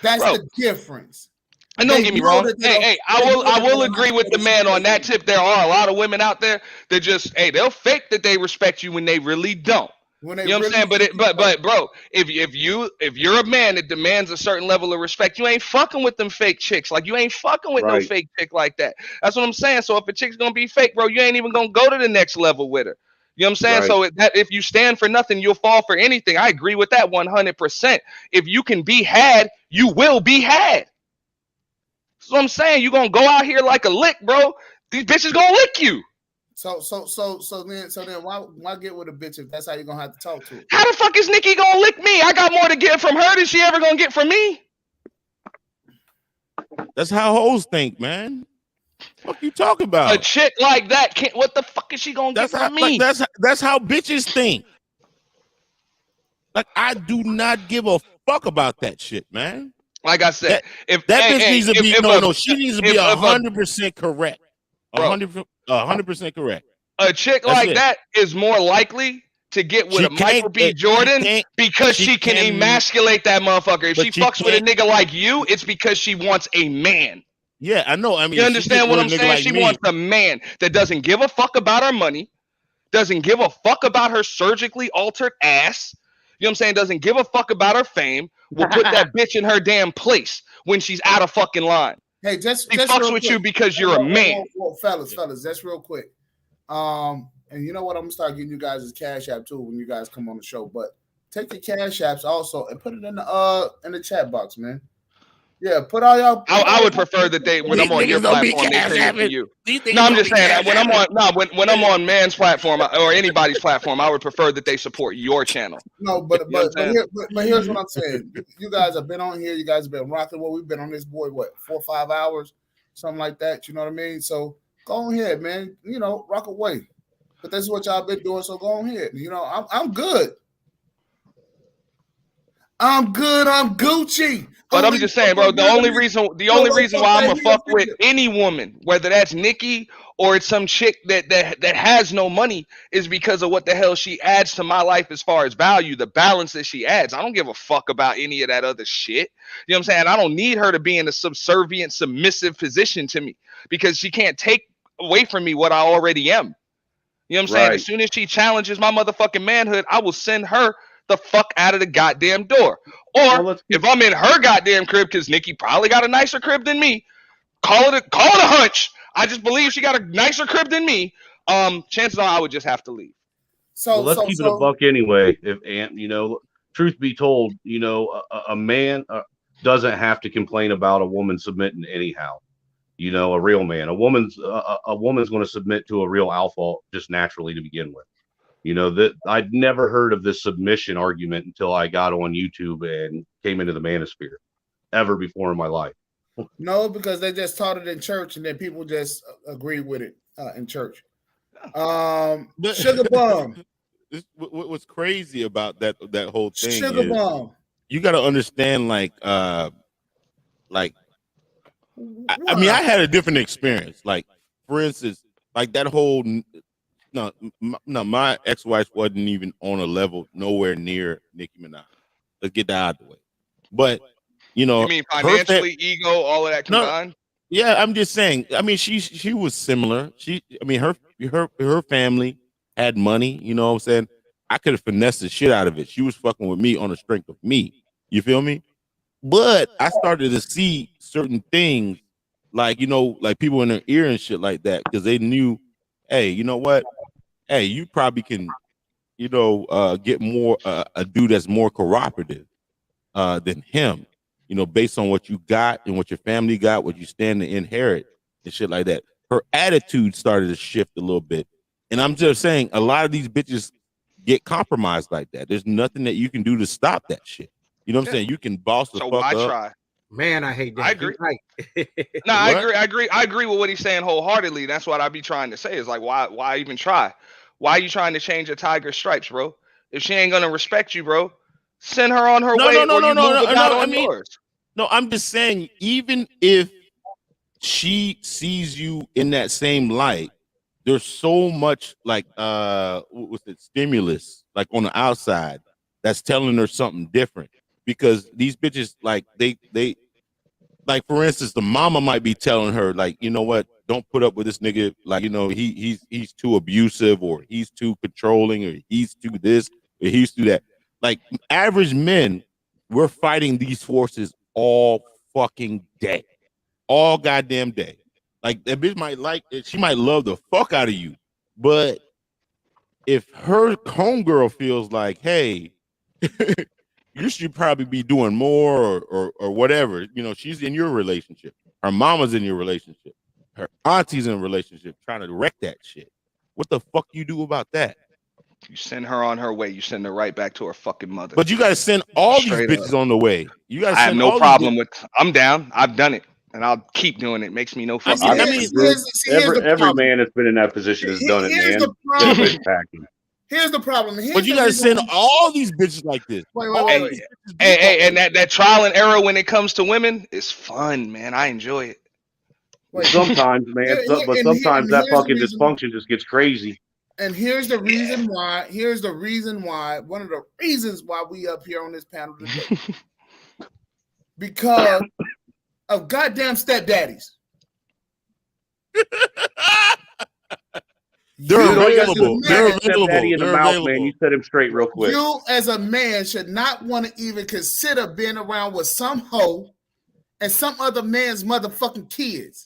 That's the difference. And don't get me wrong. Hey, I will agree with the man on that tip. There are a lot of women out there that just, they'll fake that they respect you when they really don't. You know what I'm saying? But bro, if you're a man that demands a certain level of respect, you ain't fucking with them fake chicks. Like you ain't fucking with no fake chick like that. That's what I'm saying. So if a chick's gonna be fake, bro, you ain't even gonna go to the next level with her. You know what I'm saying? So if you stand for nothing, you'll fall for anything. I agree with that 100%. If you can be had, you will be had. That's what I'm saying. You're gonna go out here like a lick, bro. These bitches gonna lick you. So then why get with a bitch if that's how you're gonna have to talk to her? How the fuck is Nikki gonna lick me? I got more to get from her than she ever gonna get from me. That's how hoes think, man. What you talking about? A chick like that can't. What the fuck is she gonna get from me? Like, that's how bitches think. Like, I do not give a fuck about that shit, man. Like I said, if that bitch needs to be she needs to be 100% correct. 100% correct. A chick like that is more likely to get with a Michael B. Jordan because she can emasculate that motherfucker. If she fucks with a nigga like you, it's because she wants a man. Yeah, I know. I mean, you understand what I'm saying? Like she wants a man that doesn't give a fuck about her money, doesn't give a fuck about her surgically altered ass. You know what I'm saying? Doesn't give a fuck about her fame. Will put that bitch in her damn place when she's out of fucking line. Hey, she fucks with you because you're a man. Fellas, just real quick. And you know what? I'm gonna start getting you guys' cash app too when you guys come on the show. But take your cash apps also and put it in the chat box, man. Yeah, put all y'all. I would prefer that when I'm on your platform, they send it to you. No, I'm just saying when I'm on man's platform or anybody's platform, I would prefer that they support your channel. No, but here's what I'm saying. You guys have been on here. You guys have been rocking. We've been on this boy 4 or 5 hours, something like that. You know what I mean? So go ahead, man. You know, rock away. But this is what y'all been doing. So go ahead. You know, I'm good. I'm good. I'm Gucci. But I'm just saying, bro, the only reason why I'm gonna fuck with any woman, whether that's Nikki or it's some chick that has no money, is because of what the hell she adds to my life as far as value, the balance that she adds. I don't give a fuck about any of that other shit. You know what I'm saying? I don't need her to be in a subservient, submissive position to me because she can't take away from me what I already am. You know what I'm saying? As soon as she challenges my motherfucking manhood, I will send her the fuck out of the goddamn door. Or if I'm in her goddamn crib, because Nikki probably got a nicer crib than me, call it a hunch. I just believe she got a nicer crib than me. Chances are I would just have to leave. So let's keep it a buck anyway. Truth be told, a man doesn't have to complain about a woman submitting anyhow. A real man, a woman's going to submit to a real alpha just naturally to begin with. That I'd never heard of this submission argument until I got on YouTube and came into the manosphere ever before in my life. No, because they just taught it in church and then people just agree with it in church. Sugar bomb. What's crazy about that whole thing? Sugar bomb. You got to understand, I mean, I had a different experience. Like, for instance, like that whole. No, my ex-wife wasn't even on a level nowhere near Nicki Minaj. Let's get that out of the way. But you mean financially, ego, all of that combined? No, yeah, I'm just saying. I mean, she was similar. Her family had money. You know what I'm saying? I could have finessed the shit out of it. She was fucking with me on the strength of me. You feel me? But I started to see certain things, like people in their ear and shit like that, because they knew, hey, you know what? Hey, you probably can, get more a dude that's more cooperative than him, based on what you got and what your family got, what you stand to inherit and shit like that. Her attitude started to shift a little bit. And I'm just saying, a lot of these bitches get compromised like that. There's nothing that you can do to stop that shit. You know what I'm saying? You can boss the fuck up. Try. Man, I hate that. I agree. No, I agree with what he's saying wholeheartedly. That's what I be trying to say. Is like, why even try? Why are you trying to change a tiger's stripes, bro? If she ain't gonna respect you, bro, send her on her way. No, I'm just saying, even if she sees you in that same light, there's so much stimulus, like on the outside, that's telling her something different. Because these bitches, they for instance, the mama might be telling her, like, you know what, don't put up with this nigga, like, he's too abusive, or he's too controlling, or he's too this, or he's too that. Like, average men, we're fighting these forces all fucking day, all goddamn day. Like, that bitch she might love the fuck out of you, but if her homegirl feels like, hey, you should probably be doing more or whatever. She's in your relationship. Her mama's in your relationship. Her auntie's in a relationship trying to wreck that shit. What the fuck you do about that? You send her on her way. You send her right back to her fucking mother. But you gotta send all Straight these bitches up. on the way. You gotta I have send no all problem these with. I'm down. I've done it, and I'll keep doing it. Makes me no fucking. I mean, difference. Every the problem. man that's been in that position has done it, Here's man. the problem. Packing. Here's the problem. Here's but you the gotta reason send why- all these bitches like this. Wait. Hey, and that trial and error when it comes to women is fun, man. I enjoy it. Sometimes, man, but sometimes that fucking dysfunction just gets crazy. And here's the reason why. Here's the reason why. One of the reasons why we up here on this panel today. Because of goddamn stepdaddies. They're available. They're available. Stepdaddy in the They're mouth, available. man. You set him straight real quick. You as a man should not want to even consider being around with some hoe and some other man's motherfucking kids.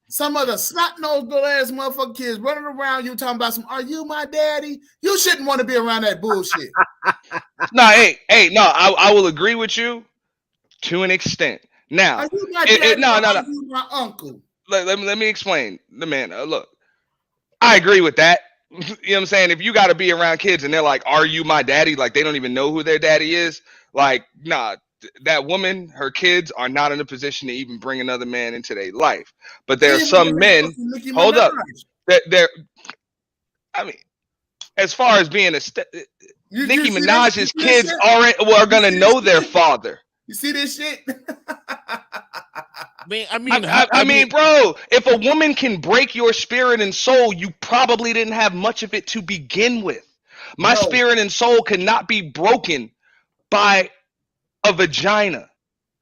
Some other snot-nosed little ass motherfucking kids running around you talking about some, are you my daddy? You shouldn't want to be around that bullshit. No, I will agree with you to an extent. Now, Are you my daddy? no. Are you my uncle? Let me explain. The man, look, I agree with that. You know what I'm saying? If you got to be around kids and they're like, are you my daddy? Like, they don't even know who their daddy is. Like, nah, that woman, her kids are not in a position to even bring another man into their life. But there are some men, hold up, that they're, I mean, as far as being Nicki Minaj's kids are going to know their father. You see this shit? I mean, bro, if a woman can break your spirit and soul, you probably didn't have much of it to begin with. My spirit and soul cannot be broken by a vagina.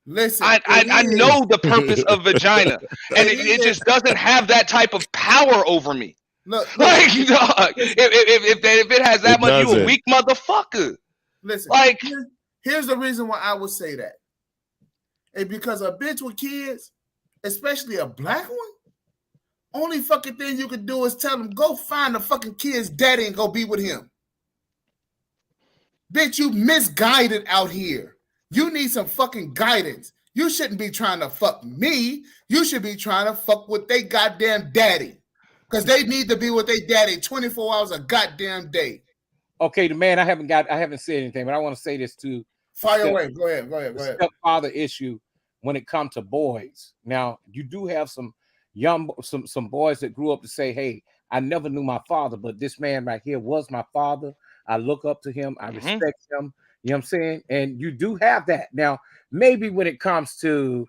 Listen, I know the purpose of vagina, and it just doesn't have that type of power over me. Look, like, dog, if it has that much, you a weak motherfucker. Listen, like, here's the reason why I would say that. And because a bitch with kids, especially a black one, only fucking thing you can do is tell them, go find the fucking kid's daddy and go be with him. Bitch, you misguided out here. You need some fucking guidance. You shouldn't be trying to fuck me. You should be trying to fuck with they goddamn daddy. Because they need to be with their daddy 24 hours a goddamn day. Okay, the man, I haven't said anything, but I want to say this too. Fire away. Go ahead. Stepfather issue when it comes to boys. Now, you do have some some boys that grew up to say, hey, I never knew my father, but this man right here was my father. I look up to him. I respect him. You know what I'm saying? And you do have that. Now, maybe when it comes to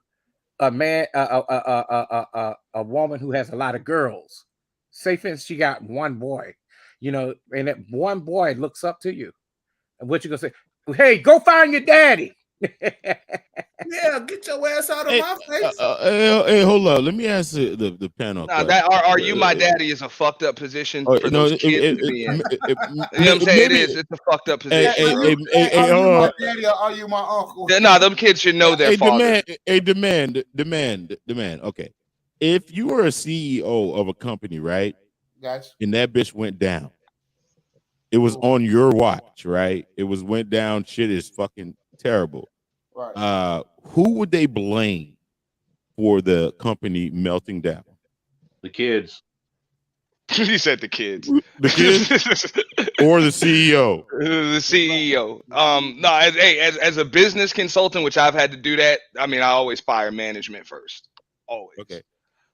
a man, a woman who has a lot of girls, say for instance, she got one boy, you know, and that one boy looks up to you. And what you gonna say? Hey, go find your daddy. Yeah, get your ass out of my face. Hey, hold up. Let me ask the panel. Nah, that are you my daddy is a fucked up position for those kids to be in. You know what I'm saying? It's a fucked up position. Are you my daddy or are you my uncle? Nah, them kids should know their father. Demand. Okay. If you were a CEO of a company, right? Gotcha. And that bitch went down. It was on your watch, right? It went down. Shit is fucking terrible. Right. Who would they blame for the company melting down? The kids. He said the kids. The kids or the CEO? The CEO. No, as a business consultant, which I've had to do that. I mean, I always fire management first. Always. Okay.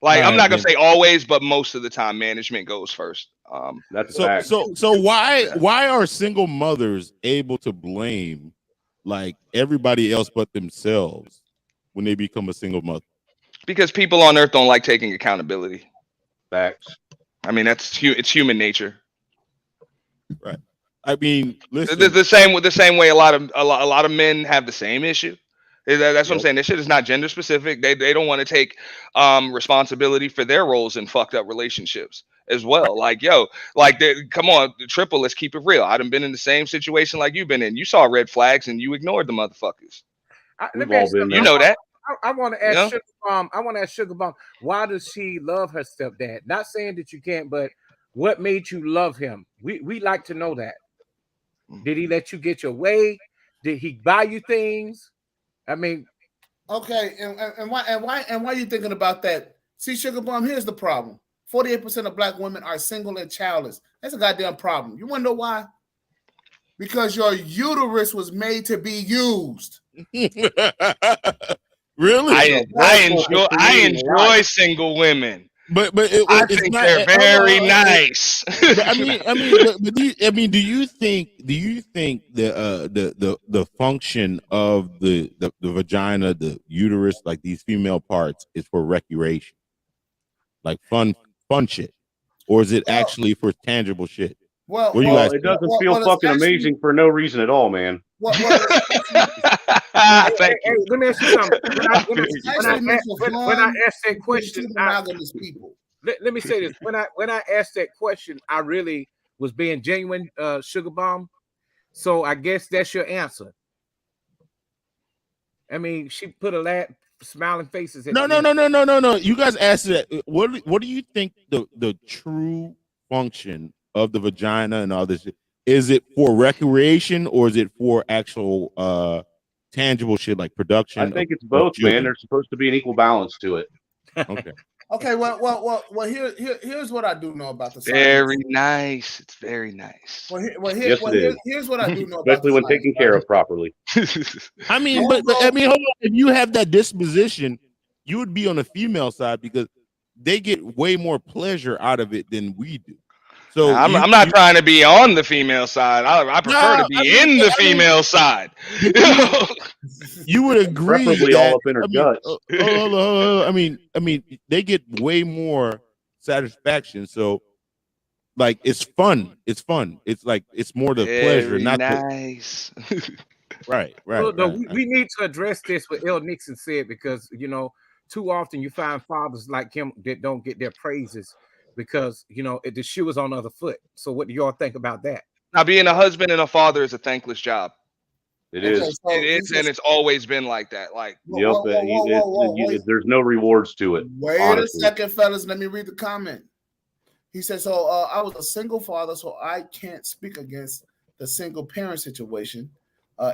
Like, All I'm not gonna say always, but most of the time, management goes first. That's so why are single mothers able to blame like everybody else but themselves when they become a single mother? Because people on earth don't like taking accountability. Facts. I mean, it's human nature. Right. I mean, listen. The same way a lot of men have the same issue. That's what I'm saying. This shit is not gender specific. They don't want to take responsibility for their roles in fucked up relationships as well. Like, come on, Triple, let's keep it real. I done been in the same situation like you've been in. You saw red flags and you ignored the motherfuckers. You know that. I want to ask Sugar Bomb. I want to ask Sugar Bomb, why does she love her stepdad? Not saying that you can't, but what made you love him? We like to know that. Did he let you get your way? Did he buy you things? I mean, okay, and why are you thinking about that? See, Sugar Bomb, here's the problem. 48% of black women are single and childless. That's a goddamn problem. You want to know why? Because your uterus was made to be used. Really? I enjoy single women. But I it's think not, they're very nice. Do you think the function of the vagina, the uterus, like these female parts, is for recreation, like fun shit, or is it actually for tangible shit? Well, it doesn't feel fucking amazing for no reason at all, man. Hey, let me ask you something. When I asked that question, let me say this. When I asked that question, I really was being genuine, Sugar Bomb. So I guess that's your answer. I mean, she put a smiling faces. No. You guys asked that. What do you think the true function of the vagina and all this? Is it for recreation or is it for actual tangible shit like production? I think it's both, man. There's supposed to be an equal balance to it. Okay. Okay. Well. Here's what I do know about the science. Very nice. It's very nice. Here's what I do know. Especially when taken care of properly. I mean, but hold on. If you have that disposition, you would be on the female side because they get way more pleasure out of it than we do. So I'm not trying to be on the female side. I prefer to be in the female side. You would agree, preferably all up in her guts. I mean, they get way more satisfaction. So, like, it's fun. It's fun. It's like it's more the pleasure, not nice. Right. We need to address this what L. Nixon said because too often you find fathers like him that don't get their praises. Because the shoe is on the other foot. So what do y'all think about that? Now, being a husband and a father is a thankless job. It is. It is, and it's always been like that. Like, there's no rewards to it. Wait honestly. A second, fellas. Let me read the comment. He said, "So I was a single father, so I can't speak against the single parent situation.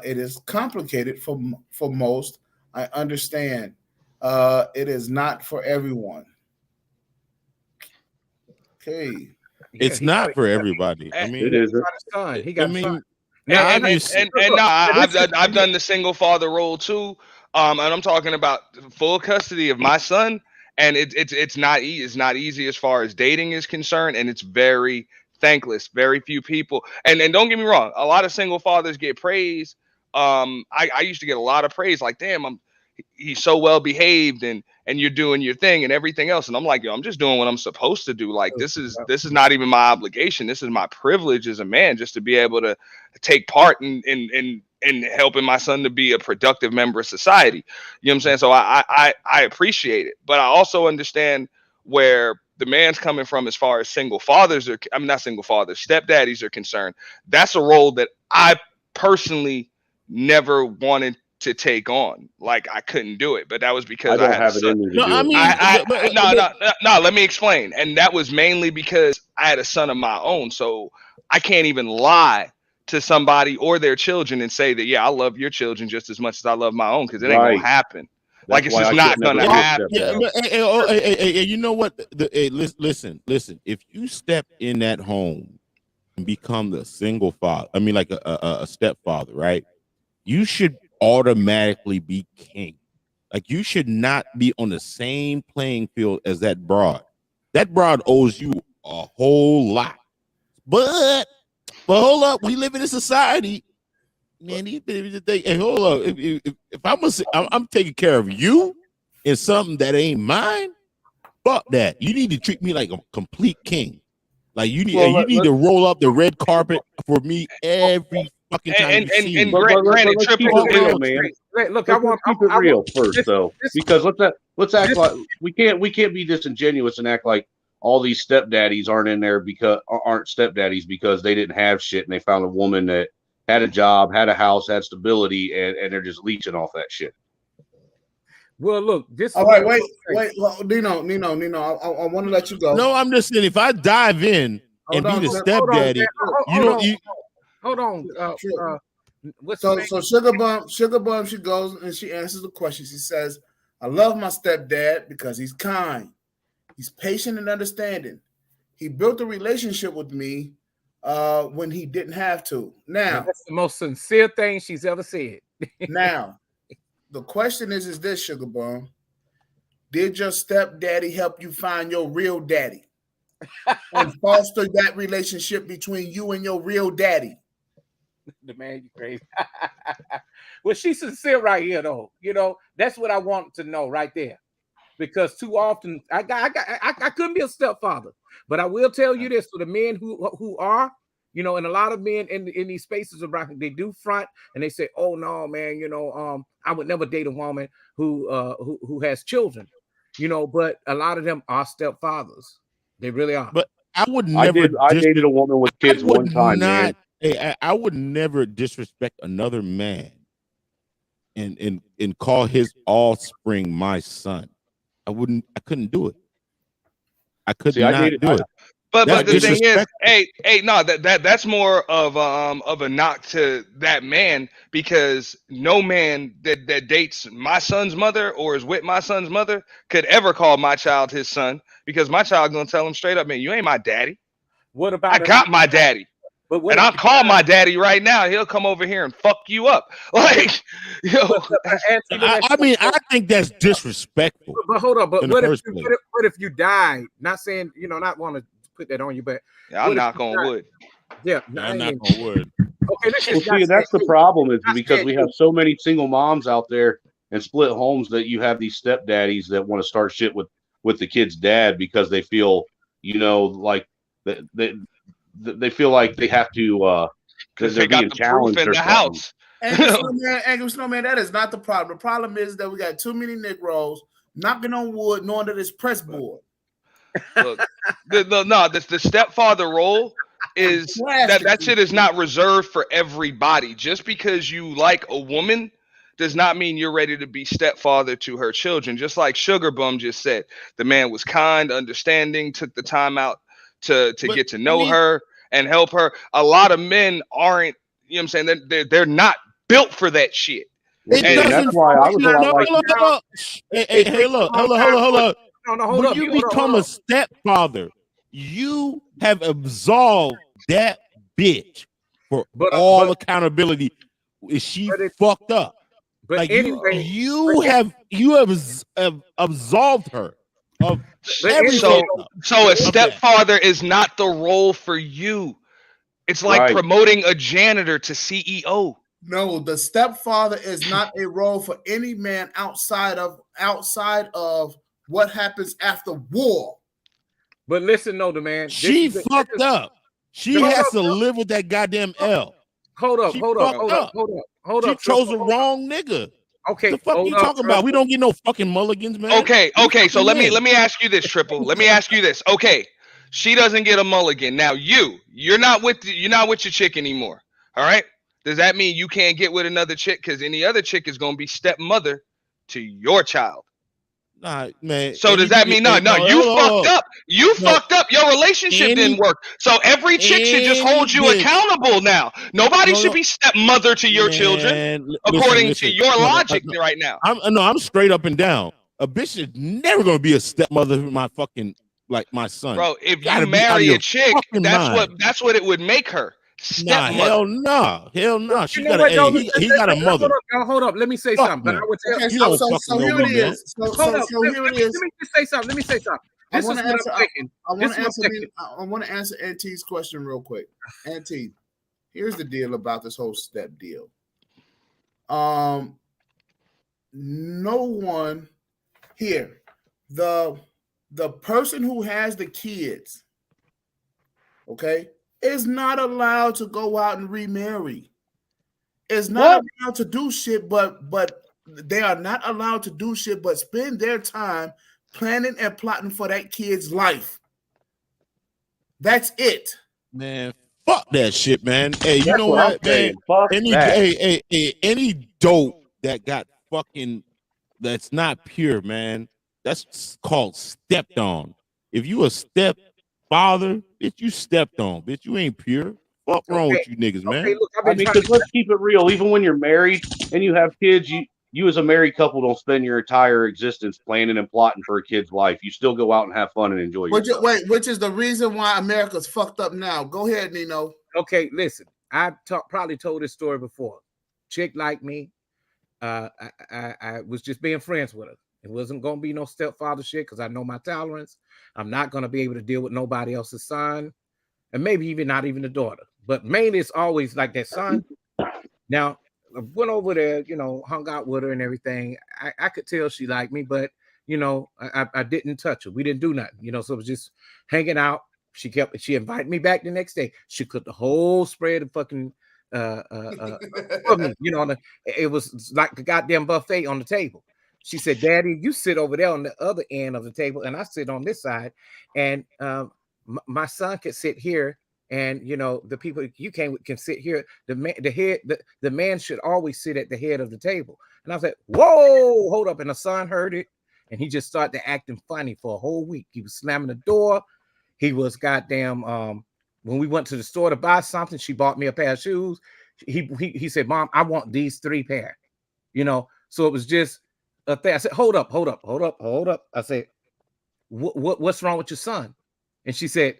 It is complicated for most. I understand. It is not for everyone." Okay. It's not for everybody. I mean, it is. He got a son. I've done the single father role too. And I'm talking about full custody of my son. And it's not easy as far as dating is concerned, and it's very thankless. Very few people. And don't get me wrong, a lot of single fathers get praise. I used to get a lot of praise, like, damn, he's so well behaved and you're doing your thing and everything else. And I'm like, yo, I'm just doing what I'm supposed to do. Like, this is not even my obligation. This is my privilege as a man, just to be able to take part in helping my son to be a productive member of society. You know what I'm saying? So I appreciate it, but I also understand where the man's coming from as far as single fathers not single fathers, stepdaddies are concerned. That's a role that I personally never wanted to take on. Like, I couldn't do it, but that was because I had a son. No, let me explain. And that was mainly because I had a son of my own. So I can't even lie to somebody or their children and say that, yeah, I love your children just as much as I love my own, because it ain't gonna happen. Like, it's just not gonna happen. Hey, you know what? Listen. If you step in that home and become the single father, I mean, like a stepfather, right? You should automatically be king. Like, you should not be on the same playing field as that broad. That broad owes you a whole lot. But hold up, we live in a society, man. Hey, hold up. If I'm taking care of you in something that ain't mine, fuck that. You need to treat me like a complete king. Like, you need to roll up the red carpet for me every fucking time. And granted, triple real, man. Look, I want to keep it real first, though, because let's act like we can't be disingenuous and act like all these stepdaddies aren't stepdaddies because they didn't have shit and they found a woman that had a job, had a house, had stability, and they're just leeching off that shit. Well, look, this. All right, wait. Well, Nino, I want to let you go. No, I'm just saying, if I dive in and be the stepdaddy, hold on. So Sugar Bum, she goes and she answers the question. She says, "I love my stepdad because he's kind. He's patient and understanding. He built a relationship with me when he didn't have to. Now, that's the most sincere thing she's ever said. Now, the question is this, Sugar Bomb. Did your stepdaddy help you find your real daddy and foster that relationship between you and your real daddy? The man, you crazy. Well, she's sincere right here, though. You know, that's what I want to know right there. Because too often I couldn't be a stepfather, but I will tell you this: for the men who are, you know, and a lot of men in these spaces around, they do front and they say, "Oh no, man, you know, I would never date a woman who has children," you know. But a lot of them are stepfathers. They really are. But I would never. I dated a woman with kids one time, man. I would never disrespect another man and call his offspring my son. I couldn't do it. I could not do it. But the thing is, that's more of a knock to that man, because no man that dates my son's mother or is with my son's mother could ever call my child his son, because my child gonna tell him straight up, man, you ain't my daddy. What about I got my daddy? And I'll call my daddy right now. He'll come over here and fuck you up. Like, yo. I mean, I think that's disrespectful. But hold on. But what if you died? Not saying, you know, not want to put that on you, but I'll knock on wood. Yeah, I'm not on wood. Okay, well, see, that's the problem, is because we have so many single moms out there and split homes that you have these stepdaddies that want to start shit with the kid's dad because they feel, you know, like they feel like they have to because they're being challenged in the house. Angry Snowman, that is not the problem. The problem is that we got too many Negroes knocking on wood, knowing that it's press board. Look, the stepfather role is that shit is not reserved for everybody. Just because you like a woman does not mean you're ready to be stepfather to her children. Just like Sugar Bum just said, the man was kind, understanding, took the time out to get to know her and help her. A lot of men aren't, you know what I'm saying? They're not built for that shit. And that's why I was a lot like, hey, look, hold up. When you become a stepfather, you have absolved that bitch for all accountability. Is she fucked up? But like anyway, you have absolved her of everything. So a stepfather is not the role for you. It's like promoting a janitor to CEO. No, the stepfather is not a role for any man outside of what happens after war. But listen, no, the man. She fucked up. She has to live with that goddamn L. Hold up. She chose the wrong nigga. Okay, the fuck you talking about? We don't get no fucking mulligans, man. Okay. So let me ask you this, Triple. Let me ask you this. Okay, she doesn't get a mulligan. Now you're not with your chick anymore. All right. Does that mean you can't get with another chick? Because any other chick is gonna be stepmother to your child. Nah, man. So does that mean no? You fucked up. You fucked up. Your relationship didn't work. So every chick should just hold you accountable now. Nobody should be stepmother to your children, according to your logic right now. I'm straight up and down. A bitch is never gonna be a stepmother to my fucking my son. Bro, if you marry a chick, that's what it would make her. Nah, hell no. She got he got a mother. Hold up. Let me say something. But I would tell you. So here it is. Hold up. Let me just say something. I want to answer Auntie's question real quick. Auntie, here's the deal about this whole step deal. No one here, the person who has the kids, okay, is not allowed to go out and remarry. Is not allowed to do shit, but they are not allowed to do shit but spend their time planning and plotting for that kid's life. That's it. Man, fuck that shit, man. Hey, you know what, man? Any dope that got fucking that's not pure, man, that's called stepped on. If you a stepfather, bitch, you stepped on, bitch. You ain't pure. What's wrong with you niggas, man? Look, I mean, because let's keep it real. Even when you're married and you have kids, you as a married couple don't spend your entire existence planning and plotting for a kid's life. You still go out and have fun and enjoy yourself. Which is the reason why America's fucked up now. Go ahead, Nino. Okay, listen. I probably told this story before. Chick like me. I was just being friends with her. It wasn't going to be no stepfather shit because I know my tolerance. I'm not going to be able to deal with nobody else's son, and maybe even not even the daughter. But mainly it's always like that son. Now, I went over there, hung out with her and everything. I could tell she liked me, but, I didn't touch her. We didn't do nothing, so it was just hanging out. She invited me back the next day. She cooked the whole spread of fucking, it was like a goddamn buffet on the table. She said, Daddy, you sit over there on the other end of the table, and I sit on this side. And my son can sit here, and the people you can sit here. The man should always sit at the head of the table. And I was like, whoa, hold up. And the son heard it, and he just started acting funny for a whole week. He was slamming the door. He was goddamn. When we went to the store to buy something, she bought me a pair of shoes. He said, Mom, I want these 3 pair. So it was just a thing. I said, hold up. I said, what's wrong with your son? And she said,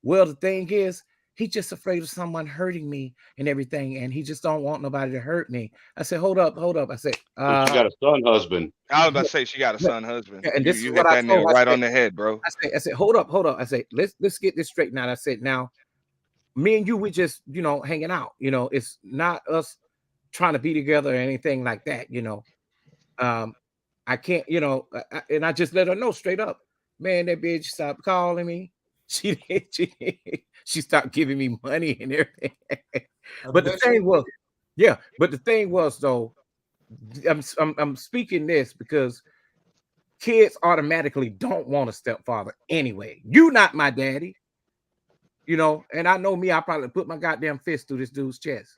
well, the thing is, he's just afraid of someone hurting me and everything, and he just don't want nobody to hurt me. I said, hold up. I said, she got a son husband. I was about to say she got a son husband. And this you is hit what that I told nigga her. right on the head, bro. I said, hold up. I said, let's get this straightened out. I said, now, me and you, we just, hanging out. It's not us trying to be together or anything like that. I can't, and I just let her know straight up, man, that bitch stopped calling me. She stopped giving me money and everything. But the thing was though, I'm speaking this because kids automatically don't want a stepfather anyway. You not my daddy, and I know me, I probably put my goddamn fist through this dude's chest.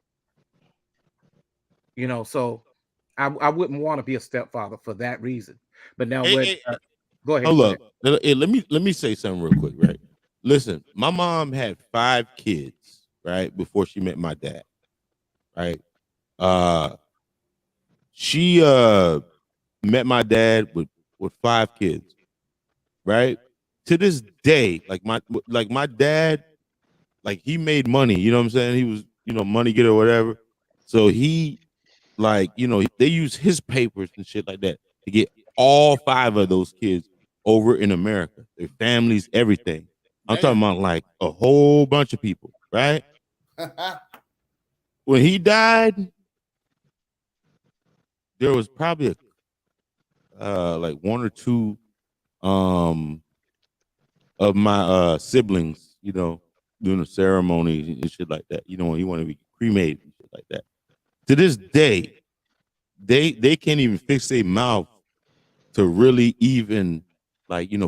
So I wouldn't want to be a stepfather for that reason. But now go ahead. Hold up. Hey, let me say something real quick, right? Listen, my mom had 5 kids, right, before she met my dad, right? She met my dad with 5 kids, right? To this day, like my dad, like he made money, you know what I'm saying? He was, money getter or whatever. So he, like, they use his papers and shit like that to get all 5 of those kids over in America, their families, everything. I'm talking about like a whole bunch of people, right? When he died, there was probably like 1 or 2 of my siblings, doing a ceremony and shit like that. When he wanted to be cremated and shit like that. To this day, they can't even fix their mouth to really even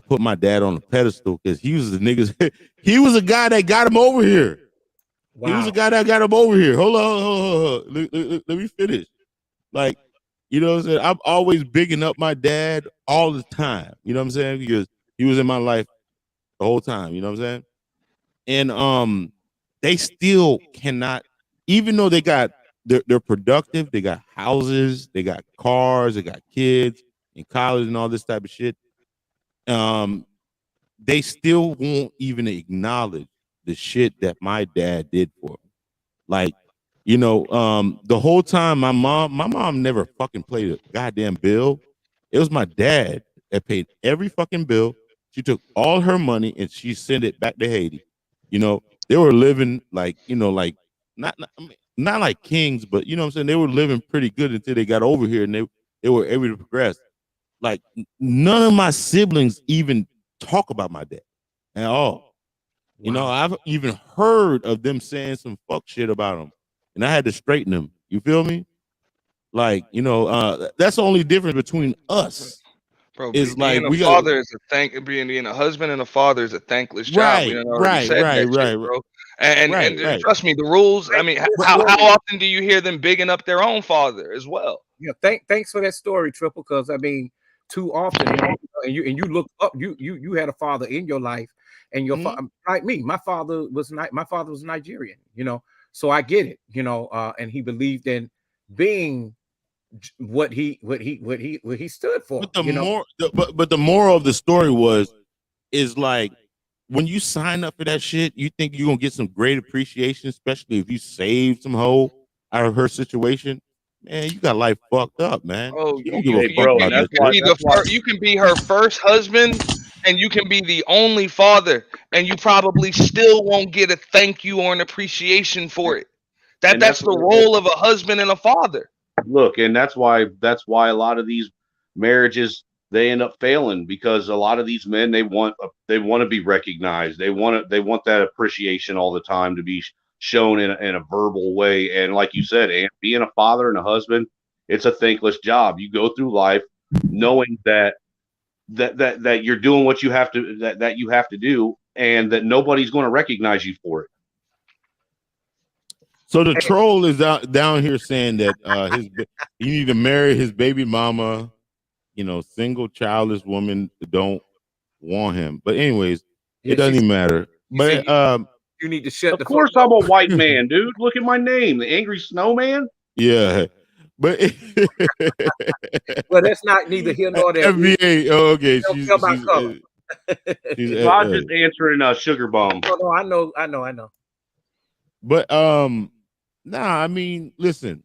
put my dad on a pedestal because he was the niggas. He was a guy that got him over here. Wow. He was a guy that got him over here. Hold on. Let me finish. Like, what I'm saying? I'm always bigging up my dad all the time. You know what I'm saying? Because he was in my life the whole time. You know what I'm saying? And they still cannot, even though they're productive, they got houses, they got cars, they got kids in college and all this type of shit. They still won't even acknowledge the shit that my dad did for me. Like, the whole time my mom never fucking played a goddamn bill. It was my dad that paid every fucking bill. She took all her money and she sent it back to Haiti. They were living like, like not like kings, but you know what I'm saying? They were living pretty good until they got over here and they were able to progress. Like none of my siblings even talk about my dad at all. Wow. I've even heard of them saying some fuck shit about him, and I had to straighten them. You feel me? Like, that's the only difference between us. Bro, is being like a father is being a husband and a father is a thankless job. Right. Bro. And trust me, the rules. I mean, how often do you hear them bigging up their own father as well? Yeah, thanks for that story, Triple. Because I mean, too often, and you look up, you had a father in your life, and your like me, my father was Nigerian, so I get it, and he believed in being what he stood for. But the moral of the story is like, when you sign up for that shit, you think you're gonna get some great appreciation, especially if you save some hoe out of her situation. Man, you got life fucked up, man. Oh, You don't give a fuck about that shit. you can be her first husband, and you can be the only father, and you probably still won't get a thank you or an appreciation for it. That's the role of a husband and a father. Look, and that's why a lot of these marriages, they end up failing, because a lot of these men, they want to be recognized. They want that appreciation all the time to be shown in a verbal way. And like you said, and being a father and a husband, it's a thankless job. You go through life knowing that you're doing what you have to that you have to do, and that nobody's going to recognize you for it. So the troll is down here saying that you need to marry his baby mama. You know, single childless woman don't want him. But anyways, it doesn't even matter. But you need to shut. Of course, I'm a white man, dude. Look at my name, the Angry Snowman. Yeah, but well, that's not neither here nor there. FBA. Oh, okay. She's I'm just answering a sugar bum. Oh, no, I know. But I mean, listen,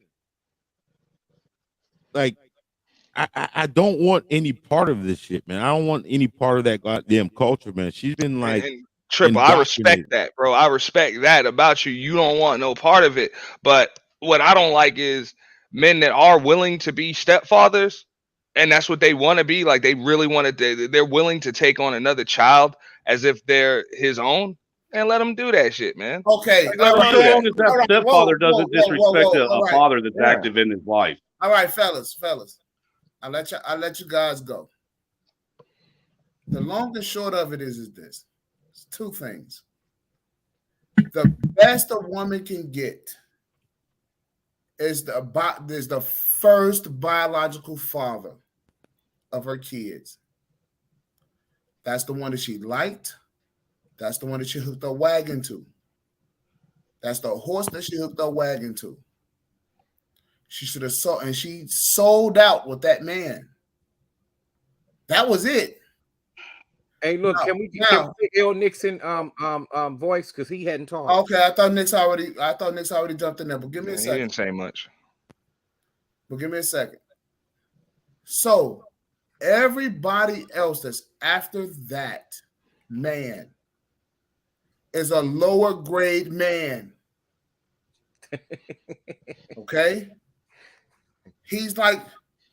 like, I don't want any part of this shit, man. I don't want any part of that goddamn culture, man. She's been like, Triple, I respect that, bro. I respect that about you. You don't want no part of it. But what I don't like is men that are willing to be stepfathers, and that's what they want to be. Like, they really want to, they're willing to take on another child as if they're his own, and let them do that shit, man. Okay. As long as that stepfather doesn't disrespect a father that's active in his life. All right, fellas. I'll let you guys go. The long and short of it is this. It's two things. The best a woman can get is the first biological father of her kids. That's the one that she liked. That's the one that she hooked her wagon to. That's the horse that she hooked her wagon to. She should have sold, and she sold out with that man. That was it. Hey, look, can we get L. Nixon voice, because he hadn't talked. Okay, I thought Nick's already jumped in there, but give me a second. He didn't say much. But give me a second. So everybody else that's after that man is a lower grade man. Okay? He's like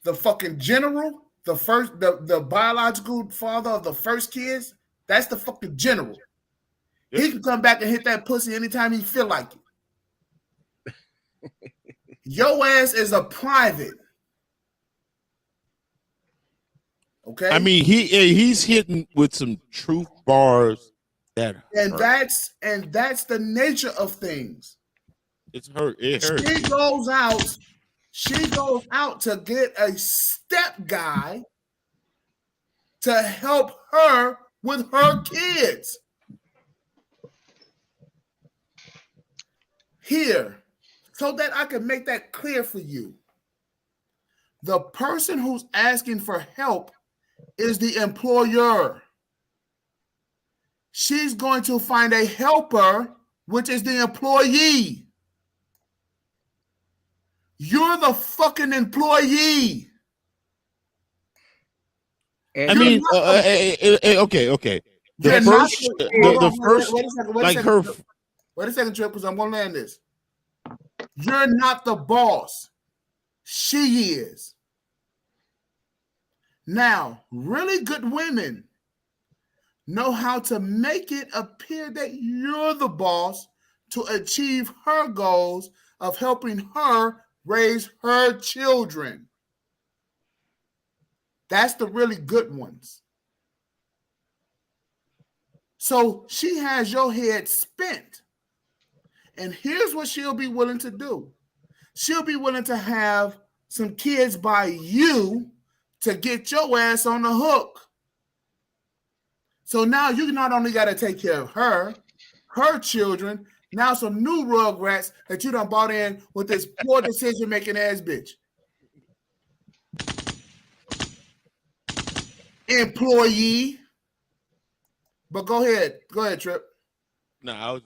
the fucking general, the biological father of the first kids. That's the fucking general. He can come back and hit that pussy anytime he feel like it. Your ass is a private. Okay. I mean, he's hitting with some truth bars that and that's the nature of things. It's hurt. It hurts. She goes out to get a step guy to help her with her kids. Here, so that I can make that clear for you. The person who's asking for help is the employer. She's going to find a helper, which is the employee. You're the fucking employee. I mean, okay. Wait a second, Trip, because I'm going to land this. You're not the boss. She is. Now, really good women know how to make it appear that you're the boss to achieve her goals of helping her raise her children. That's the really good ones. So she has your head spent. And here's what she'll be willing to do. She'll be willing to have some kids by you to get your ass on the hook. So now you not only got to take care of her children, now some new rugrats that you done bought in with this poor decision-making ass bitch. employee. But go ahead, Trip. No, I was.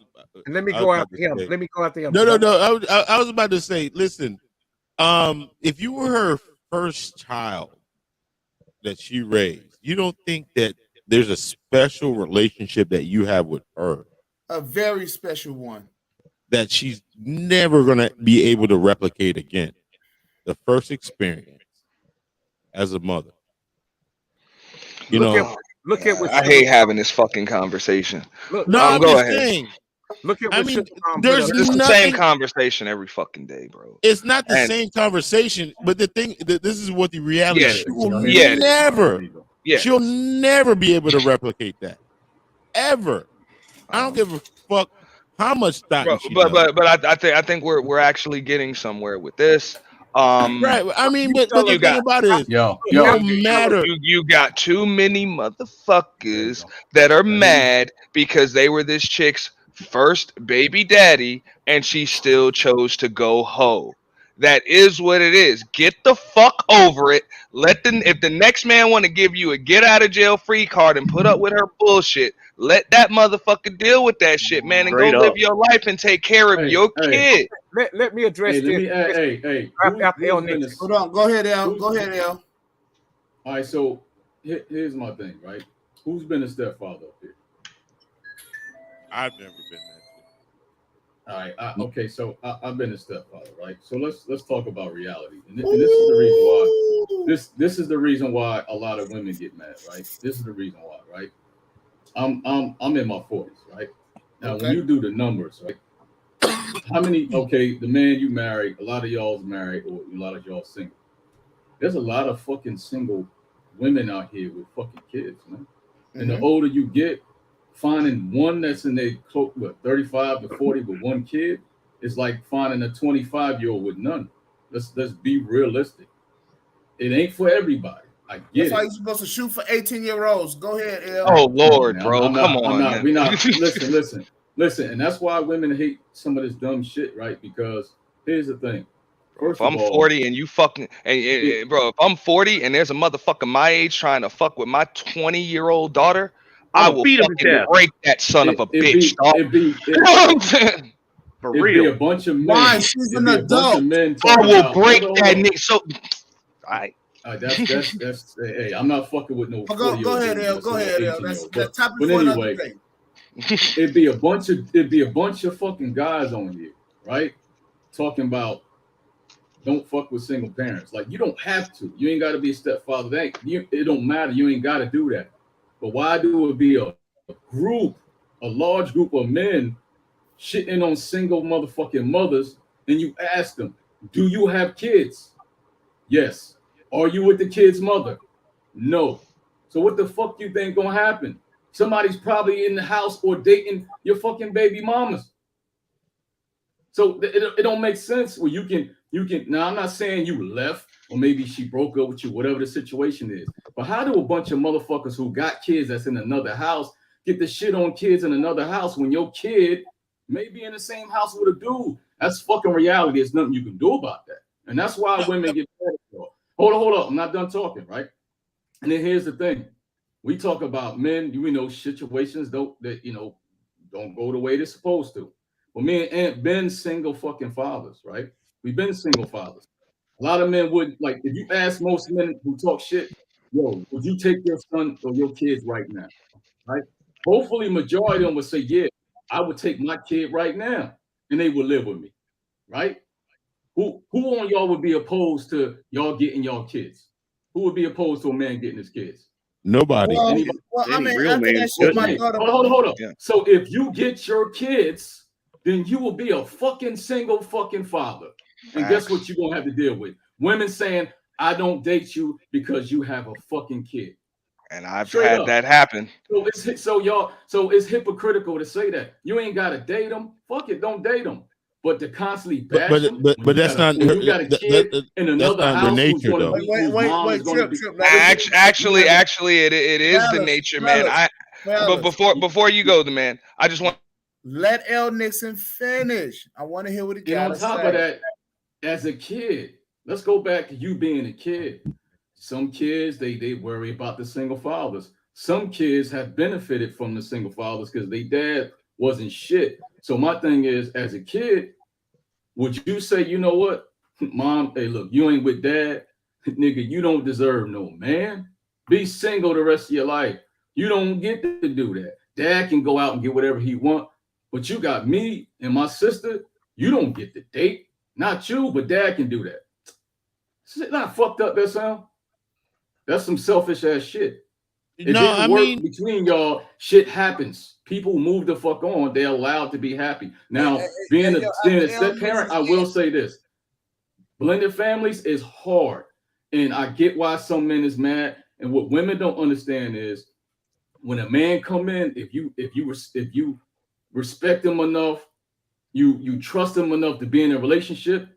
Let me I go was after about to him. say- Let me go after him. No. I was about to say, listen. If you were her first child that she raised, you don't think that there's a special relationship that you have with her A very special one. that she's never gonna be able to replicate again? The first experience as a mother. You Look know, look at what I hate having this fucking conversation. Look, no, I'm go just ahead. saying. Look at I what mean, Sugar Mom there's put up. It's the same nothing. conversation every fucking day, bro. It's not the And- same conversation, but the thing, this is what the reality Yeah, is. She will yeah, never, yeah. she'll never be able to replicate that, ever. I don't give a fuck how much stock she does. But I think we're actually getting somewhere with this. Right. I mean, but the you thing got- about it is, Yo, no matter. You got too many motherfuckers that are mad because they were this chick's first baby daddy and she still chose to go hoe. That is what it is. Get the fuck over it. If the next man want to give you a get out of jail free card and put up with her bullshit, let that motherfucker deal with that shit, man, and Straight go live up. your life and take care of your kid. Let me address Hey, this. hey. After El been Nix. a- Hold on. Go ahead, Al. Go ahead, Al. All right, so here's my thing, right? Who's been a stepfather up here? I've never been that. All right. Okay, so I've been a stepfather, right? So let's talk about reality, and this is the reason why. This is the reason why a lot of women get mad, right? This is the reason why, right? I'm in my 40s, right? Now, Okay. when you do the numbers, right? How many? Okay, the man you married, a lot of y'all's married, or a lot of y'all single. There's a lot of fucking single women out here with fucking kids, man. And the older you get, finding one that's in their 35 to 40 with one kid is like finding a 25-year-old with none. Let's be realistic. It ain't for everybody. I get That's it. why you're supposed to shoot for 18-year-olds. Go ahead, Al. Oh Lord, Man, bro, I'm come not- on, I'm not- man. we not listen, and that's why women hate some of this dumb shit, right? Because here's the thing. First If I'm of all, 40 and you fucking bro, if I'm 40 and there's a motherfucker my age trying to fuck with my 20-year-old daughter, I will beat him to fucking death. break that son of a bitch, dog. It'd be For it'd real. be a bunch of men. Why? She's It'd an be a bunch adult. of men I talking will about, break hold that on. nigga. So, alright. That's hey, I'm not fucking with no 40-year-old. Go ahead, dude Al. that's Go a ahead, Al. 18-year-old. That's topic But for another anyway, day. it'd be a bunch of fucking guys on here, right? Talking about don't fuck with single parents. Like, you don't have to. You ain't got to be a stepfather. It don't matter. You ain't got to do that. But why do it be a large group of men shitting on single motherfucking mothers, and you ask them, do you have kids? Yes. Are you with the kid's mother? No. So what the fuck you think gonna happen? Somebody's probably in the house or dating your fucking baby mamas. So it don't make sense where you can now I'm not saying you left or maybe she broke up with you, whatever the situation is. But how do a bunch of motherfuckers who got kids that's in another house get the shit on kids in another house when your kid may be in the same house with a dude? That's fucking reality. There's nothing you can do about that. And that's why women get mad. Hold up. I'm not done talking, right? And then here's the thing. We talk about men, you know, situations don't go the way they're supposed to. Well, me and Aunt been single fucking fathers, right? We've been single fathers. A lot of men would, like, if you ask most men who talk shit, yo, would you take your son or your kids right now? Right? Hopefully, majority of them would say, yeah, I would take my kid right now, and they would live with me, right? Who on y'all would be opposed to y'all getting y'all kids? Who would be opposed to a man getting his kids? Nobody. Well, Anybody? I mean, after that shit, my daughter. Hold on. Yeah. So if you get your kids, then you will be a fucking single fucking father. And guess what you're gonna have to deal with? Women saying, I don't date you because you have a fucking kid. And I've Straight had up. that happen. So it's hypocritical to say that. You ain't gotta date them. Fuck it, don't date them. But to constantly bash them, But that's not when you got a kid in another that's not house their who's nature, gonna though. be, whose mom is gonna be. Actually, it is the nature, man. But before you go, man, I just want let L. Nixon finish. I want to hear what he And got on to top say. of that, as a kid, let's go back to you being a kid. Some kids, they worry about the single fathers. Some kids have benefited from the single fathers because their dad wasn't shit. So my thing is, as a kid, would you say, you know what, mom, hey, look, you ain't with dad, nigga, you don't deserve no man. Be single the rest of your life. You don't get to do that. Dad can go out and get whatever he want, but you got me and my sister, you don't get to date. Not you, but dad can do that. Is it not fucked up, that sound? That's some selfish ass shit. It didn't work between y'all. Shit happens. People move the fuck on. They're allowed to be happy. Now, being a step parent, I will say this. Blended families is hard. And I get why some men is mad. And what women don't understand is when a man come in, if you respect him enough, you trust him enough to be in a relationship,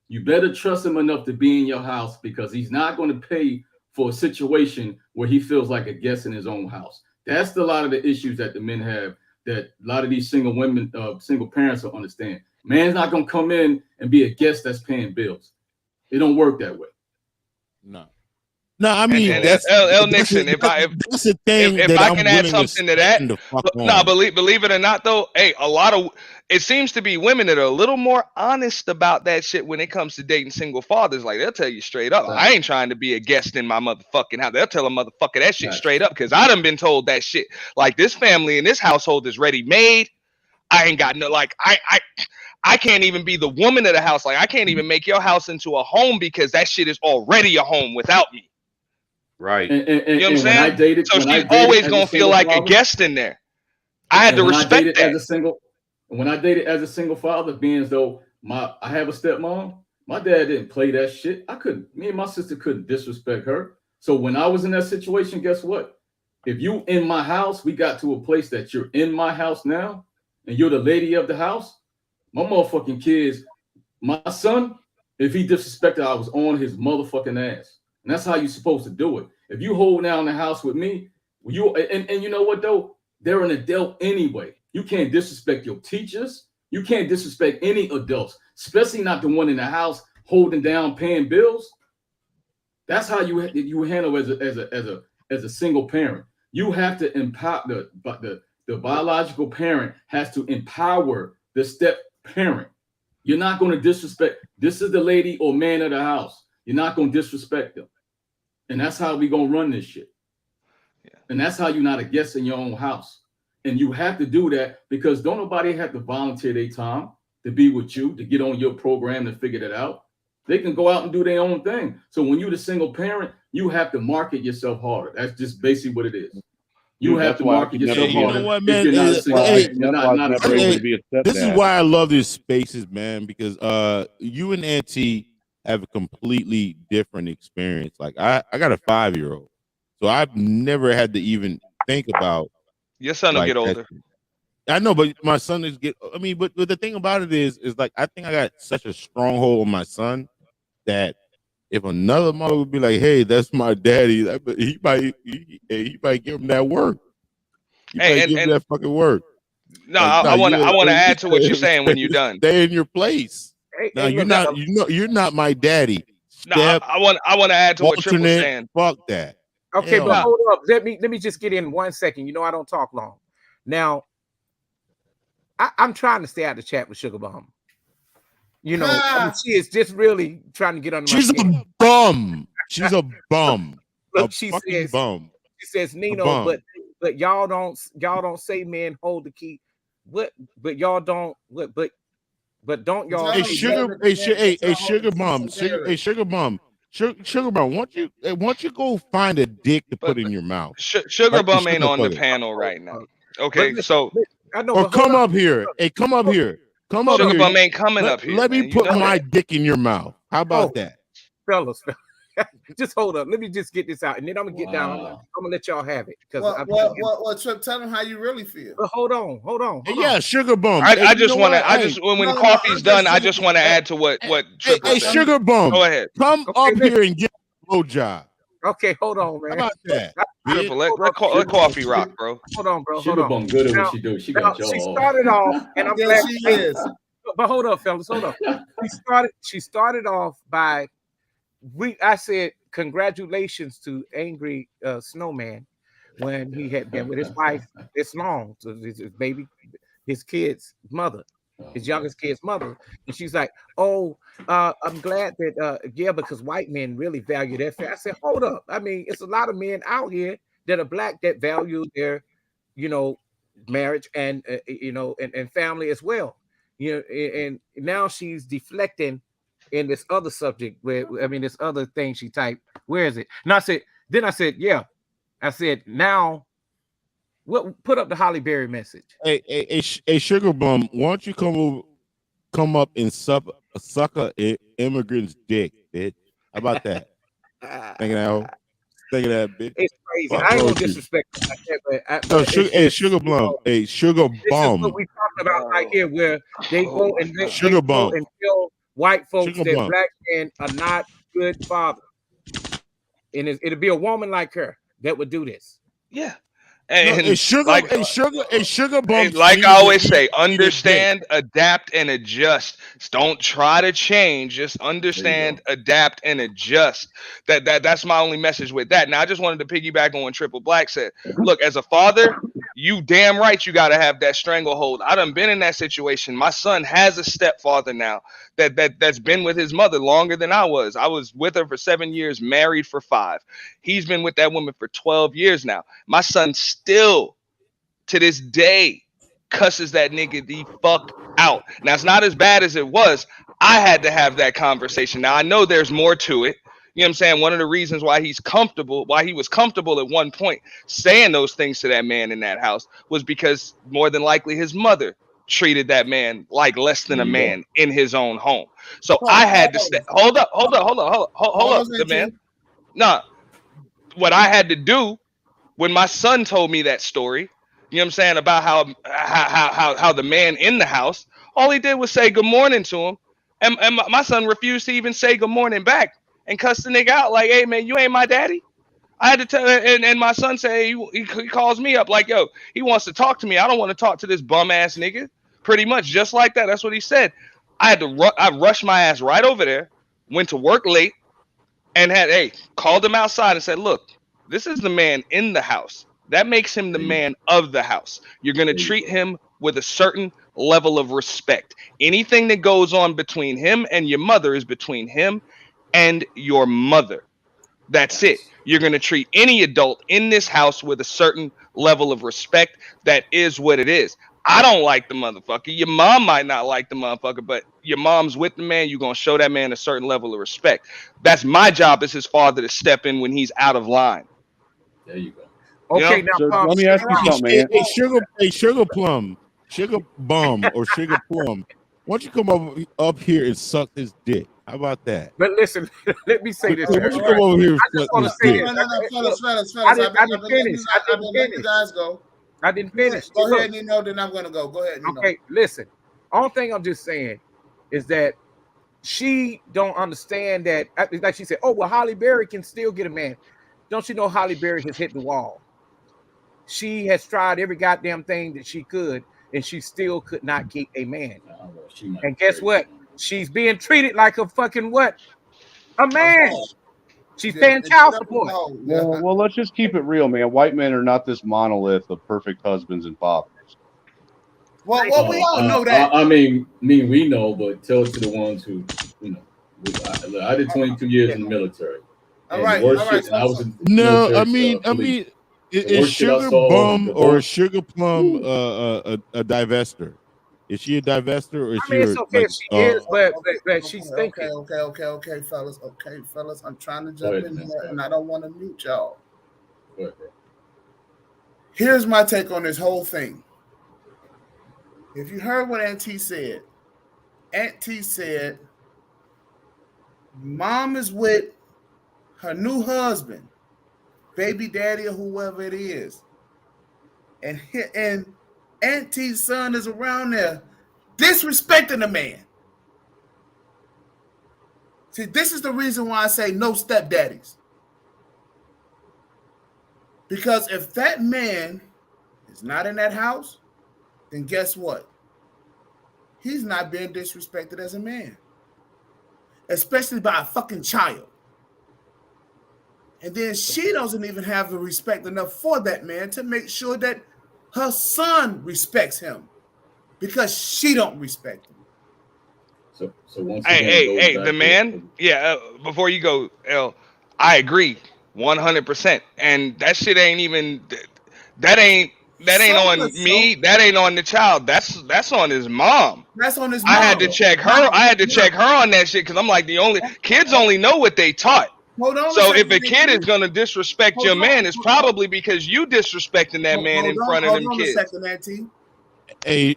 you better trust him enough to be in your house, because he's not going to pay for a situation where he feels like a guest in his own house. That's a lot of the issues that the men have, that a lot of these single women, single parents don't understand. Man's not going to come in and be a guest that's paying bills. It don't work that way. No, I mean, and that's L. Nixon. If I can add something to that, no, believe it or not, though, hey, it seems to be women that are a little more honest about that shit when it comes to dating single fathers. Like, they'll tell you straight up, I ain't trying to be a guest in my motherfucking house. They'll tell a motherfucker that shit straight up, because I done been told that shit. Like, this family in this household is ready made. I ain't got no, like, I can't even be the woman of the house. Like, I can't even make your house into a home, because that shit is already a home without me. Right. You know what I'm saying? So she's always gonna feel like a guest in there. I had to respect that. When I dated as a single father, being as though I have a stepmom, my dad didn't play that shit. Me and my sister couldn't disrespect her. So when I was in that situation, guess what? If you in my house, we got to a place that you're in my house now, and you're the lady of the house, my motherfucking kids, my son, if he disrespected, I was on his motherfucking ass. And that's how you're supposed to do it. If you hold down the house with me, and you know what though? They're an adult anyway. You can't disrespect your teachers. You can't disrespect any adults, especially not the one in the house holding down, paying bills. That's how you handle as a single parent. You have to empower the biological parent has to empower the step parent. You're not going to disrespect. This is the lady or man of the house. You're not going to disrespect them. And that's how we going to run this shit. Yeah. And that's how you're not a guest in your own house. And you have to do that, because don't nobody have to volunteer their time to be with you, to get on your program, to figure that out. They can go out and do their own thing. So when you're the single parent, you have to market yourself harder. That's just basically what it is. You have to market yourself harder. You know what, man? This is why I love these spaces, man, because you and Auntie have a completely different experience. Like I got a 5-year-old, so I've never had to even think about. Your son will get older. I know, but my son is but the thing about it is like, I think I got such a stronghold on my son that if another mother would be like, "Hey, that's my daddy," he might give him that work. He might give him that fucking work. No, like, I want to add to what you're saying when you're done. Stay in your place. Now you're not my daddy. No, I want to add to what Triple was saying. Fuck that. Okay, but hold up. Let me just get in 1 second. You know I don't talk long. Now, I'm trying to stay out of the chat with Sugar Bomb. You know, she is just really trying to get under my skin. A bum. She's a bum. Look, she says bum. She says Nino, but y'all don't say men hold the key. But y'all don't. But don't y'all? Hey, Sugar Bomb. Sugar Bomb. Why don't you go find a dick to put in your mouth? Sugar Bum ain't on the panel right now. Okay, so come up here. Hey, come up here. Come up here. Sugar Bum ain't coming up here. Let me put my dick in your mouth. How about that, fellas? Just hold up. Let me just get this out, and then I'm gonna get down. I'm gonna let y'all have it. Well, Trip, tell them how you really feel. But hold on. Yeah, Sugar Bum. I just want to. When coffee's done, I just want to add to what Trip. Hey, Sugar Bum. Go ahead. Come up here and get a blowjob. Okay, hold on, man. How about that? Triple, let coffee rock, bro. Hold on, bro. Sugar Bum good at what she do. She got y'all. She started off, and I'm glad she is. But hold up, fellas. Hold up. She started off by I said, congratulations to Angry Snowman when he had been with his wife this long, so his baby, his kid's mother, his youngest kid's mother, and she's like, "Oh, I'm glad that yeah, because white men really value their family." I said, "Hold up, I mean, it's a lot of men out here that are black that value their, you know, marriage and you know, and family as well." You know, and now she's deflecting in this other subject where I mean this other thing she typed. Where is it? And I said, yeah. I said, now what put up the Holly Berry message. Hey, Sugar Bum, why don't you come up and suck a immigrant's dick, bitch? How about that? Thinking that, bitch. It's crazy. Fuck I ain't gonna wrong with you. disrespect her like that, No, but Sugar Bum. Hey, Sugar this is Bum. what we talking about right here, where they go and they Sugar go Bum. and tell white folks Sugar that Bum. black men are not good fathers. And it'll be a woman like her that would do this. Yeah. No, And hey, Sugar like, Bum. like I always say, understand, adapt, and adjust. Don't try to change. Just understand, adapt, and adjust. That's my only message with that. Now, I just wanted to piggyback on what Triple Black said. Look, as a father, you damn right you got to have that stranglehold. I done been in that situation. My son has a stepfather now that's been with his mother longer than I was. I was with her for 7 years, married for 5. He's been with that woman for 12 years now. My son still, to this day, cusses that nigga the fuck out. Now, it's not as bad as it was. I had to have that conversation. Now, I know there's more to it. You know what I'm saying? One of the reasons why he was comfortable at one point saying those things to that man in that house was because more than likely his mother treated that man like less than a man in his own home. So I had to stay. Hold up, the man. Nah, what I had to do when my son told me that story, you know what I'm saying, about how the man in the house, all he did was say good morning to him, and my son refused to even say good morning back and cussed the nigga out like, "Hey man, you ain't my daddy." I had to tell, and my son say he calls me up like, "Yo, he wants to talk to me. I don't want to talk to this bum ass nigga." Pretty much just like that. That's what he said. I rushed my ass right over there, went to work late, and called him outside and said, "Look, this is the man in the house. That makes him the man of the house. You're going to treat him with a certain level of respect. Anything that goes on between him and your mother is between him and your mother. That's it. You're going to treat any adult in this house with a certain level of respect. That is what it is. I don't like the motherfucker. Your mom might not like the motherfucker, but your mom's with the man. You're going to show that man a certain level of respect. That's my job as his father, to step in when he's out of line." There you go. Okay, now so let me ask you something, man. Sugar Plum, Sugar Bum, or Sugar Plum. Why don't you come up here and suck this dick? How about that? But listen, let me say this. Why don't you come over here and I just suck want to this say dick? this. Fellas. I didn't finish. Let you guys go. I didn't finish. Go ahead, Nino, then I'm going to go. Go ahead, Nino. Okay, listen. Only thing I'm just saying is that she don't understand that, like she said, "Oh, well, Holly Berry can still get a man." Don't you know Holly Berry has hit the wall? She has tried every goddamn thing that she could, and she still could not get a man. And guess what? She's being treated like a fucking what? A man. She's paying child support. Well, let's just keep it real, man. White men are not this monolith of perfect husbands and fathers. Well, we all know that. I mean, we know, but tell it to the ones who, you know. I did 22 years in the military. All right. No, I mean, is Sugar Bum or Sugar Plum a divester? Is she a divester, or is I mean, it's okay if she is, but she's thinking. Okay, fellas. Okay, fellas. I'm trying to jump in here, and I don't want to mute y'all. Go ahead, bro. Here's my take on this whole thing. If you heard what Auntie said, mom is with her new husband, baby daddy, or whoever it is, and Auntie's son is around there disrespecting the man. See, this is the reason why I say no stepdaddies. Because if that man is not in that house, then guess what? He's not being disrespected as a man, especially by a fucking child. And then she doesn't even have the respect enough for that man to make sure that her son respects him because she don't respect him. So once again, it goes Hey, back the to- man. Yeah, before you go, L, I agree 100%. And that shit ain't even. That ain't on me. That ain't on the child. That's on his mom. That's on his mom. I had to check her. I had to check her on that shit because I'm like, kids only know what they taught. Hold on. So if a kid is gonna disrespect your man, it's probably because you disrespecting that man in front of them kids. Hold on a second,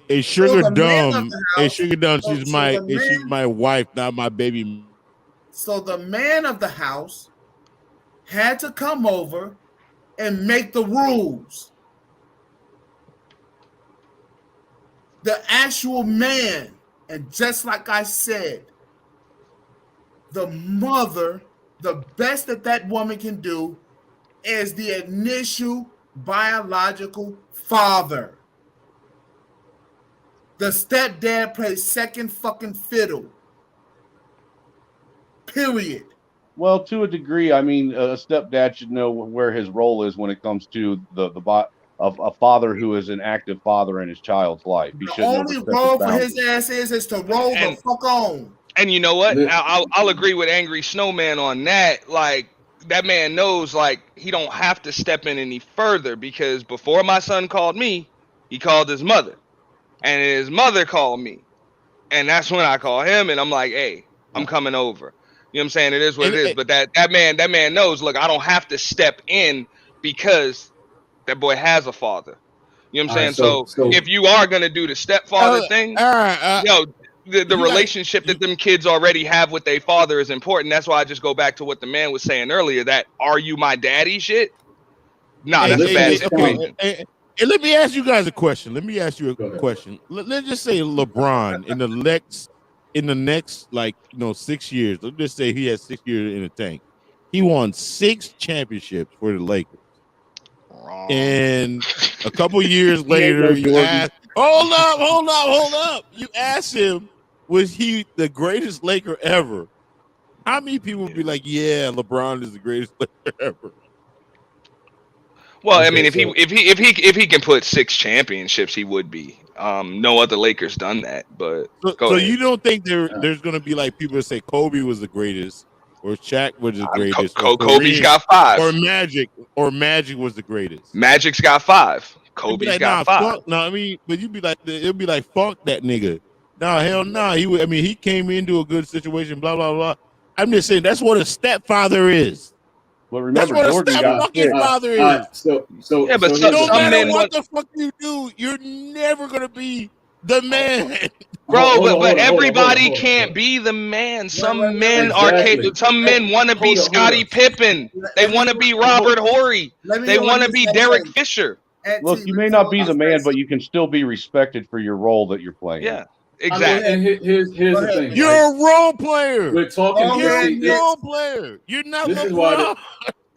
A sugar the man of dumb, the a house- sugar dumb. so- She's so my, the she's man- my wife, not my baby. So the man of the house had to come over and make the rules. The actual man, and just like I said, the mother, the best that woman can do is the initial biological father. The stepdad plays second fucking fiddle. Period. Well, to a degree, I mean, a stepdad should know where his role is when it comes to of a father who is an active father in his child's life. He The shouldn't only overstep role for boundaries. his ass is to roll the fuck on. And you know what? I'll agree with Angry Snowman on that. Like, that man knows, like, he don't have to step in any further because before my son called me, he called his mother. And his mother called me. And that's when I call him and I'm like, hey, I'm coming over. You know what I'm saying? It is what it is. But that man knows, look, I don't have to step in because that boy has a father. You know what I'm saying? So if you are gonna do the stepfather thing, the relationship that them kids already have with their father is important. That's why I just go back to what the man was saying earlier, that are you my daddy shit? Nah, that's a bad situation. Hey, let me ask you guys a question. Let me ask you a question. Let's just say LeBron in the next 6 years. Let's just say he has 6 years in the tank. He won 6 championships for the Lakers. Wrong. And a couple years later, you ask, hold up. You ask him, was he the greatest Laker ever? How many people would be like, yeah, LeBron is the greatest Laker ever? Well, I mean, if he can put 6 championships, he would be. No other Lakers done that, but So you don't think there's going to be like people that say Kobe was the greatest, or Shaq was the greatest, or Kobe's Kareem, got 5, or Magic was the greatest. Magic's got 5, You'd be Kobe's like, got nah, 5. fuck, no, I mean, but you'd be like, it'll be like, fuck that nigga. No, hell no. He came into a good situation. Blah blah blah. I'm just saying that's what a stepfather is. Well, remember, that's what Jordan a got stepfather is. So yeah, but no some matter men what want, the fuck you do, you're never gonna be the man. bro. Hold on, But hold on, everybody hold on. can't be the man. Some men Exactly. are capable. Some men want to be Hold on. Scottie Pippen. They want to be Robert Horry. They want to be Derek Fisher. Look, you may not be the man, but you can still be respected for your role that you're playing. Yeah, Exactly. And here's the thing. You're a role player. We're talking. You're a role player. You're not This is LeBron. why.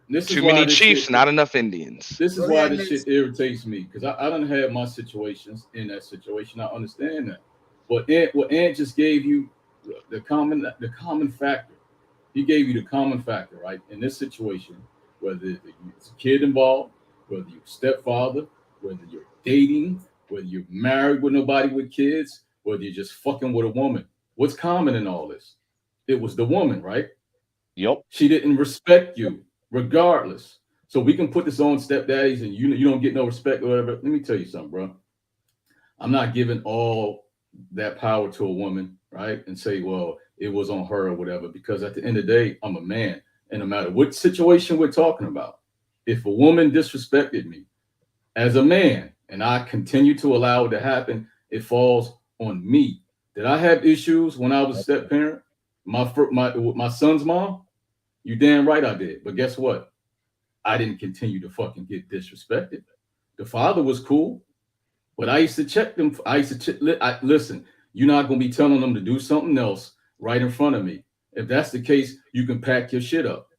This is Too why many this Chiefs, shit- not enough Indians. This is why this shit irritates me, because I done had my situations in that situation. I understand that, but Ant just gave you the common factor. He gave you the common factor, right? In this situation, whether it's a kid involved, whether you're a stepfather, whether you're dating, whether you're married with nobody with kids, whether you're just fucking with a woman. What's common in all this? It was the woman, right? Yep. She didn't respect you, regardless. So we can put this on stepdaddies, and you don't get no respect or whatever. Let me tell you something, bro. I'm not giving all that power to a woman, right? And say, well, it was on her or whatever, because at the end of the day, I'm a man. And no matter what situation we're talking about, if a woman disrespected me as a man and I continue to allow it to happen, it falls on me. Did I have issues when I was a step parent? My son's mom? You damn right I did. But guess what? I didn't continue to fucking get disrespected. The father was cool, but I used to check them. Listen, you're not going to be telling them to do something else right in front of me. If that's the case, you can pack your shit up.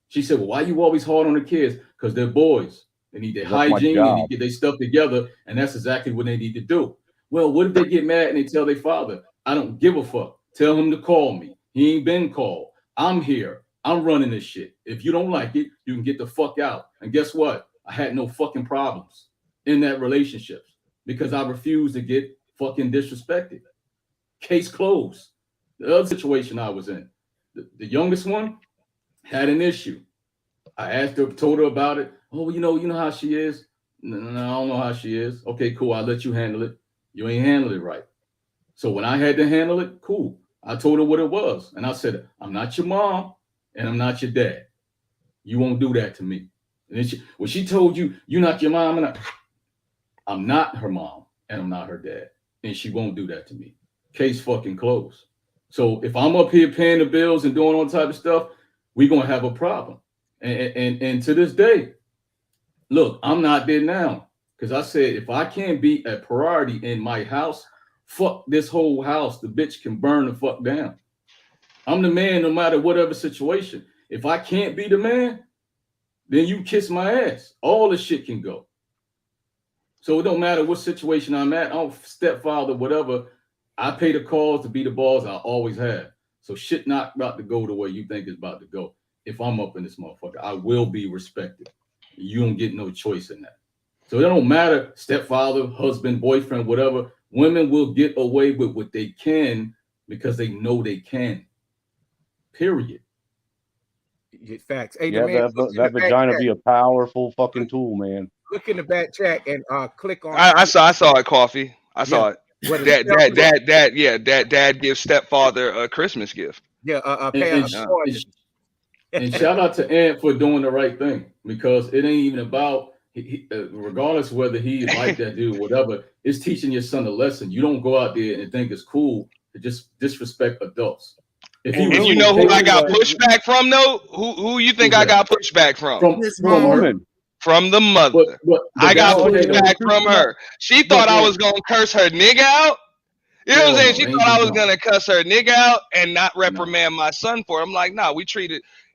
She said, well, why you always hard on the kids? Because they're boys. They need their hygiene, they need to get their stuff together, and that's exactly what they need to do. Well, what if they get mad and they tell their father, I don't give a fuck. Tell him to call me. He ain't been called. I'm here. I'm running this shit. If you don't like it, you can get the fuck out. And guess what? I had no fucking problems in that relationship because I refused to get fucking disrespected. Case closed. The other situation I was in, the youngest one had an issue. I asked her, told her about it. Oh, you know how she is. No, I don't know how she is. Okay, cool. I'll let you handle it. You ain't handled it right. So when I had to handle it, cool. I told her what it was. And I said, I'm not your mom and I'm not your dad. You won't do that to me. And then when she told you, you're not your mom, and I'm not her mom and I'm not her dad. And she won't do that to me. Case fucking closed. So if I'm up here paying the bills and doing all type of stuff, we're going to have a problem. And to this day, look, I'm not there now. Because I said, if I can't be a priority in my house, fuck this whole house. The bitch can burn the fuck down. I'm the man no matter whatever situation. If I can't be the man, then you kiss my ass. All the shit can go. So it don't matter what situation I'm at. I'm stepfather, whatever. I pay the calls to be the boss. I always have. So shit not about to go the way you think it's about to go. If I'm up in this motherfucker, I will be respected. You don't get no choice in that. So it don't matter, stepfather, husband, boyfriend, whatever. Women will get away with what they can because they know they can. Period. Facts. Hey, Yeah, that vagina be a powerful fucking tool, man. Look in the back chat and click on. I saw it, Coffee. I saw it. Dad gives stepfather a Christmas gift. Yeah, and shout out to Ant for doing the right thing, because it ain't even about regardless whether he like that dude or whatever. It's teaching your son a lesson. You don't go out there and think it's cool to just disrespect adults. If you know who I got pushback from, though, who you think I got pushback from? From the mother. But I got pushback from her. She thought I was gonna curse her nigga out. You know what I'm saying? She thought I was gonna cuss her nigga out and not reprimand my son for it. I'm like, nah,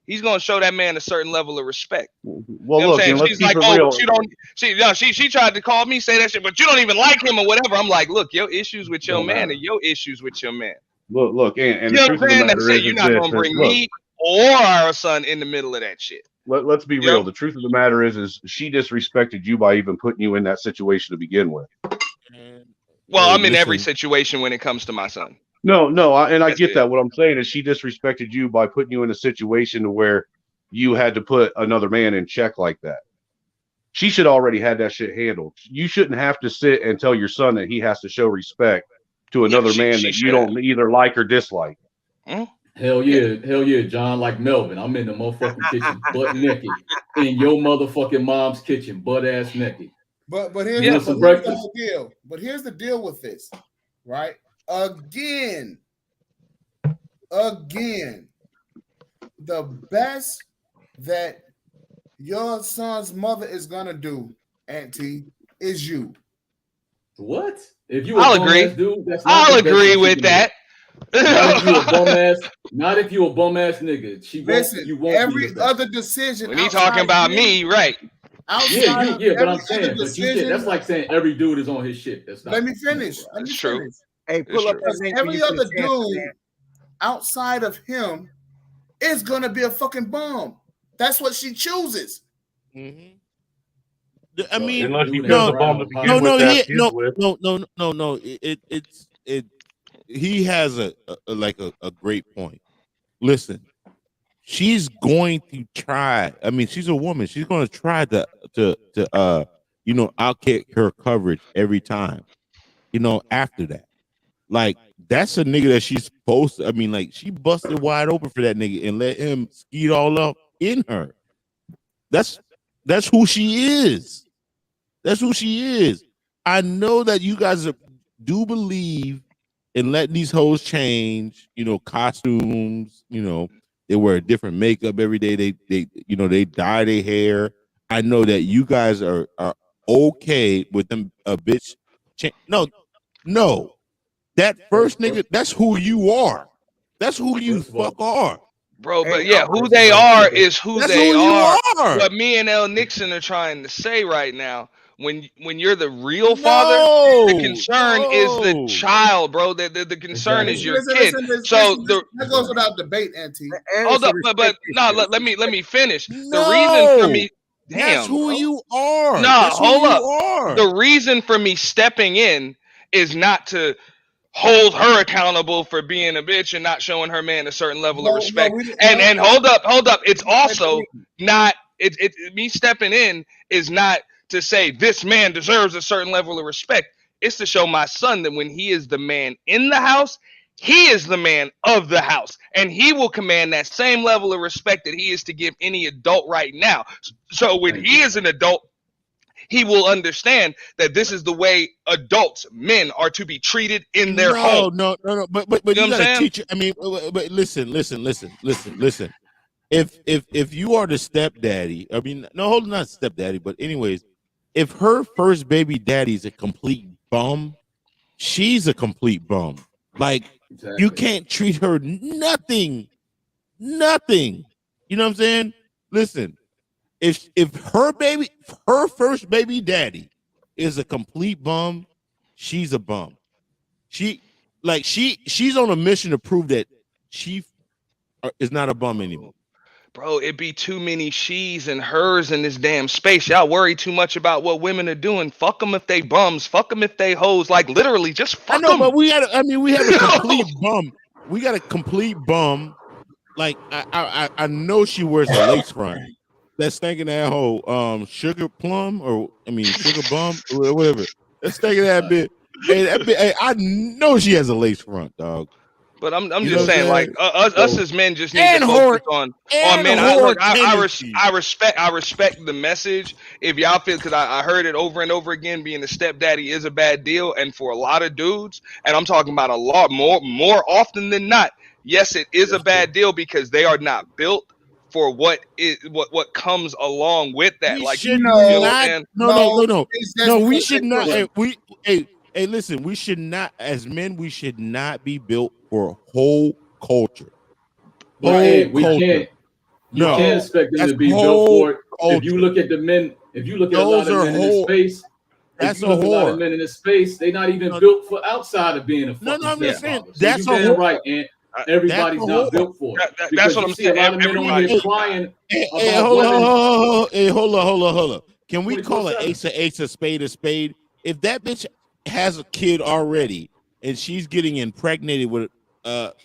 he's gonna show that man a certain level of respect. Well, you know look, and let's she's keep like, it oh, real. she tried to call me, say that shit, but you don't even like him or whatever. I'm like, look, your issues with your man and your issues with your man. Look, and you know what I'm saying? That's it. You're not gonna bring me or our son in the middle of that shit. Let's be real. The truth of the matter is she disrespected you by even putting you in that situation to begin with. Well, I'm in every situation when it comes to my son. No, I get that. What I'm saying is she disrespected you by putting you in a situation where you had to put another man in check like that. She should already had that shit handled. You shouldn't have to sit and tell your son that he has to show respect to another man that you don't either like or dislike. Hell yeah, John, like Melvin. I'm in the motherfucking kitchen, butt naked, in your motherfucking mom's kitchen, butt ass naked. But here's the deal. But here's the deal with this, right? Again, the best that your son's mother is gonna do, Auntie, is you. What? If you, I'll agree. Dude, I'll agree with that. Not if you a bum ass nigga. You won't every other decision. When he talking about me, right? Yeah, but I'm saying, that's like saying every dude is on his shit. That's not. Let me finish. That's true. Hey, pull up every other dude outside of him is gonna be a fucking bum. That's what she chooses. Mm-hmm. I mean, he has a great point. Listen, she's going to try. I mean, she's a woman. She's going to try to outkick her coverage every time. After that, like that's a nigga that she's supposed to. I mean, like she busted wide open for that nigga and let him skeet all up in her. That's who she is. That's who she is. I know that you guys do believe in letting these hoes change, costumes, they wear different makeup every day. They dye their hair. I know that you guys are okay with them a bitch. No. That first nigga, that's who you are. That's who you fuck are. Bro, but yeah, who they are is who That's they who you are. are. What me and L. Nixon are trying to say right now, when you're the real father, the concern is the no. child, bro. The concern is your kid. Listen, So that goes without debate, Auntie. hold up, but no, let me finish. The No. reason for me, That's damn, who bro. you are. No, That's who hold you up. are. The reason for me stepping in is not to hold her accountable for being a bitch and not showing her man a certain level of respect. And hold up. It's also not me stepping in is not to say this man deserves a certain level of respect. It's to show my son that when he is the man in the house, he is the man of the house, and he will command that same level of respect that he is to give any adult right now. So when he is an adult, he will understand that this is the way adults, men, are to be treated in their home. No. But You know you what I'm gotta saying? teach. I mean, but listen. If you are the stepdaddy, I mean, no, hold on, not stepdaddy, but anyways, if her first baby daddy's a complete bum, she's a complete bum. Like you can't treat her nothing. You know what I'm saying? Listen, if her first baby daddy is a complete bum, she's a bum. She's on a mission to prove that she is not a bum anymore. Bro, it be too many she's and hers in this damn space. Y'all worry too much about what women are doing. Fuck them if they bums. Fuck them if they hoes. Like literally, just fuck them. I know, but we have a complete bum. We got a complete bum. Like I know she wears a lace front. That stinking that hoe, sugar plum sugar bum or whatever. That stinking that bit. Hey, I know she has a lace front, dog. But I'm You just know saying, what I'm like us as men just need And to whore- focus on and men. whore I respect the message. If y'all feel, because I heard it over and over again, being a stepdaddy is a bad deal, and for a lot of dudes, and I'm talking about a lot more often than not, yes, it is a bad deal because they are not built for what comes along with that. We like should you know what I'm not. saying? No. We should not. Hey, listen. We should not, as men, we should not be built for whole culture. Right, we can't. You can't expect them to be built for it. Culture. If you look at the men, if you look at a lot of men in this space, that's if you look at a lot of men in this space, they're not even built for outside of being a fucking I'm just saying, stepfather. that's so a you whole- damn right, and everybody's that's a not whole- built for it. That's Because what you I'm see a saying. lot of men on here crying Hey, about women. Hey, hold up. Can we call an ace a spade a spade? If that bitch has a kid already and she's getting impregnated with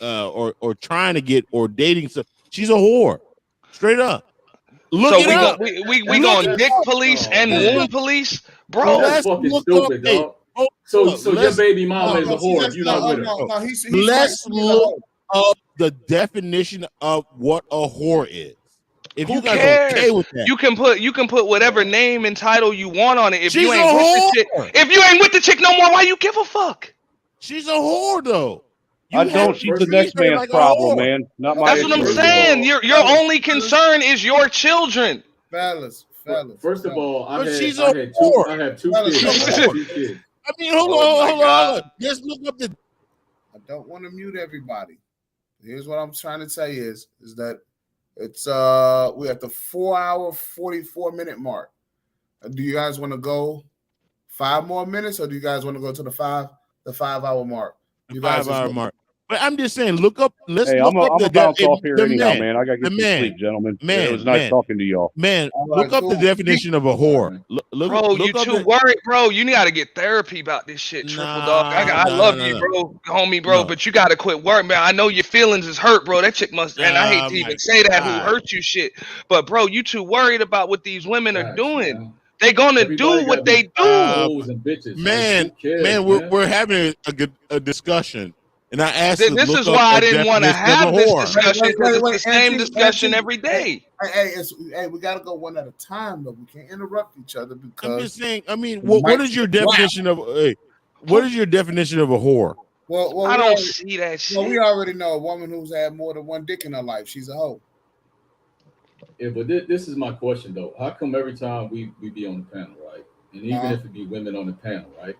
or trying to get or dating, so she's a whore. Straight up. Look So it up. we going dick police and womb police, bro. That's fucking stupid, dog. So your baby mama is a whore if you're not with her. Let's look up the definition of what a whore is. If Who you guys cares? are okay with that, You can put whatever name and title you want on it. If She's you a ain't with the whore. chick, if you ain't with the chick no more, why you give a fuck? she's a whore though. I don't. She's the next man's like a problem, whore. man. Not my That's what I'm issue saying. anymore. Your only concern is your children. Fellas. First of all, I had two Fellas, kids. I mean, hold on. Let's look up the. I don't want to mute everybody. Here's what I'm trying to tell you is that it's we're at the 4-hour 44-minute mark. Do you guys want to go 5 more minutes, or do you guys want to go to the 5-hour mark? You guys 5-hour mark. But I'm just saying, look up. Let's Hey, look I'm up gonna bounce off here anyhow, man. I gotta get the some man, sleep, gentlemen. man, It was nice man. talking to y'all. Man, All look right, up the cool. definition of a whore. Bro, you too worried, bro. You gotta get therapy about this shit, Triple Dog. I love you, bro, homie, bro, but you gotta quit worrying, man. I know your feelings is hurt, bro. That chick must, and I hate to even say that, who hurt you, shit. But bro, you too worried about what these women are doing. They gonna do what they do. Man, we're having a discussion, and I asked. This is why I didn't want to have this discussion because it's the same discussion every day. Hey, we gotta go one at a time though. We can't interrupt each other because I'm just saying. I mean, what is your definition of? Hey, what is your definition of a whore? Well, I don't see that shit. Well, we already know a woman who's had more than one dick in her life. She's a hoe. Yeah, but this is my question though. How come every time we be on the panel, right? And even if it be women on the panel, right?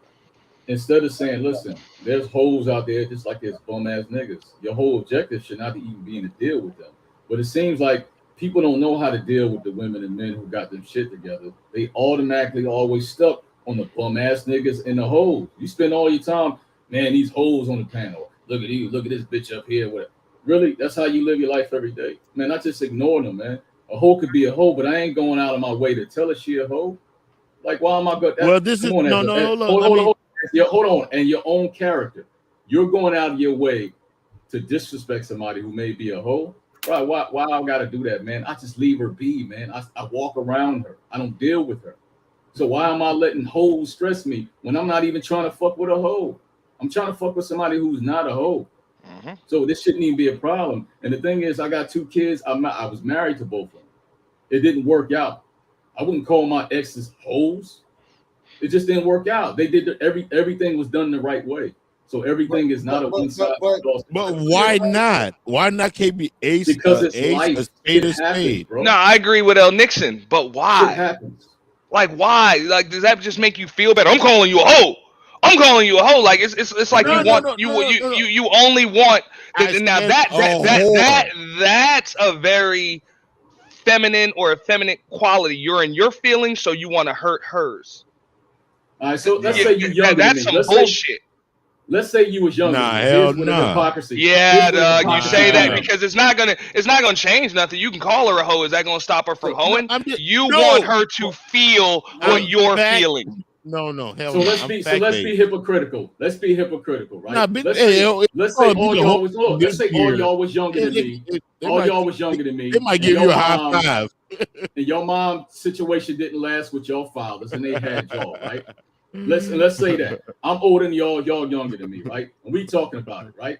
Instead of saying, listen, there's hoes out there just like there's bum ass niggas. Your whole objective should not even be to deal with them. But it seems like people don't know how to deal with the women and men who got them shit together. They automatically always stuck on the bum ass niggas and the hoes. You spend all your time, man, these hoes on the panel. Look at you, look at this bitch up here. What? Really? That's how you live your life every day? Man, I just ignore them, man. A hoe could be a hoe, but I ain't going out of my way to tell her she a hoe. Like, why am I good? Well, this is hold on. And your own character. You're going out of your way to disrespect somebody who may be a hoe. Right? Why I gotta do that, man? I just leave her be, man. I walk around her. I don't deal with her. So why am I letting hoes stress me when I'm not even trying to fuck with a hoe? I'm trying to fuck with somebody who's not a hoe. Mm-hmm. So this shouldn't even be a problem. And the thing is, I got 2 kids. I was married to both of them. It didn't work out. I wouldn't call my exes hoes. It just didn't work out. They did everything was done the right way. So everything is not a one size. But why not? Why not KB Ace? Because it's Ace, life. a spade It is happens, spade. bro. No, I agree with El Nixon, but why? It happens. Like, why? Like, does that just make you feel better? I'm calling you a hoe. I'm calling you a hoe. Like, it's like you only want. Now that's a very feminine or effeminate quality. You're in your feelings, so you want to hurt hers. All right, so let's say you're younger that's than me. some bullshit. Let's say you was younger. Nah, than me. hell Here's where the nah. hypocrisy. Yeah, Doug, you hypocrisy say that comes. because it's not gonna change nothing. You can call her a hoe. Is that gonna stop her from hoeing? You no. want her to feel what you're fact- feeling. No, hell So no. let's I'm be fact-based. hypocritical. Let's be hypocritical, right? Nah, but- let's hey, say, yo, let's oh, say be all the y'all whole- was look, let's say this all year. y'all was younger than me. They All might- y'all was younger than me. They might and give you your a high mom- five. And your mom situation didn't last with your fathers, and they had y'all, right? Let's say that I'm older than y'all younger than me, right? And we talking about it, right?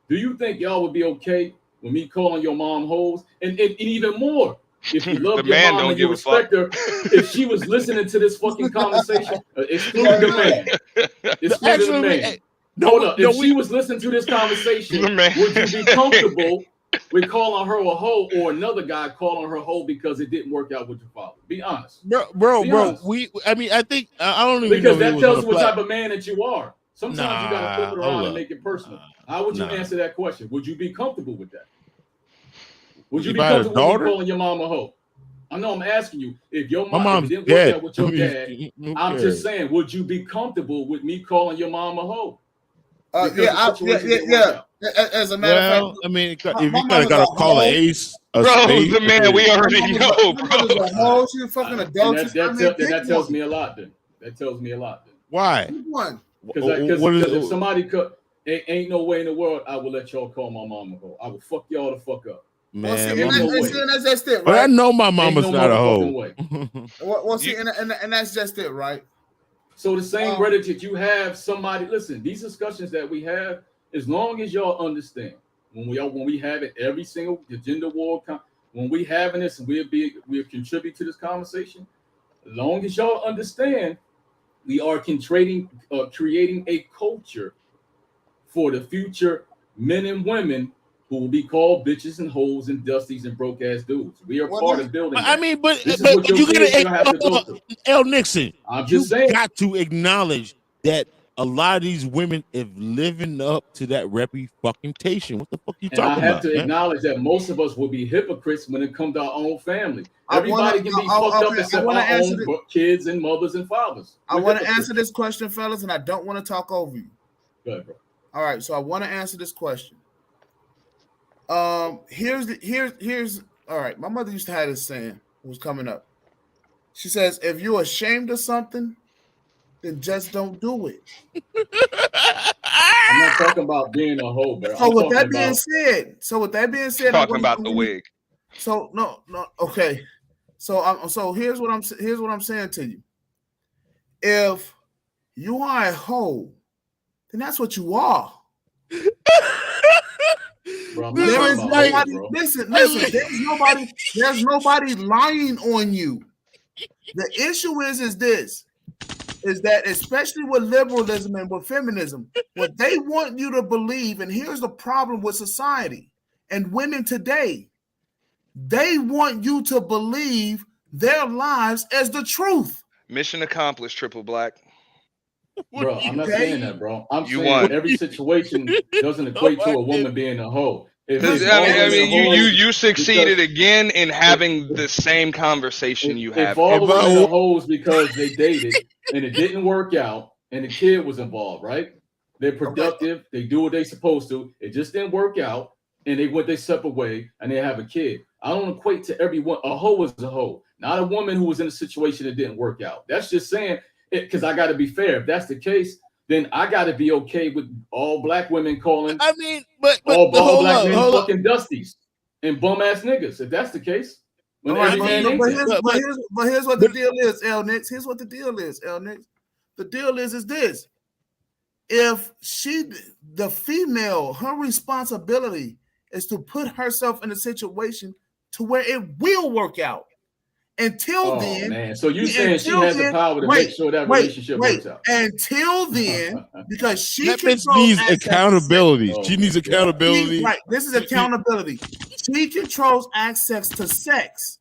Do you think y'all would be okay with me calling your mom hoes? And even more, if you love The your man mom don't and you give a fuck. respect her, if she was listening to this fucking conversation, exclude the man, exclude the man. Hold up, if she was listening to this conversation, would you be comfortable with calling her a hoe or another guy calling her a hoe because it didn't work out with your father? Be honest. Bro, Be honest. I think I don't even Because know. that tells you what type of man that you are. Sometimes you gotta Nah, flip it around hold and up. make it personal. How would you answer that question? Would you be comfortable with that? Would you If be I had a comfortable with daughter? me calling your mom a hoe? I know I'm asking you. If your My mom mom's if it didn't dead. work out with your I mean, dad, who I'm cares? just saying, would you be comfortable with me calling your mom a hoe? Because the Yeah. situation didn't work out. As a matter of Well, fact, I mean, if my you kind mama's of got a to call an hoe. ace, a Bro, spade. the man we already My know, mother's bro. a hoe. She was fucking And adulterous. that tells me a lot then. That tells me a lot then. Why? Which one? Because What is- if somebody could, ain't no way in the world I would let y'all call my mom a hoe. I would fuck y'all the fuck up. Well, see, Man, and my that's just it, but I right? know my mama's Ain't no not a motherfucking hoe. way. Well, see, and that's just it, right? So the same reddit you have somebody, listen, these discussions that we have, as long as y'all understand, when we have it every single gender war, when we having this and we'll contribute to this conversation, as long as y'all understand, we are creating a culture for the future men and women who will be called bitches and hoes and dusties and broke ass dudes. We are part of building. I mean, but this is what your you kids gotta gonna have to go through. L. Nixon. I'm You just saying. got to acknowledge that a lot of these women is living up to that reputation. What the fuck you And I talking have about? to man? acknowledge that most of us will be hypocrites when it comes to our own family. I Everybody wanna- can be I- fucked up okay, I except wanna our answer own kids and mothers and fathers. I We're want to hypocrites. answer this question, fellas, and I don't want to talk over you. Go ahead, bro. All right, so I want to answer this question. Here's all right. My mother used to have this saying, it was coming up. She says, if you're ashamed of something, then just don't do it. I'm not talking about being a hoe, bro. So I'm with talking that being about said, Talking about the wig. So no, okay. So here's what I'm saying to you. If you are a hoe, then that's what you are. Bro, I'm not There talking is about hoes, nobody. bro. Listen. There's nobody lying on you. The issue is that especially with liberalism and with feminism, what they want you to believe, and here's the problem with society and women today, they want you to believe their lives as the truth. Mission accomplished, Triple Black. Bro, I'm not saying that, bro. I'm You saying won. every situation doesn't equate to a woman being a hoe. I mean, you succeeded again in having the same conversation you have. If all the women are hoes because they dated and it didn't work out and the kid was involved, right? They're productive. They do what they're supposed to. It just didn't work out, and they went their separate way, and they have a kid. I don't equate to everyone. A hoe is a hoe, not a woman who was in a situation that didn't work out. That's just saying it because I got to be fair. If that's the case, then I got to be okay with all black women calling. I mean, but all black men hold fucking dusties and bum ass niggas. If that's the case, when All right, every man ain't that. but here's what the deal is, L Nix. Here's what the deal is, L Nix. The deal is this: if the female, her responsibility is to put herself in a situation to where it will work out. Until then, man. So you saying she has the power to make sure that relationship works out? Until then, because she that bitch needs accountability. She needs accountability. Right. This is accountability. She controls access to sex.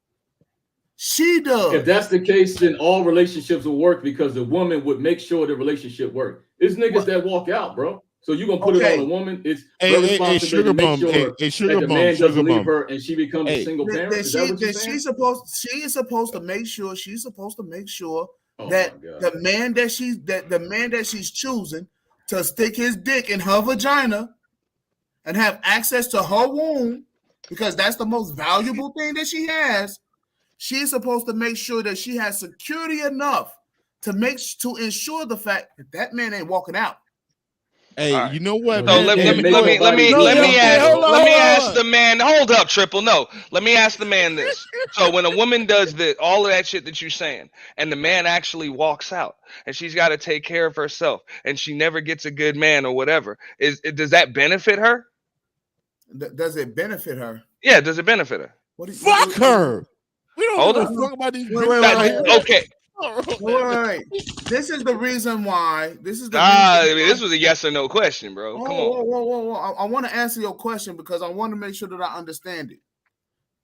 She does. If that's the case, then all relationships will work because the woman would make sure the relationship works. It's niggas that walk out, bro. So you're gonna put it on a woman. It's her responsibility to make sure that the man doesn't leave her and she becomes a single parent. Is that what you're saying? She is supposed to make sure. She's supposed to make sure that the man that she's choosing to stick his dick in her vagina and have access to her womb, because that's the most valuable thing that she has. She's supposed to make sure that she has security enough to ensure the fact that that man ain't walking out. Hey, you know what? So let me ask the man. Hold up, Triple. No, let me ask the man this. So when a woman does all of that shit that you're saying, and the man actually walks out, and she's got to take care of herself, and she never gets a good man or whatever, does that benefit her? Does it benefit her? Yeah, does it benefit her? Fuck her. We don't give a fuck about these girls out here. Okay. Right. This is the reason why. This was a yes or no question, bro. Come on. Whoa. I want to answer your question because I want to make sure that I understand it.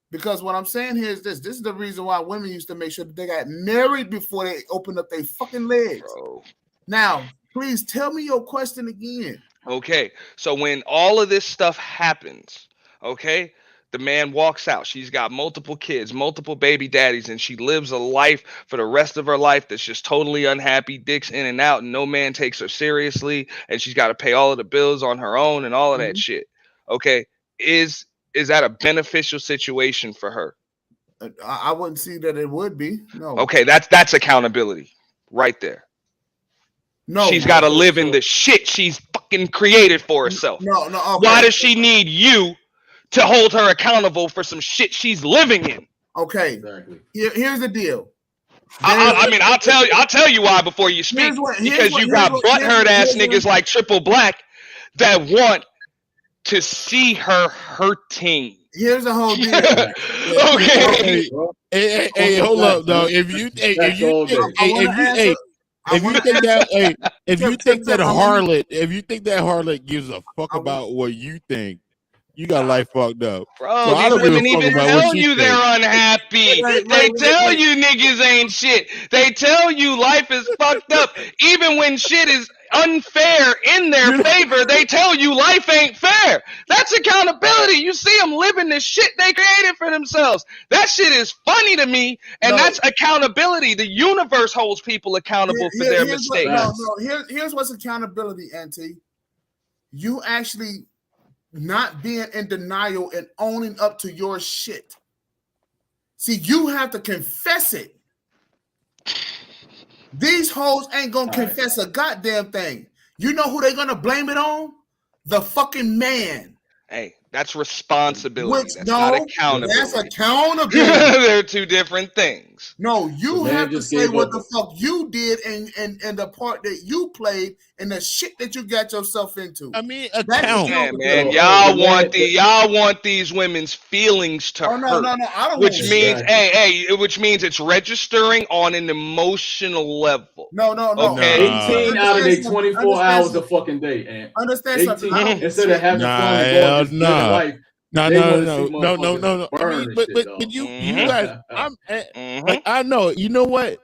Because what I'm saying here is this. This is the reason why women used to make sure that they got married before they opened up their fucking legs. Bro. Now, please tell me your question again. Okay. So when all of this stuff happens, okay, the man walks out. She's got multiple kids, multiple baby daddies, and she lives a life for the rest of her life that's just totally unhappy, dicks in and out, and no man takes her seriously, and she's got to pay all of the bills on her own and all of that shit. Okay, is that a beneficial situation for her? I wouldn't see that it would be. No. Okay, that's accountability right there. No, she's got to live in the shit she's fucking created for herself. No. Okay. Why does she need you to hold her accountable for some shit she's living in? Okay, exactly. Here's the deal. I mean, I'll tell you why before you speak. Because you got butthurt ass niggas like Triple Black that want to see her hurting. Here's the whole deal. Okay. Hey, hold up, though. If you think that harlot gives a fuck about what you think, you got life fucked up. Bro, these women even tell you they're unhappy. They tell you niggas ain't shit. They tell you life is fucked up. Even when shit is unfair in their favor, they tell you life ain't fair. That's accountability. You see them living this shit they created for themselves. That shit is funny to me, and that's accountability. The universe holds people accountable for their mistakes. Here's what's accountability, Auntie. You actually not being in denial and owning up to your shit. See, you have to confess it. These hoes ain't gonna confess a goddamn thing. You know who they gonna blame it on? The fucking man. Hey, that's responsibility. That's not accountability. That's accountability. They're two different things. No, you have to say what the fuck you did and the part that you played and the shit that you got yourself into. I mean, account. Man, y'all want these women's feelings to hurt. No, I don't. Which means, which means it's registering on an emotional level. No. Okay? 18 out of the 24 hours a fucking day, and understand something. Instead of having fun and going to life. No. I mean, but you guys, I know. You know what?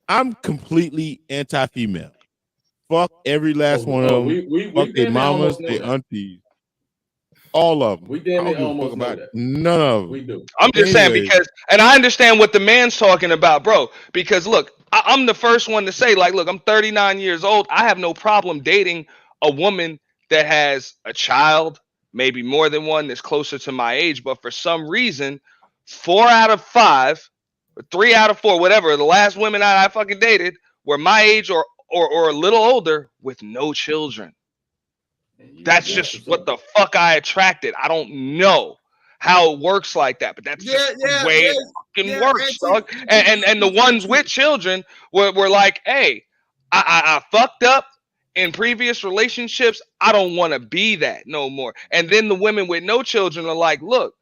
I'm completely anti-female. Fuck every last one of them. Fuck their mamas, their aunties. All of them. We damn I near don't give a almost fuck know about that. none of them. We do. I'm just saying Anyway, because, and I understand what the man's talking about, bro. Because look, I'm the first one to say, like, look, I'm 39 years old. I have no problem dating a woman that has a child, maybe more than one, that's closer to my age. But for some reason, 4 out of 5, or 3 out of 4, whatever, the last women I fucking dated were my age or a little older with no children. That's just what the fuck I attracted. I don't know how it works like that, but that's just the way it fucking works, dog. And the ones with children were like, hey, I fucked up in previous relationships. I don't want to be that no more. And then the women with no children are like, look,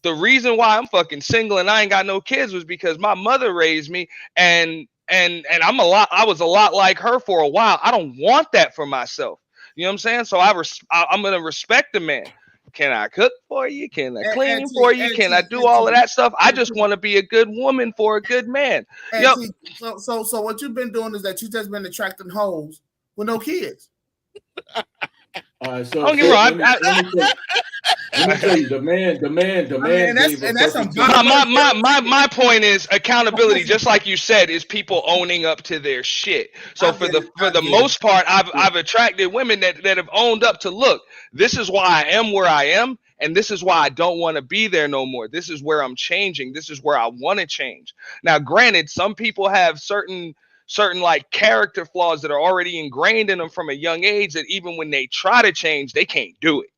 the reason why I'm fucking single and I ain't got no kids was because my mother raised me, and I was a lot like her for a while. I don't want that for myself. You know what I'm saying? So I'm gonna respect the man. Can I cook for you? Can I clean for you? Can I do all of that stuff? I just want to be a good woman for a good man. Yep. So what you've been doing is that you just been attracting hoes with no kids. All right, so don't get me wrong. Let me tell you, the man. My point is accountability, just like you said, is people owning up to their shit. So for the most part, I've attracted women that have owned up to, look, this is why I am where I am, and this is why I don't want to be there no more. This is where I'm changing. This is where I want to change. Now, granted, some people have certain like character flaws that are already ingrained in them from a young age that even when they try to change, they can't do it.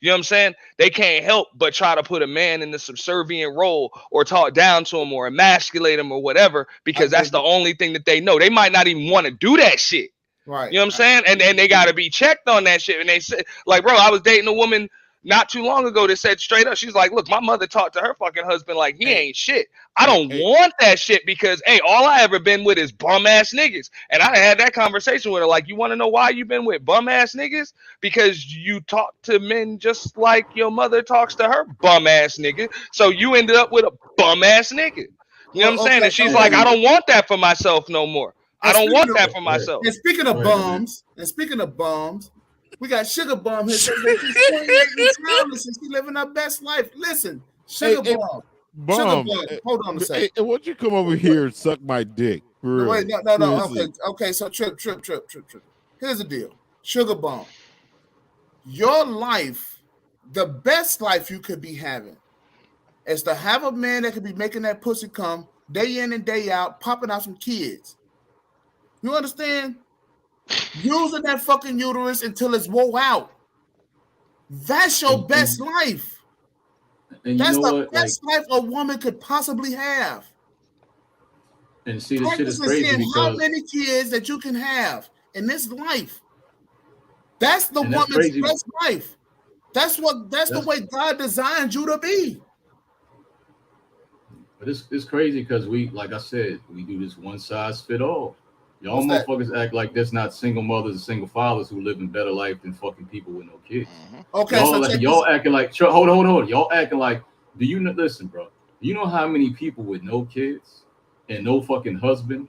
You know what I'm saying? They can't help but try to put a man in the subservient role or talk down to him or emasculate him or whatever, because that's the only thing that they know. They might not even want to do that shit. Right. You know what I'm saying? And they got to be checked on that shit. And they say, like, bro, I was dating a woman not too long ago that said straight up, she's like, look, my mother talked to her fucking husband like he ain't shit. I don't want that shit because, hey, all I ever been with is bum ass niggas. And I had that conversation with her. Like, you want to know why you been with bum ass niggas? Because you talk to men just like your mother talks to her bum ass nigga. So you ended up with a bum ass nigga. You know what I'm saying? And she's like, I don't want that for myself no more. I don't want that for myself. And speaking of bums, we got Sugar Bum here. She's 28 and talented, and she living her best life. Listen, Sugar Bum. Sugar Bum. Hold on a second. Hey, why don't you come over here and suck my dick? For real. Wait, no. Okay. So trip. Here's the deal, Sugar Bum. Your life, the best life you could be having, is to have a man that could be making that pussy come day in and day out, popping out some kids. You understand? Using that fucking uterus until it's wore out. That's your best life. And that's the what? best life a woman could possibly have. And see, this shit is crazy because how many kids that you can have in this life. That's the woman's crazy. best life. That's the way God designed you to be. But it's crazy because we, like I said, we do this one size fit all. Y'all motherfuckers act like there's not single mothers and single fathers who live in better life than fucking people with no kids. Okay, y'all acting like hold on. Y'all acting like, do you know? Listen, bro. Do you know how many people with no kids and no fucking husband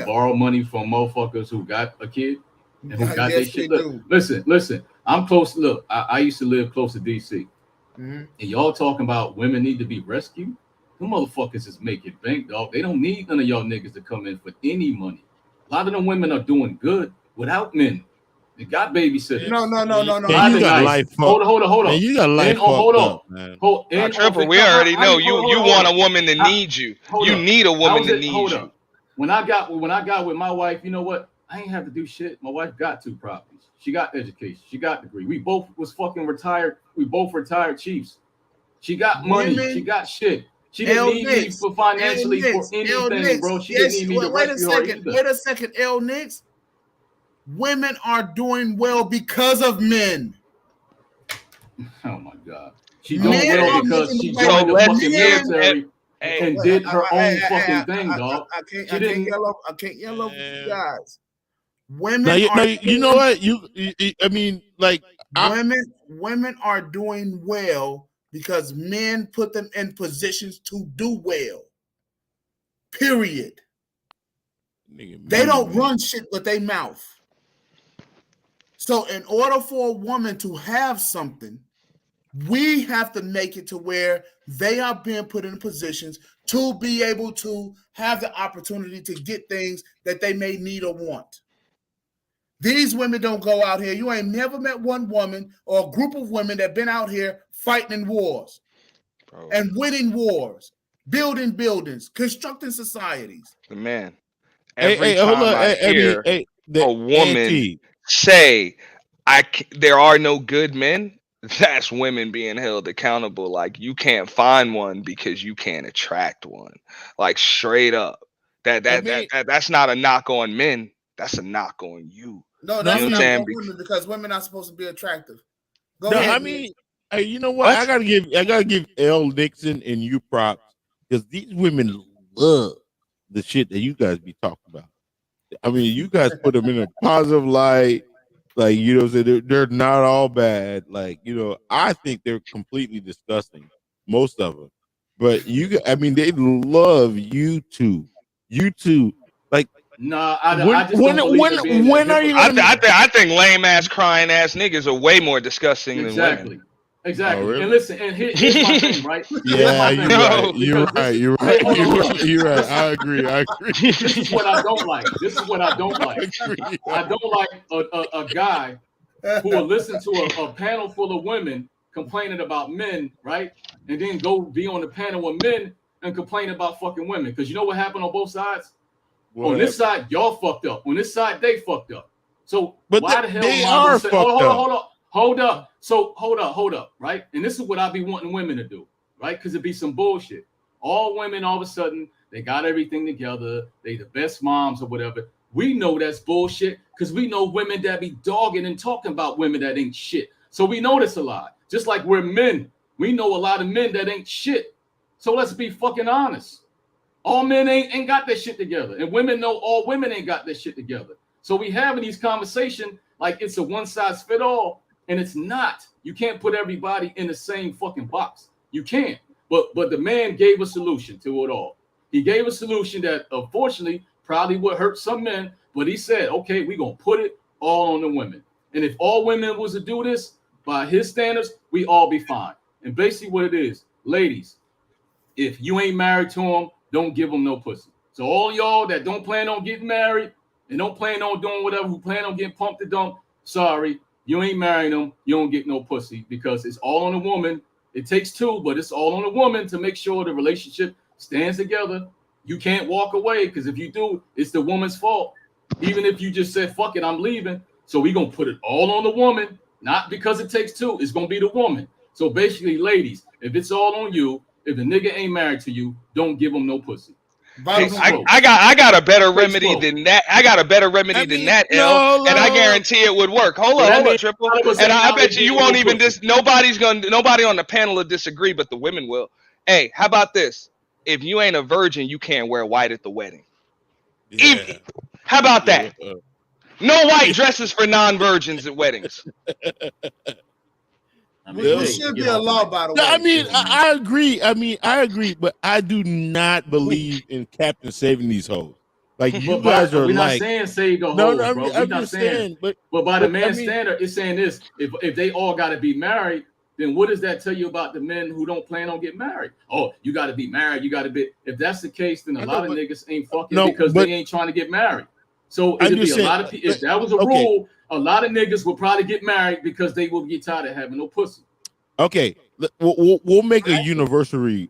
borrow money from motherfuckers who got a kid and who got their shit? Listen. I'm close. Look, I used to live close to DC, and y'all talking about women need to be rescued. Them motherfuckers is making bank, dog. They don't need none of y'all niggas to come in for any money. A lot of them women are doing good without men. They got babysitters. No. You got life fucked. Hold on. Man, you got life fucked up, man. Triple, we already know you want a woman to need you. You need a woman to need you. When I got with my wife, you know what? I ain't have to do shit. My wife got 2 properties. She got education. She got a degree. We both was fucking retired. We both retired chiefs. She got money. She got shit. She didn't need me for financially for anything, bro. She didn't need me to rescue her either. Wait a second, L. Nix. Women are doing well because of men. Oh my God. She doing well because she joined the fucking military and did her own fucking thing, dog. I can't yell over you guys. Women you know what? I mean, like women are doing well because men put them in positions to do well. Period. They don't run shit with their mouth. So in order for a woman to have something, We have to make it to where they are being put in positions to be able to have the opportunity to get things that they may need or want. These women don't go out here. You ain't never met one woman or a group of women that been out here fighting in wars and winning wars, building buildings, constructing societies. The man. Hey, Every hey, hold time on. I hear The a woman Auntie. say, there are no good men, that's women being held accountable. Like, you can't find one because you can't attract one. Like, straight up. That's not a knock on men. That's a knock on you. No, You that's know what not I'm on saying? women because women are supposed to be attractive. Go No, ahead. I mean, hey, you know what? I gotta give L. Nixon and you props because these women love the shit that you guys be talking about. I mean, you guys put them in a positive light, like, you know, so they're not all bad. Like, you know, I think they're completely disgusting, most of them. But I mean, they love you two. Like, nah, I just don't believe it being when are you gonna? I think lame ass crying ass niggas are way more disgusting than women. Exactly. Oh, really? And listen, and here's my thing, right? Yeah, you're right. You're right. You're right. Hey, hold on, hold on. You're right. I agree. This is what I don't like. I don't like a guy who will listen to a panel full of women complaining about men, right? And then go be on the panel with men and complain about fucking women. Because you know what happened on both sides? On this side, y'all fucked up. On this side, they fucked up. So why the hell they am I gonna are say, fucked up. hold up. So hold up, right? And this is what I be wanting women to do, right? Because it'd be some bullshit. All women, all of a sudden, they got everything together. They the best moms or whatever. We know that's bullshit because we know women that be dogging and talking about women that ain't shit. So we know this a lot. Just like we're men, we know a lot of men that ain't shit. So let's be fucking honest. All men ain't got that shit together. And women know all women ain't got that shit together. So we having these conversations like it's a one size fit all. And it's not. You can't put everybody in the same fucking box. You can't. But the man gave a solution to it all. He gave a solution that unfortunately probably would hurt some men, but he said, okay, we're going to put it all on the women. And if all women was to do this by his standards, we all be fine. And basically what it is, ladies, if you ain't married to him, don't give him no pussy. So all y'all that don't plan on getting married and don't plan on doing whatever, who plan on getting pumped to dump, sorry, you ain't marrying them. You don't get no pussy because it's all on the woman. It takes two, but it's all on the woman to make sure the relationship stands together. You can't walk away because if you do, it's the woman's fault. Even if you just said, fuck it, I'm leaving. So we're going to put it all on the woman, not because it takes two. It's going to be the woman. So basically, ladies, if it's all on you, if the nigga ain't married to you, don't give him no pussy. Hey, I got a better remedy than that. I got a better remedy than that, L, and I guarantee it would work. Hold on, Triple. And I bet you won't even nobody on the panel will disagree, but the women will. Hey, how about this? If you ain't a virgin, you can't wear white at the wedding. Yeah. How about that? No white dresses for non-virgins at weddings. There should be a law, by the way. I mean, I agree. I agree, but I do not believe in Captain saving these hoes. Like you guys are we're like, not saying save a hoe, no, bro. I'm just saying, but by the man's standard, it's saying this: if they all got to be married, then what does that tell you about the men who don't plan on getting married? Oh, you got to be married. You got to be. If that's the case, then a lot of niggas ain't fucking because they ain't trying to get married. So it'd be a lot of people. If that was a rule, a lot of niggas would probably get married because they will get tired of having no pussy. Okay, we'll make a universal rule.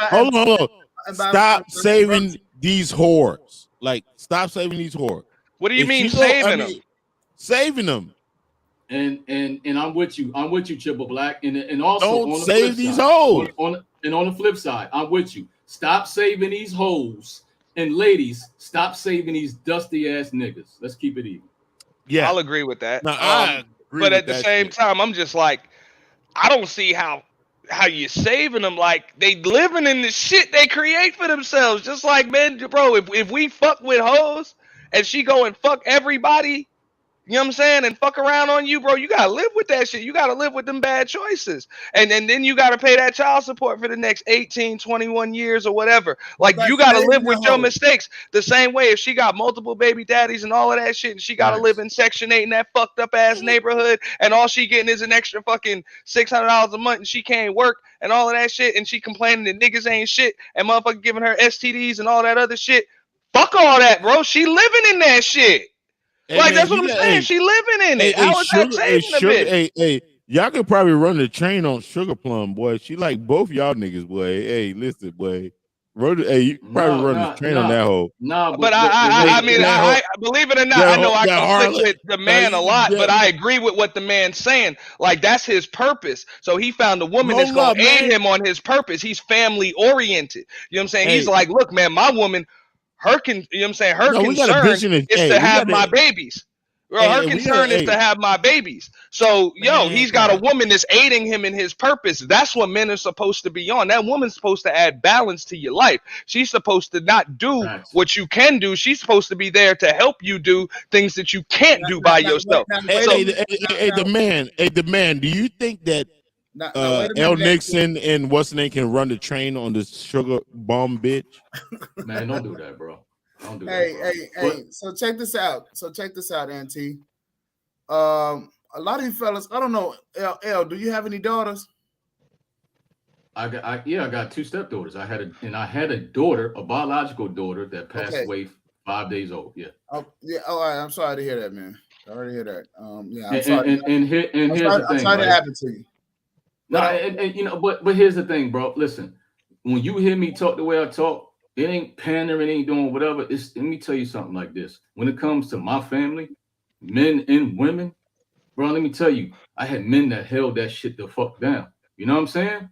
Hold on. Stop saving these whores. Like, stop saving these whores. What do you mean saving them? Saving them. And I'm with you. I'm with you, Chipper Black. And also don't on the save these hoes. On the flip side, I'm with you. Stop saving these hoes. And ladies, stop saving these dusty ass niggas. Let's keep it even. Yeah, I'll agree with that. No, but at the same time, I'm just like, I don't see how you saving them. Like, they living in the shit they create for themselves. Just like, man, bro, if we fuck with hoes and she go and fuck everybody, You know what I'm saying? And fuck around on you, bro. You gotta live with that shit. You gotta live with them bad choices. And then you gotta pay that child support for the next 18, 21 years or whatever. Like you gotta live with your mistakes. The same way if she got multiple baby daddies and all of that shit, and she gotta live in Section 8 in that fucked up ass neighborhood, and all she getting is an extra fucking $600 a month, and she can't work and all of that shit, and she complaining that niggas ain't shit and motherfucker giving her STDs and all that other shit. Fuck all that, bro. She living in that shit. Hey, Like man, that's what I'm saying. She living in it. How is that saving a bitch? Hey, y'all could probably run the train on Sugar Plum, boy. She like both y'all niggas, boy. Hey, listen, boy. You could probably run the train on that hoe. But I mean, I believe it or not, I know I conflict with the man a lot, but I agree with what the man's saying. Like that's his purpose. So he found a woman that's gonna aid him on his purpose. He's family oriented. You know what I'm saying? He's like, look, man, my woman. You know what I'm saying? Her concern is to have my babies. Bro, her concern is to have my babies. So, he's got a woman that's aiding him in his purpose. That's what men are supposed to be on. That woman's supposed to add balance to your life. She's supposed to not do what you can do. She's supposed to be there to help you do things that you can't do by yourself. The man, do you think that L. Nixon and what's the name can run the train on this sugar bomb bitch? Man, don't do that, bro. Don't do that. Hey. So check this out. Auntie. A lot of you fellas, I don't know. L, do you have any daughters? I got two stepdaughters. I had a daughter, a biological daughter that passed away 5 days old. Yeah. Oh, yeah. All right. I'm sorry to hear that, man. Sorry to hear that. Yeah. I'm sorry. And here's the thing. I'm sorry to happen to you. No, and but here's the thing, bro. Listen, when you hear me talk the way I talk, it ain't pandering, ain't doing whatever. Let me tell you something like this. When it comes to my family, men and women, bro, let me tell you, I had men that held that shit the fuck down. You know what I'm saying?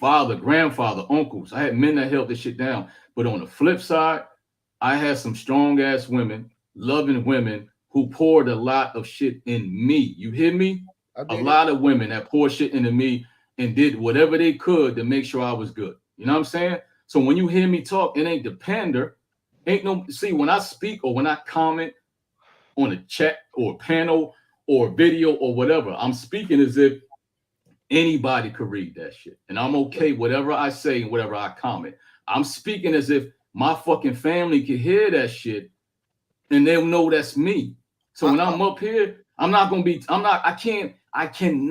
Father, grandfather, uncles. I had men that held this shit down. But on the flip side, I had some strong ass women, loving women who poured a lot of shit in me. You hear me? A lot of women that poured shit into me and did whatever they could to make sure I was good. You know what I'm saying? So when you hear me talk, it ain't the pander. See, when I speak or when I comment on a chat or panel or video or whatever, I'm speaking as if anybody could read that shit. And I'm okay, whatever I say and whatever I comment. I'm speaking as if my fucking family could hear that shit and they'll know that's me. So when I'm up here, I can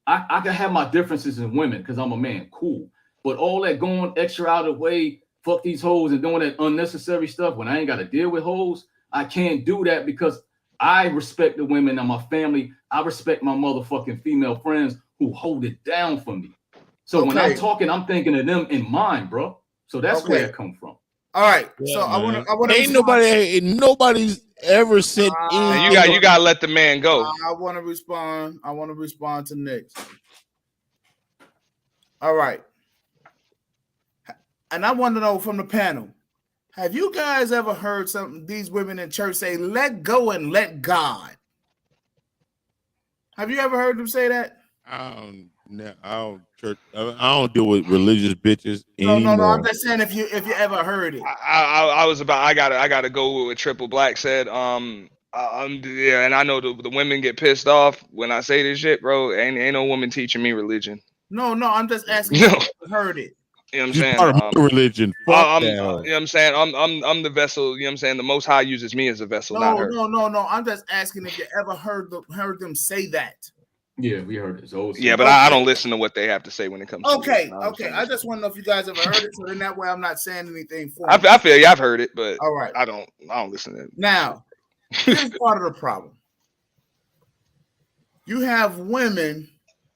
have my differences in women because I'm a man, cool. But all that going extra out of the way, fuck these hoes and doing that unnecessary stuff when I ain't got to deal with hoes, I can't do that because I respect the women in my family. I respect my motherfucking female friends who hold it down for me. So when I'm talking, I'm thinking of them in mind, bro. So that's where it come from. All right. So I want to. Ain't nobody's ever said anything. You gotta let the man go. I want to respond. I want to respond to Nick. All right. And I want to know from the panel, have you guys ever heard these women in church say, let go and let God? Have you ever heard them say that? I don't deal with religious bitches anymore. No. I'm just saying if you ever heard it. I gotta go with what Triple Black said. And I know the women get pissed off when I say this shit, bro. Ain't no woman teaching me religion. No, I'm just asking if you heard it. You know what I'm saying? Religion. You know what I'm saying? I'm the vessel. You know what I'm saying? The Most High uses me as a vessel, not her. No. I'm just asking if you ever heard them say that. Yeah, we heard it. So yeah, but I don't listen to what they have to say when it comes. Okay. to I just want to know if you guys ever heard it, so then that way I'm not saying anything for. I feel you. I've heard it, but all right. I don't listen to it. Now, here's part of the problem. You have women.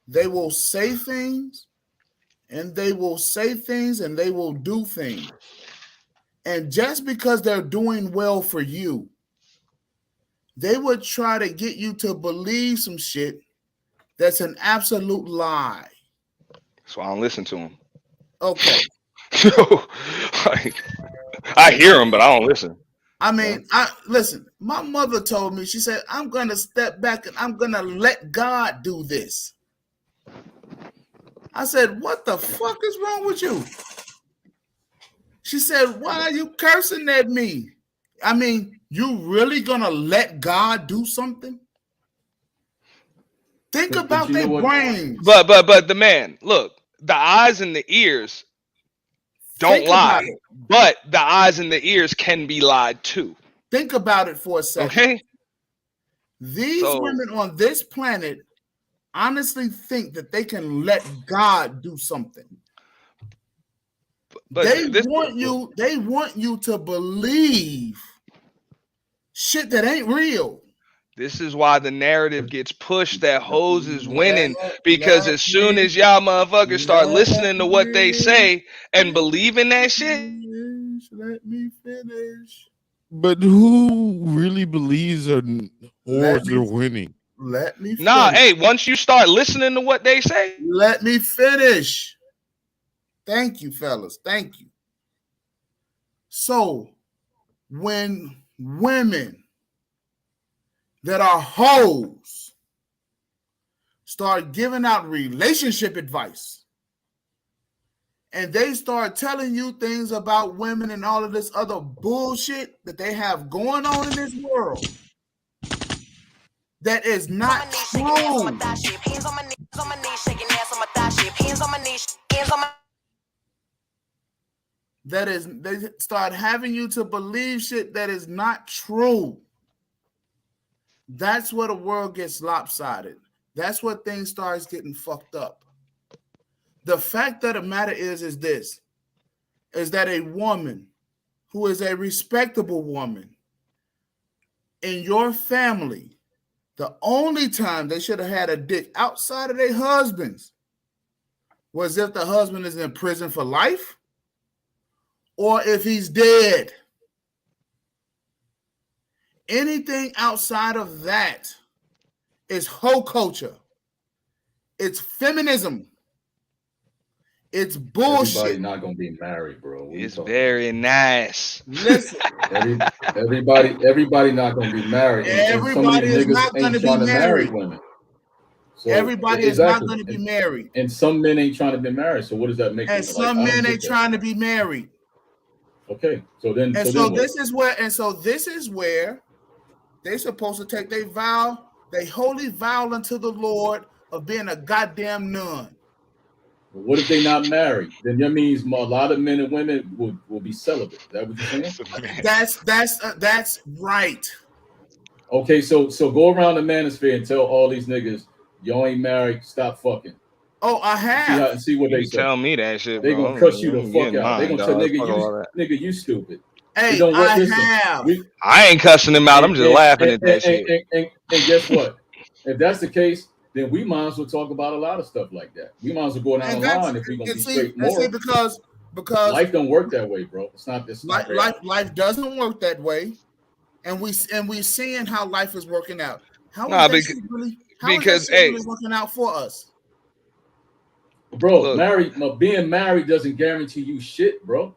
They will say things. And they will say things and they will do things. And just because they're doing well for you, they would try to get you to believe some shit that's an absolute lie. So I don't listen to them. Okay. I hear them, but I don't listen. I mean, listen, my mother told me, she said, I'm going to step back and I'm going to let God do this. I said, what the fuck is wrong with you? She said, why are you cursing at me? I mean, you really gonna let God do something? Think about their brains. But the man, look, the eyes and the ears don't lie, but the eyes and the ears can be lied to. Think about it for a second. Okay. These women on this planet honestly think that they can let God do something. But they want you to believe shit that ain't real. This is why the narrative gets pushed that hoes is winning, because as soon as y'all motherfuckers start listening to what they say and believing that shit. Let me finish. But who really believes whores are winning? Let me finish. Nah, hey, once you start listening to what they say. Let me finish. Thank you, fellas. Thank you. So, when women that are hoes start giving out relationship advice and they start telling you things about women and all of this other bullshit that they have going on in this world that is not true. That is, they start having you to believe shit that is not true. That's where the world gets lopsided. That's where things starts getting fucked up. The fact of the matter is this, is that a woman who is a respectable woman in your family, the only time they should have had a dick outside of their husbands was if the husband is in prison for life or if he's dead. Anything outside of that is hoe culture. It's feminism. It's bullshit. Everybody not gonna be married, bro. It's very nice. Listen, everybody not gonna be married. Everybody is not gonna be married. Women. So everybody is not gonna be married. And some men ain't trying to be married. So what does that make? And some men ain't trying to be married. Okay, so then. So this is where they're supposed to take their vow, they holy vow unto the Lord of being a goddamn nun. But what if they not married? Then that means a lot of men and women will be celibate. Is that what you're saying? That's right. Okay, so go around the manosphere and tell all these niggas, y'all ain't married, stop fucking. Oh, I have. See what they say. Tell me that shit. They gonna cuss you the fuck out. They gonna tell nigga you stupid. Hey, I ain't cussing them out. I'm just laughing at that shit. And guess what? If that's the case, then we might as well talk about a lot of stuff like that. We might as well go down the line if we're gonna be straight moral. Because life don't work that way, bro. It's not this. Life doesn't work that way, and we're seeing how life is working out. How is that really working out for us? Bro, being married doesn't guarantee you shit, bro.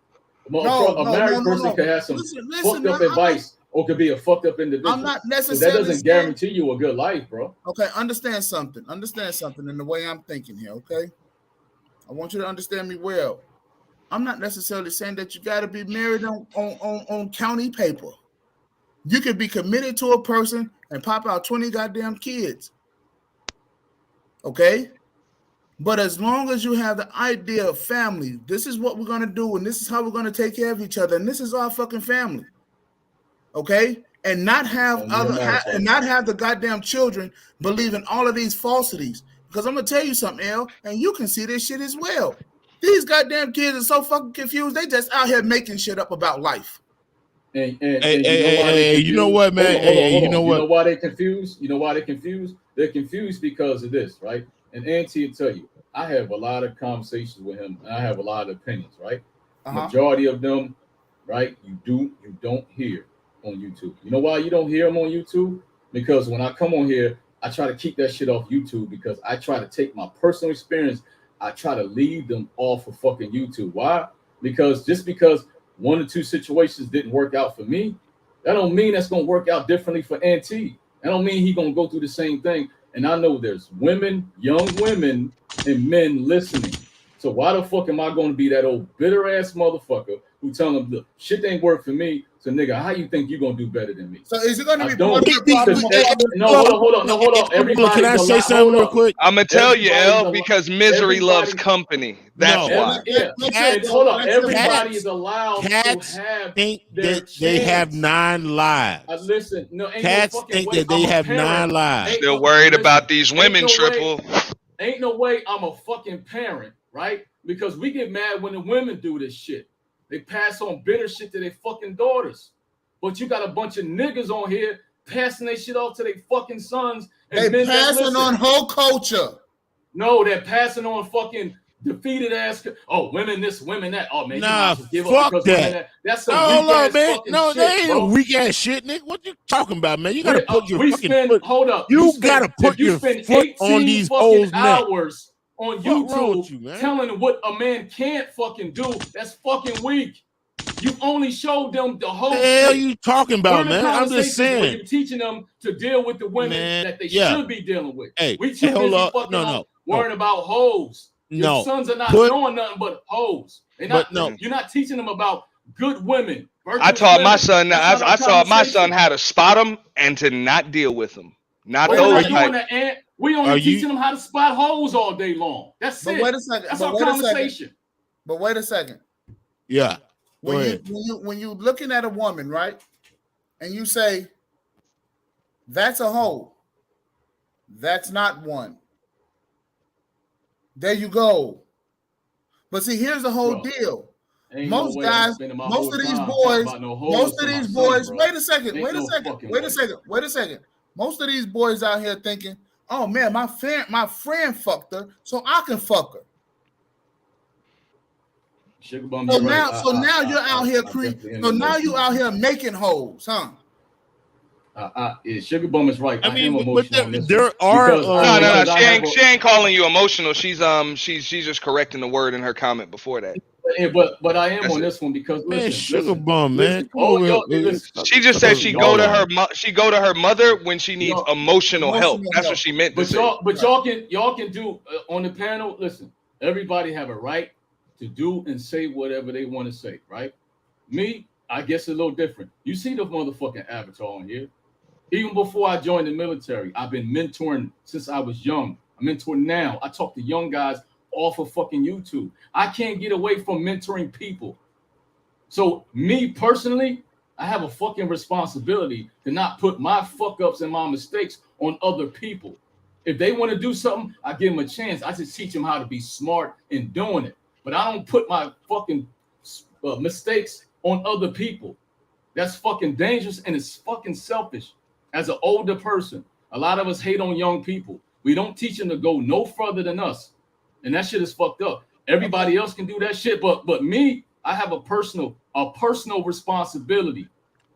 A married person could have some fucked up advice or could be a fucked up individual. I'm not necessarily that doesn't guarantee you a good life, bro. Okay, understand something in the way I'm thinking here, okay? I want you to understand me well. I'm not necessarily saying that you got to be married on county paper. You could be committed to a person and pop out 20 goddamn kids. Okay? But as long as you have the idea of family, this is what we're going to do, and this is how we're going to take care of each other, and this is our fucking family. Okay? And not have the goddamn children believing all of these falsities. Because I'm going to tell you something, El, and you can see this shit as well. These goddamn kids are so fucking confused. They just out here making shit up about life. You know what, man? You know why they confused? You know why they're confused? They're confused because of this, right? And Auntie will tell you, I have a lot of conversations with him, and I have a lot of opinions, right? Majority of them, right? You don't hear on YouTube. You know why you don't hear them on YouTube? Because when I come on here, I try to keep that shit off YouTube because I try to take my personal experience. I try to leave them off of fucking YouTube. Why? Because just because one or two situations didn't work out for me, that don't mean that's gonna work out differently for Auntie. That don't mean he gonna go through the same thing. And I know there's women, young women, and men listening. So why the fuck am I gonna be that old bitter ass motherfucker who tell them, look, shit ain't work for me. So nigga, how you think you gonna do better than me? So is it gonna I be don't. part of the problem? No, hold on. Everybody, can I say something real quick? I'm gonna tell you, Everybody's L, because misery loves company. That's No. why. Hold on. Everybody is allowed Cats to have think their that they have chance. 9 lives. Listen, no, ain't Cats no fucking think way that they I'm a have parent. 9 lives. Ain't Still no- worried listen, about these women, ain't no way- Triple. Ain't no way I'm a fucking parent, right? Because we get mad when the women do this shit. They pass on bitter shit to their fucking daughters. But you got a bunch of niggas on here passing their shit off to their fucking sons. And They men that passing listen. on whole culture. No, they're passing on fucking defeated ass. Oh, women this, women that. Oh man, you Nah, might as well give up fuck because that. women that. That's some No, weak hold on, ass man. fucking No, shit, that ain't bro. a weak ass shit, nigga. What you talking about, man? You gotta put your we fucking spend, foot. hold up. You spend- gotta put if you your spend foot 18 on these fucking hoes' neck. hours on What wrong YouTube with you, man? telling what a man can't fucking do, that's fucking weak. You only showed them the whole The hell shit. you talking about, We're in the man? I'm just conversations where saying. you're teaching them to deal with the women Man, that they yeah. should be dealing with. Hey, We too hold busy up. fucking No, on no, worrying about hoes. Your No. sons are not Put- knowing nothing but hoes. They're not, But no. You're not teaching them about good women. I virtuous taught my women. son. That's not I our taught my son conversation. how to spot them and to not deal with them. Not But we're those not type. doing that, and we only Are you- teaching them how to spot hoes all day long. That's But it. wait a second. That's but our wait a second. conversation. But wait a second. Yeah. Go When ahead. when you looking at a woman, right, and you say that's a hoe, that's not one. There you go. But see, here's the whole Bro, deal. Ain't no Most way I'm guys, spending my most whole of these time talking boys, about no hoes most to of my these son, boys. bro. Wait a second. Ain't Wait a no second. fucking Wait way. a second. Wait a second. Most of these boys out here thinking, "Oh man, my friend fucked her, so I can fuck her." Sugar bum, So you're now, right. you're out here definitely So now you emotional. out here making hoes, huh? Yeah, Sugar bum is right. I I mean, am but emotional on this there one are. because No. I have She ain't calling you emotional. She's just correcting the word in her comment before that. but I am That's on it. this one because Man, sugar listen, bum, man. listen. Come Oh, over y'all, here. listen. She just said she go to her mother when she needs Y'all- emotional help. That's help. what she meant to But say. y'all can do on the panel. Listen, everybody have a right to do and say whatever they want to say, right? Me, I guess a little different. You see the motherfucking avatar on here. Even before I joined the military, I've been mentoring since I was young. I mentor now. I talk to young guys off of fucking YouTube. I can't get away from mentoring people. So me personally, I have a fucking responsibility to not put my fuck ups and my mistakes on other people. If they want to do something, I give them a chance. I just teach them how to be smart in doing it. But I don't put my fucking mistakes on other people. That's fucking dangerous and it's fucking selfish. As an older person, a lot of us hate on young people. We don't teach them to go no further than us. And that shit is fucked up. Everybody else can do that shit, but me, I have a personal responsibility,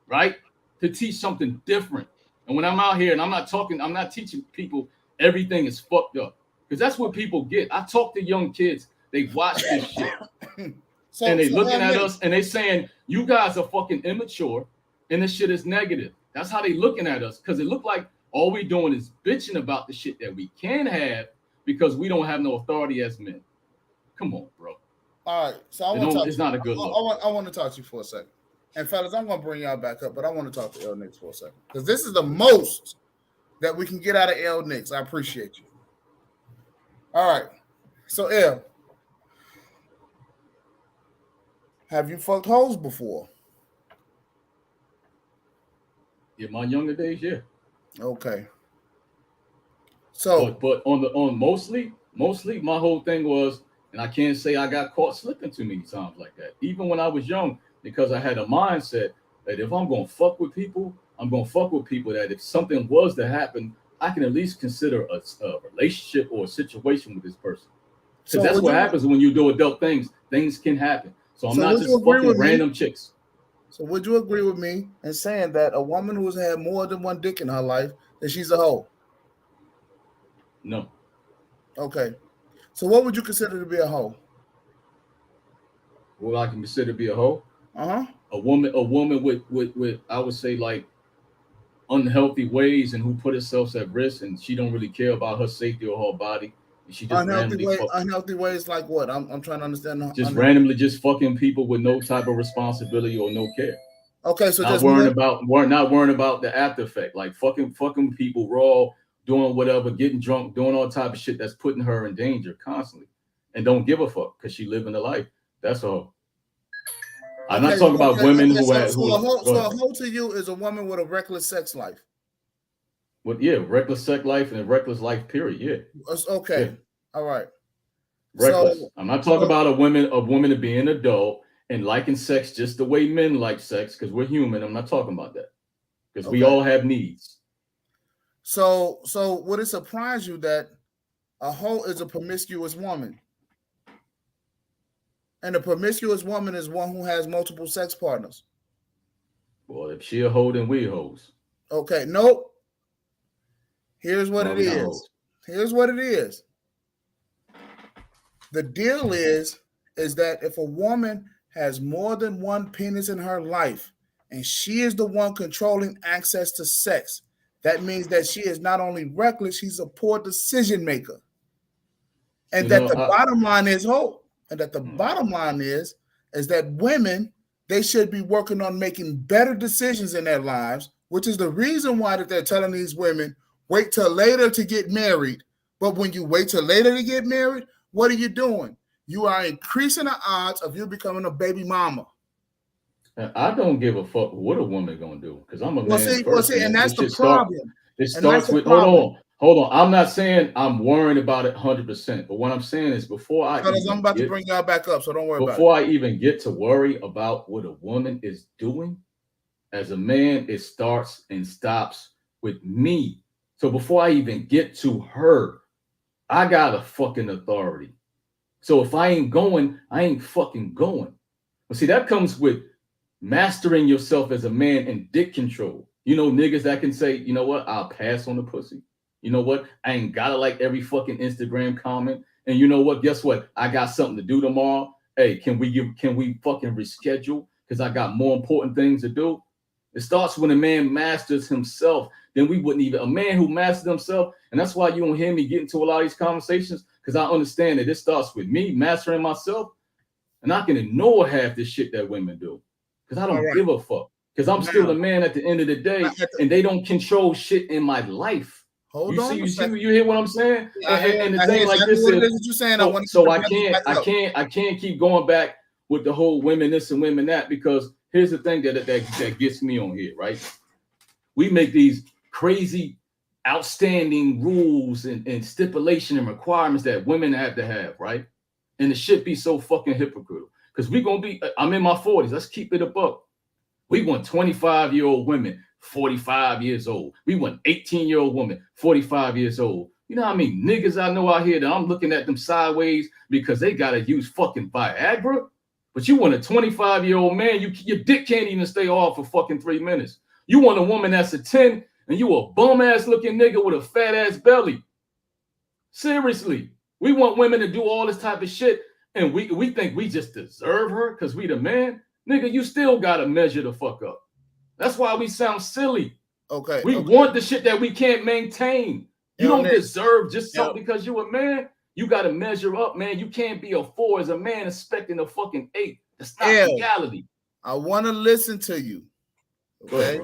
right? To teach something different. And when I'm out here and I'm not teaching people everything is fucked up. Because that's what people get. I talk to young kids, they watch this shit. And they looking at us and they saying, you guys are fucking immature and this shit is negative. That's how they looking at us. Because it look like all we doing is bitching about the shit that we can have because we don't have no authority as men. Come on, bro. All right, so I want to talk. It's not a good look. I want to talk to you for a second. And fellas, I'm going to bring y'all back up, but I want to talk to L Nix for a second because this is the most that we can get out of L Nix. I appreciate you. All right, so L, have you fucked hoes before? In my younger days, yeah. Okay. So, but on mostly my whole thing was, and I can't say I got caught slipping too many times like that. Even when I was young, because I had a mindset that if I'm gonna fuck with people, I'm gonna fuck with people that if something was to happen, I can at least consider a relationship or a situation with this person. Because that's what happens when you do adult things. Things can happen. So I'm not just fucking random chicks. So would you agree with me in saying that a woman who's had more than one dick in her life, that she's a hoe? No. Okay. So what would you consider to be a hoe? What I can consider to be a hoe? Uh-huh. A woman with I would say like unhealthy ways and who put herself at risk and she don't really care about her safety or her body. She just randomly unhealthy ways like what? I'm trying to understand. Randomly just fucking people with no type of responsibility or no care. Okay, so not worrying about the after effect, like fucking people raw, doing whatever, getting drunk, doing all type of shit that's putting her in danger constantly, and don't give a fuck because she living the life. That's all. I'm not talking about women who have. So a hoe to you is a woman with a reckless sex life. Well, yeah, reckless sex life and a reckless life. Period. Yeah. Okay. Yeah. All right. Reckless. So, I'm not talking about a woman to be an adult and liking sex just the way men like sex because we're human. I'm not talking about that because we all have needs. So would it surprise you that a hoe is a promiscuous woman? And a promiscuous woman is one who has multiple sex partners. Well, if she a hoe, then we hoes. Okay, nope. Here's what it is. Here's what it is. The deal is that if a woman has more than one penis in her life and she is the one controlling access to sex, that means that she is not only reckless, she's a poor decision maker. And bottom line is hope. And that the bottom line is that women, they should be working on making better decisions in their lives, which is the reason why that they're telling these women, wait till later to get married. But when you wait till later to get married, what are you doing? You are increasing the odds of you becoming a baby mama. I don't give a fuck what a woman gonna do because I'm a man. And that's the problem. It starts with hold on. I'm not saying I'm worrying about it 100%, but what I'm saying is before I I'm about to bring y'all back up, so don't worry about it. Before I even get to worry about what a woman is doing, as a man, it starts and stops with me. So before I even get to her, I got a fucking authority. So if I ain't going, I ain't fucking going. But see, that comes with mastering yourself as a man and dick control. You know, niggas that can say, you know what, I'll pass on the pussy. You know what, I ain't gotta like every fucking Instagram comment. And you know what, guess what? I got something to do tomorrow. Hey, can we fucking reschedule? Because I got more important things to do. It starts when a man masters himself. Then we wouldn't even, a man who masters himself, and that's why you don't hear me get into a lot of these conversations, because I understand that it starts with me mastering myself, and I can ignore half this shit that women do, because I don't give a fuck, because I'm still a man at the end of the day, and they don't control shit in my life. You hear what I'm saying? And the thing like this is, so I can't keep going back with the whole women this and women that, because here's the thing that gets me on here, right? We make these crazy, outstanding rules and stipulation and requirements that women have to have, right? And it should be so fucking hypocritical. Because I'm in my 40s. Let's keep it a buck. We want 25-year-old women, 45 years old. We want 18-year-old women, 45 years old. You know how many niggas I know out here that I'm looking at them sideways because they got to use fucking Viagra? But you want a 25-year-old man, your dick can't even stay off for fucking 3 minutes. You want a woman that's a 10 and you a bum-ass looking nigga with a fat-ass belly. Seriously. We want women to do all this type of shit and we think we just deserve her because we the man. Nigga, you still got to measure the fuck up. That's why we sound silly. Okay. We want the shit that we can't maintain. You don't deserve just something because you a man. You got to measure up, man. You can't be a 4 as a man expecting a fucking 8. That's not reality. I want to listen to you. Okay.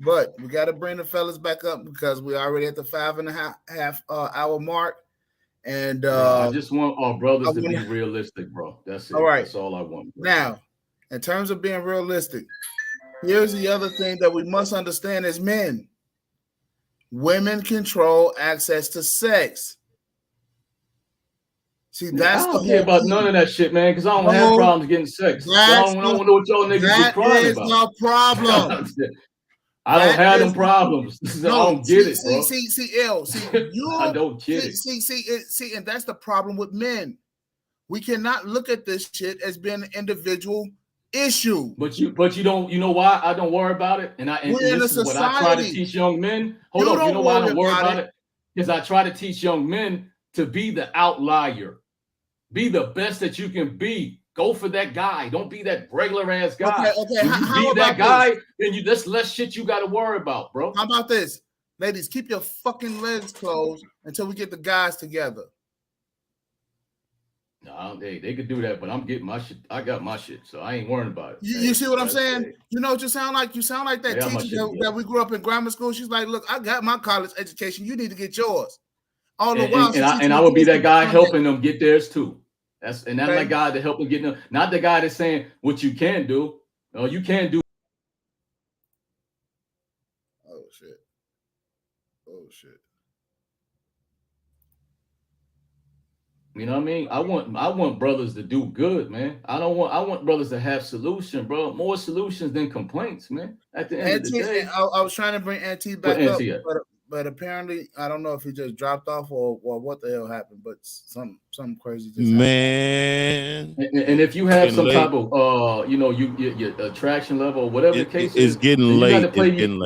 But we got to bring the fellas back up because we already at the 5.5 hour mark. And I just want our brothers to be realistic, bro. That's it. All right. That's all I want. Bro. Now, in terms of being realistic, here's the other thing that we must understand as men. Women control access to sex. See, that's I don't care about none of that shit, man, because I don't have problems getting sex. So I don't know what y'all niggas is crying about. That is no problem. I don't have them problems. I don't get it, bro. I don't get it. See, and that's the problem with men. We cannot look at this shit as being an individual issue. But you don't. You know why I don't worry about it? And this is what I try to teach young men. Hold on. You know why I don't worry about it? Because I try to teach young men to be the outlier. Be the best that you can be. Go for that guy. Don't be that regular ass guy. Okay. When you be that guy, then there's less shit you got to worry about, bro. How about this? Ladies, keep your fucking legs closed until we get the guys together. No, they could do that, but I'm getting my shit. I got my shit, so I ain't worrying about it. You see what I'm saying? You know what you sound like? You sound like that teacher that we grew up in grammar school. She's like, look, I got my college education. You need to get yours. All the while, and I would be that guy helping them get theirs too. That's that guy to help them get them. Not the guy that's saying what you can do. No, you can't do. Oh shit. Oh shit. You know what I mean? I want brothers to do good, man. I want brothers to have solution, bro. More solutions than complaints, man. At the end of the day, I was trying to bring Auntie back up, but apparently I don't know if he just dropped off or what the hell happened, but something crazy just happened. And if you have some type of your attraction level or whatever the case is, it's getting late. You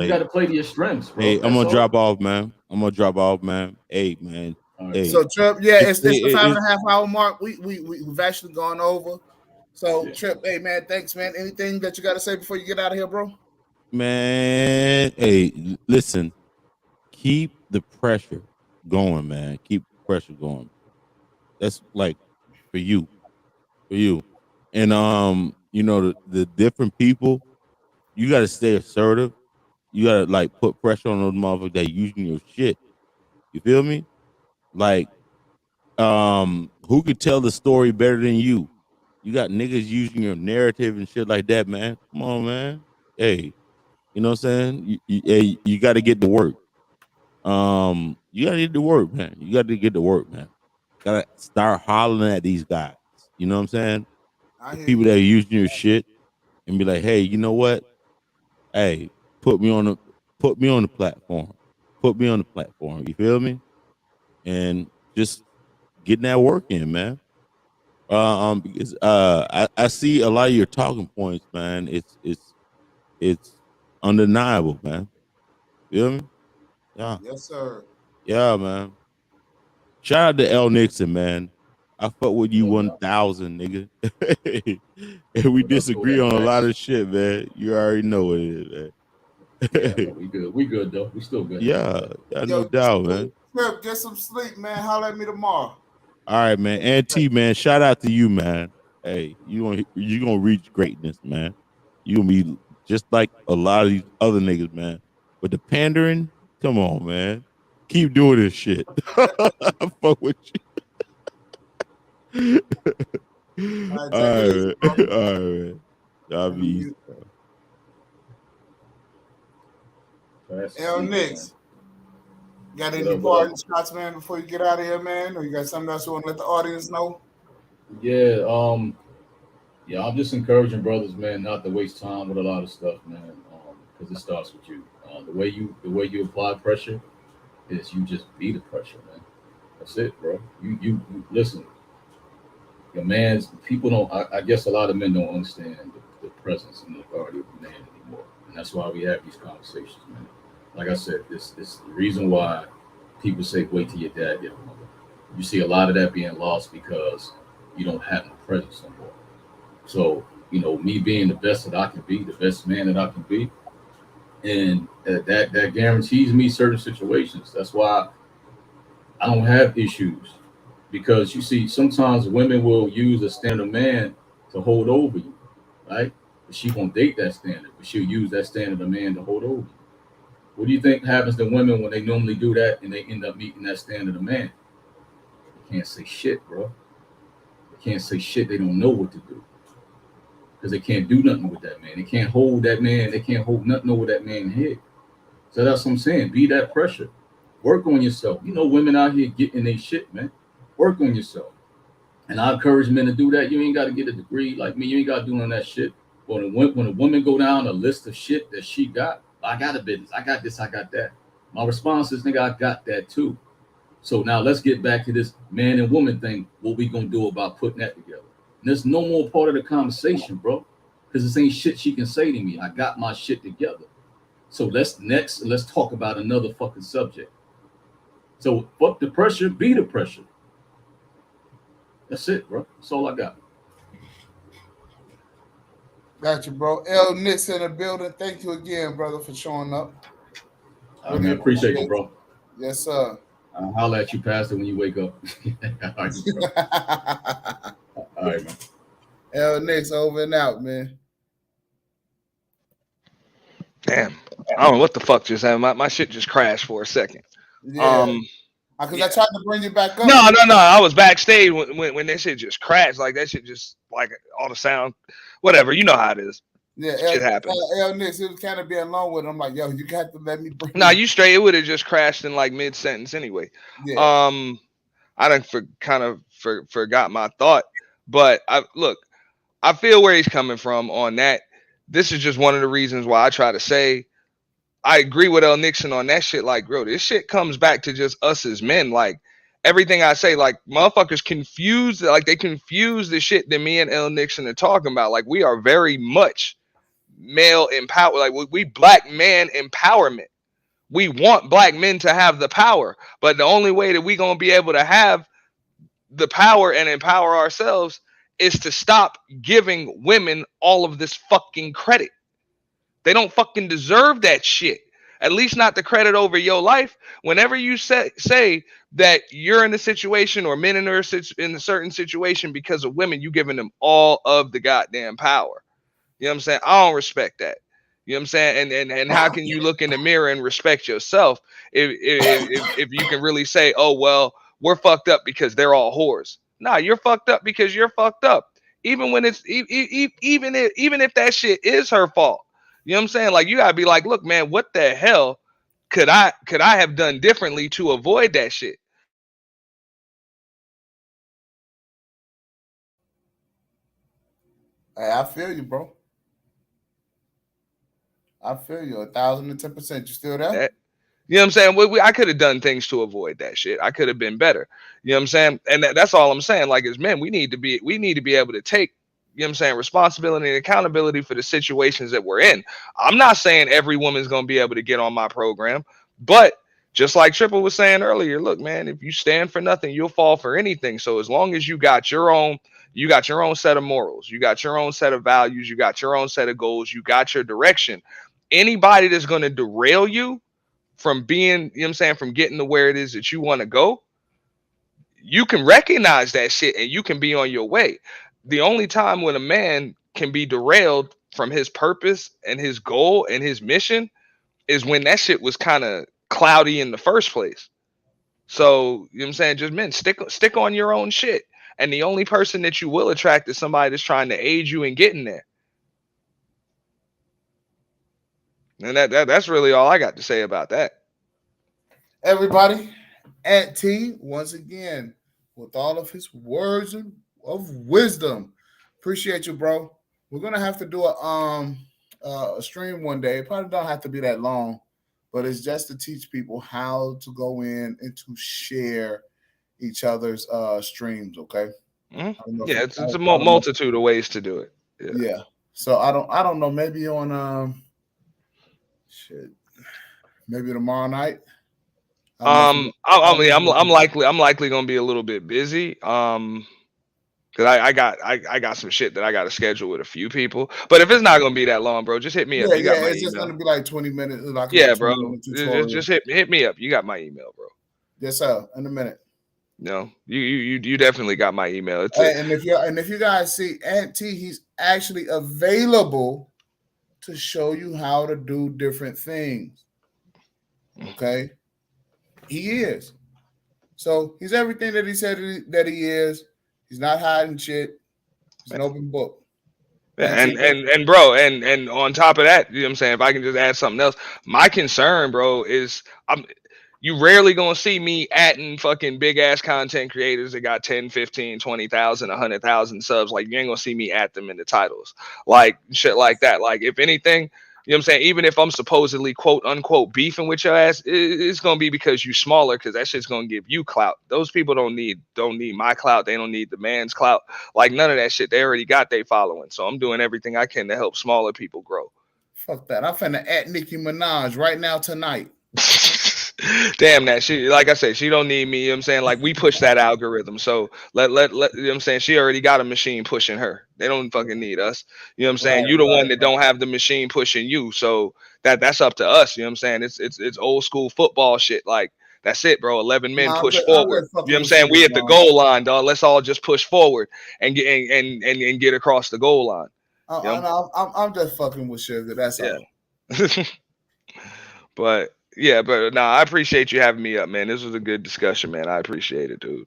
got to play to your strengths, bro. Hey, I'm gonna drop off, man. Hey, man. Hey. So Trip, it's the 5.5 hour mark. We've actually gone over. So Trip, hey man, thanks, man. Anything that you got to say before you get out of here, bro? Man, hey, listen. Keep the pressure going, man. Keep the pressure going. That's like for you. And the different people, you got to stay assertive. You got to like put pressure on those motherfuckers that using your shit. You feel me? Like, who could tell the story better than you? You got niggas using your narrative and shit like that, man. Come on, man. Hey, you know what I'm saying? You got to get to work. You got to get to work, man. You got to get to work, man. Got to start hollering at these guys. You know what I'm saying? The people that are using your shit and be like, hey, you know what? Hey, put me on the platform. Put me on the platform. You feel me? And just getting that work in, man. Because I see a lot of your talking points, man. It's undeniable, man. Feel me? Yeah. Yes, sir. Yeah, man. Shout out to L Nixon, man. I fuck with you 1,000, nigga. And we disagree on a lot of shit, man. You already know what it is, man. Yeah, we good though. We still good. Yeah, no doubt, man. Trip, get some sleep, man. Holler at me tomorrow. All right, man. Auntie, man, shout out to you, man. Hey, you gonna reach greatness, man. You gonna be just like a lot of these other niggas, man. But the pandering, come on, man. Keep doing this shit. I fuck with you. All right, man. Y'all be easy. L Nix, got any parting shots, man, before you get out of here, man? Or you got something else you want to let the audience know? Yeah, I'm just encouraging brothers, man, not to waste time with a lot of stuff, man, because it starts with you. The way you apply pressure is you just be the pressure, man. That's it, bro. You listen. Your man's people don't. I guess a lot of men don't understand the presence and the authority of the man anymore, and that's why we have these conversations, man. Like I said, this is the reason why people say wait till your dad get home. You see a lot of that being lost because you don't have no presence no more. So, me being the best that I can be, the best man that I can be, and that guarantees me certain situations. That's why I don't have issues, because you see, sometimes women will use a standard man to hold over you, right? But she won't date that standard, but she'll use that standard of man to hold over you. What do you think happens to women when they normally do that and they end up meeting that standard of man? They can't say shit, bro. They can't say shit. They don't know what to do because they can't do nothing with that man. They can't hold that man. They can't hold nothing over that man's head. So that's what I'm saying. Be that pressure. Work on yourself. Women out here getting their shit, man. Work on yourself. And I encourage men to do that. You ain't got to get a degree like me. You ain't got to do none of that shit. When a woman go down a list of shit that she got, I got a business. I got this. I got that. My response is, nigga, I got that too. So now let's get back to this man and woman thing. What we gonna do about putting that together? And there's no more part of the conversation, bro, because this ain't shit she can say to me. I got my shit together. So let's talk about another fucking subject. So fuck the pressure, be the pressure. That's it, bro. That's all I got. Got you, bro. L Nix in the building. Thank you again, brother, for showing up. I appreciate you, bro. Yes, sir. I'll holler at you, Pastor, when you wake up. All right, all right, man. L Nix over and out, man. Damn, I don't know what the fuck just happened. My shit just crashed for a second. Yeah. Because I tried to bring you back up. No. I was backstage when that shit just crashed. Like that shit just like all the sound, whatever. You know how it is. Yeah, shit happened. L Nix, it was kind of being alone with him. I'm like, yo, you got to let me bring. Nah, you straight. It would have just crashed in like mid sentence anyway. Yeah. I done forgot my thought, but I feel where he's coming from on that. This is just one of the reasons why I try to say I agree with L Nixon on that shit. Like, bro, this shit comes back to just us as men. Like, everything I say, like, motherfuckers confuse, like, they confuse the shit that me and L Nixon are talking about. Like, we are very much male empowered. Like, we black man empowerment. We want black men to have the power, but the only way that we gonna be able to have the power and empower ourselves is to stop giving women all of this fucking credit. They don't fucking deserve that shit. At least not the credit over your life. Whenever you say that you're in a situation or men in a certain situation because of women, you giving them all of the goddamn power. You know what I'm saying? I don't respect that. You know what I'm saying? And how can you look in the mirror and respect yourself if you can really say, oh, well, we're fucked up because they're all whores. Nah, you're fucked up because you're fucked up. Even when it's even if that shit is her fault. You know what I'm saying? Like, you gotta be like, look, man, what the hell could I have done differently to avoid that shit? Hey, I feel you, bro. I feel you 1,010%. You still there? You know what I'm saying? I could have done things to avoid that shit. I could have been better. You know what I'm saying? And that's all I'm saying. Like, as men, we need to be able to take, you know what I'm saying, responsibility and accountability for the situations that we're in. I'm not saying every woman's going to be able to get on my program, but just like Triple was saying earlier, look, man, if you stand for nothing, you'll fall for anything. So as long as you got your own set of morals, you got your own set of values, you got your own set of goals, you got your direction. Anybody that's going to derail you from being, you know what I'm saying, from getting to where it is that you want to go, you can recognize that shit and you can be on your way. The only time when a man can be derailed from his purpose and his goal and his mission is when that shit was kind of cloudy in the first place. So, you know what I'm saying, just men, stick on your own shit. And the only person that you will attract is somebody that's trying to aid you in getting there. And that's really all I got to say about that. Everybody, Ant T, once again, with all of his words of wisdom. Appreciate you, bro. We're gonna have to do a stream one day. It probably don't have to be that long, but it's just to teach people how to go in and to share each other's streams. Okay. Mm-hmm. Yeah, it's a multitude of ways to do it. Yeah. So I don't know. Maybe on maybe tomorrow night. I'm likely gonna be a little bit busy. Because I got some shit that I got to schedule with a few people. But if it's not gonna be that long, bro, just hit me up. You got my it's just email. gonna be like 20 minutes. Like Bro. Just hit me up. You got my email, bro. Yes, sir. In a minute. No, you definitely got my email. And if you guys see Ant T, he's actually available to show you how to do different things. Okay, he is. So he's everything that he said that he is. He's not hiding shit. He's an open book. And bro, and on top of that, you know what I'm saying, if I can just add something else, my concern, bro, is you rarely gonna see me atting fucking big ass content creators that got 10, 15, 20,000, 100,000 subs. Like, you ain't gonna see me at them in the titles, like shit like that. Like, if anything, you know what I'm saying, even if I'm supposedly quote unquote beefing with your ass, it's gonna be because you smaller, because that shit's gonna give you clout. Those people don't need my clout. They don't need the man's clout. Like, none of that shit. They already got their following. So I'm doing everything I can to help smaller people grow. Fuck that. I'm finna at Nicki Minaj right now tonight. Damn that. She, like I said, she don't need me. You know what I'm saying? Like, we push that algorithm. So let you know what I'm saying? She already got a machine pushing her. They don't fucking need us. You know what I'm saying? You the one that don't have the machine pushing you. So that's up to us. You know what I'm saying? It's old school football shit. Like, That's it, bro. 11 men Nah, push I'm forward. just You fucking know what I'm with saying? you, We at the John. goal line, dog. Let's all just push forward and get across the goal line. You know? I'm just fucking with Sugar. That's all. But I appreciate you having me up, man. This was a good discussion, man. I appreciate it, dude.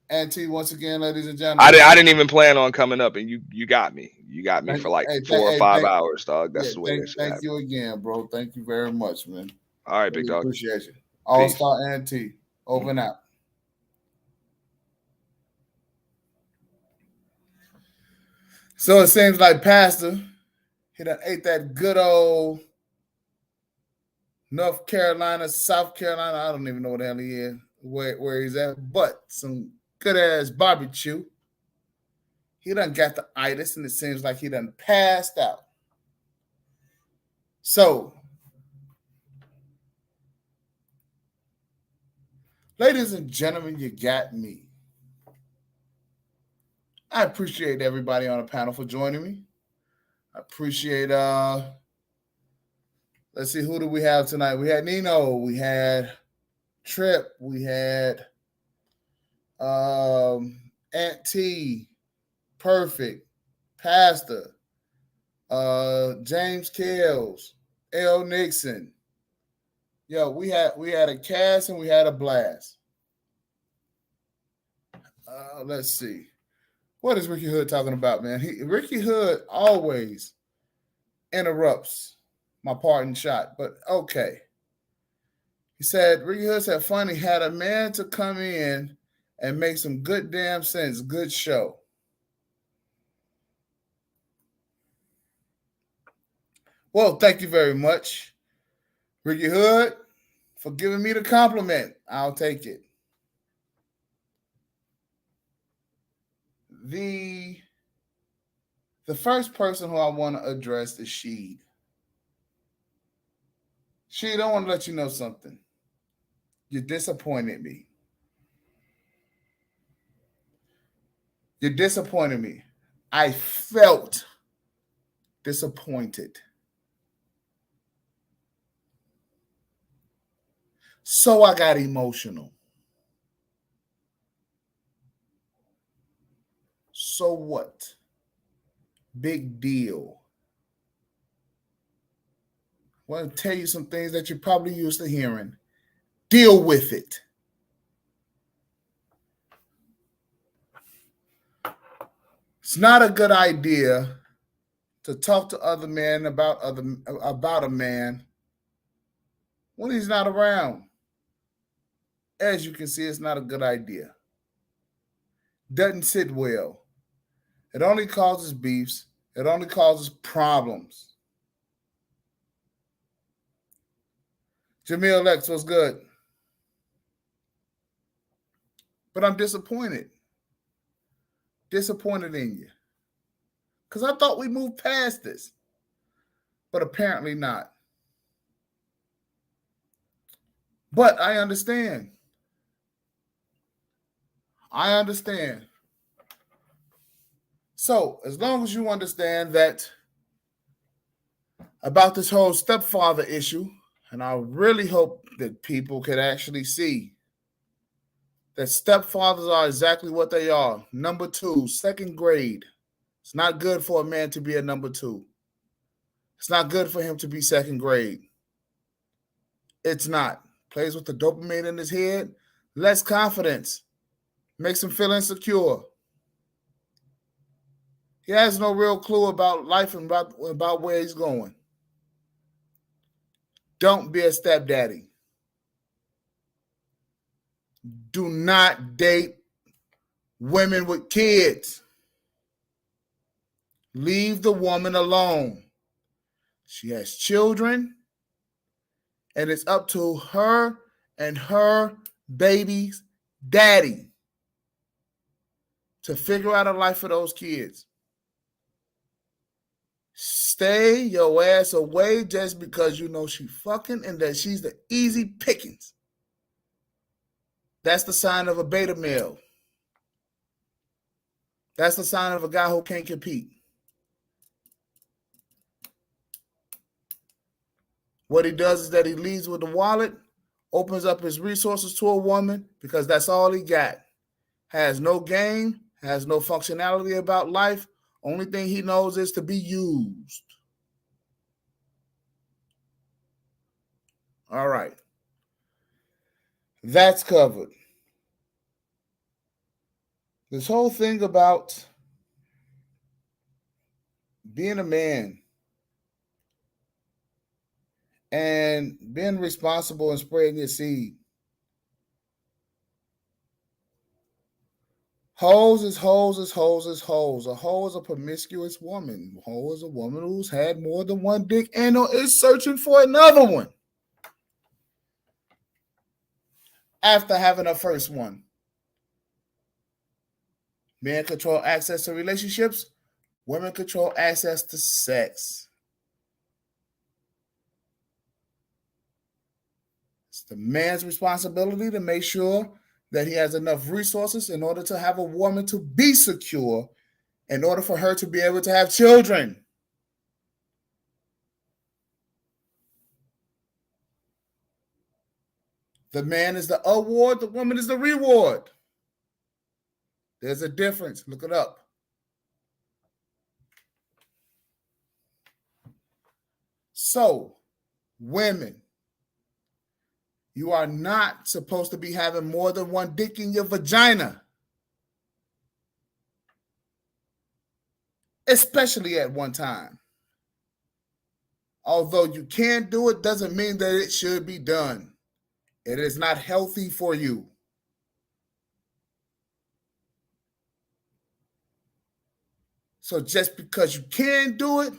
Auntie, once again, ladies and gentlemen. I didn't even plan on coming up, and you got me. You got me for like 4 or 5 hours, dog. That's the way this Thank you again, bro. Thank you very much, man. All right, big dog. Appreciate you. All Star Auntie, over and out. So it seems like Pastor, he done ate that good old North Carolina, South Carolina. I don't even know what the hell he is, where he's at, but some good ass barbecue. He done got the itis, and it seems like he done passed out. So, ladies and gentlemen, you got me. I appreciate everybody on the panel for joining me. I appreciate let's see, who do we have tonight? We had Nino, we had Trip, we had Aunt T, Perfect, Pastor, James Kells, L. Nixon. Yo, we had a cast and we had a blast. Let's see. What is Ricky Hood talking about, man? Ricky Hood always interrupts my parting shot, but okay. He said, Ricky Hood said, funny, had a man to come in and make some good damn sense. Good show. Well, thank you very much, Ricky Hood, for giving me the compliment. I'll take it. The first person who I want to address is Sheed. Sheed, I want to let you know something. You disappointed me. You disappointed me. I felt disappointed. So I got emotional. So what? Big deal. I want to tell you some things that you're probably used to hearing. Deal with it. It's not a good idea to talk to other men about a man when he's not around. As you can see, it's not a good idea. Doesn't sit well. It only causes beefs. It only causes problems. Jamil Lex, what's good? But I'm disappointed. Disappointed in you. Because I thought we moved past this. But apparently not. But I understand. I understand. So, as long as you understand that about this whole stepfather issue, and I really hope that people can actually see that stepfathers are exactly what they are. Number 2, second grade. It's not good for a man to be a number 2. It's not good for him to be second grade. It's not. Plays with the dopamine in his head, less confidence, makes him feel insecure. He has no real clue about life and about where he's going. Don't be a stepdaddy. Do not date women with kids. Leave the woman alone. She has children, and it's up to her and her baby's daddy to figure out a life for those kids. Stay your ass away just because you know she fucking and that she's the easy pickings. That's the sign of a beta male. That's the sign of a guy who can't compete. What he does is that he leads with the wallet opens up his resources to a woman because that's all he got. Has no game, has no functionality about life. Only thing he knows is to be used. All right. That's covered. This whole thing about being a man and being responsible and spreading your seed. Hoes is hoes is hoes is hoes. A hoe is a promiscuous woman. A hoe is a woman who's had more than one dick and is searching for another one after having a first one. Men control access to relationships. Women control access to sex. It's the man's responsibility to make sure that he has enough resources in order to have a woman to be secure, in order for her to be able to have children. The man is the award, the woman is the reward. There's a difference. Look it up. So, women, you are not supposed to be having more than one dick in your vagina, especially at one time. Although you can do it, doesn't mean that it should be done. It is not healthy for you. So just because you can do it,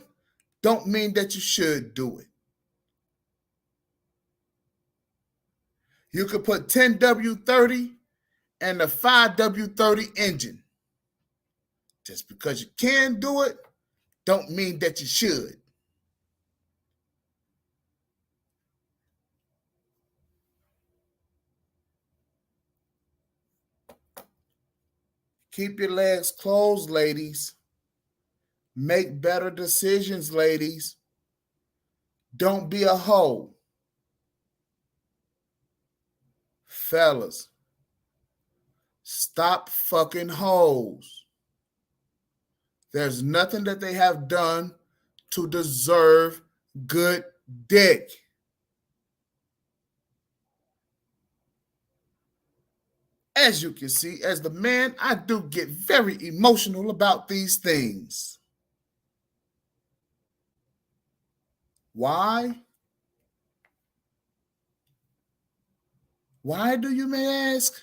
don't mean that you should do it. You could put 10W30 and a 5W30 engine. Just because you can do it, don't mean that you should. Keep your legs closed, ladies. Make better decisions, ladies. Don't be a hoe. Fellas, stop fucking hoes. There's nothing that they have done to deserve good dick. As you can see, as the man, I do get very emotional about these things. Why? Why do you may ask?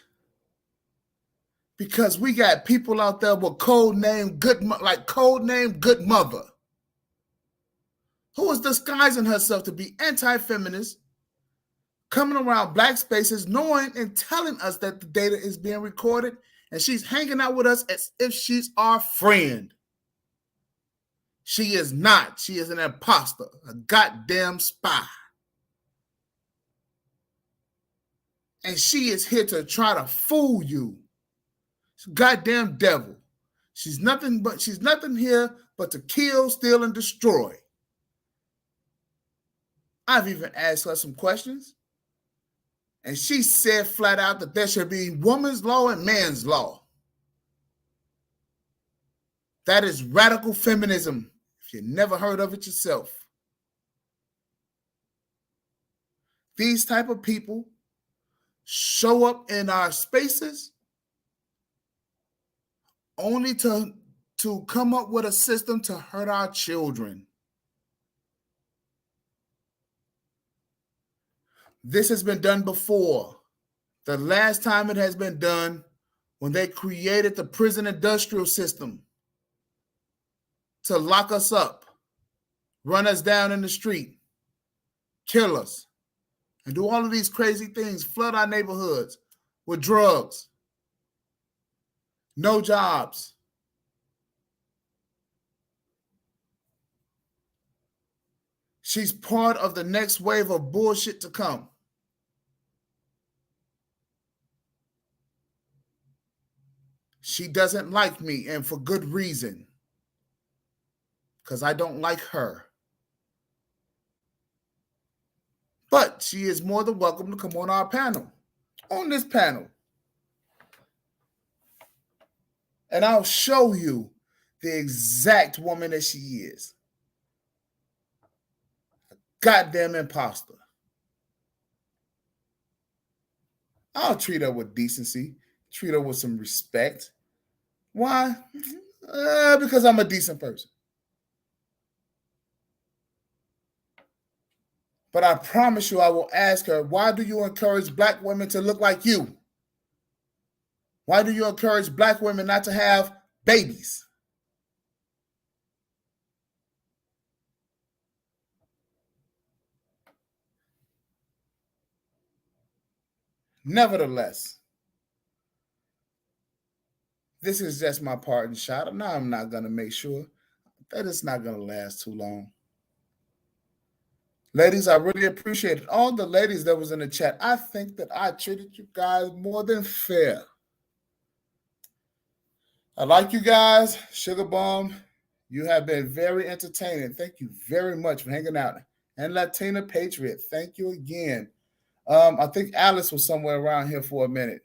Because we got people out there with code name Good Mother, who is disguising herself to be anti-feminist, coming around black spaces, knowing and telling us that the data is being recorded, and she's hanging out with us as if she's our friend. She is not. She is an imposter, a goddamn spy. And she is here to try to fool you. She's a goddamn devil. She's nothing here but to kill, steal, and destroy. I've even asked her some questions. And she said flat out that there should be woman's law and man's law. That is radical feminism, if you never heard of it yourself. These type of people show up in our spaces only to come up with a system to hurt our children. This has been done before. The last time it has been done when they created the prison industrial system to lock us up, run us down in the street, kill us, and do all of these crazy things, flood our neighborhoods with drugs, no jobs. She's part of the next wave of bullshit to come. She doesn't like me, and for good reason, because I don't like her. But she is more than welcome to come on our panel. On this panel. And I'll show you the exact woman that she is. A goddamn imposter. I'll treat her with decency, treat her with some respect. Why? Because I'm a decent person. But I promise you, I will ask her, why do you encourage black women to look like you? Why do you encourage black women not to have babies? Nevertheless, this is just my parting shot. Now I'm not going to make sure that it's not going to last too long. Ladies, I really appreciate it. All the ladies that was in the chat, I think that I treated you guys more than fair. I like you guys. Sugar Bomb, you have been very entertaining. Thank you very much for hanging out. And Latina Patriot, thank you again. I think Alice was somewhere around here for a minute.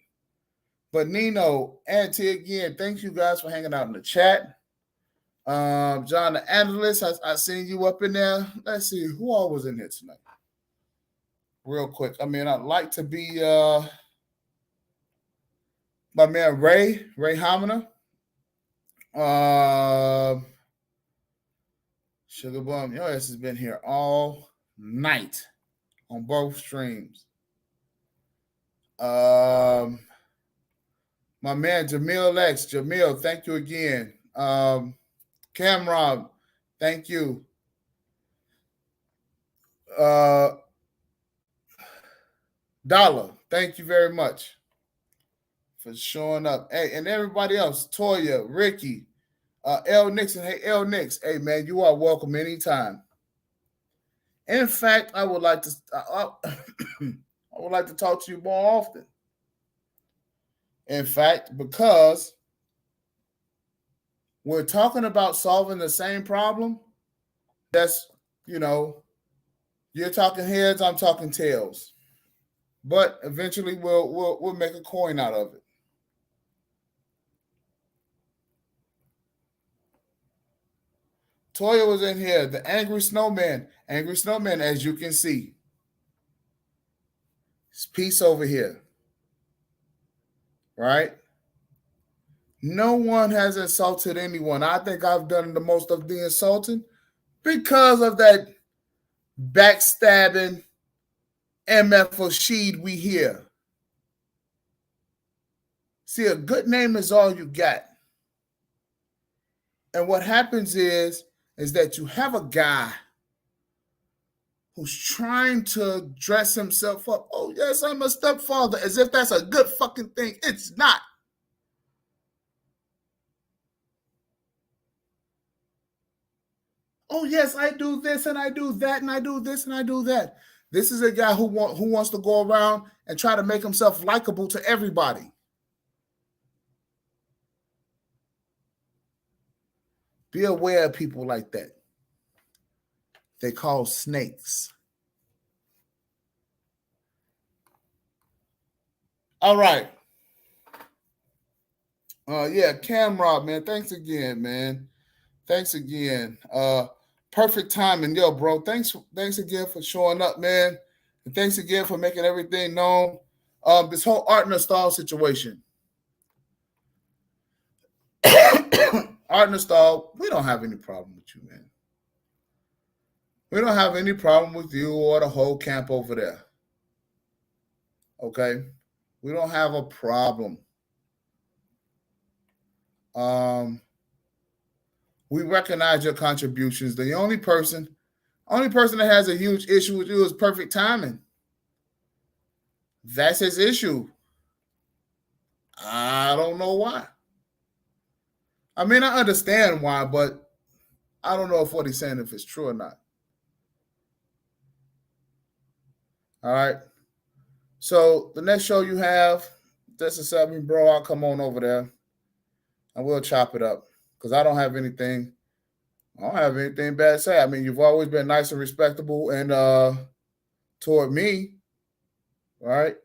But Nino, Auntie again, thank you guys for hanging out in the chat. John the Analyst, I seen you up in there. Let's see, who all was in here tonight? Real quick. I mean, I'd like to be my man Ray Homina. Sugar Bum, your ass has been here all night on both streams. My man Jamil X. Jamil, thank you again. Camron, thank you. Dollar, thank you very much for showing up. Hey, and everybody else, Toya, Ricky, L Nixon. Hey, L Nix. Hey, man, you are welcome anytime. In fact, I would like to I would like to talk to you more often. In fact, because we're talking about solving the same problem. That's, you're talking heads, I'm talking tails. But eventually we'll make a coin out of it. Toya was in here, the Angry Snowman. Angry Snowman, as you can see. It's peace over here. Right? No one has insulted anyone. I think I've done the most of the insulting because of that backstabbing MF Rashid we hear. See, a good name is all you got. And what happens is that you have a guy who's trying to dress himself up. Oh, yes, I'm a stepfather, as if that's a good fucking thing. It's not. Oh, yes, I do this and I do that and I do this and I do that. This is a guy who wants to go around and try to make himself likable to everybody. Be aware of people like that. They call snakes. All right. Yeah, Camrod, man. Thanks again, man. Thanks again. Perfect timing, yo, bro. Thanks again for showing up, man. And thanks again for making everything known. This whole Art Nostal situation. Art Nostal, we don't have any problem with you, man. We don't have any problem with you or the whole camp over there. Okay? We don't have a problem. We recognize your contributions. The only person that has a huge issue with you is Perfect Timing. That's his issue. I don't know why. I mean, I understand why, but I don't know if what he's saying, if it's true or not. All right. So the next show you have, this is something, bro. I'll come on over there and we'll chop it up because I don't have anything bad to say. I mean, you've always been nice and respectable, and toward me, right?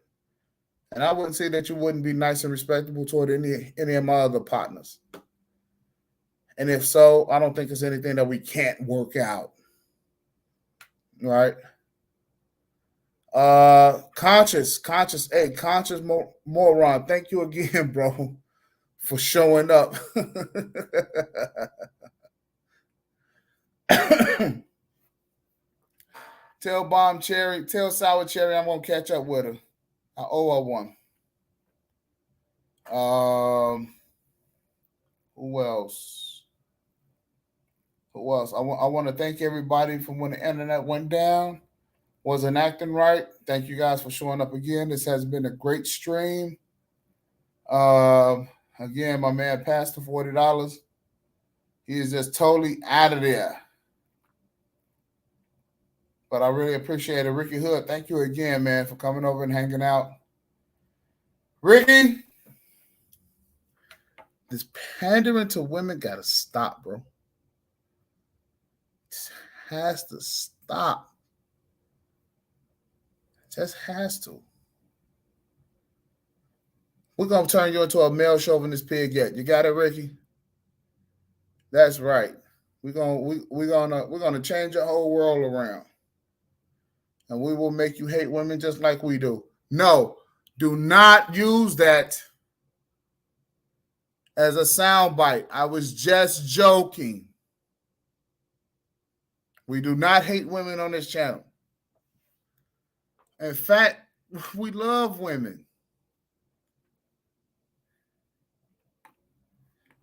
And I wouldn't say that you wouldn't be nice and respectable toward any of my other partners. And if so, I don't think it's anything that we can't work out. Right? Conscious moron. Thank you again, bro, for showing up. Tell Sour Cherry I'm gonna catch up with her. I owe her one. Who else? I want to thank everybody from when the internet went down, wasn't acting right. Thank you guys for showing up again. This has been a great stream. Again, my man passed the $40. He is just totally out of there. But I really appreciate it. Ricky Hood, thank you again, man, for coming over and hanging out. Ricky, this pandering to women got to stop, bro. It has to stop. It just has to. We're going to turn you into a male chauvinist pig yet. You got it, Ricky? That's right. We're gonna change your whole world around. And we will make you hate women just like we do. No, do not use that as a soundbite. I was just joking. We do not hate women on this channel. In fact, we love women.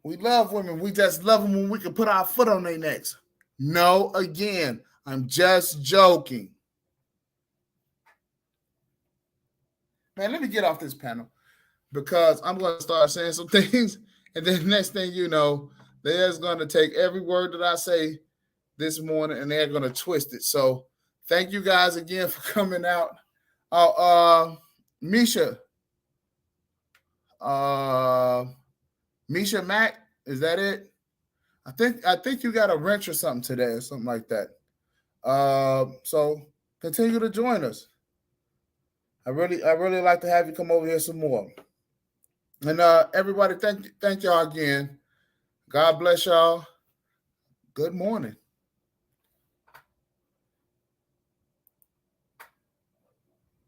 We love women. We just love them when we can put our foot on their necks. No, again, I'm just joking. Man, let me get off this panel because I'm going to start saying some things. And then next thing you know, they're just going to take every word that I say this morning and they're going to twist it. So thank you guys again for coming out. Misha. Misha Mack, is that it? I think you got a wrench or something today or something like that. So continue to join us. I really like to have you come over here some more. And everybody, thank y'all again. God bless y'all. Good morning.